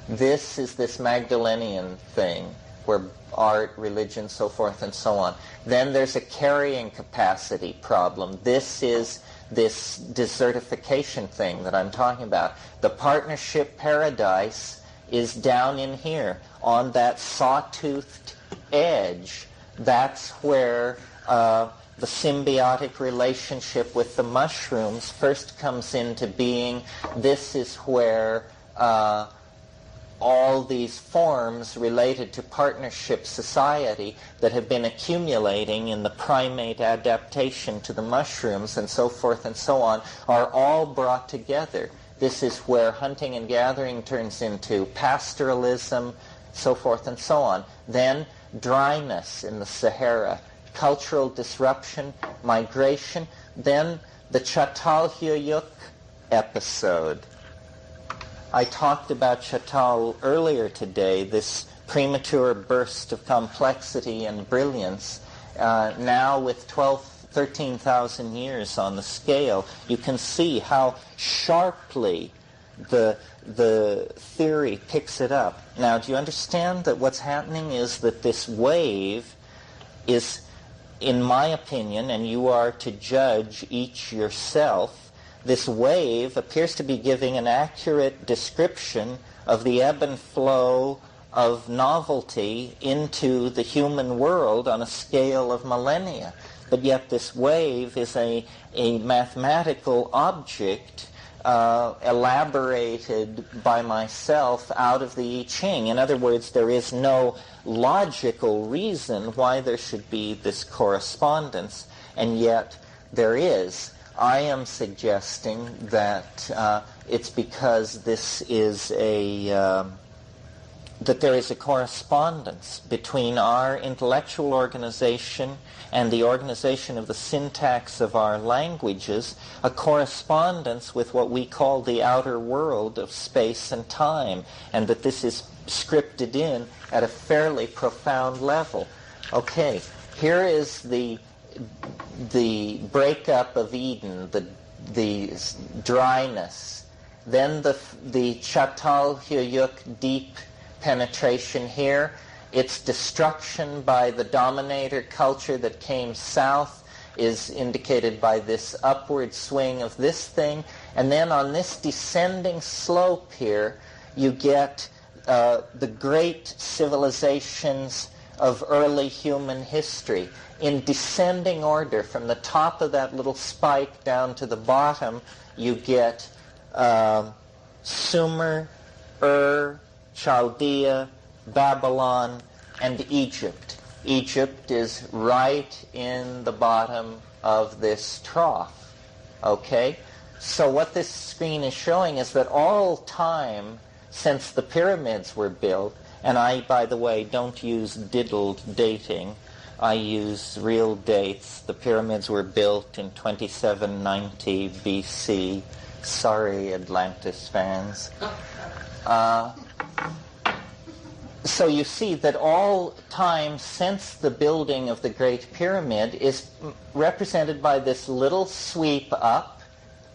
This is this Magdalenian thing. where art, religion, so forth and so on. Then there's a carrying capacity problem. This is this desertification thing that I'm talking about. The partnership paradise is down in here on that sawtoothed edge. That's where the symbiotic relationship with the mushrooms first comes into being. This is where all these forms related to partnership society that have been accumulating in the primate adaptation to the mushrooms and so forth and so on are all brought together. This is where hunting and gathering turns into pastoralism, so forth and so on. Then dryness in the Sahara, cultural disruption, migration. Then the Çatalhöyük episode. I talked about Çatal earlier today, this premature burst of complexity and brilliance. Now with 13,000 years on the scale, you can see how sharply the theory picks it up. Now, do you understand that what's happening is that this wave is, in my opinion, and you are to judge each yourself, this wave appears to be giving an accurate description of the ebb and flow of novelty into the human world on a scale of millennia. But yet this wave is a mathematical object elaborated by myself out of the I Ching. In other words, there is no logical reason why there should be this correspondence, and yet there is. I am suggesting that it's because this is that there is a correspondence between our intellectual organization and the organization of the syntax of our languages, a correspondence with what we call the outer world of space and time, and that this is scripted in at a fairly profound level. Okay, here is the breakup of Eden, the dryness, then the Çatalhöyük deep penetration here, its destruction by the dominator culture that came south is indicated by this upward swing of this thing, and then on this descending slope here you get the great civilizations of early human history. In descending order, from the top of that little spike down to the bottom, you get Sumer, Chaldea, Babylon, and Egypt. Egypt is right in the bottom of this trough. Okay? So what this screen is showing is that all time since the pyramids were built, and I, by the way, don't use diddled dating, I use real dates. The pyramids were built in 2790 BC. Sorry, Atlantis fans. So you see that all time since the building of the Great Pyramid is represented by this little sweep up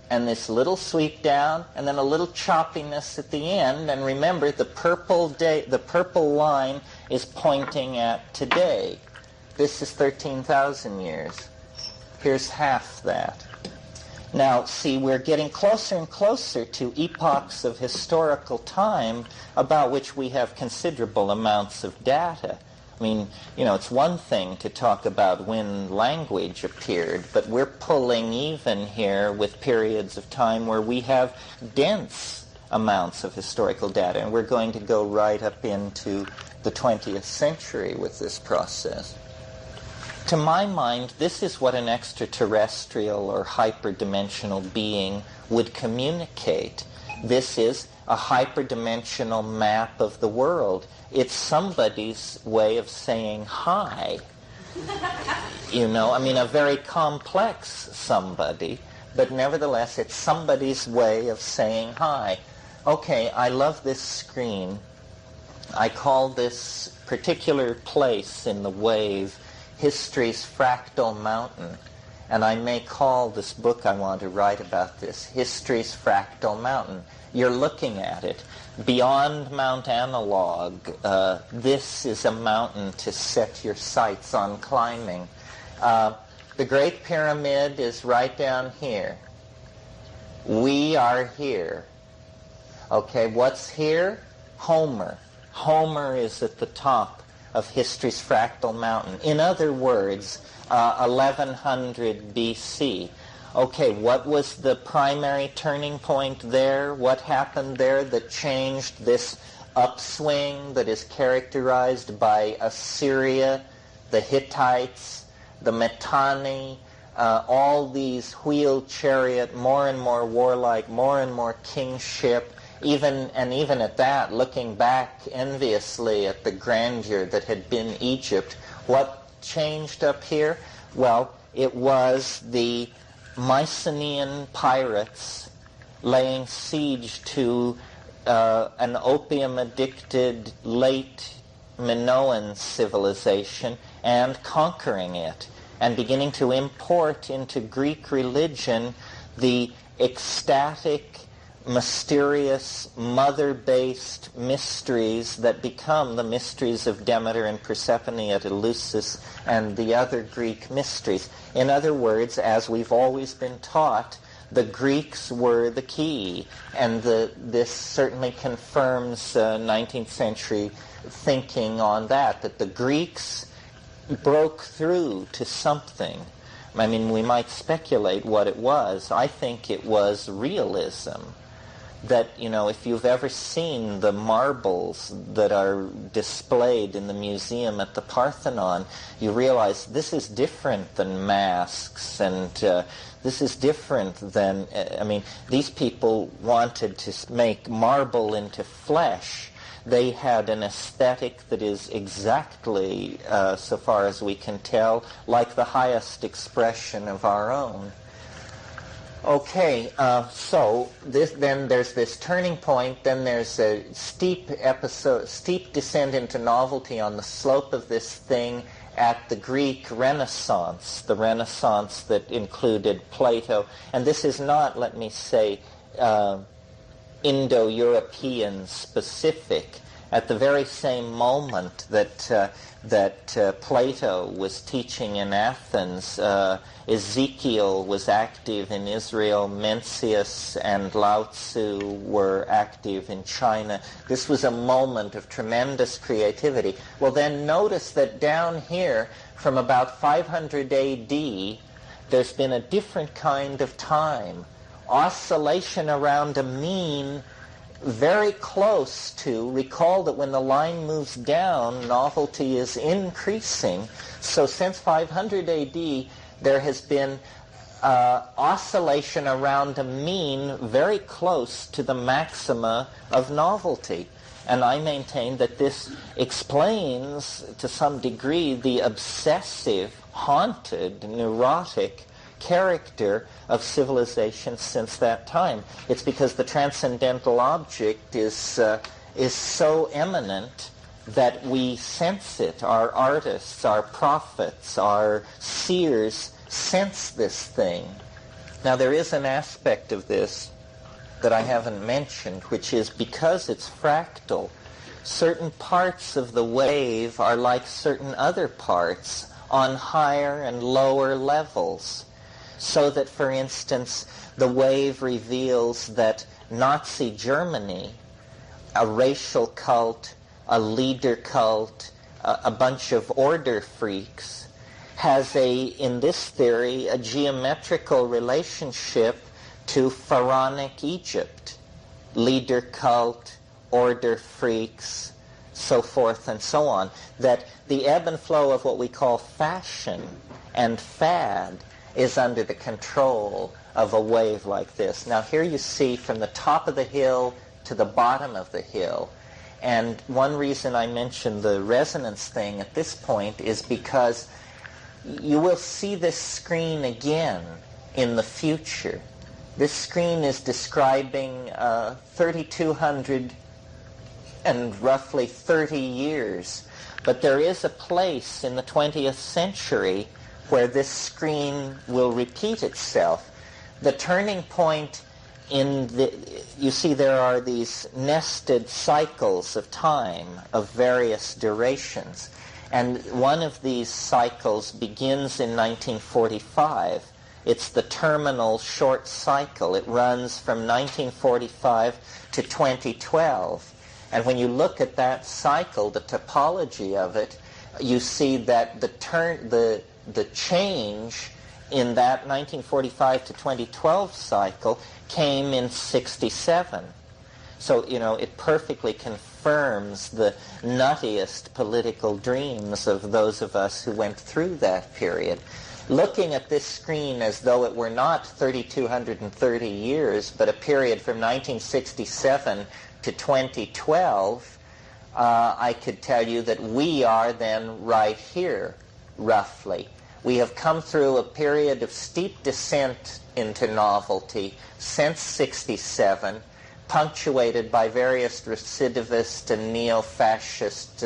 and this little sweep down and then a little choppiness at the end. And remember, the purple line is pointing at today. This is 13,000 years. Here's half that. Now, see, we're getting closer and closer to epochs of historical time about which we have considerable amounts of data. I mean, you know, it's one thing to talk about when language appeared, but we're pulling even here with periods of time where we have dense amounts of historical data, and we're going to go right up into the 20th century with this process. To my mind, this is what an extraterrestrial or hyperdimensional being would communicate. This is a hyperdimensional map of the world. It's somebody's way of saying hi. You know, I mean, a very complex somebody, but nevertheless, it's somebody's way of saying hi. Okay, I love this screen. I call this particular place in the wave history's fractal mountain. And I may call this book I want to write about this, History's Fractal Mountain. You're looking at it. Beyond Mount Analog, this is a mountain to set your sights on climbing. The Great Pyramid is right down here. We are here. Okay, what's here? Homer. Homer is at the top of History's Fractal Mountain. In other words, 1100 BC. Okay, what was the primary turning point there? What happened there that changed this upswing that is characterized by Assyria, the Hittites, the Mitanni, all these wheeled chariot, more and more warlike, more and more kingship, even at that, looking back enviously at the grandeur that had been Egypt. What changed up here? Well, it was the Mycenaean pirates laying siege to an opium-addicted late Minoan civilization and conquering it, and beginning to import into Greek religion the ecstatic, mysterious, mother-based mysteries that become the mysteries of Demeter and Persephone at Eleusis and the other Greek mysteries. In other words, as we've always been taught, the Greeks were the key, and this certainly confirms 19th century thinking on that the Greeks broke through to something. I mean, we might speculate what it was. I think it was realism. That, if you've ever seen the marbles that are displayed in the museum at the Parthenon, you realize this is different than masks, and this is different than, these people wanted to make marble into flesh. They had an aesthetic that is exactly, so far as we can tell, like the highest expression of our own. Okay, so then there's this turning point, then there's a steep descent into novelty on the slope of this thing at the Greek Renaissance, the Renaissance that included Plato. And this is not, let me say, Indo-European specific. At the very same moment that Plato was teaching in Athens, Ezekiel was active in Israel, Mencius and Lao Tzu were active in China. This was a moment of tremendous creativity. Well, then notice that down here, from about 500 AD, there's been a different kind of time. Oscillation around a mean very close to, recall that when the line moves down, novelty is increasing. So since 500 AD, there has been oscillation around a mean very close to the maxima of novelty. And I maintain that this explains, to some degree, the obsessive, haunted, neurotic character of civilization since that time. It's because the transcendental object is so eminent that we sense it. Our artists, our prophets, our seers sense this thing. Now, there is an aspect of this that I haven't mentioned, which is because it's fractal, certain parts of the wave are like certain other parts on higher and lower levels. So that, for instance, the wave reveals that Nazi Germany, a racial cult, a leader cult, a bunch of order freaks, has in this theory, a geometrical relationship to pharaonic Egypt. Leader cult, order freaks, so forth and so on. That the ebb and flow of what we call fashion and fad is under the control of a wave like this. Now here you see from the top of the hill to the bottom of the hill. And one reason I mentioned the resonance thing at this point is because you will see this screen again in the future. This screen is describing 3,200 and roughly 30 years. But there is a place in the 20th century where this screen will repeat itself. The turning point you see there are these nested cycles of time of various durations. And one of these cycles begins in 1945. It's the terminal short cycle. It runs from 1945 to 2012. And when you look at that cycle, the topology of it, you see that the change in that 1945 to 2012 cycle came in 67. So, it perfectly confirms the nuttiest political dreams of those of us who went through that period. Looking at this screen as though it were not 3,230 years, but a period from 1967 to 2012, I could tell you that we are then right here, roughly. We have come through a period of steep descent into novelty since 67, punctuated by various recidivist and neo-fascist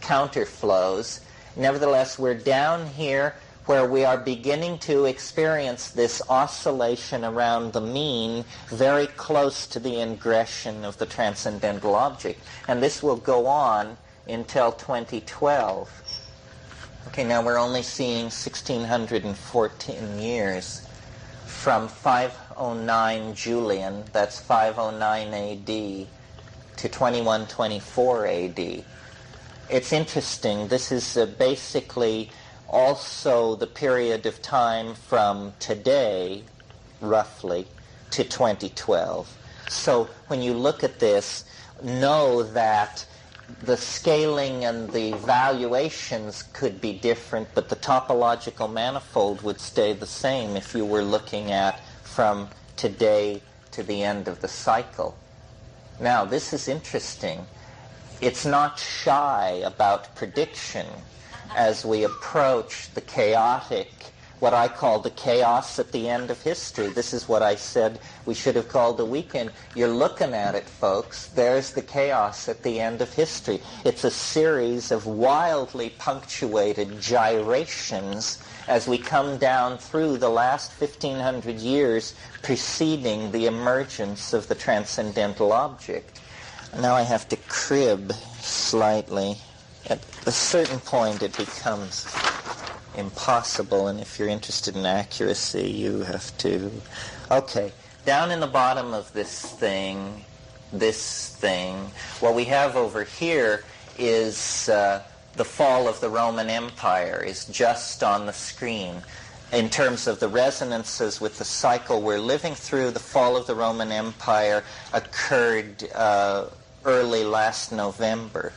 counterflows. Nevertheless, we're down here where we are beginning to experience this oscillation around the mean very close to the ingression of the transcendental object. And this will go on until 2012. Okay, now we're only seeing 1614 years from 509 Julian, that's 509 AD, to 2124 AD. It's interesting. This is basically also the period of time from today, roughly, to 2012. So when you look at this, know that the scaling and the valuations could be different, but the topological manifold would stay the same if you were looking at from today to the end of the cycle. Now, this is interesting. It's not shy about prediction as we approach the chaotic, what I call the chaos at the end of history. This is what I said we should have called the weekend. You're looking at it, folks. There's the chaos at the end of history. It's a series of wildly punctuated gyrations as we come down through the last 1,500 years preceding the emergence of the transcendental object. Now I have to crib slightly. At a certain point it becomes impossible, and if you're interested in accuracy, you have to... Okay, down in the bottom of this thing, what we have over here is the fall of the Roman Empire is just on the screen. In terms of the resonances with the cycle we're living through, the fall of the Roman Empire occurred early last November.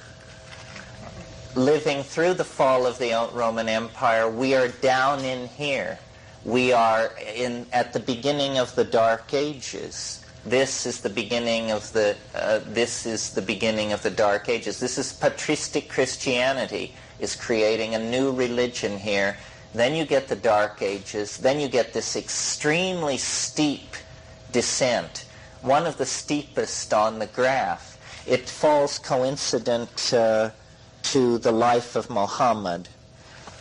Living through the fall of the Roman Empire, we are down in here. We are at the beginning of the Dark Ages. This is the beginning of the Dark Ages. This is patristic Christianity is creating a new religion here. Then you get the Dark Ages. Then you get this extremely steep descent, one of the steepest on the graph. It falls coincident to the life of Muhammad,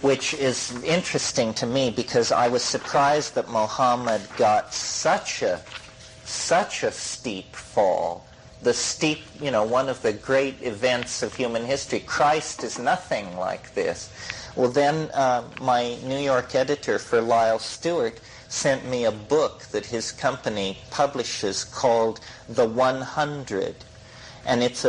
which is interesting to me because I was surprised that Muhammad got such a steep fall. The steep, one of the great events of human history. Christ is nothing like this. Well, then my New York editor for Lyle Stewart sent me a book that his company publishes called The 100. And it's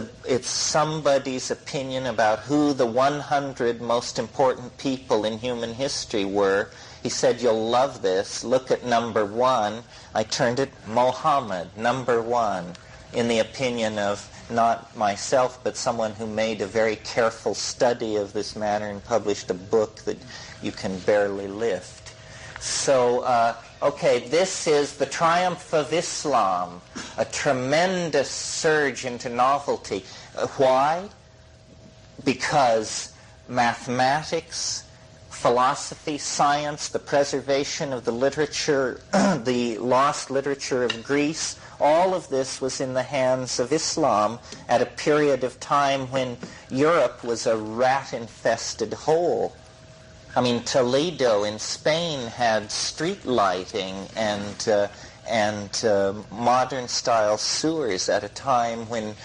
somebody's opinion about who the 100 most important people in human history were. He said, you'll love this. Look at number 1. I turned it, Muhammad, number 1, in the opinion of not myself, but someone who made a very careful study of this matter and published a book that you can barely lift. So, okay, this is the triumph of Islam, a tremendous surge into novelty. Why? Because mathematics, philosophy, science, the preservation of the literature, the lost literature of Greece, all of this was in the hands of Islam at a period of time when Europe was a rat-infested hole. I mean, Toledo in Spain had street lighting and modern-style sewers at a time when,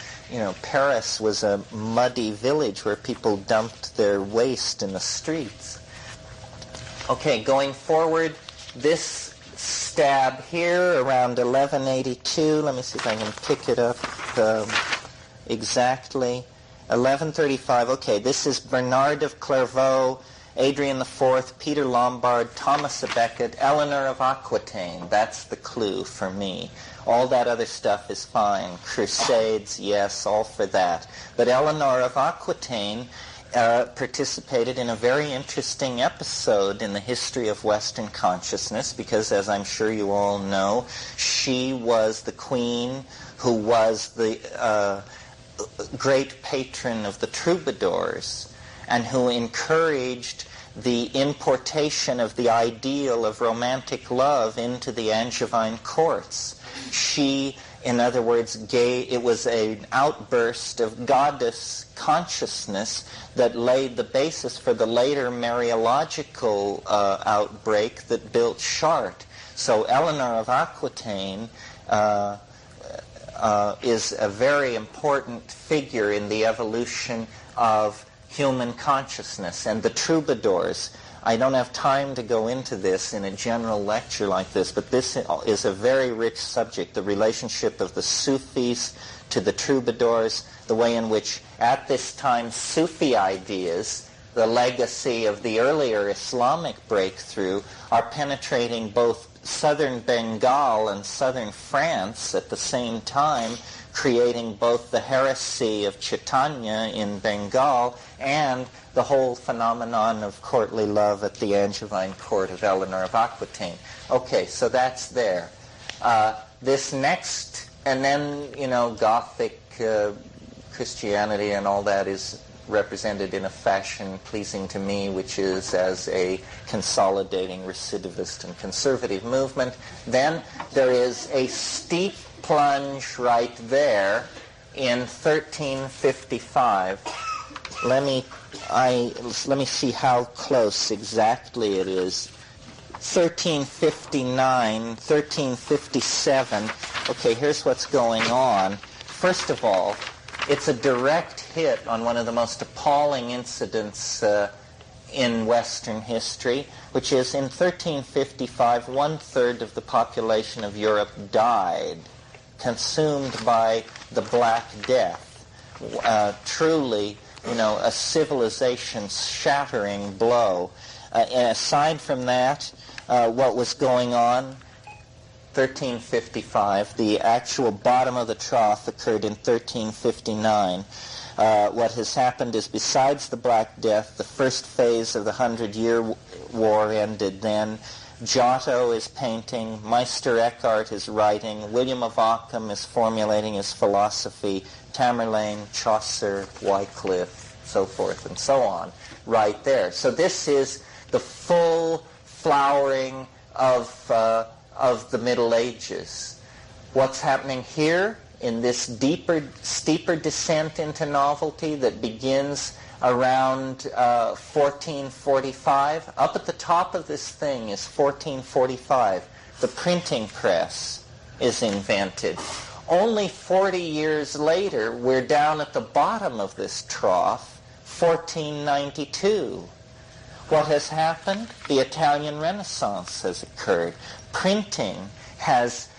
Paris was a muddy village where people dumped their waste in the streets. Okay, going forward, this stab here around 1182, let me see if I can pick it up exactly. 1135, okay, this is Bernard of Clairvaux, Adrian IV, Peter Lombard, Thomas à Becket, Eleanor of Aquitaine. That's the clue for me. All that other stuff is fine. Crusades, yes, all for that. But Eleanor of Aquitaine participated in a very interesting episode in the history of Western consciousness because, as I'm sure you all know, she was the queen who was the great patron of the troubadours and who encouraged the importation of the ideal of romantic love into the Angevine courts. She, in other words, it was an outburst of goddess consciousness that laid the basis for the later Mariological outbreak that built Chartres. So Eleanor of Aquitaine is a very important figure in the evolution of human consciousness. And the troubadours, I don't have time to go into this in a general lecture like this, but this is a very rich subject, the relationship of the Sufis to the troubadours, the way in which at this time Sufi ideas, the legacy of the earlier Islamic breakthrough, are penetrating both southern Bengal and southern France at the same time, creating both the heresy of Chaitanya in Bengal and the whole phenomenon of courtly love at the Angevine court of Eleanor of Aquitaine. Okay, so that's there. This next, and then, Gothic Christianity and all that is represented in a fashion pleasing to me, which is as a consolidating recidivist and conservative movement. Then there is a steep plunge right there in 1355. Let me see how close exactly it is. 1359, 1357. Okay, here's what's going on. First of all, it's a direct hit on one of the most appalling incidents in Western history, which is in 1355, 1/3 of the population of Europe died, consumed by the Black Death. Truly, a civilization-shattering blow. And aside from that, what was going on? 1355. The actual bottom of the trough occurred in 1359. What has happened is, besides the Black Death, the first phase of the 100-Year War ended then. Giotto is painting, Meister Eckhart is writing, William of Ockham is formulating his philosophy, Tamerlane, Chaucer, Wycliffe, so forth and so on, right there. So this is the full flowering of the Middle Ages. What's happening here in this steeper descent into novelty that begins around 1445? Up at the top of this thing is 1445. The printing press is invented. Only 40 years later, we're down at the bottom of this trough, 1492. What has happened? The Italian Renaissance has occurred. Printing has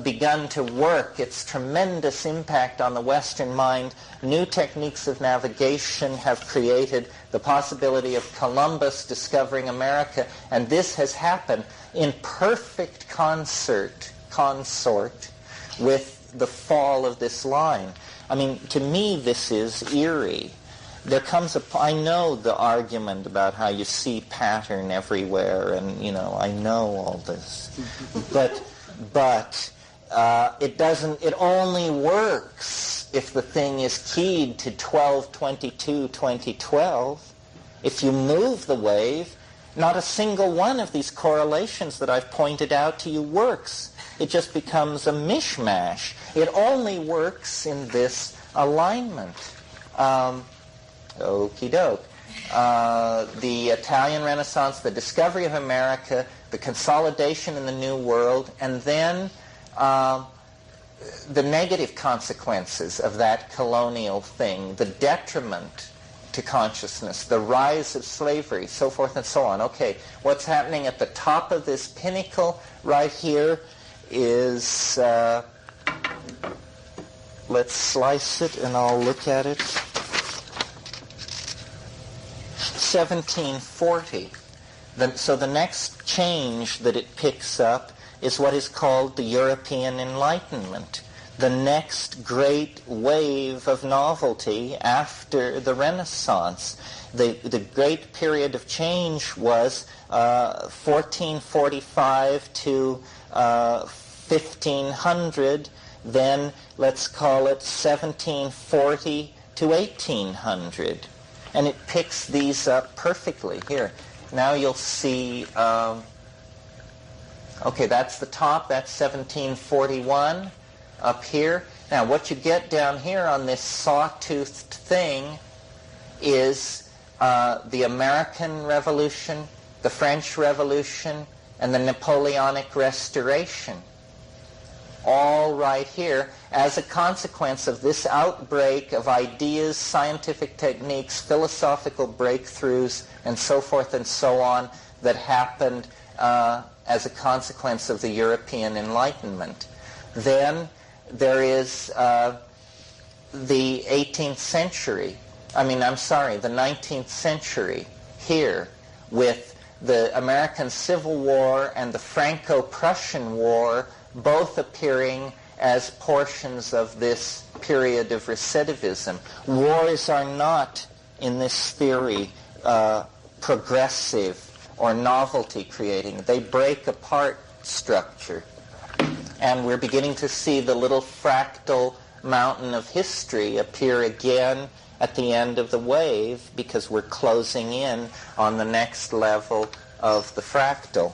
begun to work its tremendous impact on the Western mind. New techniques of navigation have created the possibility of Columbus discovering America, and this has happened in perfect consort with the fall of this line. I mean, to me, this is eerie. There comes I know the argument about how you see pattern everywhere, and, I know all this. But it only works if the thing is keyed to 12/22/2012. If you move the wave, not a single one of these correlations that I've pointed out to you works. It just becomes a mishmash. It only works in this alignment. Okie doke. the Italian Renaissance, the discovery of America, the consolidation in the New World, and then the negative consequences of that colonial thing, the detriment to consciousness, the rise of slavery, so forth and so on. Okay, what's happening at the top of this pinnacle right here is, let's slice it and I'll look at it. 1740. So the next change that it picks up is what is called the European Enlightenment, the next great wave of novelty after the Renaissance. The great period of change was 1445 to 1500, then let's call it 1740 to 1800. And it picks these up perfectly. Here, now you'll see, okay, that's the top, that's 1741 up here. Now, what you get down here on this sawtoothed thing is the American Revolution, the French Revolution, and the Napoleonic Restoration. All right here as a consequence of this outbreak of ideas, scientific techniques, philosophical breakthroughs, and so forth and so on that happened as a consequence of the European Enlightenment. Then there is the 18th century, the 19th century here with the American Civil War and the Franco-Prussian War both appearing as portions of this period of recidivism. Wars are not, in this theory, progressive or novelty-creating. They break apart structure. And we're beginning to see the little fractal mountain of history appear again at the end of the wave because we're closing in on the next level of the fractal.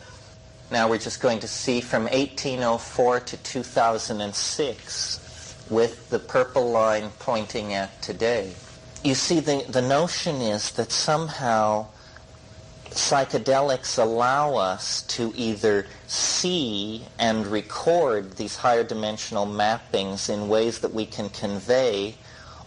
Now we're just going to see from 1804 to 2006 with the purple line pointing at today. You see, the notion is that somehow psychedelics allow us to either see and record these higher dimensional mappings in ways that we can convey,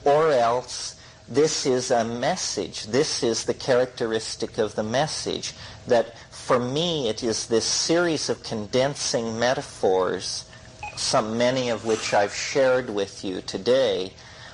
or else this is a message. This is the characteristic of the message, that for me it is this series of condensing metaphors, many of which I've shared with you today,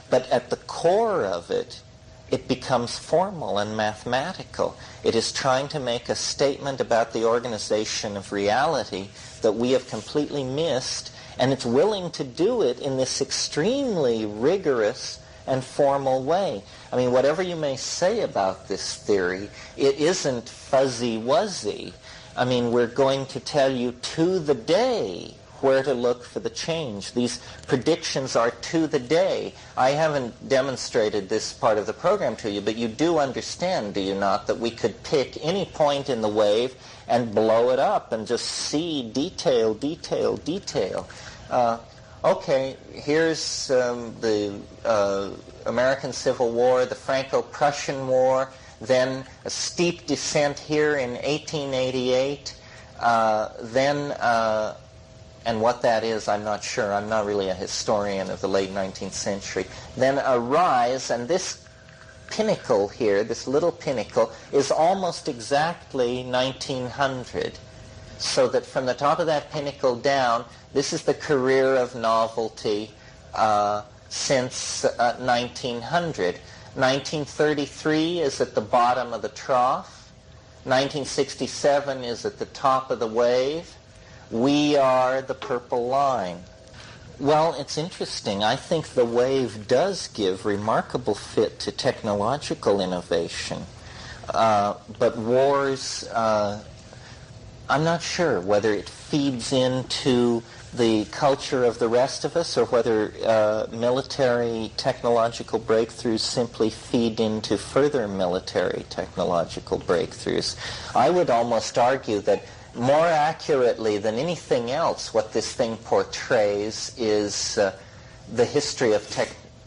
but at the core of it, it becomes formal and mathematical. It is trying to make a statement about the organization of reality that we have completely missed, and it's willing to do it in this extremely rigorous and formal way. I mean, whatever you may say about this theory, it isn't fuzzy-wuzzy. I mean, we're going to tell you to the day where to look for the change. These predictions are to the day. I haven't demonstrated this part of the program to you, but you do understand, do you not, that we could pick any point in the wave and blow it up and just see detail, detail, detail. Okay, here's the American Civil War, the Franco-Prussian War, then a steep descent here in 1888, and what that is, I'm not sure. I'm not really a historian of the late 19th century. Then a rise, and this pinnacle here, this little pinnacle, is almost exactly 1900. So that from the top of that pinnacle down, this is the career of novelty since 1900. 1933 is at the bottom of the trough. 1967 is at the top of the wave. We are the purple line. Well, it's interesting. I think the wave does give remarkable fit to technological innovation. But wars, I'm not sure whether it feeds into the culture of the rest of us or whether military technological breakthroughs simply feed into further military technological breakthroughs. I would almost argue that more accurately than anything else, what this thing portrays is the history of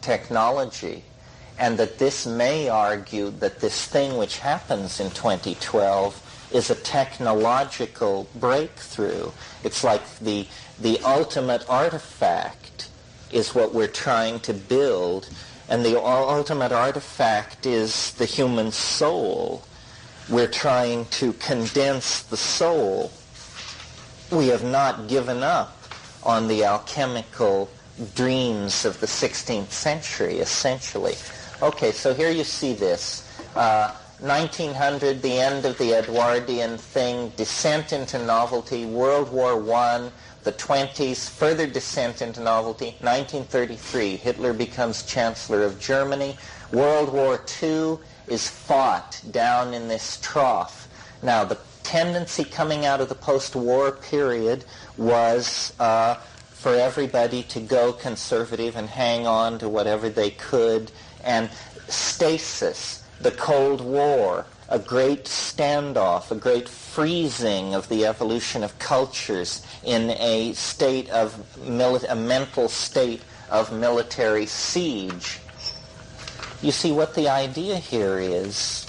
technology. and that this may argue that this thing which happens in 2012 is a technological breakthrough. It's like the ultimate artifact is what we're trying to build, and the ultimate artifact is the human soul. We're trying to condense the soul. We have not given up on the alchemical dreams of the 16th century, essentially. Okay, so here you see this. 1900, the end of the Edwardian thing, descent into novelty, World War I, the 20s, further descent into novelty, 1933, Hitler becomes Chancellor of Germany, World War II is fought down in this trough. Now, the tendency coming out of the post-war period was for everybody to go conservative and hang on to whatever they could, and stasis, the Cold War, a great standoff, a great freezing of the evolution of cultures in a state of a mental state of military siege. You see, what the idea here is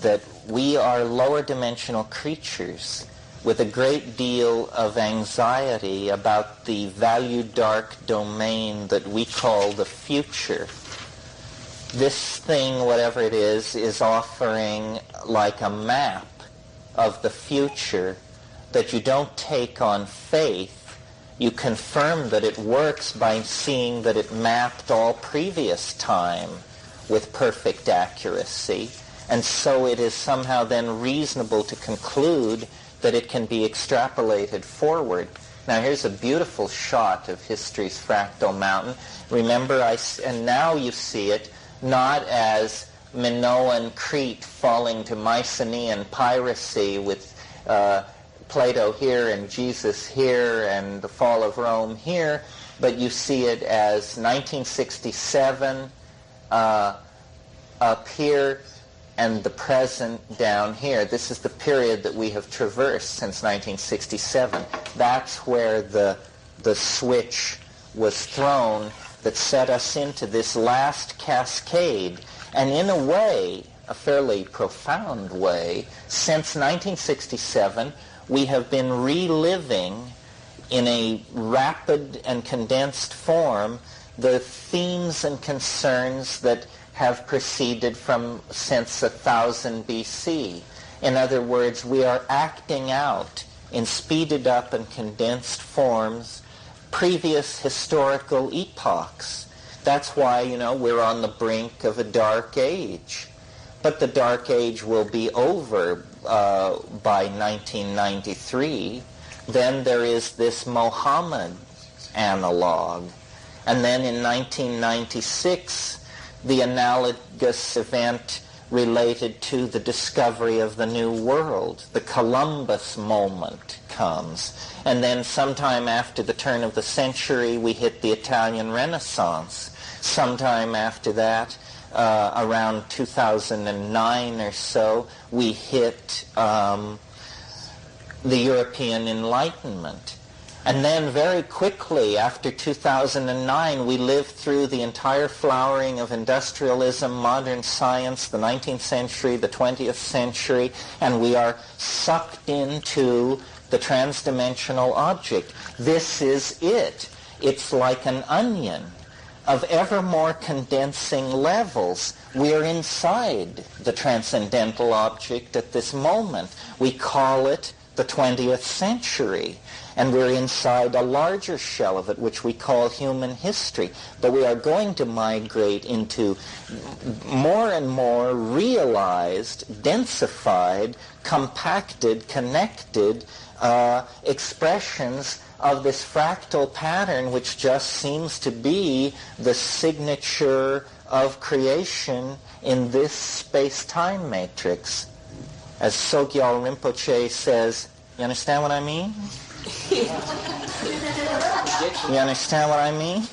that we are lower dimensional creatures with a great deal of anxiety about the valued dark domain that we call the future. This thing, whatever it is offering like a map of the future that you don't take on faith. You confirm that it works by seeing that it mapped all previous time with perfect accuracy, and so it is somehow then reasonable to conclude that it can be extrapolated forward. Now here's a beautiful shot of history's fractal mountain. Remember, and now you see it not as Minoan Crete falling to Mycenaean piracy with Plato here and Jesus here and the fall of Rome here, but you see it as 1967 up here and the present down here. This is the period that we have traversed since 1967. That's where the switch was thrown that set us into this last cascade. And in a way, a fairly profound way, since 1967, we have been reliving in a rapid and condensed form the themes and concerns that have proceeded from since 1000 BC. In other words, we are acting out in speeded up and condensed forms previous historical epochs. That's why, we're on the brink of a dark age. But the dark age will be over by 1993. Then there is this Mohammed analog. And then in 1996, the analogous event related to the discovery of the New World, the Columbus moment, comes. And then sometime after the turn of the century, we hit the Italian Renaissance. Sometime after that, around 2009 or so, we hit the European Enlightenment. And then very quickly, after 2009, we lived through the entire flowering of industrialism, modern science, the 19th century, the 20th century, and we are sucked into the transdimensional object. This is it. It's like an onion of ever more condensing levels. We are inside the transcendental object at this moment. We call it the 20th century. And we're inside a larger shell of it, which we call human history. But we are going to migrate into more and more realized, densified, compacted, connected expressions of this fractal pattern, which just seems to be the signature of creation in this space-time matrix. As Sogyal Rinpoche says, you understand what I mean? You understand what I mean?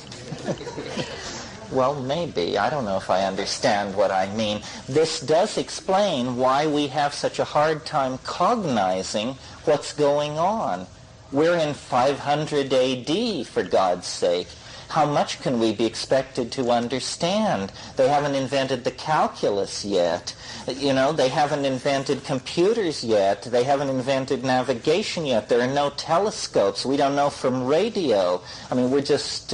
Well, maybe. I don't know if I understand what I mean. This does explain why we have such a hard time cognizing what's going on. We're in 500 AD, for God's sake. How much can we be expected to understand? They haven't invented the calculus yet. You know, they haven't invented computers yet. They haven't invented navigation yet. There are no telescopes. We don't know from radio. I mean, we're just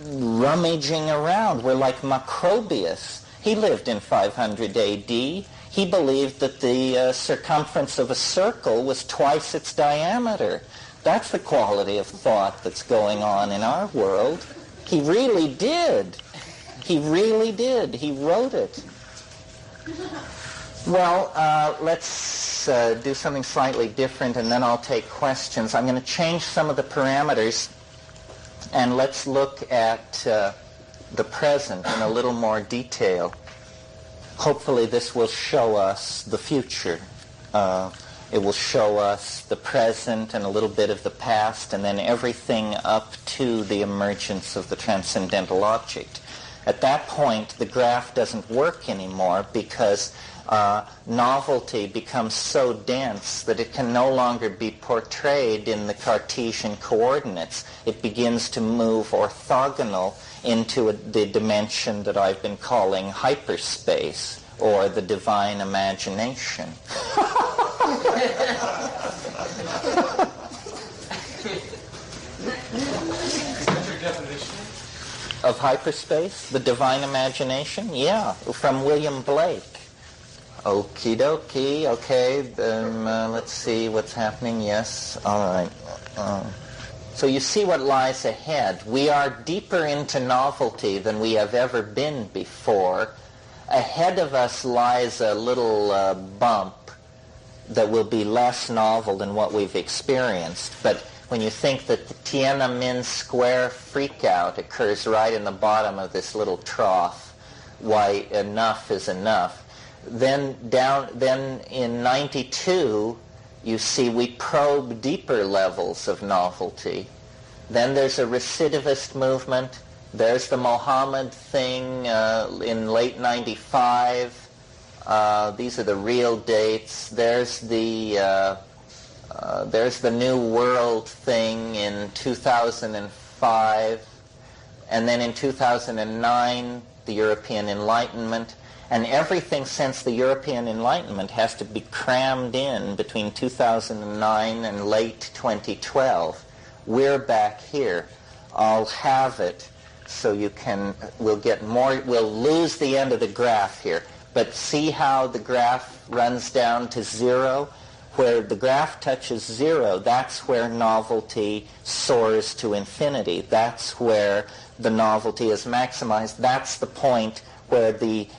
rummaging around. We're like Macrobius. He lived in 500 A.D. He believed that the circumference of a circle was twice its diameter. That's the quality of thought that's going on in our world. He really did. He really did. He wrote it. Well, let's do something slightly different, and then I'll take questions. I'm going to change some of the parameters, and let's look at the present in a little more detail. Hopefully this will show us the future. It will show us the present and a little bit of the past, and then everything up to the emergence of the transcendental object. At that point, the graph doesn't work anymore because novelty becomes so dense that it can no longer be portrayed in the Cartesian coordinates. It begins to move orthogonal into the dimension that I've been calling hyperspace, or the divine imagination. Of hyperspace? The divine imagination? Yeah, from William Blake. Okie dokie, okay, let's see what's happening. Yes, all right. So you see what lies ahead. We are deeper into novelty than we have ever been before. Ahead of us lies a little bump that will be less novel than what we've experienced. But when you think that the Tiananmen Square freakout occurs right in the bottom of this little trough, why enough is enough. Then in 92, you see we probe deeper levels of novelty. Then there's a recidivist movement. There's the Mohammed thing in late 95. These are the real dates. There's the New World thing in 2005. And then in 2009, the European Enlightenment. And everything since the European Enlightenment has to be crammed in between 2009 and late 2012. We're back here. I'll have it so we'll lose the end of the graph here. But see how the graph runs down to zero? Where the graph touches zero, that's where novelty soars to infinity. That's where the novelty is maximized. That's the point where the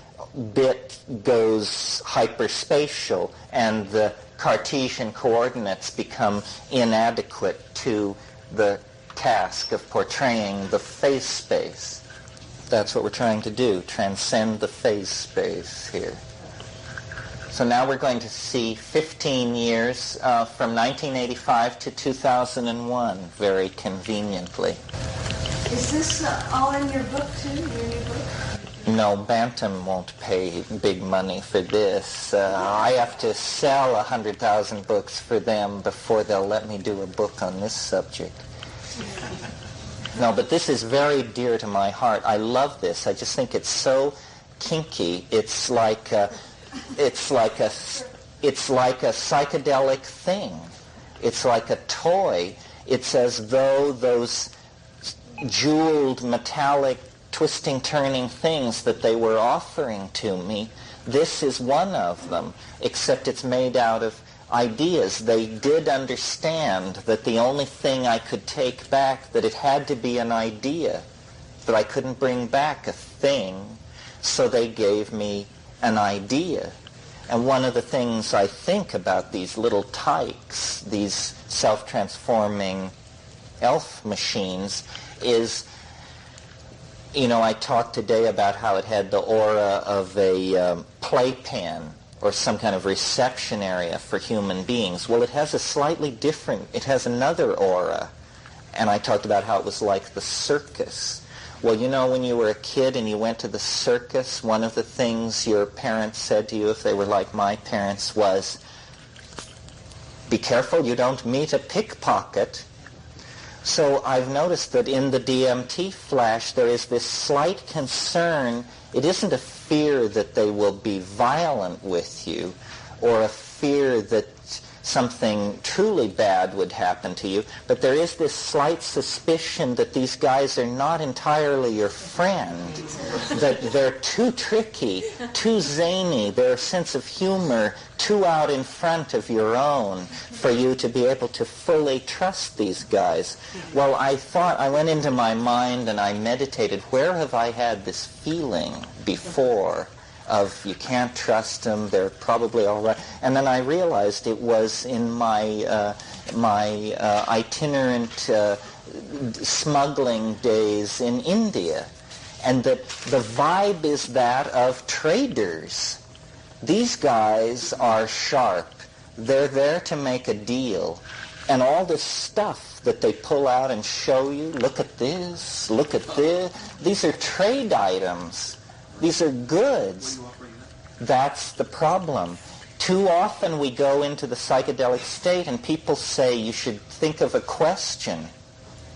bit goes hyperspatial and the Cartesian coordinates become inadequate to the task of portraying the phase space. That's what we're trying to do, transcend the phase space here. So now we're going to see 15 years from 1985 to 2001, very conveniently. Is this all in your book too, your new book? No, Bantam won't pay big money for this. I have to sell 100,000 books for them before they'll let me do a book on this subject. No, but this is very dear to my heart. I love this. I just think it's so kinky. It's like a psychedelic thing. It's like a toy. It's as though those jeweled metallic twisting, turning things that they were offering to me, this is one of them, except it's made out of ideas. They did understand that the only thing I could take back, that it had to be an idea, that I couldn't bring back a thing, so they gave me an idea. And one of the things I think about these little tykes, these self-transforming elf machines, is, you know, I talked today about how it had the aura of a playpen or some kind of reception area for human beings. Well, it has a slightly different, it has another aura. And I talked about how it was like the circus. Well, you know, when you were a kid and you went to the circus, one of the things your parents said to you, if they were like my parents, was, be careful you don't meet a pickpocket. So I've noticed that in the DMT flash there is this slight concern. It isn't a fear that they will be violent with you or a fear that something truly bad would happen to you, but there is this slight suspicion that these guys are not entirely your friend, that they're too tricky, too zany, their sense of humor too out in front of your own for you to be able to fully trust these guys. Well, I went into my mind and I meditated, where have I had this feeling before? Of you can't trust them, they're probably all right. And then I realized it was in my itinerant smuggling days in India, and that the vibe is that of traders. These guys are sharp. They're there to make a deal. And all this stuff that they pull out and show you, look at this, look at this, these are trade items. These are goods. That's the problem. Too often we go into the psychedelic state and people say you should think of a question.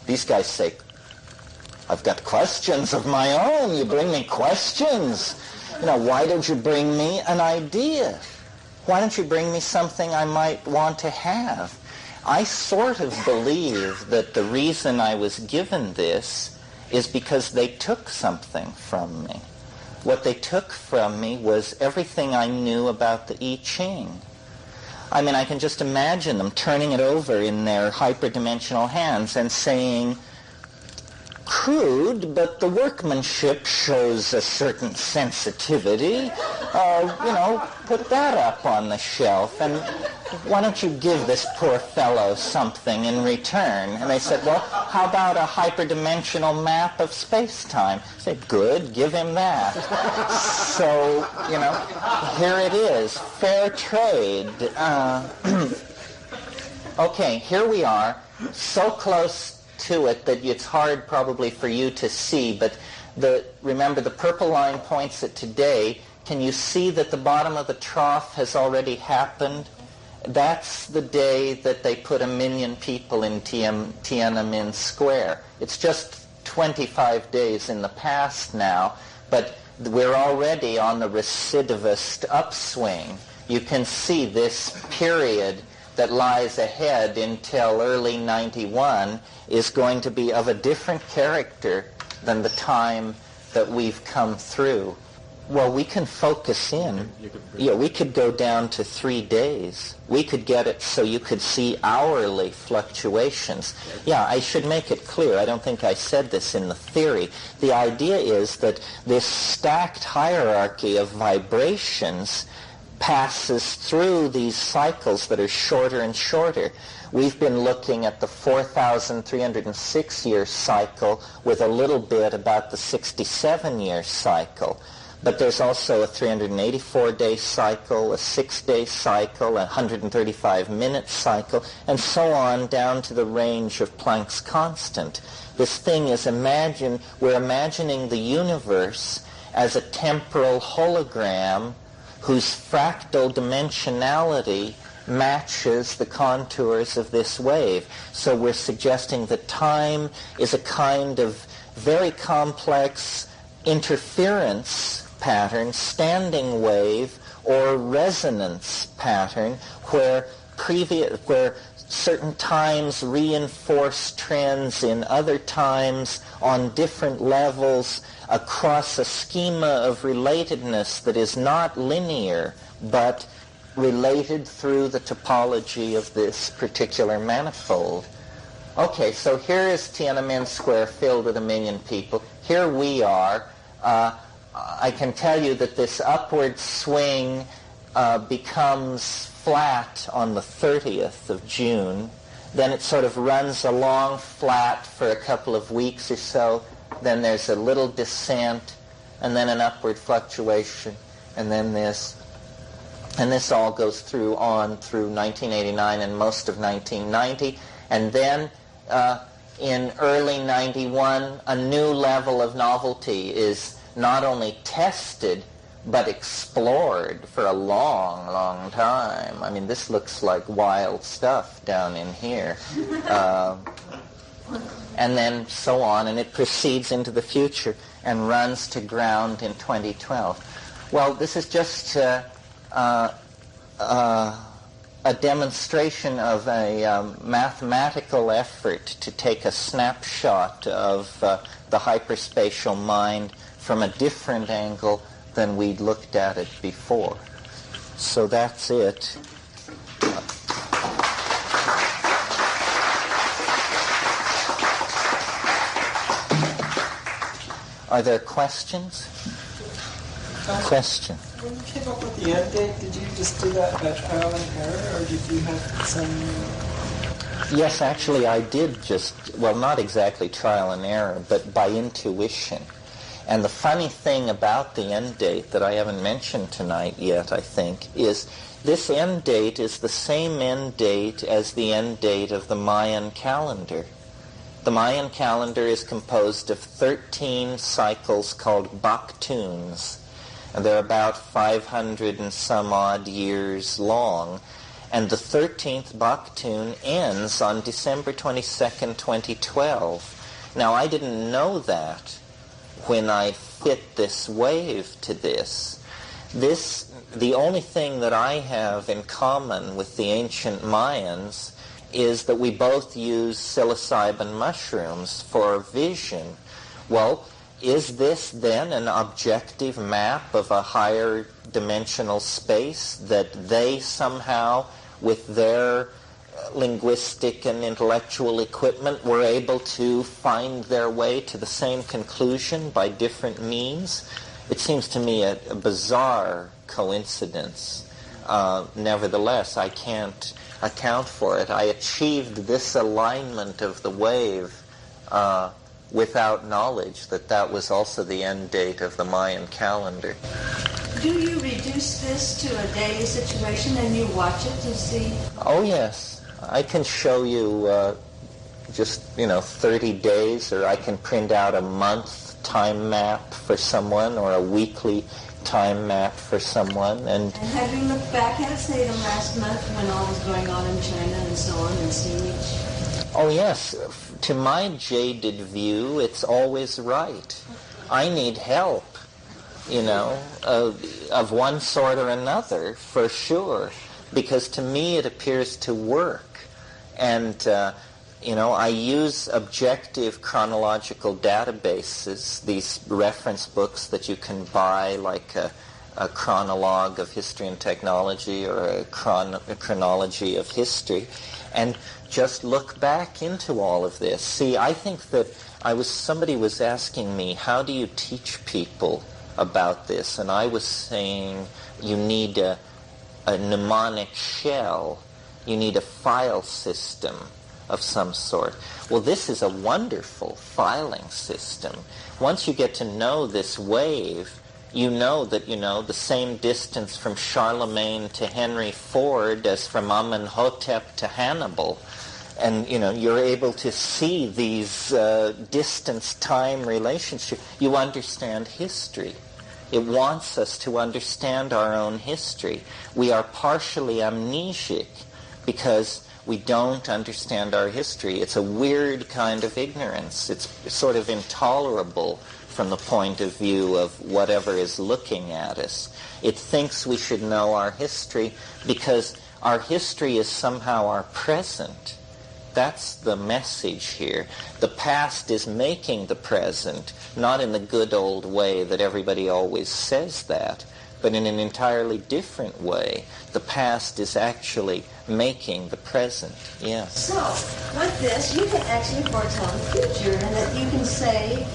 These guys say, I've got questions of my own. You bring me questions. Why don't you bring me an idea? Why don't you bring me something I might want to have? I sort of believe that the reason I was given this is because they took something from me. What they took from me was everything I knew about the I Ching. I mean, I can just imagine them turning it over in their hyperdimensional hands and saying, crude, but the workmanship shows a certain sensitivity. Put that up on the shelf, and why don't you give this poor fellow something in return? And they said, well, how about a hyperdimensional map of space-time? I said, good, give him that. So, here it is, fair trade. Okay, here we are, so close to it that it's hard probably for you to see, but remember the purple line points at today. Can you see that the bottom of the trough has already happened? That's the day that they put 1 million people in Tiananmen Square. It's just 25 days in the past now, but we're already on the recidivist upswing. You can see this period that lies ahead until early 91 is going to be of a different character than the time that we've come through. Well, we can focus in. Yeah, we could go down to 3 days. We could get it so you could see hourly fluctuations. Yeah, I should make it clear. I don't think I said this in the theory. The idea is that this stacked hierarchy of vibrations passes through these cycles that are shorter and shorter. We've been looking at the 4,306-year cycle with a little bit about the 67-year cycle. But there's also a 384-day cycle, a 6-day cycle, a 135-minute cycle, and so on down to the range of Planck's constant. This thing is we're imagining the universe as a temporal hologram whose fractal dimensionality matches the contours of this wave. So we're suggesting that time is a kind of very complex interference pattern, standing wave, or resonance pattern, where certain times reinforce trends in other times on different levels across a schema of relatedness that is not linear, but related through the topology of this particular manifold. Okay, so here is Tiananmen Square filled with 1 million people. Here we are. I can tell you that this upward swing becomes flat on the 30th of June. Then it sort of runs along flat for a couple of weeks or so. Then there's a little descent, and then an upward fluctuation, and then this. And this all goes through 1989 and most of 1990. And then in early 91, a new level of novelty is not only tested, but explored for a long, long time. I mean, this looks like wild stuff down in here. and then so on, and it proceeds into the future and runs to ground in 2012. Well, this is just a demonstration of a mathematical effort to take a snapshot of the hyperspatial mind from a different angle than we'd looked at it before. So that's it. Are there questions? Question. When you came up with the end date, did you just do that by trial and error, or did you have some... Yes, actually I did just, well, not exactly trial and error, but by intuition. And the funny thing about the end date that I haven't mentioned tonight yet, I think, is this end date is the same end date as the end date of the Mayan calendar. The Mayan calendar is composed of 13 cycles called baktuns, and they're about 500 and some odd years long. And the 13th baktun ends on December 22nd, 2012. Now, I didn't know that when I fit this wave to this. The only thing that I have in common with the ancient Mayans is that we both use psilocybin mushrooms for vision. Well, is this then an objective map of a higher dimensional space that they somehow, with their linguistic and intellectual equipment, were able to find their way to the same conclusion by different means? It seems to me a bizarre coincidence. Nevertheless, I can't account for it. I achieved this alignment of the wave without knowledge that was also the end date of the Mayan calendar. Do you reduce this to a daily situation and you watch it to see? Oh, yes. I can show you just, 30 days, or I can print out a month time map for someone, or a weekly time map for someone. And have you looked back at, say, the last month when all was going on in China and so on, and seen each? Oh, yes. To my jaded view, it's always right. I need help, of one sort or another, for sure, because to me it appears to work. And, I use objective chronological databases, these reference books that you can buy, like a chronologue of history and technology, or a chronology of history, and just look back into all of this. See, I think that somebody was asking me, how do you teach people about this? And I was saying, you need a mnemonic shell. You need a file system of some sort. Well, this is a wonderful filing system. Once you get to know this wave, you know that, the same distance from Charlemagne to Henry Ford as from Amenhotep to Hannibal. And, you're able to see these distance-time relationships. You understand history. It wants us to understand our own history. We are partially amnesic because we don't understand our history. It's a weird kind of ignorance. It's sort of intolerable from the point of view of whatever is looking at us. It thinks we should know our history because our history is somehow our present. That's the message here. The past is making the present, not in the good old way that everybody always says that, but in an entirely different way. The past is actually making the present. Yes. So, with this, you can actually foretell the future, and that you can say,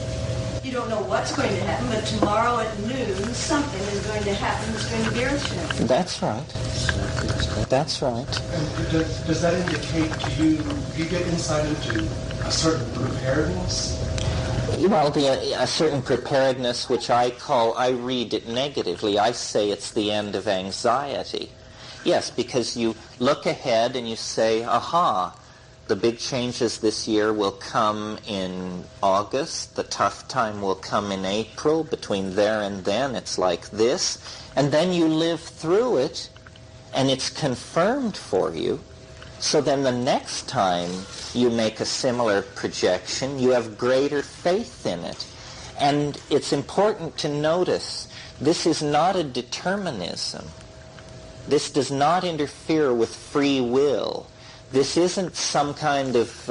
you don't know what's going to happen, but tomorrow at noon, something is going to happen that's going to be earth-shattering. That's right. That's right. And does that indicate to you, do you get insight into a certain preparedness? Well, a certain preparedness, which I read it negatively. I say it's the end of anxiety. Yes, because you look ahead and you say, aha, the big changes this year will come in August. The tough time will come in April. Between there and then, it's like this. And then you live through it, and it's confirmed for you. So then the next time you make a similar projection, you have greater faith in it. And it's important to notice this is not a determinism. This does not interfere with free will. This isn't some kind of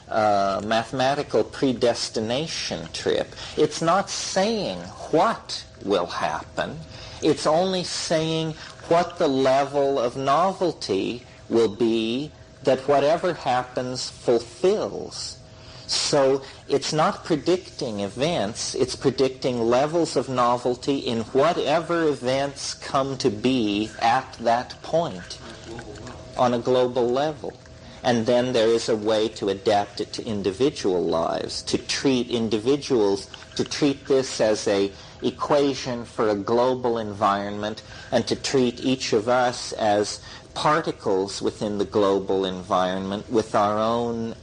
mathematical predestination trip. It's not saying what will happen. It's only saying what the level of novelty will be that whatever happens fulfills. So it's not predicting events, it's predicting levels of novelty in whatever events come to be at that point on a global level. And then there is a way to adapt it to individual lives, to treat individuals, to treat this as a equation for a global environment, and to treat each of us as particles within the global environment with our own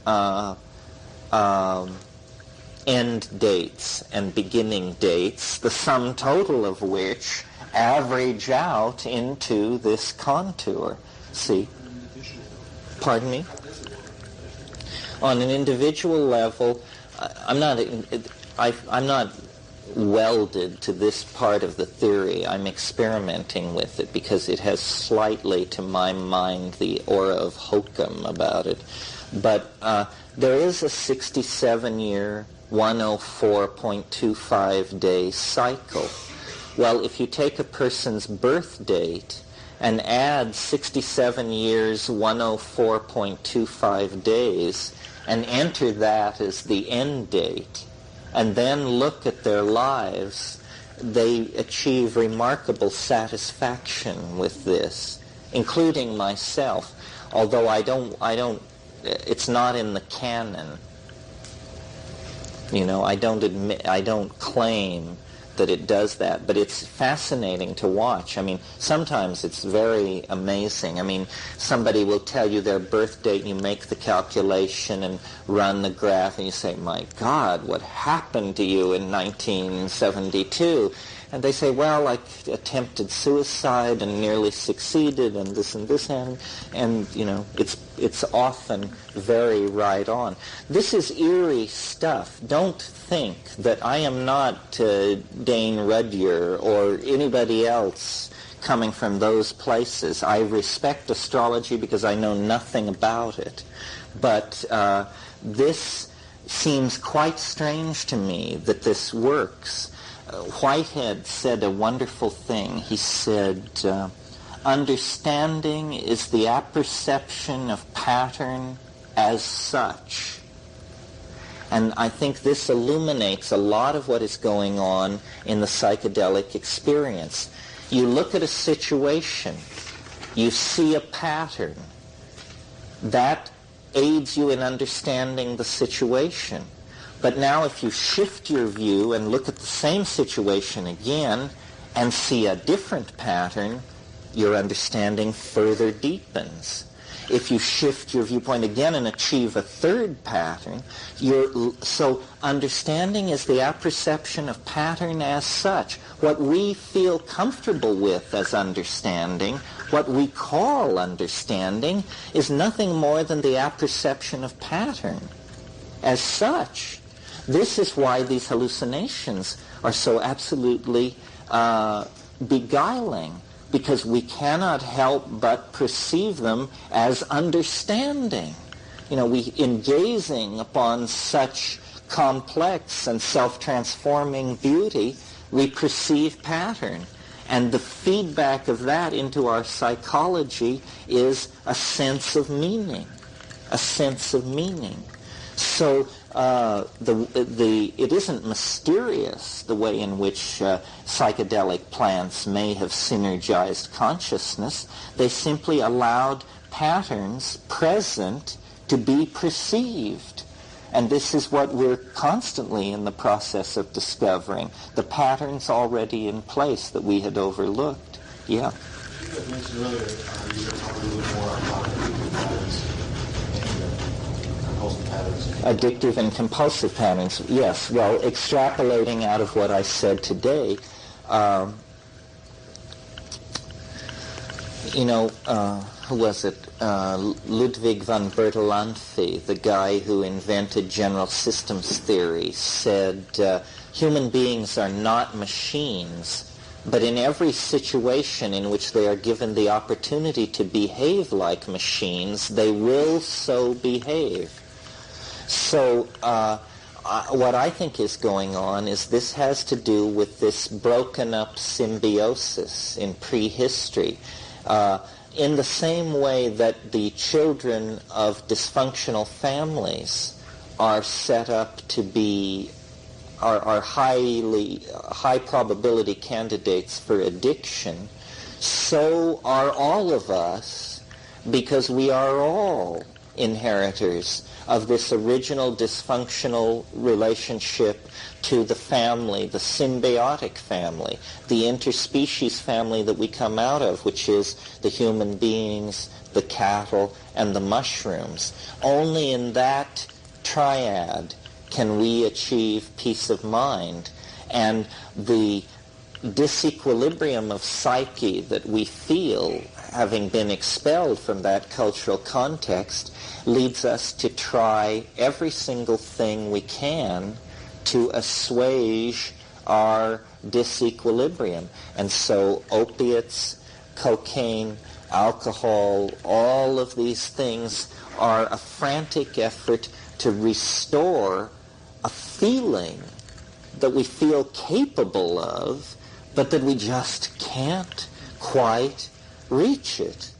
end dates and beginning dates, the sum total of which average out into this contour. See? Pardon me? On an individual level, I'm not welded to this part of the theory. I'm experimenting with it because it has slightly, to my mind, the aura of hokum about it. But there is a 67-year, 104.25 day cycle. Well, if you take a person's birth date and add 67 years, 104.25 days, and enter that as the end date, and then look at their lives, they achieve remarkable satisfaction with this, including myself, although I don't, it's not in the canon. You know, I don't claim that it does that, but it's fascinating to watch. I mean, sometimes it's very amazing. I mean, somebody will tell you their birth date, and you make the calculation and run the graph, and you say, my God, what happened to you in 1972? And they say, well, I attempted suicide and nearly succeeded, and this happened. And, you know, it's often very right on. This is eerie stuff. Don't think that I am not Dane Rudhyar or anybody else coming from those places. I respect astrology because I know nothing about it. But this seems quite strange to me that this works. Whitehead said a wonderful thing. He said, understanding is the apperception of pattern as such. And I think this illuminates a lot of what is going on in the psychedelic experience. You look at a situation, you see a pattern. That aids you in understanding the situation. But now if you shift your view and look at the same situation again and see a different pattern, your understanding further deepens. If you shift your viewpoint again and achieve a third pattern, so understanding is the apperception of pattern as such. What we feel comfortable with as understanding, what we call understanding, is nothing more than the apperception of pattern as such. This is why these hallucinations are so absolutely beguiling, because we cannot help but perceive them as understanding. You know, in gazing upon such complex and self-transforming beauty, we perceive pattern. And the feedback of that into our psychology is a sense of meaning. A sense of meaning. So it isn't mysterious the way in which psychedelic plants may have synergized consciousness. They simply allowed patterns present to be perceived. And this is what we're constantly in the process of discovering, the patterns already in place that we had overlooked. Yeah. You had mentioned earlier, you were talking a little more about patterns. Addictive and compulsive patterns, yes. Well, extrapolating out of what I said today, who was it? Ludwig von Bertalanffy, the guy who invented general systems theory, said human beings are not machines, but in every situation in which they are given the opportunity to behave like machines, they will so behave. So what I think is going on is this has to do with this broken up symbiosis in prehistory. In the same way that the children of dysfunctional families are set up to be are high probability candidates for addiction, so are all of us, because we are all inheritors of this original dysfunctional relationship to the family, the symbiotic family, the interspecies family that we come out of, which is the human beings, the cattle, and the mushrooms. Only in that triad can we achieve peace of mind. And the disequilibrium of psyche that we feel, having been expelled from that cultural context, leads us to try every single thing we can to assuage our disequilibrium. And so opiates, cocaine, alcohol, all of these things are a frantic effort to restore a feeling that we feel capable of, but that we just can't quite reach it.